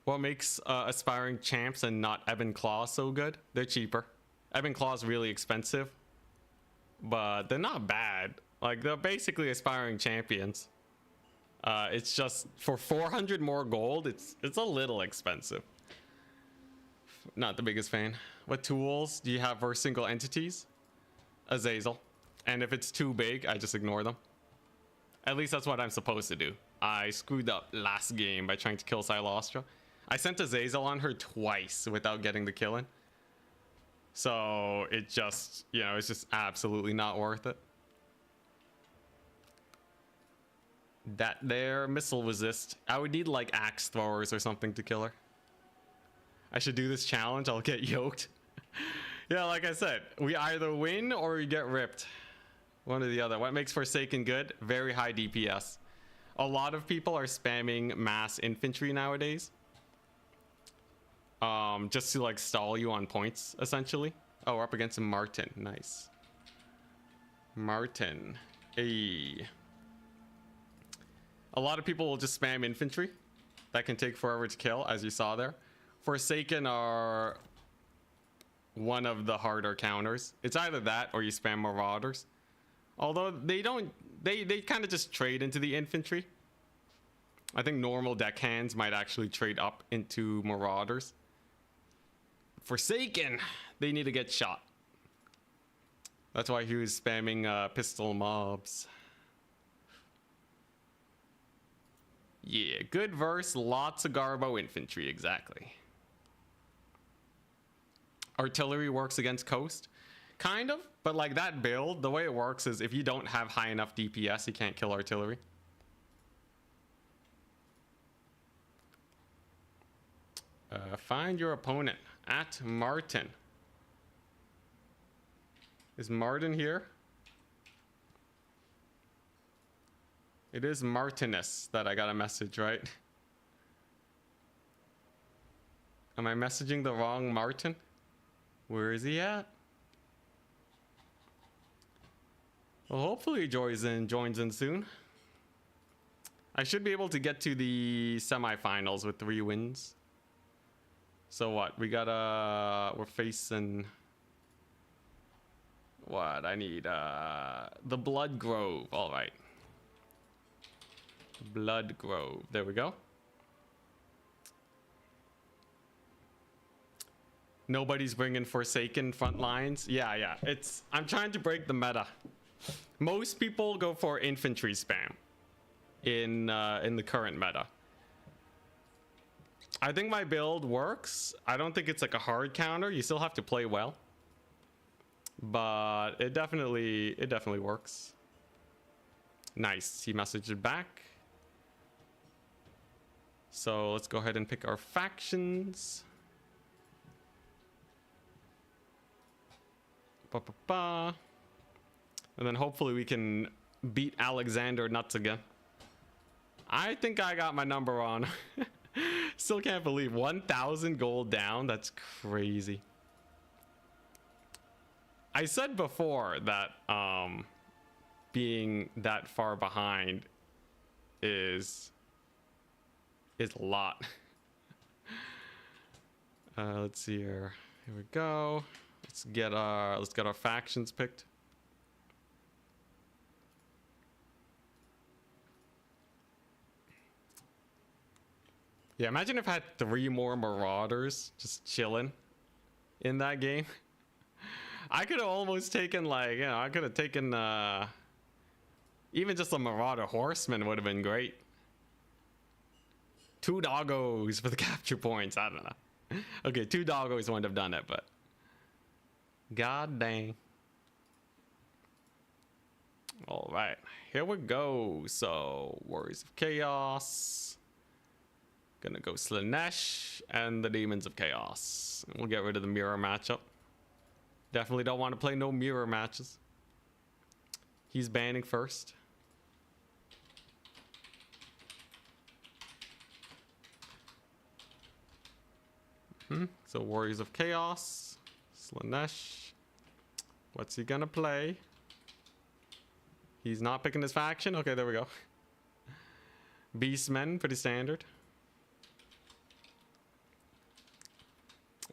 What makes aspiring champs and not Ebon Claw so good? They're cheaper. Ebon Claw's really expensive, but they're not bad. Like, they're basically aspiring champions. It's just for 400 more gold, it's a little expensive. Not the biggest fan. What tools do you have for single entities? Azazel. And if it's too big, I just ignore them. At least that's what I'm supposed to do. I screwed up last game by trying to kill Silostra. I sent Azazel on her twice without getting the kill in. So it just, you know, it's just absolutely not worth it. That there, missile resist. I would need like axe throwers or something to kill her. I should do this challenge. I'll get yoked. Yeah, like I said, we either win or we get ripped. One or the other. What makes Forsaken good? Very high DPS. A lot of people are spamming mass infantry nowadays. Just to like stall you on points, essentially. Oh, we're up against Martin. Nice. Martin. Hey. A lot of people will just spam infantry. That can take forever to kill, as you saw there. Forsaken are one of the harder counters. It's either that or you spam Marauders. Although they don't, they kind of just trade into the infantry. I think normal deckhands might actually trade up into Marauders. Forsaken, they need to get shot. That's why he was spamming pistol mobs. Yeah, good verse, lots of Garbo infantry, exactly. Artillery works against coast. Kind of, but like that build, the way it works is if you don't have high enough DPS, you can't kill artillery. Find your opponent at Martin. Is Martin here? It is Martinus that I got a message, right? Am I messaging the wrong Martin? Where is he at? Well, hopefully he joins in soon. I should be able to get to the semifinals with 3 wins. So what? We got we're facing what? I need the Blood Grove. All right. Blood Grove. There we go. Nobody's bringing Forsaken front lines. Yeah. I'm trying to break the meta. Most people go for infantry spam in the current meta. I think my build works. I don't think it's like a hard counter. You still have to play well, but it definitely works. Nice. He messaged it back. So let's go ahead and pick our factions. And then hopefully we can beat Alexander nuts again. I think I got my number on. Still can't believe 1,000 gold down. That's crazy. I said before that being that far behind is a lot. Let's see here. Here we go. Let's get our factions picked. Yeah, imagine if I had 3 more Marauders just chilling in that game. I could have almost taken like, you know, I could have taken even just a Marauder Horseman would have been great. 2 doggos for the capture points. I don't know. Okay, 2 doggos wouldn't have done it, but god dang. All right, here we go. So Warriors of Chaos. Gonna go Slaanesh and the Demons of Chaos. We'll get rid of the mirror matchup. Definitely don't want to play no mirror matches. He's banning first. So Warriors of Chaos, Slaanesh. What's he gonna play? He's not picking his faction. Okay, there we go. Beastmen, pretty standard.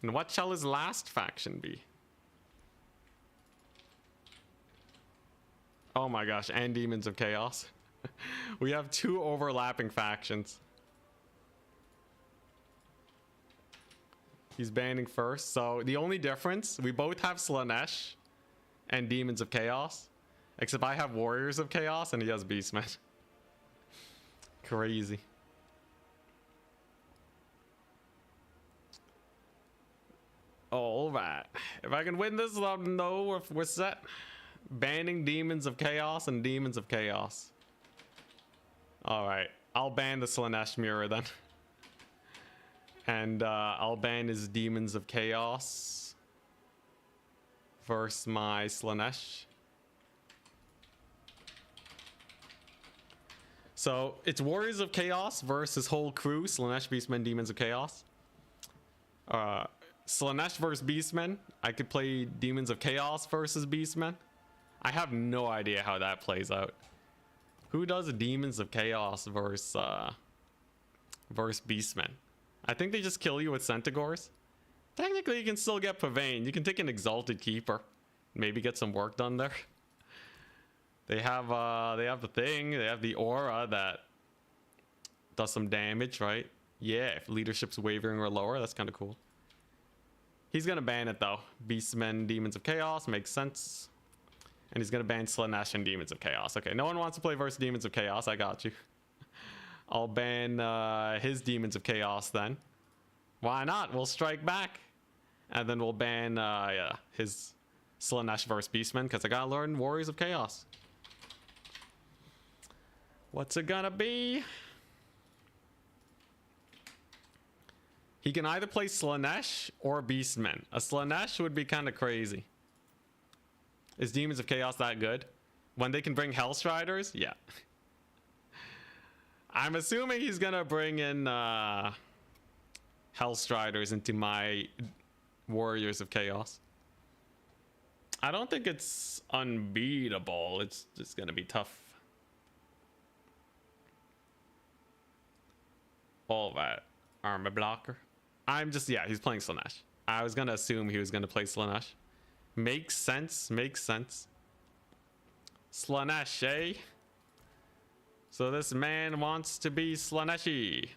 And what shall his last faction be? Oh my gosh, and Demons of Chaos. We have 2 overlapping factions. He's banning first. So the only difference, we both have Slaanesh and Demons of Chaos. Except I have Warriors of Chaos and he has Beastmen. Crazy. All right. If I can win this, I'll know if we're set. Banning Demons of Chaos and Demons of Chaos. All right. I'll ban the Slaanesh mirror then. And I'll ban his Demons of Chaos versus my Slaanesh. So it's Warriors of Chaos versus his whole crew, Slaanesh, Beastmen, Demons of Chaos. Slaanesh versus Beastmen. I could play Demons of Chaos versus Beastmen. I have no idea how that plays out. Who does Demons of Chaos versus Beastmen? I think they just kill you with Centaurs. Technically, you can still get Pavane. You can take an Exalted Keeper. Maybe get some work done there. They have the thing. They have the aura that does some damage, right? Yeah, if leadership's wavering or lower, that's kind of cool. He's gonna ban it though. Beastmen, Demons of Chaos makes sense. And he's gonna ban Slaanesh and Demons of Chaos. Okay, no one wants to play versus Demons of Chaos. I got you. I'll ban his Demons of Chaos then. Why not? We'll strike back. And then we'll ban yeah, his Slaanesh versus Beastmen because I gotta learn Warriors of Chaos. What's it gonna be? He can either play Slaanesh or Beastmen. A Slaanesh would be kind of crazy. Is Demons of Chaos that good? When they can bring Hellstriders? Yeah. I'm assuming he's gonna bring in Hellstriders into my Warriors of Chaos. I don't think it's unbeatable. It's just gonna be tough. All that armor blocker. I'm just, yeah, he's playing Slaanesh. I was gonna assume he was gonna play Slaanesh. Makes sense, makes sense. Slaanesh, eh? So this man wants to be Slaaneshi.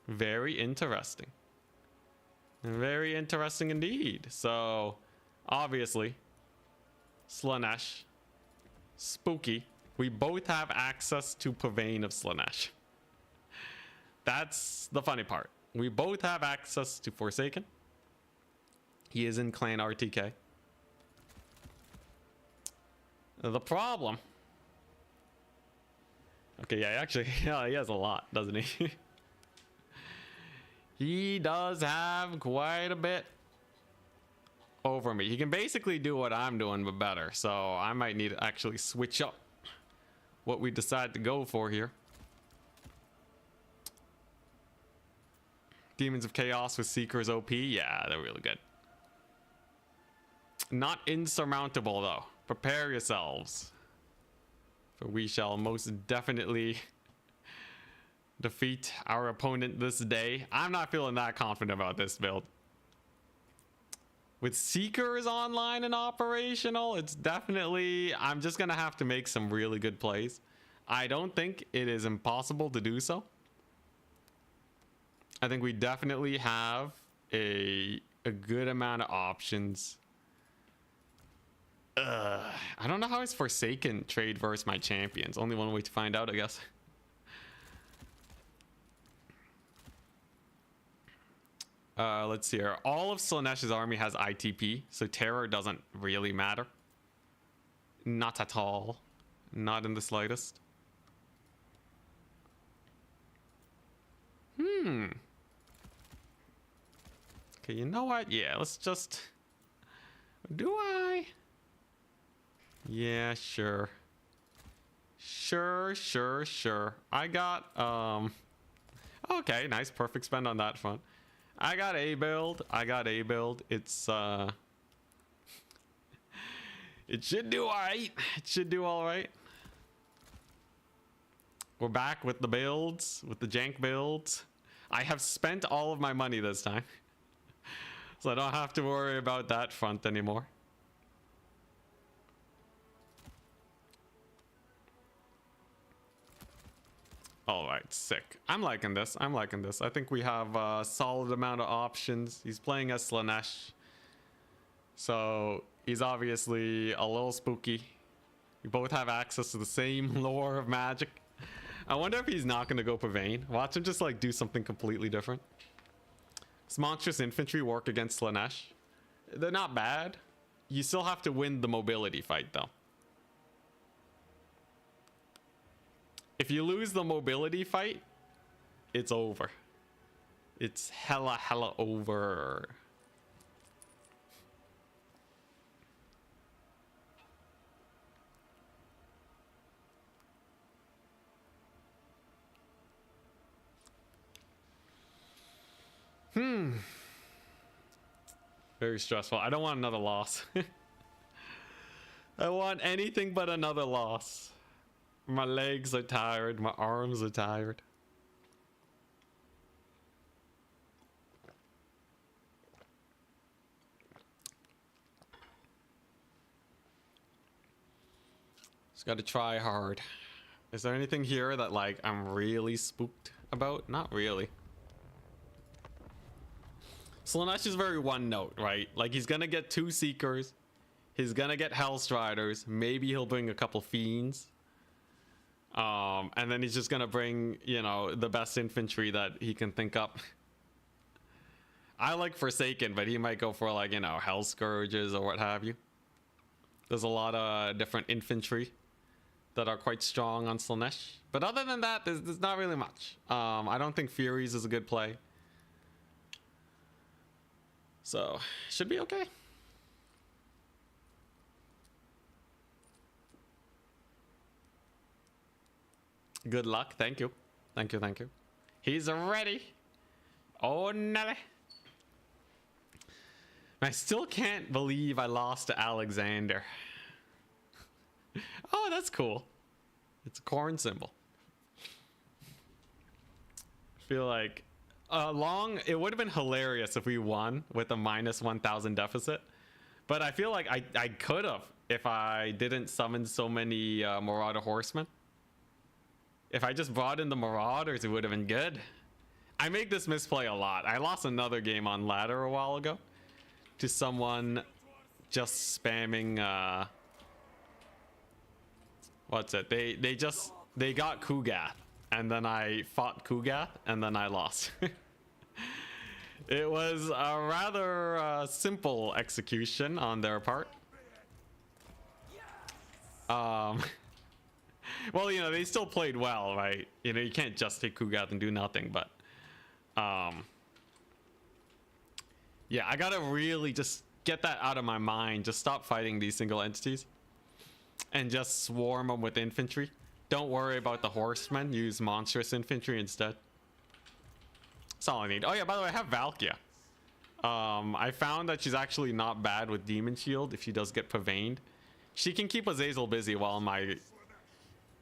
Very interesting. Very interesting indeed. So, obviously, Slaanesh, spooky. We both have access to Pavane of Slaanesh. That's the funny part. We both have access to Forsaken. He is in Clan RTK. The problem. Okay, yeah, actually, yeah, he has a lot, doesn't he? He does have quite a bit over me. He can basically do what I'm doing, but better. So I might need to actually switch up what we decide to go for here. Demons of Chaos with Seekers OP. Yeah, they're really good. Not insurmountable, though. Prepare yourselves. For we shall most definitely defeat our opponent this day. I'm not feeling that confident about this build. With Seekers online and operational, it's definitely... I'm just going to have to make some really good plays. I don't think it is impossible to do so. I think we definitely have a good amount of options. I don't know how his Forsaken trade versus my champions. Only one way to find out, I guess. Let's see here. All of Slaanesh's army has ITP, so terror doesn't really matter. Not at all. Not in the slightest. Okay, you know what? Yeah, let's just... Do I? Yeah, sure. Sure. I got, okay, nice. Perfect spend on that front. I got a build. It's, it should do alright. We're back with the builds, with the jank builds. I have spent all of my money this time. So I don't have to worry about that front anymore. All right, sick. I'm liking this. I think we have a solid amount of options. He's playing as Slaanesh, so he's obviously a little spooky. We both have access to the same lore of magic. I wonder if he's not going to go Pavane. Watch him just like do something completely different. Does monstrous infantry work against Slaanesh? They're not bad. You still have to win the mobility fight though. If you lose the mobility fight, it's over. It's hella over. Very stressful. I don't want another loss. I want anything but another loss. My legs are tired. My arms are tired. Just gotta try hard. Is there anything here that like I'm really spooked about? Not really. Slaanesh is very one note, right? Like he's gonna get 2 Seekers. He's gonna get Hellstriders. Maybe he'll bring a couple Fiends. And then he's just gonna bring, you know, the best infantry that he can think up. I like Forsaken, but he might go for like, you know, Hell Scourges or what have you. There's a lot of different infantry that are quite strong on Slaanesh. But other than that, there's not really much. I don't think Furies is a good play. So, should be okay. Good luck. Thank you. Thank you, thank you. He's ready. Oh, Nelly. I still can't believe I lost to Alexander. Oh, that's cool. It's a corn symbol. I feel like it would have been hilarious if we won with a minus 1,000 deficit, but I feel like I could have if I didn't summon so many Marauder Horsemen. If I just brought in the Marauders, it would have been good. I make this misplay a lot. I lost another game on ladder a while ago to someone just spamming what's it, they got Kugath, and then I fought Kugath, and then I lost. It was a rather simple execution on their part. Well, you know, they still played well, right? You know, you can't just take Kugath and do nothing, but yeah, I gotta really just get that out of my mind. Just stop fighting these single entities and just swarm them with infantry. Don't worry about the horsemen. Use monstrous infantry instead. That's all I need. Oh yeah, by the way, I have Valkia. I found that she's actually not bad with Demon Shield if she does get Purveined. She can keep Azazel busy while my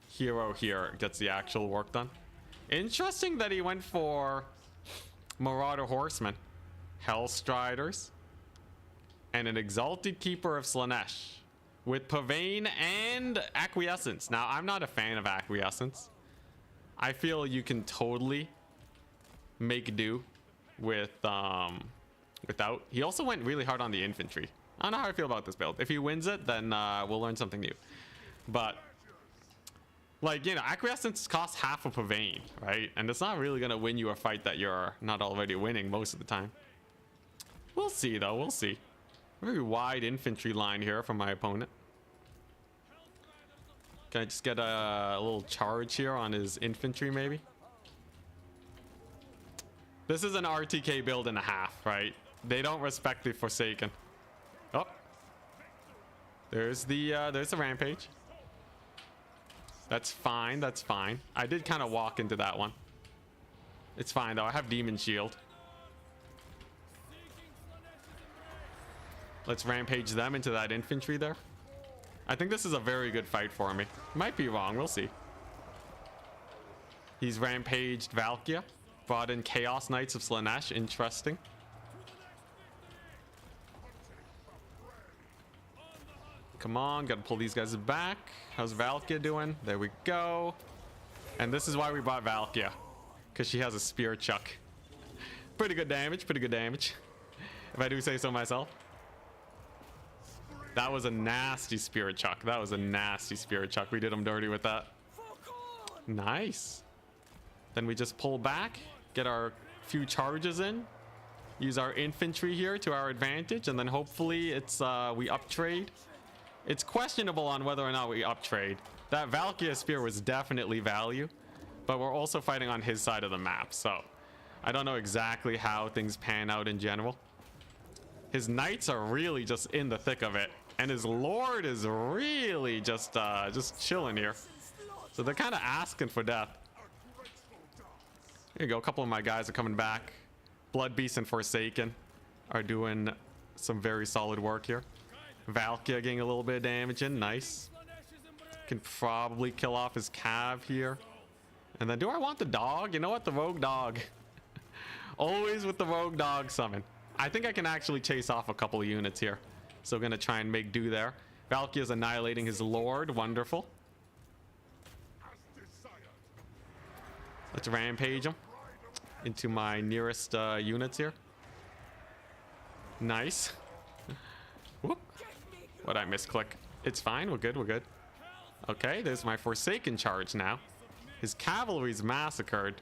hero here gets the actual work done. Interesting that he went for Marauder Horsemen, Hellstriders, and an Exalted Keeper of Slaanesh with Purvein and Acquiescence. Now, I'm not a fan of Acquiescence. I feel you can totally make do with without. He also went really hard on the infantry. I don't know how I feel about this build. If he wins it, then we'll learn something new. But like, you know, Acquiescence costs half of Purvein, right? And it's not really gonna win you a fight that you're not already winning most of the time. We'll see though, we'll see. Very wide infantry line here from my opponent. Can I just get a little charge here on his infantry maybe? This is an RTK build and a half, right? They don't respect the Forsaken. Oh, there's the rampage. That's fine, that's fine. I did kind of walk into that one. It's fine though, I have Demon Shield. Let's rampage them into that infantry there. I think this is a very good fight for me. Might be wrong, we'll see. He's rampaged Valkia. Brought in Chaos Knights of Slaanesh, interesting. Come on, gotta pull these guys back. How's Valkia doing? There we go. And this is why we bought Valkia, because she has a spear chuck. Pretty good damage, pretty good damage, if I do say so myself. That was a nasty spirit chuck. That was a nasty spirit chuck. We did him dirty with that. Nice. Then we just pull back, get our few charges in, use our infantry here to our advantage, and then hopefully it's we uptrade. It's questionable on whether or not we uptrade. That Valkia spear was definitely value, but we're also fighting on his side of the map, so I don't know exactly how things pan out in general. His knights are really just in the thick of it, and his lord is really just chilling here. So they're kind of asking for death. Here you go. A couple of my guys are coming back. Blood Beast and Forsaken are doing some very solid work here. Valkia getting a little bit of damage in. Nice. Can probably kill off his Cav here. And then do I want the dog? You know what? The rogue dog. Always with the rogue dog summon. I think I can actually chase off a couple of units here. So gonna try and make do there. Valkia is annihilating his lord. Wonderful. Let's rampage him into my nearest units here. Nice. Whoop. What'd I misclick? It's fine. We're good. We're good. Okay, there's my Forsaken charge now. His cavalry's massacred.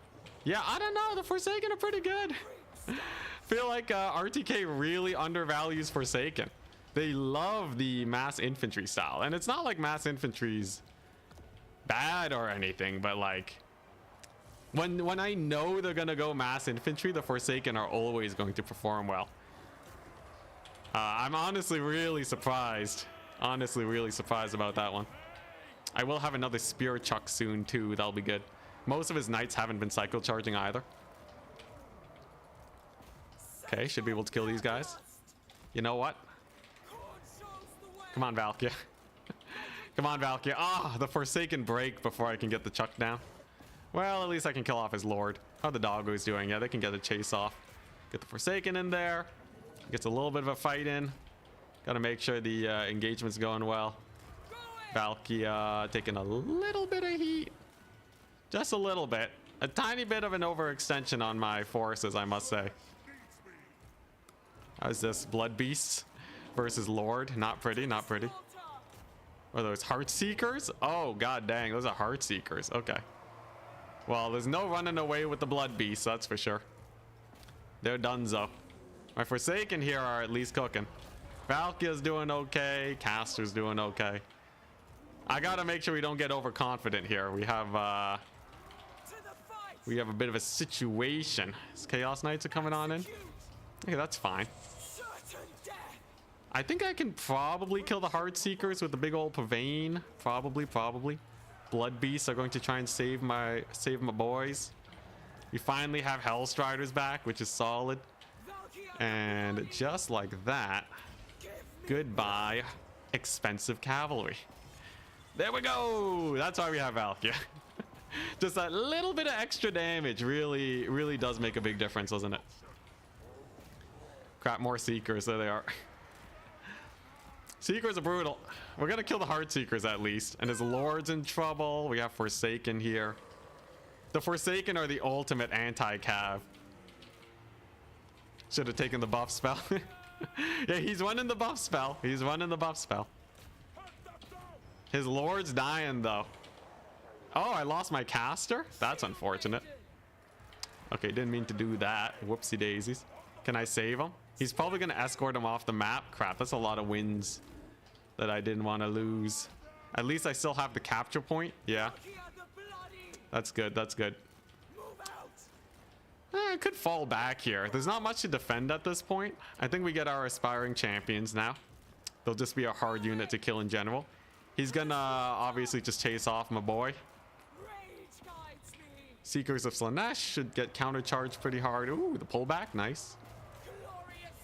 Yeah, I don't know. The Forsaken are pretty good. Feel like RTK really undervalues Forsaken. They love the mass infantry style. And it's not like mass infantry's bad or anything, but like when I know they're gonna go mass infantry, the Forsaken are always going to perform well. I'm honestly really surprised. Honestly, really surprised about that one. I will have another spear chuck soon too. That'll be good. Most of his knights haven't been cycle charging either. Okay, should be able to kill these guys. You know what? Come on, Valkia. Come on, Valkia. Ah, the Forsaken break before I can get the chuck down. Well, at least I can kill off his lord. How the doggo's doing? Yeah, they can get a chase off. Get the Forsaken in there. Gets a little bit of a fight in. Gotta make sure the engagement's going well. Valkia taking a little bit of heat. Just a little bit. A tiny bit of an overextension on my forces, I must say. How's this? Blood Beasts versus Lord. Not pretty, not pretty. Are those Heart Seekers? Oh, god dang. Those are Heart Seekers. Okay. Well, there's no running away with the Blood Beasts, that's for sure. They're donezo. My Forsaken here are at least cooking. Valkia's doing okay. Caster's doing okay. I gotta make sure we don't get overconfident here. We have a bit of a situation. His Chaos Knights are coming on in. Okay, that's fine. I think I can probably kill the Heart Seekers with the big old Pavane. Probably. Blood Beasts are going to try and save my boys. We finally have Hellstriders back, which is solid. And just like that, goodbye, expensive cavalry. There we go. That's why we have Valkia. Just that little bit of extra damage really does make a big difference, doesn't it? Crap, more Seekers. There they are. Seekers are brutal. We're gonna kill the Heart Seekers at least. And his Lord's in trouble. We have Forsaken here. The Forsaken are the ultimate anti-cav. Should have taken the buff spell. Yeah, he's running the buff spell. He's running the buff spell. His Lord's dying though. Oh, I lost my caster? That's unfortunate. Okay, didn't mean to do that. Whoopsie daisies. Can I save him? He's probably gonna escort him off the map. Crap, that's a lot of wins that I didn't want to lose. At least I still have the capture point. Yeah. That's good, that's good. I could fall back here. There's not much to defend at this point. I think we get our aspiring champions now. They'll just be a hard unit to kill in general. He's gonna obviously just chase off my boy. Seekers of Slaanesh should get countercharged pretty hard. Ooh, the pullback, nice.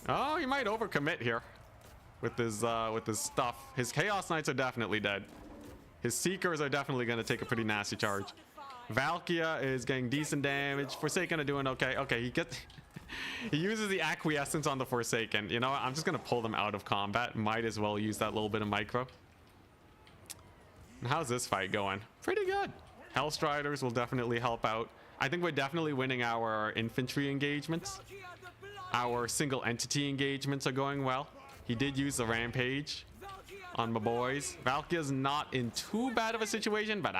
Oh, he might overcommit here with his stuff. His Chaos Knights are definitely dead. His Seekers are definitely gonna take a pretty nasty charge. Valkia is getting decent damage. Forsaken are doing okay. Okay, he uses the acquiescence on the Forsaken. You know what? I'm just gonna pull them out of combat. Might as well use that little bit of micro. And how's this fight going? Pretty good. Hellstriders will definitely help out. I think we're definitely winning our infantry engagements. Our single entity engagements are going well. He did use the rampage on my boys. Valkia's not in too bad of a situation, but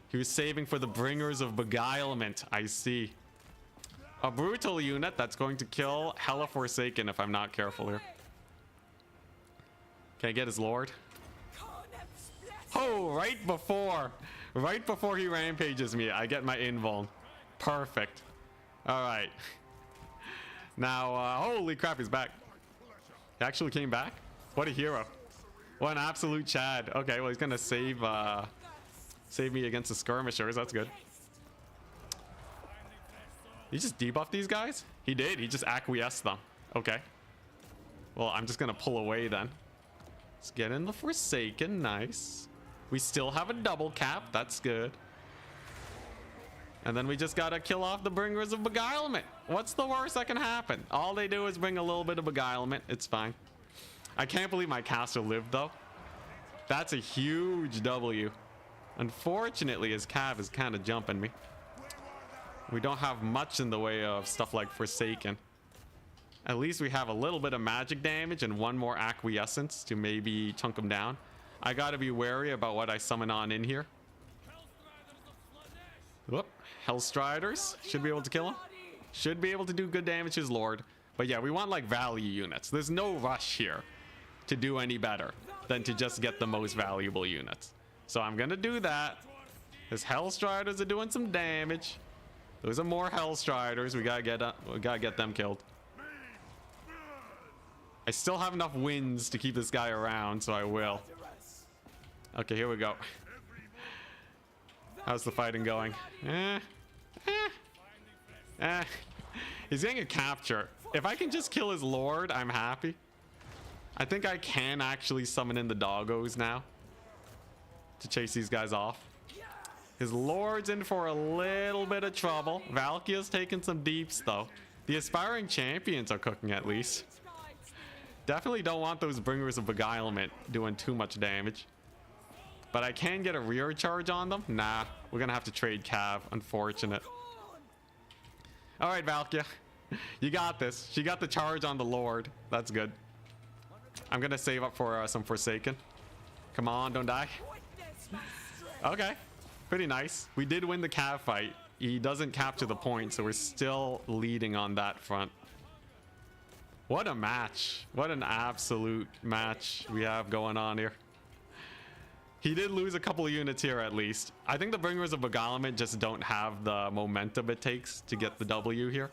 he was saving for the bringers of beguilement. I see. A brutal unit that's going to kill hella Forsaken if I'm not careful here. Can I get his Lord? Oh, right Right before he rampages me, I get my invuln. Perfect. All right. Now, holy crap, he's back. He actually came back? What a hero. What an absolute Chad. Okay, well, he's gonna save me against the skirmishers. That's good. He just debuffed these guys? He did. He just acquiesced them. Okay. Well, I'm just gonna pull away then. Let's get in the Forsaken. Nice. We still have a double cap. That's good. And then we just gotta kill off the Bringers of Beguilement. What's the worst that can happen? All they do is bring a little bit of Beguilement. It's fine. I can't believe my caster lived though. That's a huge W. Unfortunately, his Cav is kind of jumping me. We don't have much in the way of stuff like Forsaken. At least we have a little bit of magic damage and one more Acquiescence to maybe chunk him down. I gotta be wary about what I summon on in here. Whoop. Hellstriders. Should be able to kill him. Should be able to do good damage to his Lord. But yeah, we want like value units. There's no rush here to do any better than to just get the most valuable units. So I'm gonna do that. His Hellstriders are doing some damage. Those are more Hellstriders. We gotta get them killed. I still have enough wins to keep this guy around, so I will. Okay, here we go. How's the fighting going? He's getting a capture. If I can just kill his Lord, I'm happy. I think I can actually summon in the doggos now to chase these guys off. His Lord's in for a little bit of trouble. Valkyria's taking some deeps though. The aspiring champions are cooking at least. Definitely don't want those Bringers of Beguilement doing too much damage. But I can get a rear charge on them. Nah, we're gonna have to trade Cav. Unfortunate. All right, Valkyria, you got this. She got the charge on the Lord. That's good. I'm gonna save up for some Forsaken. Come on, don't die. Okay, pretty nice. We did win the Cav fight. He doesn't capture the point, so we're still leading on that front. What a match. What an absolute match we have going on here. He did lose a couple of units here at least. I think the Bringers of Beguilement just don't have the momentum it takes to get the W here.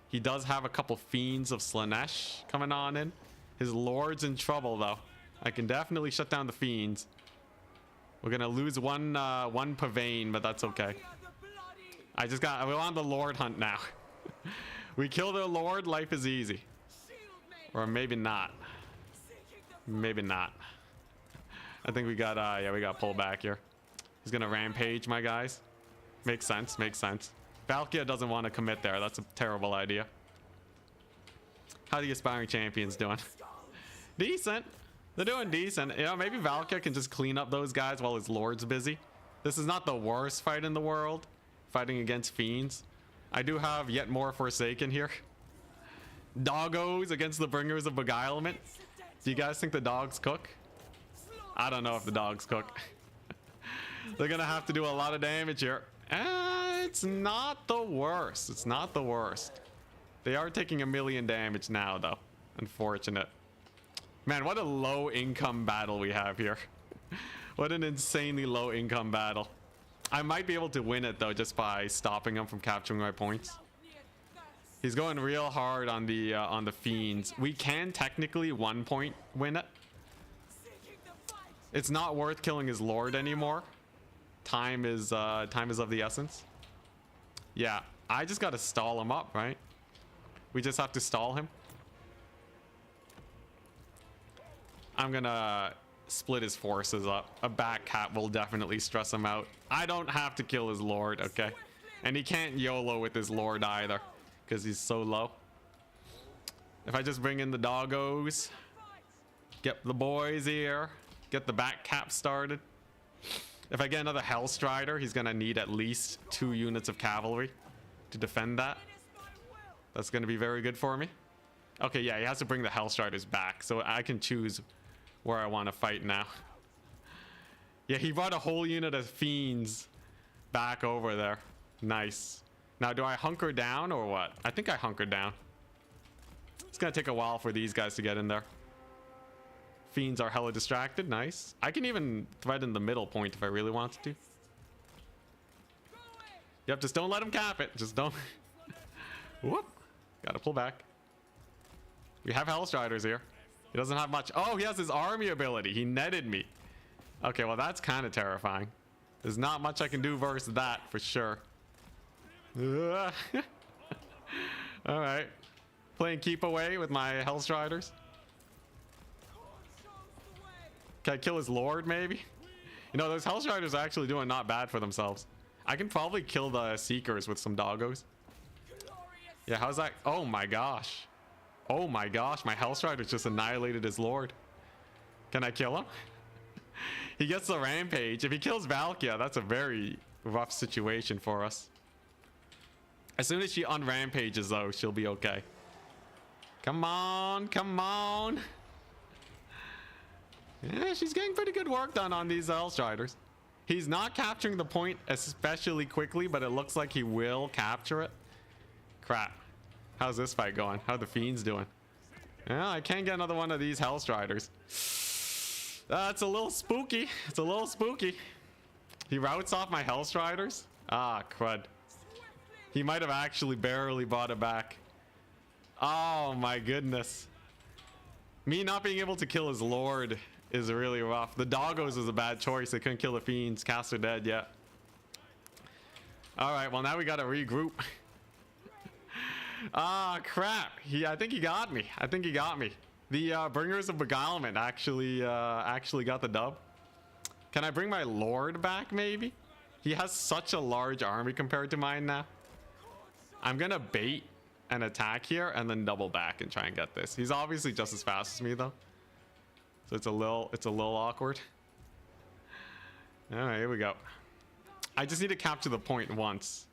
He does have a couple Fiends of Slaanesh coming on in. His Lord's in trouble though. I can definitely shut down the Fiends. We're gonna lose one Pavane, but that's okay. We're on the Lord hunt now. We kill the Lord, life is easy. Or maybe not. Maybe not. I think we got yeah, we got pull back here. He's gonna rampage my guys. Makes sense, makes sense. Valkyria doesn't want to commit there. That's a terrible idea. How are the aspiring champions doing? Decent. They're doing decent. You know, maybe Valkyria can just clean up those guys while his Lord's busy. This is not the worst fight in the world, fighting against Fiends. I do have yet more Forsaken here. Doggos against the Bringers of Beguilement. Do you guys think the dogs cook? I don't know if the dogs cook. They're gonna have to do a lot of damage here. It's not the worst. It's not the worst. They are taking 1 million damage now though. Unfortunate. Man, what a low income battle we have here. What an insanely low income battle. I might be able to win it though just by stopping him from capturing my points. He's going real hard on the Fiends. We can technically 1 point win it. It's not worth killing his Lord anymore. Time is of the essence. Yeah, I just gotta stall him up, right? We just have to stall him. I'm gonna split his forces up. A back cap will definitely stress him out. I don't have to kill his Lord, okay? And he can't YOLO with his Lord either, because he's so low. If I just bring in the doggos, get the boys here, get the back cap started. If I get another Hellstrider, he's gonna need at least 2 units of cavalry to defend that. That's gonna be very good for me. Okay, yeah, he has to bring the Hellstriders back, so I can choose where I want to fight now. Yeah, he brought a whole unit of Fiends back over there. Nice. Now, do I hunker down or what? I think I hunkered down. It's gonna take a while for these guys to get in there. Fiends are hella distracted. Nice. I can even threaten the middle point if I really wanted to. Yep, just don't let him cap it. Just don't. Whoop. Gotta pull back. We have Hellstriders here. He doesn't have much. Oh, he has his army ability. He netted me. Okay, well, that's kind of terrifying. There's not much I can do versus that for sure. All right. Playing keep away with my Hellstriders. Can I kill his lord, maybe? You know, those Hellstriders are actually doing not bad for themselves. I can probably kill the Seekers with some doggos. Yeah, how's that? Oh my gosh. Oh my gosh, my Hellstriders just annihilated his lord. Can I kill him? He gets the rampage. If he kills Valkia, that's a very rough situation for us. As soon as she unrampages, though, she'll be okay. Come on, come on. Yeah, she's getting pretty good work done on these Hellstriders. He's not capturing the point especially quickly, but it looks like he will capture it. Crap. How's this fight going? How are the Fiends doing? Yeah, I can't get another one of these Hellstriders. It's a little spooky. It's a little spooky. He routes off my Hellstriders. Ah, crud. He might have actually barely brought it back. Oh my goodness. Me not being able to kill his lord is really rough. The doggos was a bad choice. They couldn't kill the Fiends. Caster dead yet. All right, well now we gotta regroup. Ah, crap. I think he got me. I think he got me. The Bringers of Beguilement actually got the dub. Can I bring my lord back, maybe? He has such a large army compared to mine now. I'm gonna bait an attack here and then double back and try and get this. He's obviously just as fast as me though. So it's a little awkward. All right, here we go. I just need to capture the point once.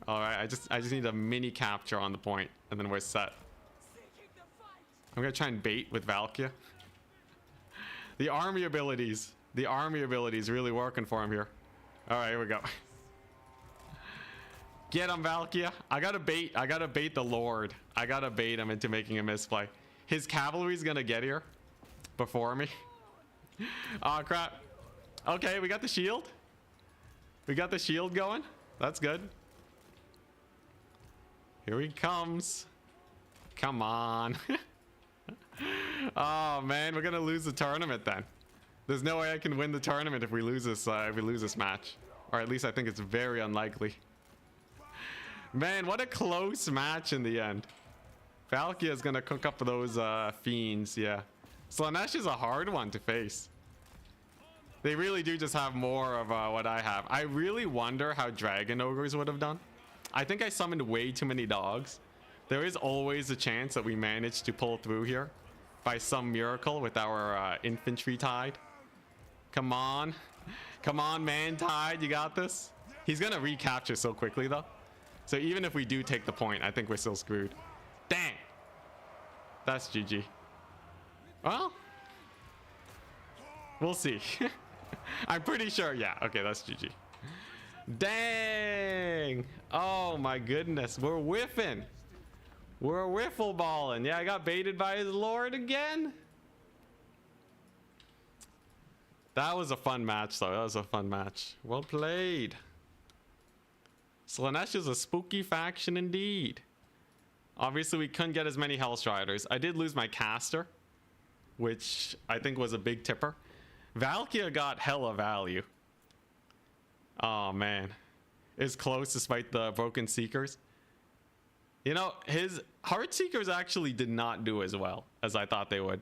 All right, I just need a mini capture on the point and then we're set. I'm gonna try and bait with Valkia. The army abilities really working for him here. All right, here we go. Get him, Valkia. I gotta bait the lord. I gotta bait him into making a misplay. His cavalry's gonna get here before me. Oh crap. Okay, we got the shield. We got the shield going. That's good. Here he comes. Come on. Oh man, we're gonna lose the tournament then. There's no way I can win the tournament if we lose this match. Or at least I think it's very unlikely. Man, what a close match in the end. Valkia is gonna cook up those Fiends, yeah. Slaanesh is a hard one to face. They really do just have more of what I have. I really wonder how Dragon Ogres would have done. I think I summoned way too many dogs. There is always a chance that we manage to pull through here by some miracle with our infantry tide. Come on. Come on, man, Tide, you got this. He's gonna recapture so quickly though. So even if we do take the point, I think we're still screwed. Dang. That's GG. Well, we'll see. I'm pretty sure, yeah. Okay, that's GG. Dang. Oh my goodness. We're whiffing. We're wiffle balling. Yeah, I got baited by his lord again. That was a fun match though. That was a fun match. Well played. Slaanesh is a spooky faction indeed. Obviously we couldn't get as many Hellstriders. I did lose my caster, which I think was a big tipper. Valkia got hella value. Oh man. It's close despite the broken Seekers. You know, his Heart Seekers actually did not do as well as I thought they would.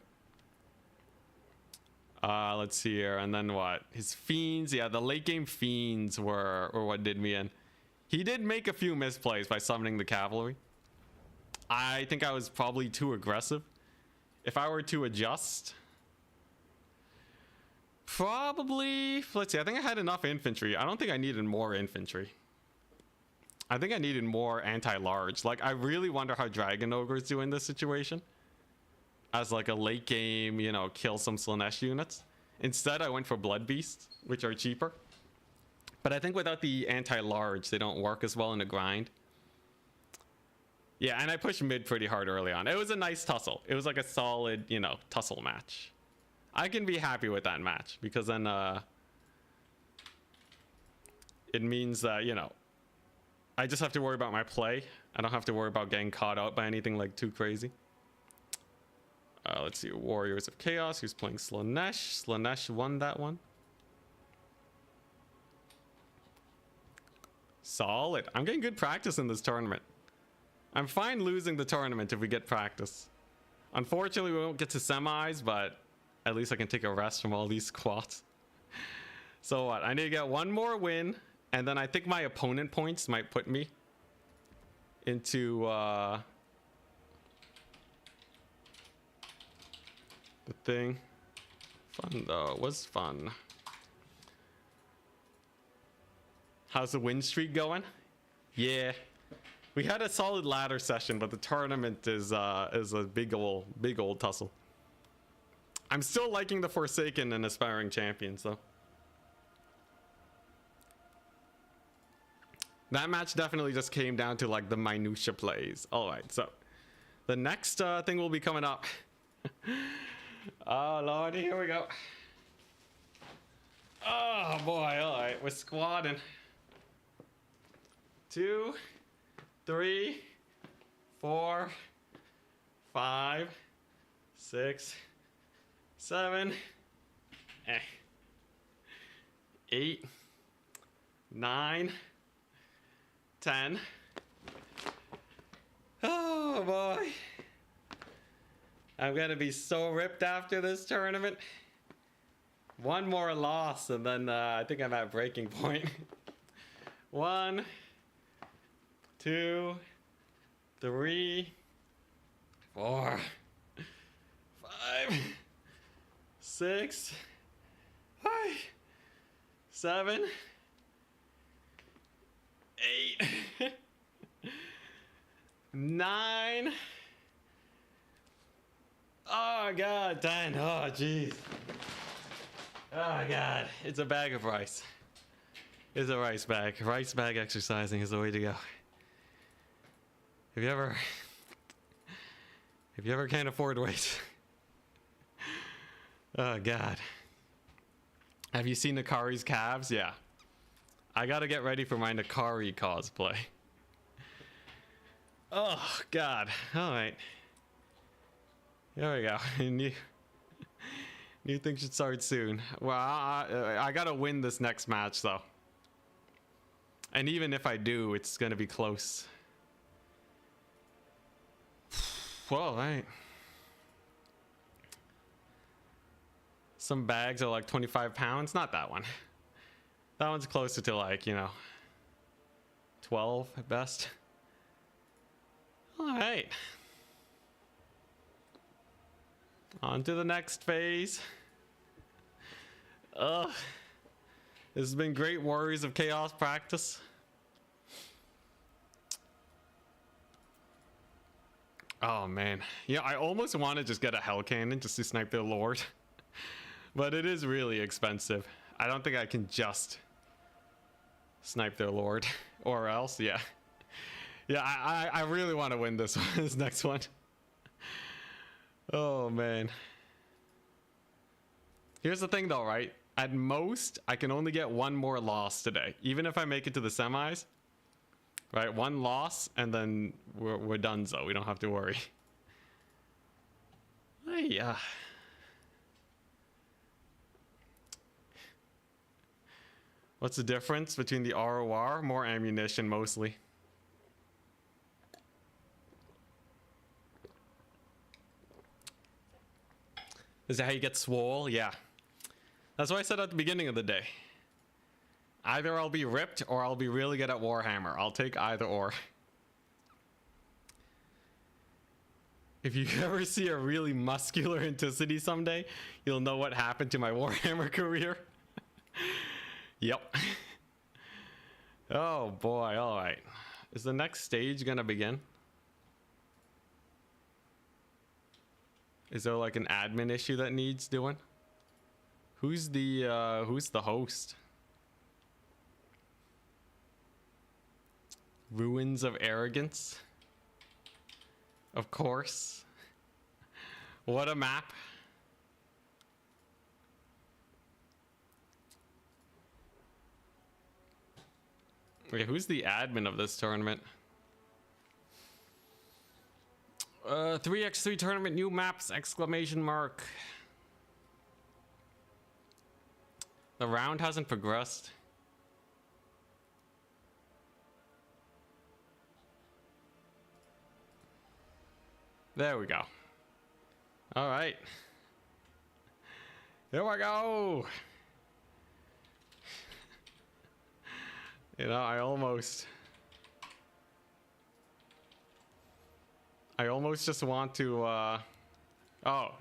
Let's see here. And then what? His Fiends. Yeah, the late game Fiends were what did me in. He did make a few misplays by summoning the cavalry. I think I was probably too aggressive. If I were to adjust, probably, let's see, I think I had enough infantry. I don't think I needed more infantry. I think I needed more anti-large. Like, I really wonder how Dragon Ogres do in this situation. As like a late game, you know, kill some Slaanesh units. Instead, I went for Blood Beasts, which are cheaper. But I think without the anti-large, they don't work as well in a grind. Yeah, and I pushed mid pretty hard early on. It was a nice tussle. It was like a solid, you know, tussle match. I can be happy with that match because then it means that, you know, I just have to worry about my play. I don't have to worry about getting caught out by anything like too crazy. Let's see, Warriors of Chaos, who's playing Slaanesh. Slaanesh won that one. Solid. I'm getting good practice in this tournament. I'm fine losing the tournament if we get practice. Unfortunately, we won't get to semis, but at least I can take a rest from all these squats. So what? I need to get one more win, and then I think my opponent points might put me into the thing. Fun though. It was fun. How's the win streak going? Yeah. We had a solid ladder session, but the tournament is a big old tussle. I'm still liking the Forsaken and Aspiring Champions though. That match definitely just came down to like the minutia plays. All right, so the next thing will be coming up. Oh lordy, here we go. Oh boy, all right, we're squatting. 2, 3, 4, 5, 6, 7, 8, 9, 10. Oh boy. I'm gonna be so ripped after this tournament. One more loss and then I think I'm at breaking point. 1, 2, 3, 4, 5, 6, 7, 8, 9. Oh god, 10. Oh jeez. Oh god, it's a bag of rice. It's a rice bag. Rice bag exercising is the way to go. If you ever can't afford weights. Oh god. Have you seen Nakari's calves? Yeah. I gotta get ready for my Nakari cosplay. Oh god. Alright. There we go. New thing should start soon. Well, I gotta win this next match though. And even if I do, it's gonna be close. Well, right. Some bags are like 25 pounds. Not that one. That one's closer to like, 12 at best. All right. On to the next phase. Ugh. This has been great Warriors of Chaos practice. Oh man. Yeah, I almost want to just get a Hell Cannon just to snipe their Lord. But it is really expensive. I don't think I can just snipe their Lord. Or else, yeah. Yeah, I really want to win this one, this next one. Oh man. Here's the thing though, right? At most, I can only get one more loss today. Even if I make it to the semis. Right, one loss and then we're done, so we don't have to worry. Yeah. What's the difference between the ROR? More ammunition mostly. Is that how you get swole? Yeah. That's what I said at the beginning of the day. Either I'll be ripped or I'll be really good at Warhammer. I'll take either or. If you ever see a really muscular Enticity someday, you'll know what happened to my Warhammer career. Yep. Oh boy, alright. Is the next stage gonna begin? Is there like an admin issue that needs doing? Who's the host? Ruins of Arrogance. Of course. What a map. Okay, who's the admin of this tournament? 3x3 tournament, new maps, exclamation mark. The round hasn't progressed. There we go. All right. Here we go. You know, I almost just want to, oh,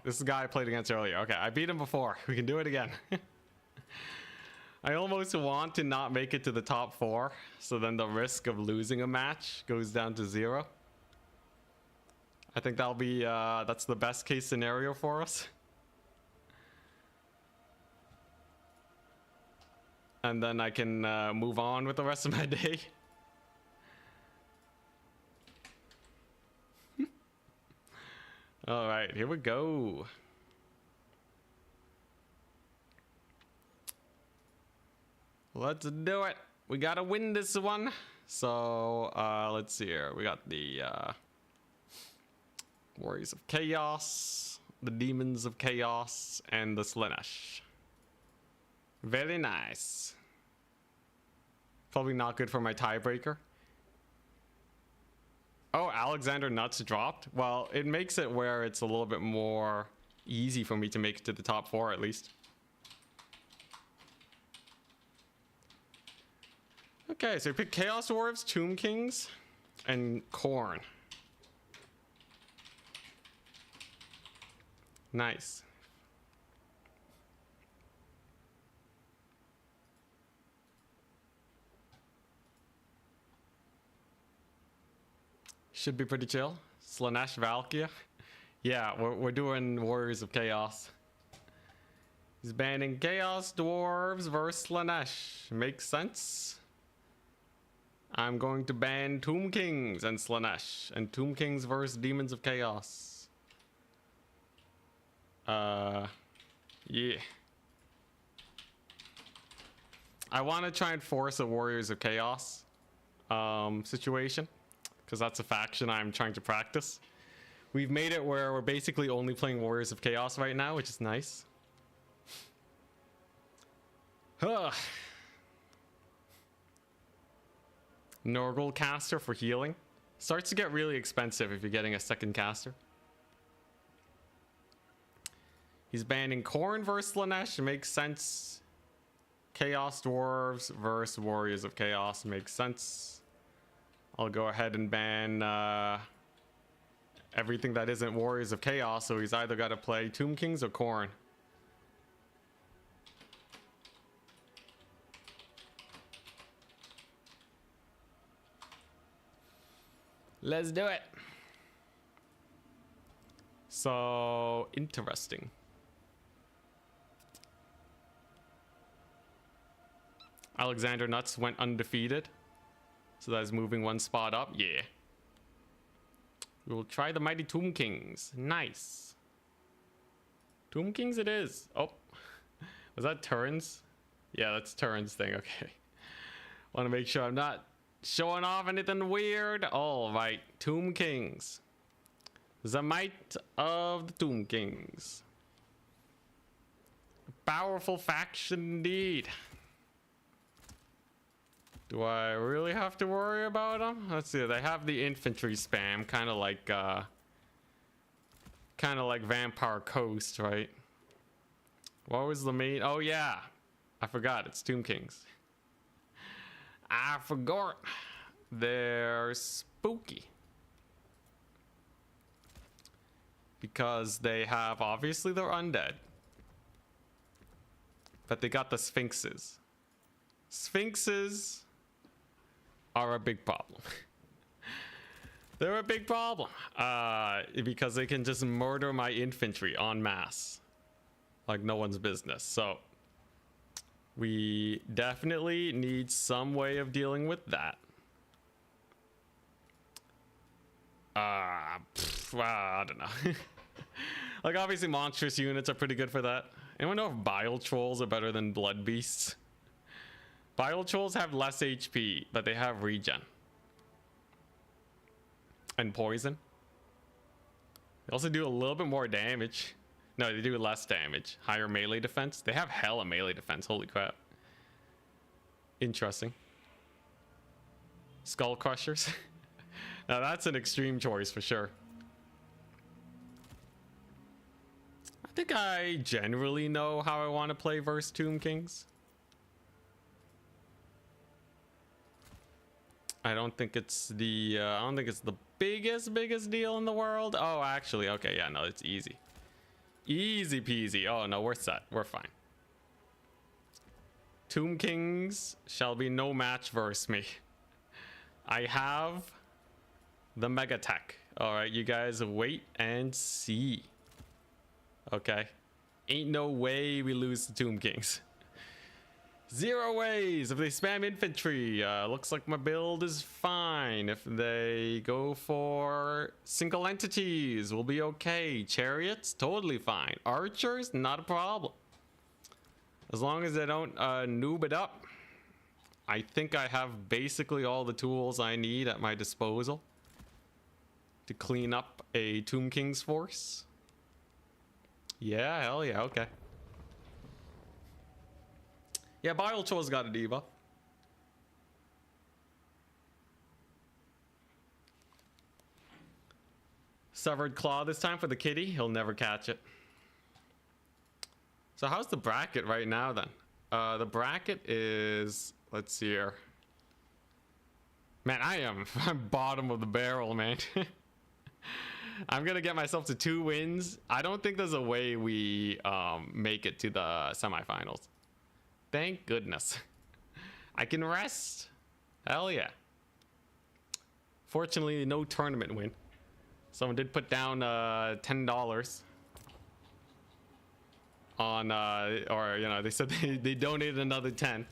this is the guy I played against earlier. Okay, I beat him before. We can do it again. I almost want to not make it to the top 4, so then the risk of losing a match goes down to 0. I think that'll be, that's the best case scenario for us. And then I can move on with the rest of my day. All right, here we go. Let's do it. We gotta win this one. So let's see here. We got the Warriors of Chaos, the Demons of Chaos, and the Slaanesh. Very nice. Probably not good for my tiebreaker. Oh, Alexander Nuts dropped? Well, it makes it where it's a little bit more easy for me to make it to the top 4 at least. Okay, so we picked Chaos Dwarves, Tomb Kings, and Khorne. Nice. Should be pretty chill. Slaanesh Valkyria. Yeah, we're doing Warriors of Chaos. He's banning Chaos Dwarves versus Slaanesh. Makes sense. I'm going to ban Tomb Kings and Slaanesh. And Tomb Kings versus Demons of Chaos. Yeah. I want to try and force a Warriors of Chaos situation, because that's a faction I'm trying to practice. We've made it where we're basically only playing Warriors of Chaos right now, which is nice. Nurgle caster for healing. Starts to get really expensive if you're getting a second caster. He's banning Khorne versus Slaanesh. Makes sense. Chaos Dwarves versus Warriors of Chaos. Makes sense. I'll go ahead and ban everything that isn't Warriors of Chaos, so he's either got to play Tomb Kings or Khorne. Let's do it. So interesting. Alexander Nuts went undefeated, so that's moving one spot up. Yeah. We will try the mighty Tomb Kings. Nice. Tomb Kings it is. Oh, was that turns? Yeah, that's turns thing. Okay. Want to make sure I'm not showing off anything weird. All right, Tomb Kings. The might of the Tomb Kings. Powerful faction indeed. Do I really have to worry about them? Let's see. They have the infantry spam, kind of like Vampire Coast, right? What was the main? Oh yeah, I forgot. It's Tomb Kings. I forgot. They're spooky because they have, obviously they're undead, but they got the Sphinxes. Sphinxes are a big problem. They're a big problem because they can just murder my infantry en masse like no one's business. So we definitely need some way of dealing with that. I don't know. Like, obviously monstrous units are pretty good for that. Anyone know if Bile Trolls are better than Blood Beasts? Bile Trolls have less HP, but they have regen. And poison. They also do a little bit more damage. No, they do less damage. Higher melee defense. They have hella melee defense. Holy crap. Interesting. Skull Crushers. Now that's an extreme choice for sure. I think I generally know how I want to play versus Tomb Kings. I don't think it's the biggest deal in the world. Oh, actually, okay, yeah, no, it's easy. Easy peasy. Oh no, we're set. We're fine. Tomb Kings shall be no match versus me. I have the mega tech. All right, you guys wait and see. Okay, ain't no way we lose to Tomb Kings. Zero ways. If they spam infantry, looks like my build is fine. If they go for single entities, we'll be okay. Chariots, totally fine. Archers, not a problem. As long as they don't noob it up. I think I have basically all the tools I need at my disposal to clean up a Tomb King's force. Yeah, hell yeah, okay. Yeah, Bile Troll's got a debuff. Severed Claw this time for the kitty. He'll never catch it. So how's the bracket right now then? The bracket is, let's see here. Man, I'm bottom of the barrel, man. I'm gonna get myself to 2 wins. I don't think there's a way we make it to the semifinals. Thank goodness. I can rest. Hell yeah. Fortunately, no tournament win. Someone did put down $10 on, or you know, they said they donated another 10.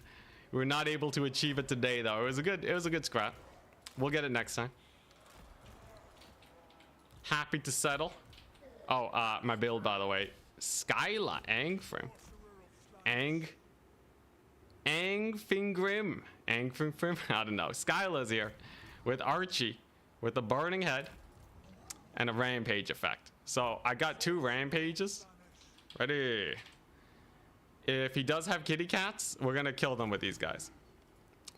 We were not able to achieve it today, though. It was a good scrap. We'll get it next time. Happy to settle. Oh, my build, by the way. Skyla Angfrim. Angfingrim. Angfingrim? I don't know. Skyla's here with Archie with a burning head and a rampage effect. So I got 2 rampages. Ready. If he does have kitty cats, we're gonna kill them with these guys.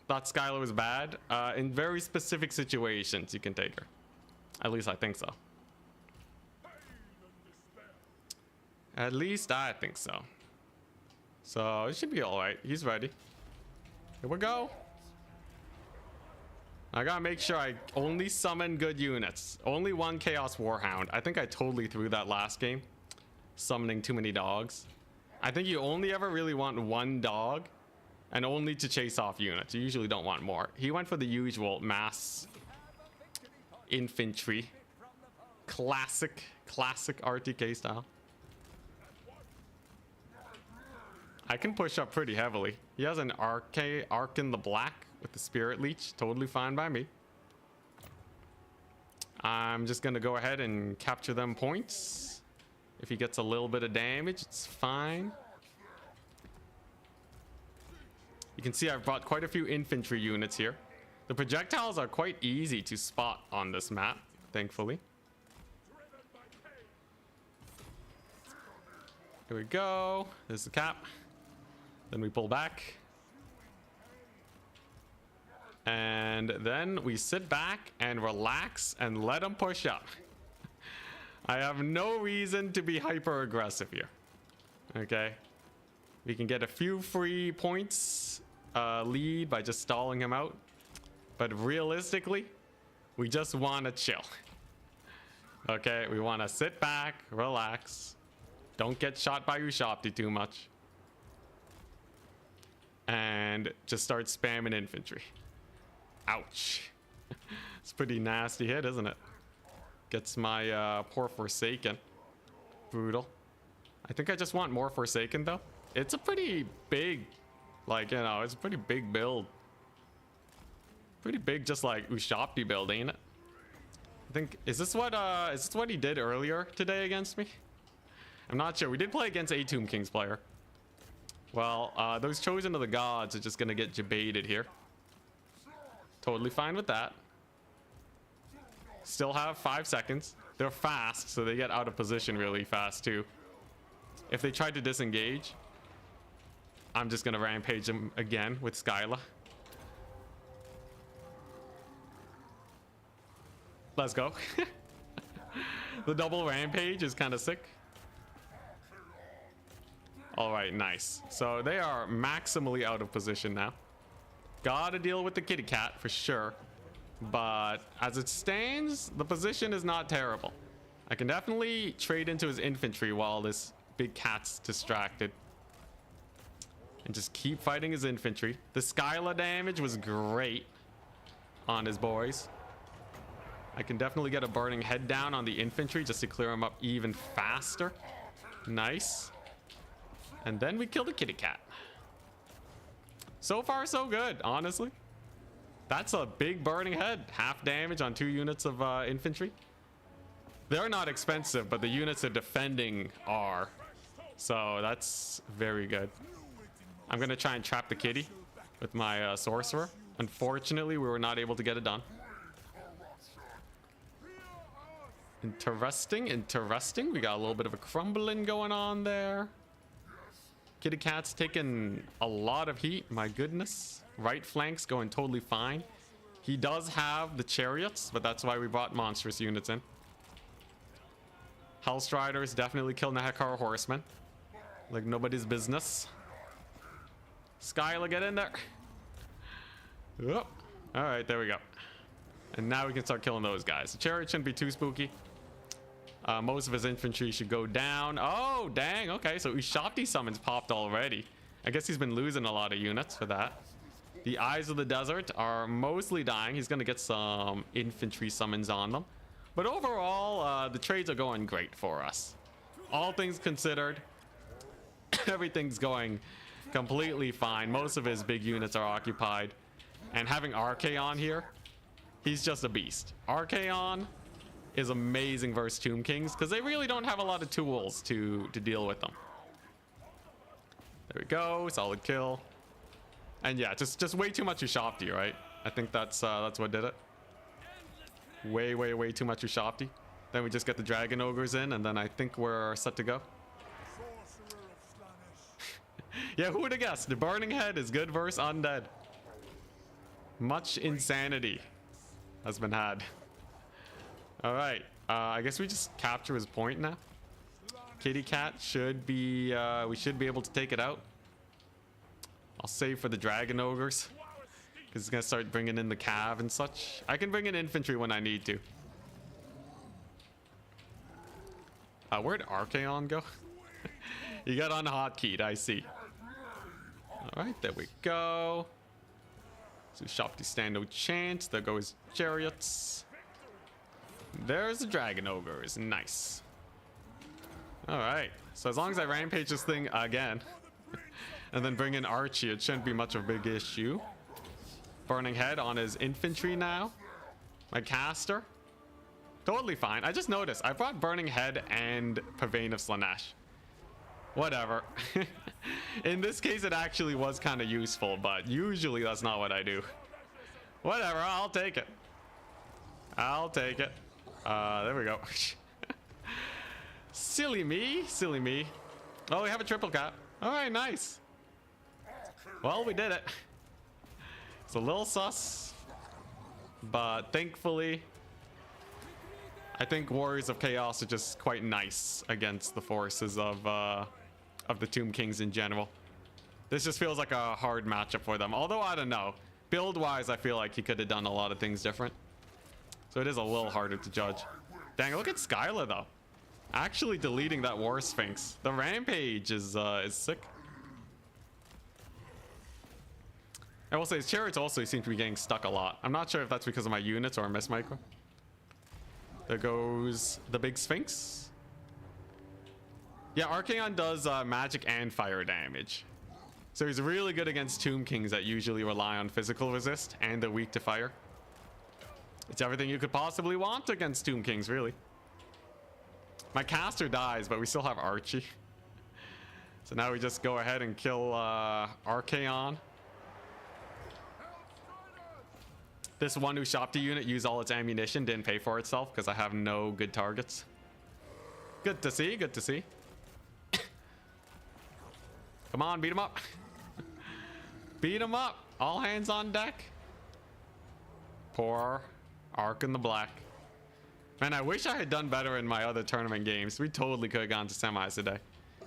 Thought Skyla was bad. In very specific situations, you can take her. At least I think so. At least I think so. So it should be all right. He's ready. Here we go. I gotta make sure I only summon good units. Only 1 Chaos Warhound. I think I totally threw that last game. Summoning too many dogs. I think you only ever really want 1 dog and only to chase off units. You usually don't want more. He went for the usual mass infantry. Classic RTK style. I can push up pretty heavily. He has an arc in the black with the Spirit Leech. Totally fine by me. I'm just gonna go ahead and capture them points. If he gets a little bit of damage, it's fine. You can see I've brought quite a few infantry units here. The projectiles are quite easy to spot on this map, thankfully. Here we go. There's the cap. Then we pull back. And then we sit back and relax and let them push up. I have no reason to be hyper aggressive here. Okay. We can get a few free points lead by just stalling him out. But realistically, we just want to chill. Okay, we want to sit back, relax. Don't get shot by Ushopti too much. And just start spamming infantry. Ouch. It's a pretty nasty hit, isn't it? Gets my poor Forsaken. Brutal. I think I just want more Forsaken though. It's a pretty big, like, you know, it's a pretty big build. Pretty big, just like Ushopti build, ain't it? I think, is this what he did earlier today against me? I'm not sure. We did play against a Tomb Kings player. Well, those Chosen of the Gods are just gonna get debated here. Totally fine with that. Still have 5 seconds. They're fast, so they get out of position really fast too. If they try to disengage, I'm just gonna rampage them again with Skyla. Let's go. The double rampage is kind of sick. All right, nice. So they are maximally out of position now. Gotta deal with the kitty cat for sure. But as it stands, the position is not terrible. I can definitely trade into his infantry while this big cat's distracted. And just keep fighting his infantry. The Skyla damage was great on his boys. I can definitely get a burning head down on the infantry just to clear him up even faster. Nice. And then we kill the kitty cat. So far, so good, honestly. That's a big burning head. Half damage on 2 units of infantry. They're not expensive, but the units they're defending are. So that's very good. I'm going to try and trap the kitty with my sorcerer. Unfortunately, we were not able to get it done. Interesting, interesting. We got a little bit of a crumbling going on there. Kitty cat's taking a lot of heat. My goodness. Right flank's going totally fine. He does have the chariots, but that's why we brought monstrous units in. Hellstriders definitely killing the Hekar horsemen. Like nobody's business. Skyla, get in there. Oh. All right, there we go. And now we can start killing those guys. The chariot shouldn't be too spooky. Most of his infantry should go down. Oh, dang. Okay, so Ushapti summons popped already. I guess he's been losing a lot of units for that. The Eyes of the Desert are mostly dying. He's going to get some infantry summons on them. But overall, the trades are going great for us. All things considered, everything's going completely fine. Most of his big units are occupied. And having Archaon here, he's just a beast. Archaon is amazing versus Tomb Kings because they really don't have a lot of tools to deal with them. There we go, solid kill. And yeah, just way too much Ushapti, right? I think that's what did it. Way too much Ushapti. Then we just get the Dragon Ogres in, and then I think we're set to go. Yeah, who would have guessed? The Burning Head is good versus Undead. Much insanity has been had. All right, I guess we just capture his point now. Kitty cat should be, we should be able to take it out. I'll save for the Dragon Ogres because he's gonna start bringing in the Cav and such. I can bring in infantry when I need to. Where'd Archaon go? You got unhotkeyed, I see. All right, there we go. So Ushapti stand no chance. There go his chariots. There's the Dragon Ogres. Nice. All right. So as long as I rampage this thing again and then bring in Archie, it shouldn't be much of a big issue. Burning Head on his infantry now. My caster. Totally fine. I just noticed I brought Burning Head and Pavane of Slaanesh. Whatever. In this case, it actually was kind of useful, but usually that's not what I do. Whatever. I'll take it. I'll take it. There we go. Silly me. Silly me. Oh, we have a triple cap. All right, nice. Well, we did it. It's a little sus, but thankfully, I think Warriors of Chaos are just quite nice against the forces of the Tomb Kings in general. This just feels like a hard matchup for them. Although, I don't know. Build-wise, I feel like he could have done a lot of things different. So it is a little harder to judge. Dang, look at Skyla, though. Actually deleting that War Sphinx. The Rampage is sick. I will say his chariots also seem to be getting stuck a lot. I'm not sure if that's because of my units or a miss micro. There goes the big Sphinx. Yeah, Archaon does magic and fire damage. So he's really good against Tomb Kings that usually rely on physical resist and they're weak to fire. It's everything you could possibly want against Tomb Kings, really. My caster dies, but we still have Archie. So now we just go ahead and kill Archaon. This one who shopped a unit used all its ammunition, didn't pay for itself because I have no good targets. Good to see, good to see. Come on, beat him up. Beat him up. All hands on deck. Poor Ark in the Black. Man, I wish I had done better in my other tournament games. We totally could have gone to semis today.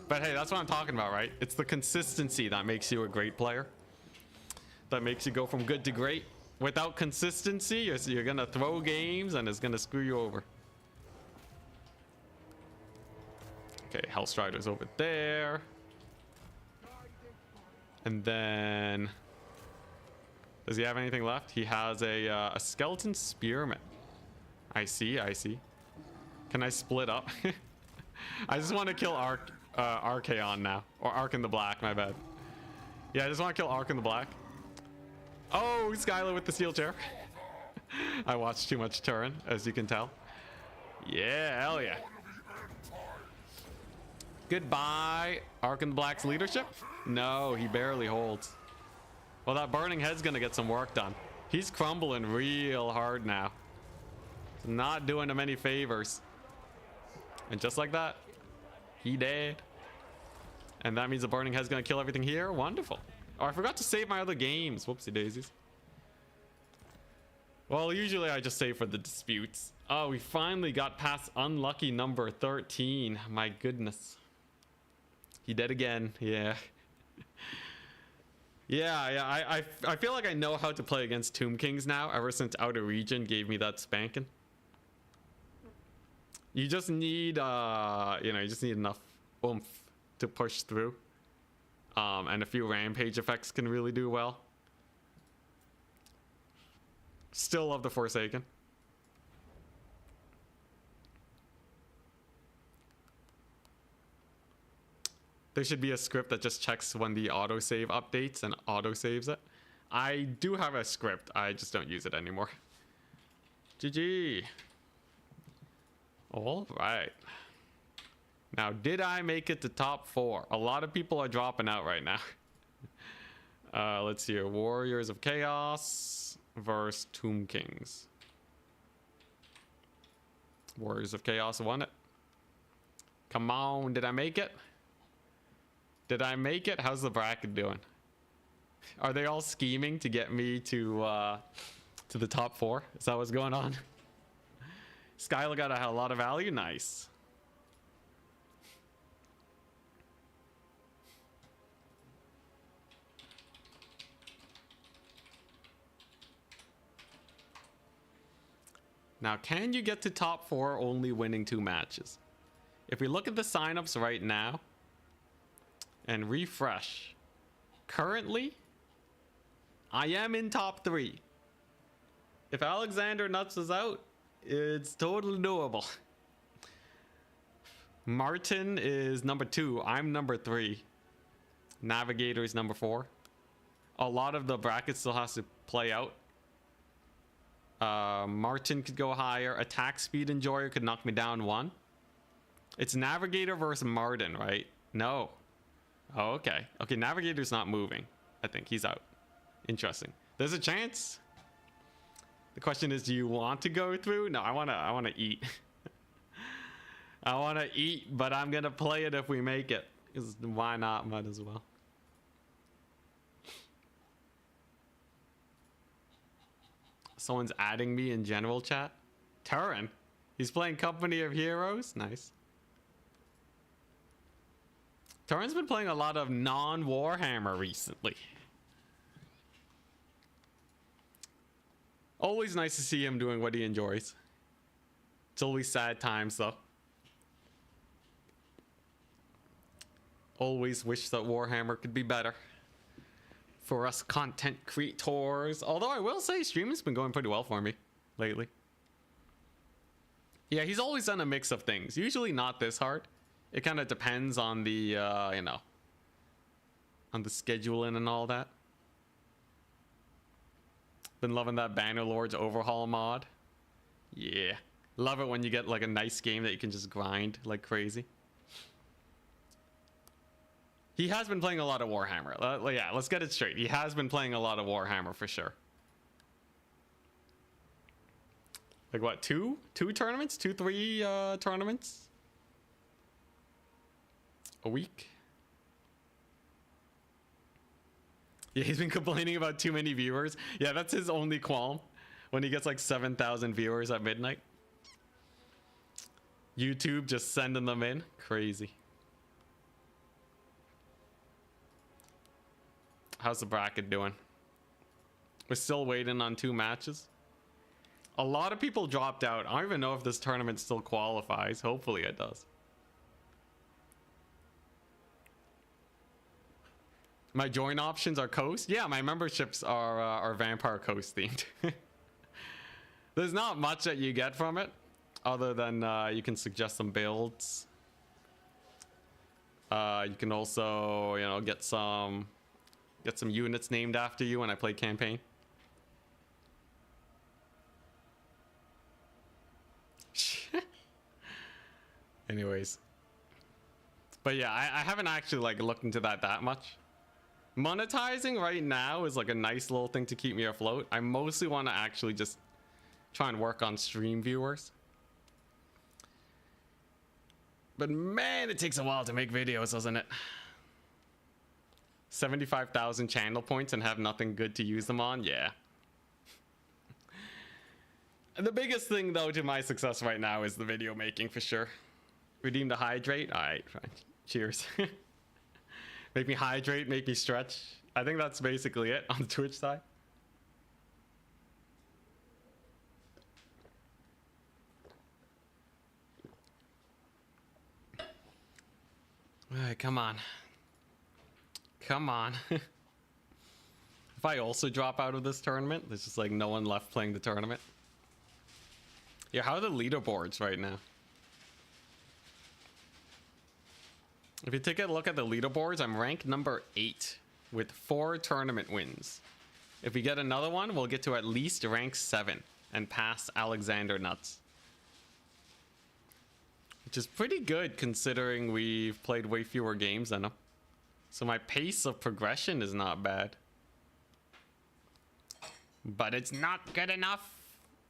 But hey, that's what I'm talking about, right? It's the consistency that makes you a great player. That makes you go from good to great. Without consistency, you're gonna throw games and it's gonna screw you over. Okay, Hellstrider's over there. And then... does he have anything left? He has a skeleton spearman. I see, I see. Can I split up? I just want to kill Archaon now. Or Ark in the Black, my bad. Yeah, I just want to kill Ark in the Black. Oh, Skylar with the steel chair. I watched too much Turin, as you can tell. Yeah, hell yeah. Goodbye, Ark in the Black's leadership? No, he barely holds. Well, that burning head's gonna get some work done. He's crumbling real hard now. Not doing him any favors. And just like that, he dead. And that means the burning head's gonna kill everything here. Wonderful. Oh, I forgot to save my other games. Whoopsie daisies. Well, usually I just save for the disputes. Oh, we finally got past unlucky number 13. My goodness. He dead again. Yeah. Yeah, I feel like I know how to play against Tomb Kings now, ever since Outer Region gave me that spanking. You just need, you just need enough oomph to push through. And a few rampage effects can really do well. Still love the Forsaken. There should be a script that just checks when the autosave updates and autosaves it. I do have a script, I just don't use it anymore. GG. All right. Now, did I make it to top 4? A lot of people are dropping out right now. Let's see here. Warriors of Chaos versus Tomb Kings. Warriors of Chaos won it. Come on, did I make it? Did I make it? How's the bracket doing? Are they all scheming to get me to the top 4? Is that what's going on? Skylar got a lot of value. Nice. Now, can you get to top 4 only winning 2 matches? If we look at the signups right now and refresh, currently, I am in top 3. If Alexander nuts is out, it's totally doable. Martin is number 2. I'm number 3. Navigator is number 4. A lot of the bracket still has to play out. Martin could go higher. Attack speed enjoyer could knock me down 1. It's Navigator versus Martin, right? No. Oh, okay. Okay, Navigator's not moving. I think he's out. Interesting. There's a chance. The question is, do you want to go through? No, I wanna eat. I wanna eat, but I'm gonna play it if we make it. 'Cause why not? Might as well. Someone's adding me in general chat. Turin. He's playing Company of Heroes. Nice. Turin's been playing a lot of non-Warhammer recently. Always nice to see him doing what he enjoys. It's always sad times though. Always wish that Warhammer could be better for us content creators. Although I will say streaming's been going pretty well for me lately. Yeah, he's always done a mix of things. Usually not this hard. It kind of depends on the, on the scheduling and all that. Been loving that Bannerlord's Overhaul mod. Yeah. Love it when you get like a nice game that you can just grind like crazy. He has been playing a lot of Warhammer. Yeah, let's get it straight. He has been playing a lot of Warhammer for sure. Like what, two tournaments? 3 tournaments a week? Yeah, he's been complaining about too many viewers. Yeah, that's his only qualm. When he gets like 7,000 viewers at midnight. YouTube just sending them in. Crazy. How's the bracket doing? We're still waiting on 2 matches. A lot of people dropped out. I don't even know if this tournament still qualifies. Hopefully it does. My join options are Coast. Yeah, my memberships are Vampire Coast themed. There's not much that you get from it, other than you can suggest some builds. You can also, you know, get some units named after you when I play campaign. Anyways, but yeah, I haven't actually like looked into that much. Monetizing right now is like a nice little thing to keep me afloat. I mostly want to actually just try and work on stream viewers. But man, it takes a while to make videos, doesn't it? 75,000 channel points and have nothing good to use them on? Yeah. The biggest thing though to my success right now is the video making for sure. Redeem the hydrate? Alright, fine. Cheers. Make me hydrate, make me stretch. I think that's basically it on the Twitch side. Alright, come on. Come on. If I also drop out of this tournament, there's just like no one left playing the tournament. Yeah, how are the leaderboards right now? If you take a look at the leaderboards, I'm ranked number 8 with 4 tournament wins. If we get another one, we'll get to at least rank 7 and pass Alexander Nuts. Which is pretty good considering we've played way fewer games than him. So my pace of progression is not bad. But it's not good enough.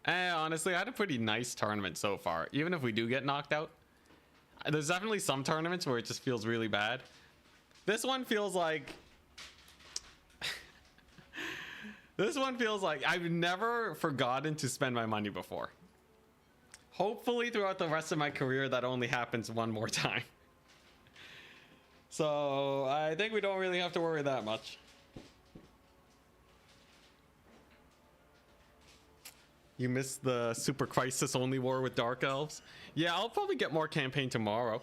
Honestly, I had a pretty nice tournament so far. Even if we do get knocked out. There's definitely some tournaments where it just feels really bad. This one feels like... This one feels like I've never forgotten to spend my money before. Hopefully throughout the rest of my career that only happens one more time. So I think we don't really have to worry that much. You missed the Super Crisis only war with Dark Elves? Yeah, I'll probably get more campaign tomorrow.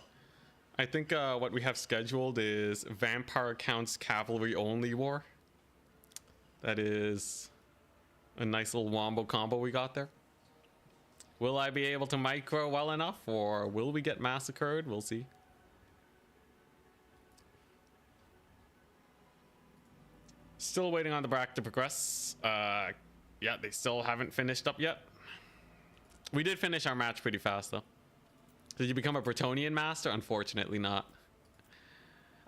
I think what we have scheduled is Vampire Counts Cavalry only war. That is a nice little wombo combo we got there. Will I be able to micro well enough, or will we get massacred? We'll see. Still waiting on the bracket to progress. Yeah, they still haven't finished up yet. We did finish our match pretty fast though. Did you become a Bretonnian master? Unfortunately not.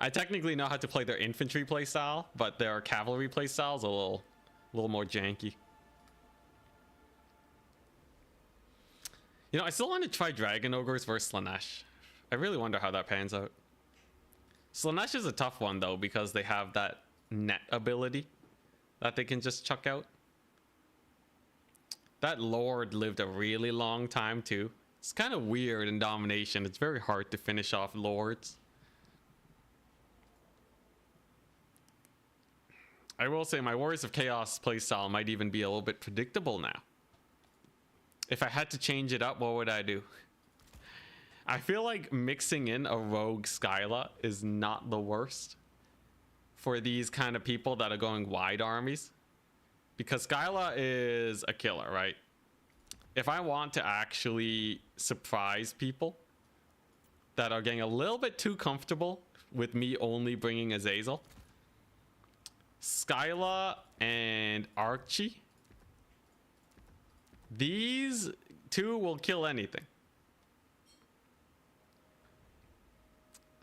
I technically know how to play their infantry playstyle, but their cavalry playstyle is a little more janky. You know, I still want to try Dragon Ogres versus Slaanesh. I really wonder how that pans out. Slaanesh is a tough one though, because they have that net ability that they can just chuck out. That Lord lived a really long time too. It's kind of weird in domination. It's very hard to finish off Lords. I will say my Warriors of Chaos playstyle might even be a little bit predictable now. If I had to change it up, what would I do? I feel like mixing in a rogue Skyla is not the worst for these kind of people that are going wide armies. Because Skyla is a killer, right? If I want to actually surprise people that are getting a little bit too comfortable with me only bringing Azazel, Skyla and Archie, these two will kill anything.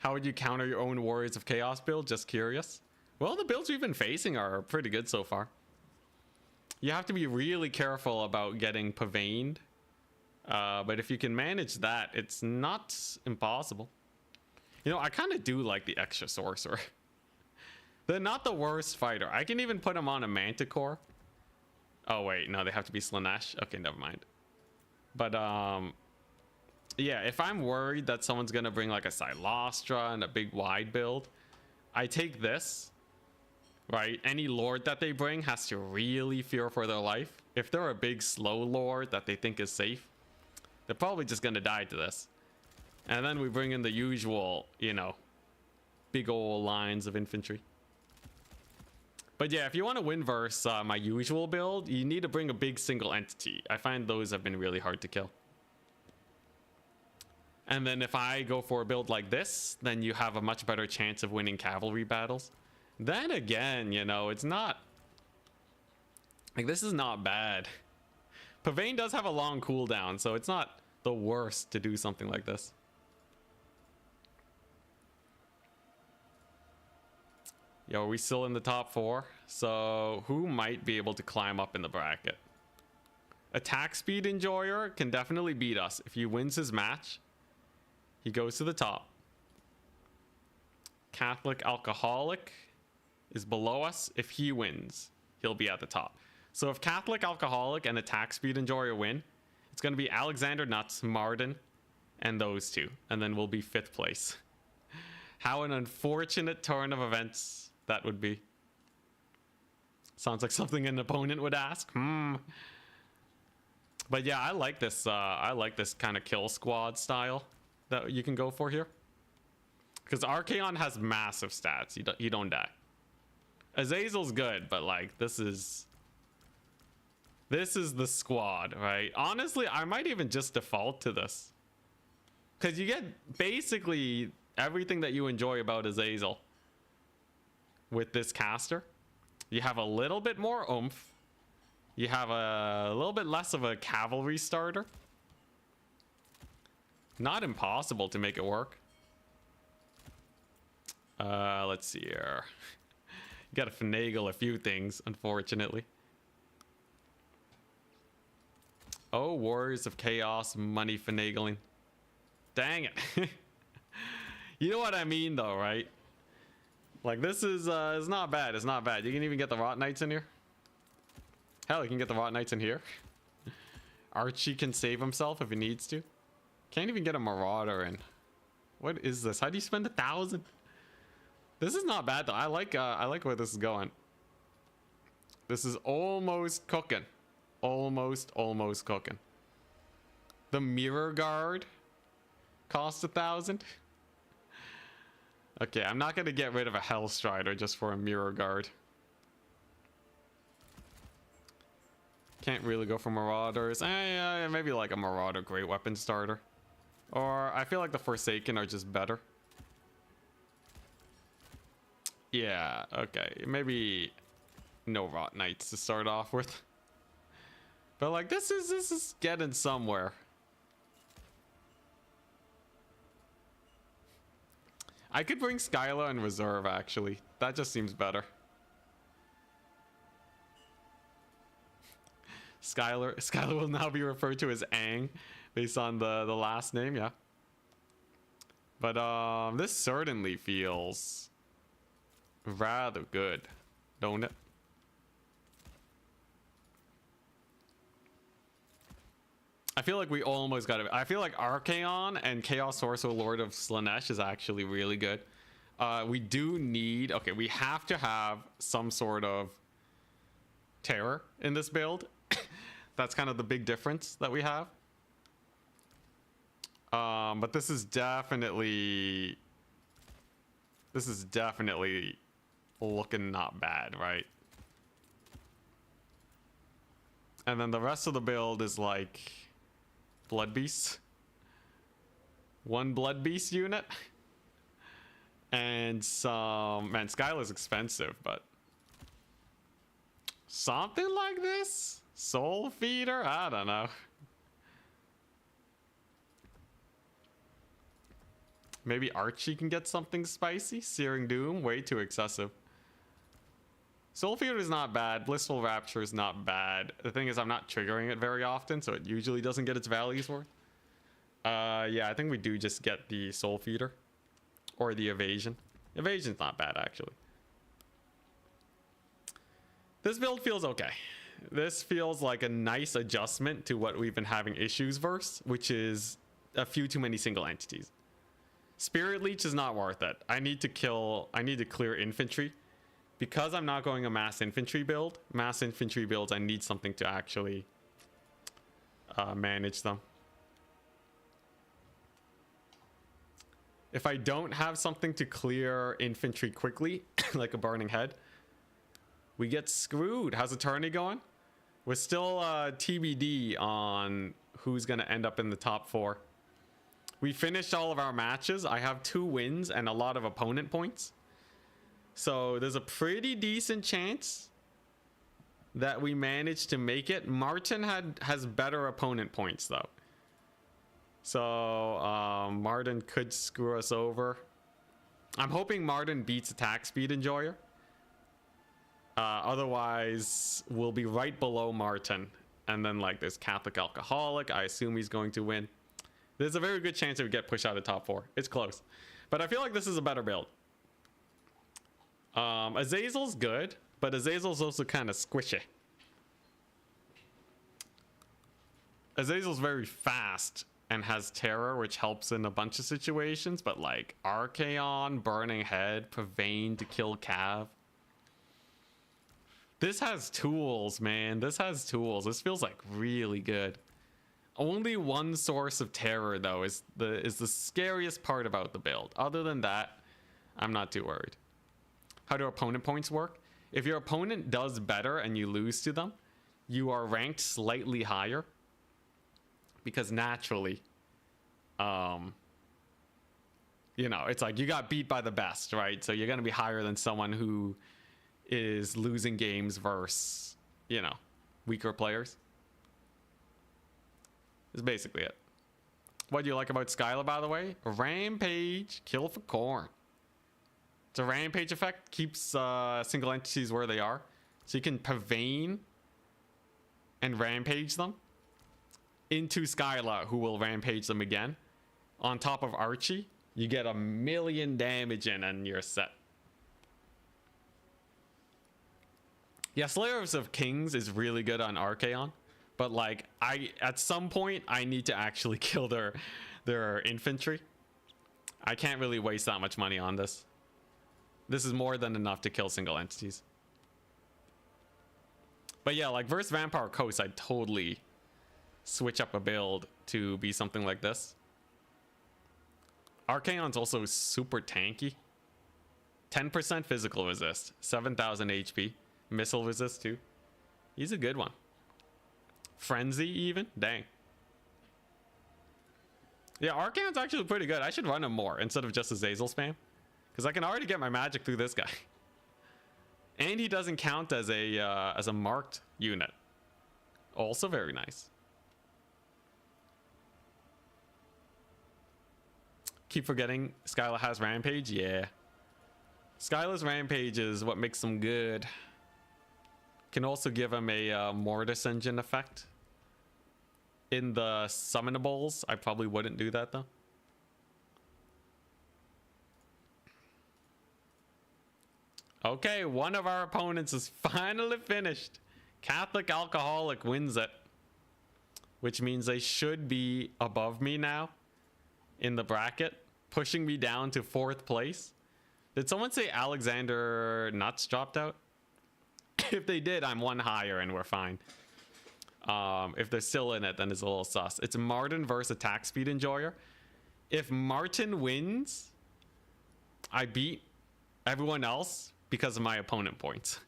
How would you counter your own Warriors of Chaos build? Just curious. Well, the builds we've been facing are pretty good so far. You have to be really careful about getting Pavane. But if you can manage that, it's not impossible. You know, I kind of do like the extra Sorcerer. They're not the worst fighter. I can even put them on a Manticore. Oh, wait. No, they have to be Slaanesh. Okay, never mind. But, yeah, if I'm worried that someone's going to bring like a Silostra and a big wide build, I take this, right? Any Lord that they bring has to really fear for their life. If they're a big slow Lord that they think is safe, they're probably just going to die to this. And then we bring in the usual, you know, big old lines of infantry. But yeah, if you want to win versus my usual build, you need to bring a big single entity. I find those have been really hard to kill. And then if I go for a build like this, then you have a much better chance of winning cavalry battles. Then again, you know, it's not... like, this is not bad. Pavane does have a long cooldown, so it's not the worst to do something like this. Yo, are we still in the top 4? So who might be able to climb up in the bracket? Attack speed enjoyer can definitely beat us. If he wins his match, he goes to the top. Catholic alcoholic is below us. If he wins, he'll be at the top. So if Catholic alcoholic and attack speed enjoyer win, it's going to be Alexander Nuts, Marden, and those two. And then we'll be 5th place. How an unfortunate turn of events that would be. Sounds like something an opponent would ask. But yeah, I like this kind of kill squad style that you can go for here. Because Archaon has massive stats. You don't die. Azazel's good, but like this is the squad, right? Honestly, I might even just default to this. Because you get basically everything that you enjoy about Azazel with this caster. You have a little bit more oomph. You have a little bit less of a cavalry starter. Not impossible to make it work. Let's see here. You gotta finagle a few things, unfortunately. Oh, Warriors of Chaos, money finagling. Dang it. You know what I mean, though, right? Like, this is it's not bad. It's not bad. You can even get the Rot Knights in here. Hell, you can get the Rot Knights in here. Archie can save himself if he needs to. Can't even get a Marauder in. What is this? How do you spend 1,000? This is not bad, though. I like where this is going. This is almost cooking. Almost cooking. The Mirror Guard costs 1,000. Okay, I'm not gonna get rid of a Hellstrider just for a Mirror Guard. Can't really go for Marauders. Maybe like a Marauder Great Weapon starter. Or I feel like the Forsaken are just better. Yeah, okay. Maybe no Rot Knights to start off with. But like this is getting somewhere. I could bring Skyla in reserve, actually. That just seems better. Skyla will now be referred to as Aang, based on the last name, yeah. But this certainly feels rather good, don't it? I feel like we almost got it. I feel like Archaon and Chaos Sorcerer Lord of Slaanesh is actually really good. We do need... okay, we have to have some sort of terror in this build. That's kind of the big difference that we have. But this is definitely... looking not bad, right? And then the rest of the build is like... Blood Beasts. One Blood Beast unit. And some... man, Skyla's expensive, but... something like this? Soul Feeder? I don't know. Maybe Archie can get something spicy. Searing Doom, way too excessive. Soul Fear is not bad. Blissful Rapture is not bad. The thing is, I'm not triggering it very often, so it usually doesn't get its values worth. Yeah, I think we do just get the Soul Feeder. Or the Evasion. Evasion's not bad, actually. This build feels okay. This feels like a nice adjustment to what we've been having issues versus, which is a few too many single entities. Spirit Leech is not worth it. I need to clear infantry. Because I'm not going a mass infantry builds, I need something to actually manage them. If I don't have something to clear infantry quickly, like a Burning Head, we get screwed. How's the tourney going? We're still TBD on who's going to end up in the top 4. We finished all of our matches. I have 2 wins and a lot of opponent points. So there's a pretty decent chance that we managed to make it. Martin has better opponent points though. So Martin could screw us over. I'm hoping Martin beats Attack Speed Enjoyer. Otherwise, we'll be right below Martin. And then like there's Catholic Alcoholic. I assume he's going to win. There's a very good chance it would get pushed out of top 4. It's close. But I feel like this is a better build. Azazel's good, but Azazel's also kind of squishy. Azazel's very fast and has terror, which helps in a bunch of situations, but like Archaon, Burning Head, Purvane to kill Cav. This has tools, man. This has tools. This feels like really good. Only one source of terror though is the scariest part about the build. Other than that, I'm not too worried. How do opponent points work? If your opponent does better and you lose to them, you are ranked slightly higher. Because naturally, you know, it's like you got beat by the best, right? So you're going to be higher than someone who is losing games versus, you know, weaker players. That's basically it. What do you like about Skylar, by the way? Rampage, kill for corn. It's a rampage effect, keeps single entities where they are. So you can Purvane and rampage them into Skylar, who will rampage them again. On top of Archie, you get 1,000,000 damage in and you're set. Yeah, Slayers of Kings is really good on Archaon. But like, at some point, I need to actually kill their infantry. I can't really waste that much money on this. This is more than enough to kill single entities. But yeah, like versus Vampire Coast, I'd totally switch up a build to be something like this. Archaon's also super tanky. 10% physical resist, 7,000 HP. Missile resist too. He's a good one. Frenzy even? Dang. Yeah, Archaon's actually pretty good. I should run him more instead of just Azazel spam. Because I can already get my magic through this guy. And he doesn't count as a marked unit. Also very nice. Keep forgetting Skylar has Rampage? Yeah. Skylar's Rampage is what makes him good. Can also give him a Mortis Engine effect. In the summonables, I probably wouldn't do that though. Okay, one of our opponents is finally finished. Catholic Alcoholic wins it. Which means they should be above me now in the bracket, pushing me down to 4th place. Did someone say Alexander Nuts dropped out? If they did, I'm 1 higher and we're fine. If they're still in it, then it's a little sus. It's Martin versus Attack Speed Enjoyer. If Martin wins, I beat everyone else because of my opponent points.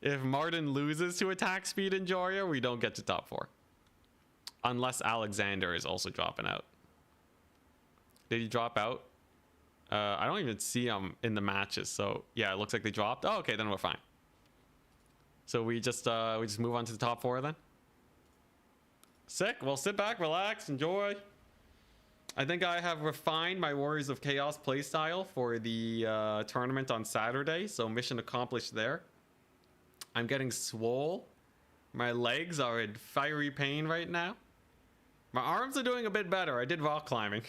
If Martin loses to Attack Speed Enjoyer, we don't get to top 4. Unless Alexander is also dropping out. Did he drop out? I don't even see him in the matches. So yeah, it looks like they dropped. Oh, okay, then we're fine. So we just move on to the top 4 then. Sick. Well, sit back, relax, enjoy. I think I have refined my Warriors of Chaos playstyle for the tournament on Saturday, so mission accomplished there. I'm getting swole. My legs are in fiery pain right now. My arms are doing a bit better. I did rock climbing.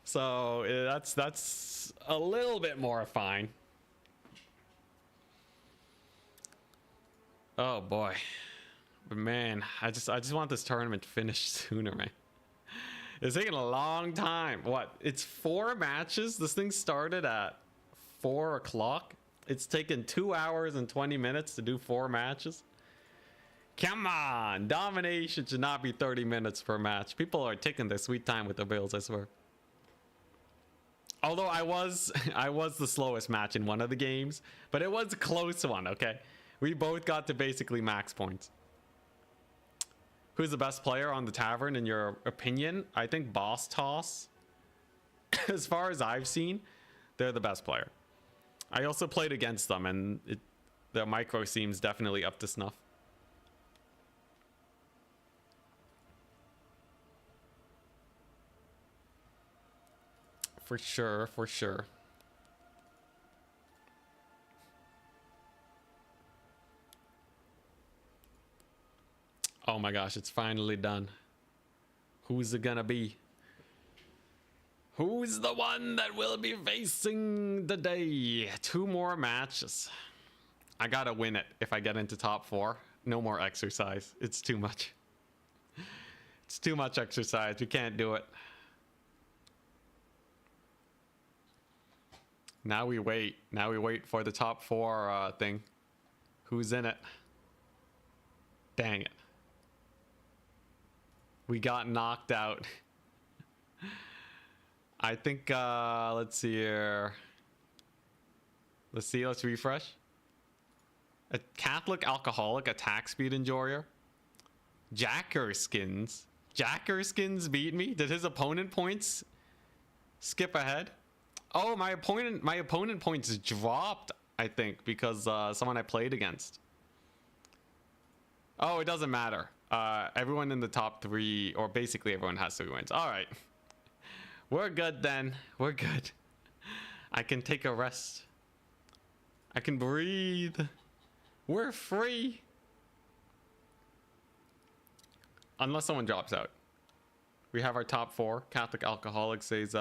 So that's a little bit more fine. Oh boy. But man, I just want this tournament to finish sooner, man. It's taking a long time. What? It's 4 matches? This thing started at 4 o'clock. It's taken 2 hours and 20 minutes to do 4 matches. Come on. Domination should not be 30 minutes per match. People are taking their sweet time with the builds, I swear. Although I was the slowest match in one of the games, but it was a close one, okay? We both got to basically max points. Who's the best player on the Tavern in your opinion? I think Boss Toss. As far as I've seen, they're the best player. I also played against them, and the micro seems definitely up to snuff. For sure, for sure. Oh my gosh, it's finally done. Who's it gonna be? Who's the one that will be facing the day? 2 more matches. I gotta win it if I get into top 4. No more exercise. It's too much. It's too much exercise. We can't do it. Now we wait. Now we wait for the top 4 thing. Who's in it? Dang it. We got knocked out. I think, let's see here. Let's refresh. A Catholic alcoholic, attack speed enjoyer. Jackerskins. Jackerskins beat me? Did his opponent points skip ahead? Oh, my opponent points dropped, I think, because someone I played against. Oh, it doesn't matter. Everyone in the top 3, or basically everyone has 3 wins. All right. We're good then. We're good. I can take a rest. I can breathe. We're free. Unless someone drops out. We have our top 4. Catholic alcoholic says,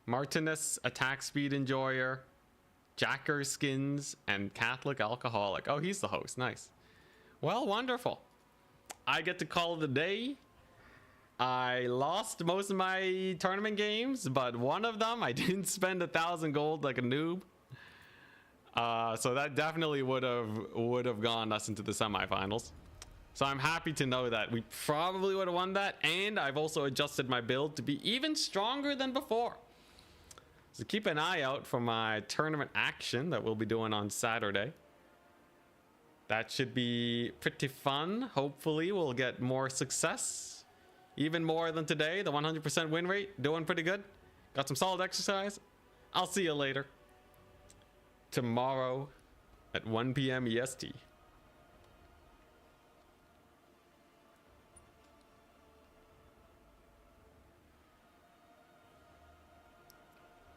Martinus, attack speed enjoyer, Jackerskins, and Catholic alcoholic. Oh, he's the host. Nice. Well, wonderful. I get to call it a day. I lost most of my tournament games, but one of them I didn't spend 1,000 gold like a noob. So that definitely would have gone us into the semifinals. So I'm happy to know that we probably would have won that, and I've also adjusted my build to be even stronger than before. So keep an eye out for my tournament action that we'll be doing on Saturday. That should be pretty fun. Hopefully we'll get more success. Even more than today. The 100% win rate, doing pretty good. Got some solid exercise. I'll see you later. Tomorrow at 1 p.m. EST.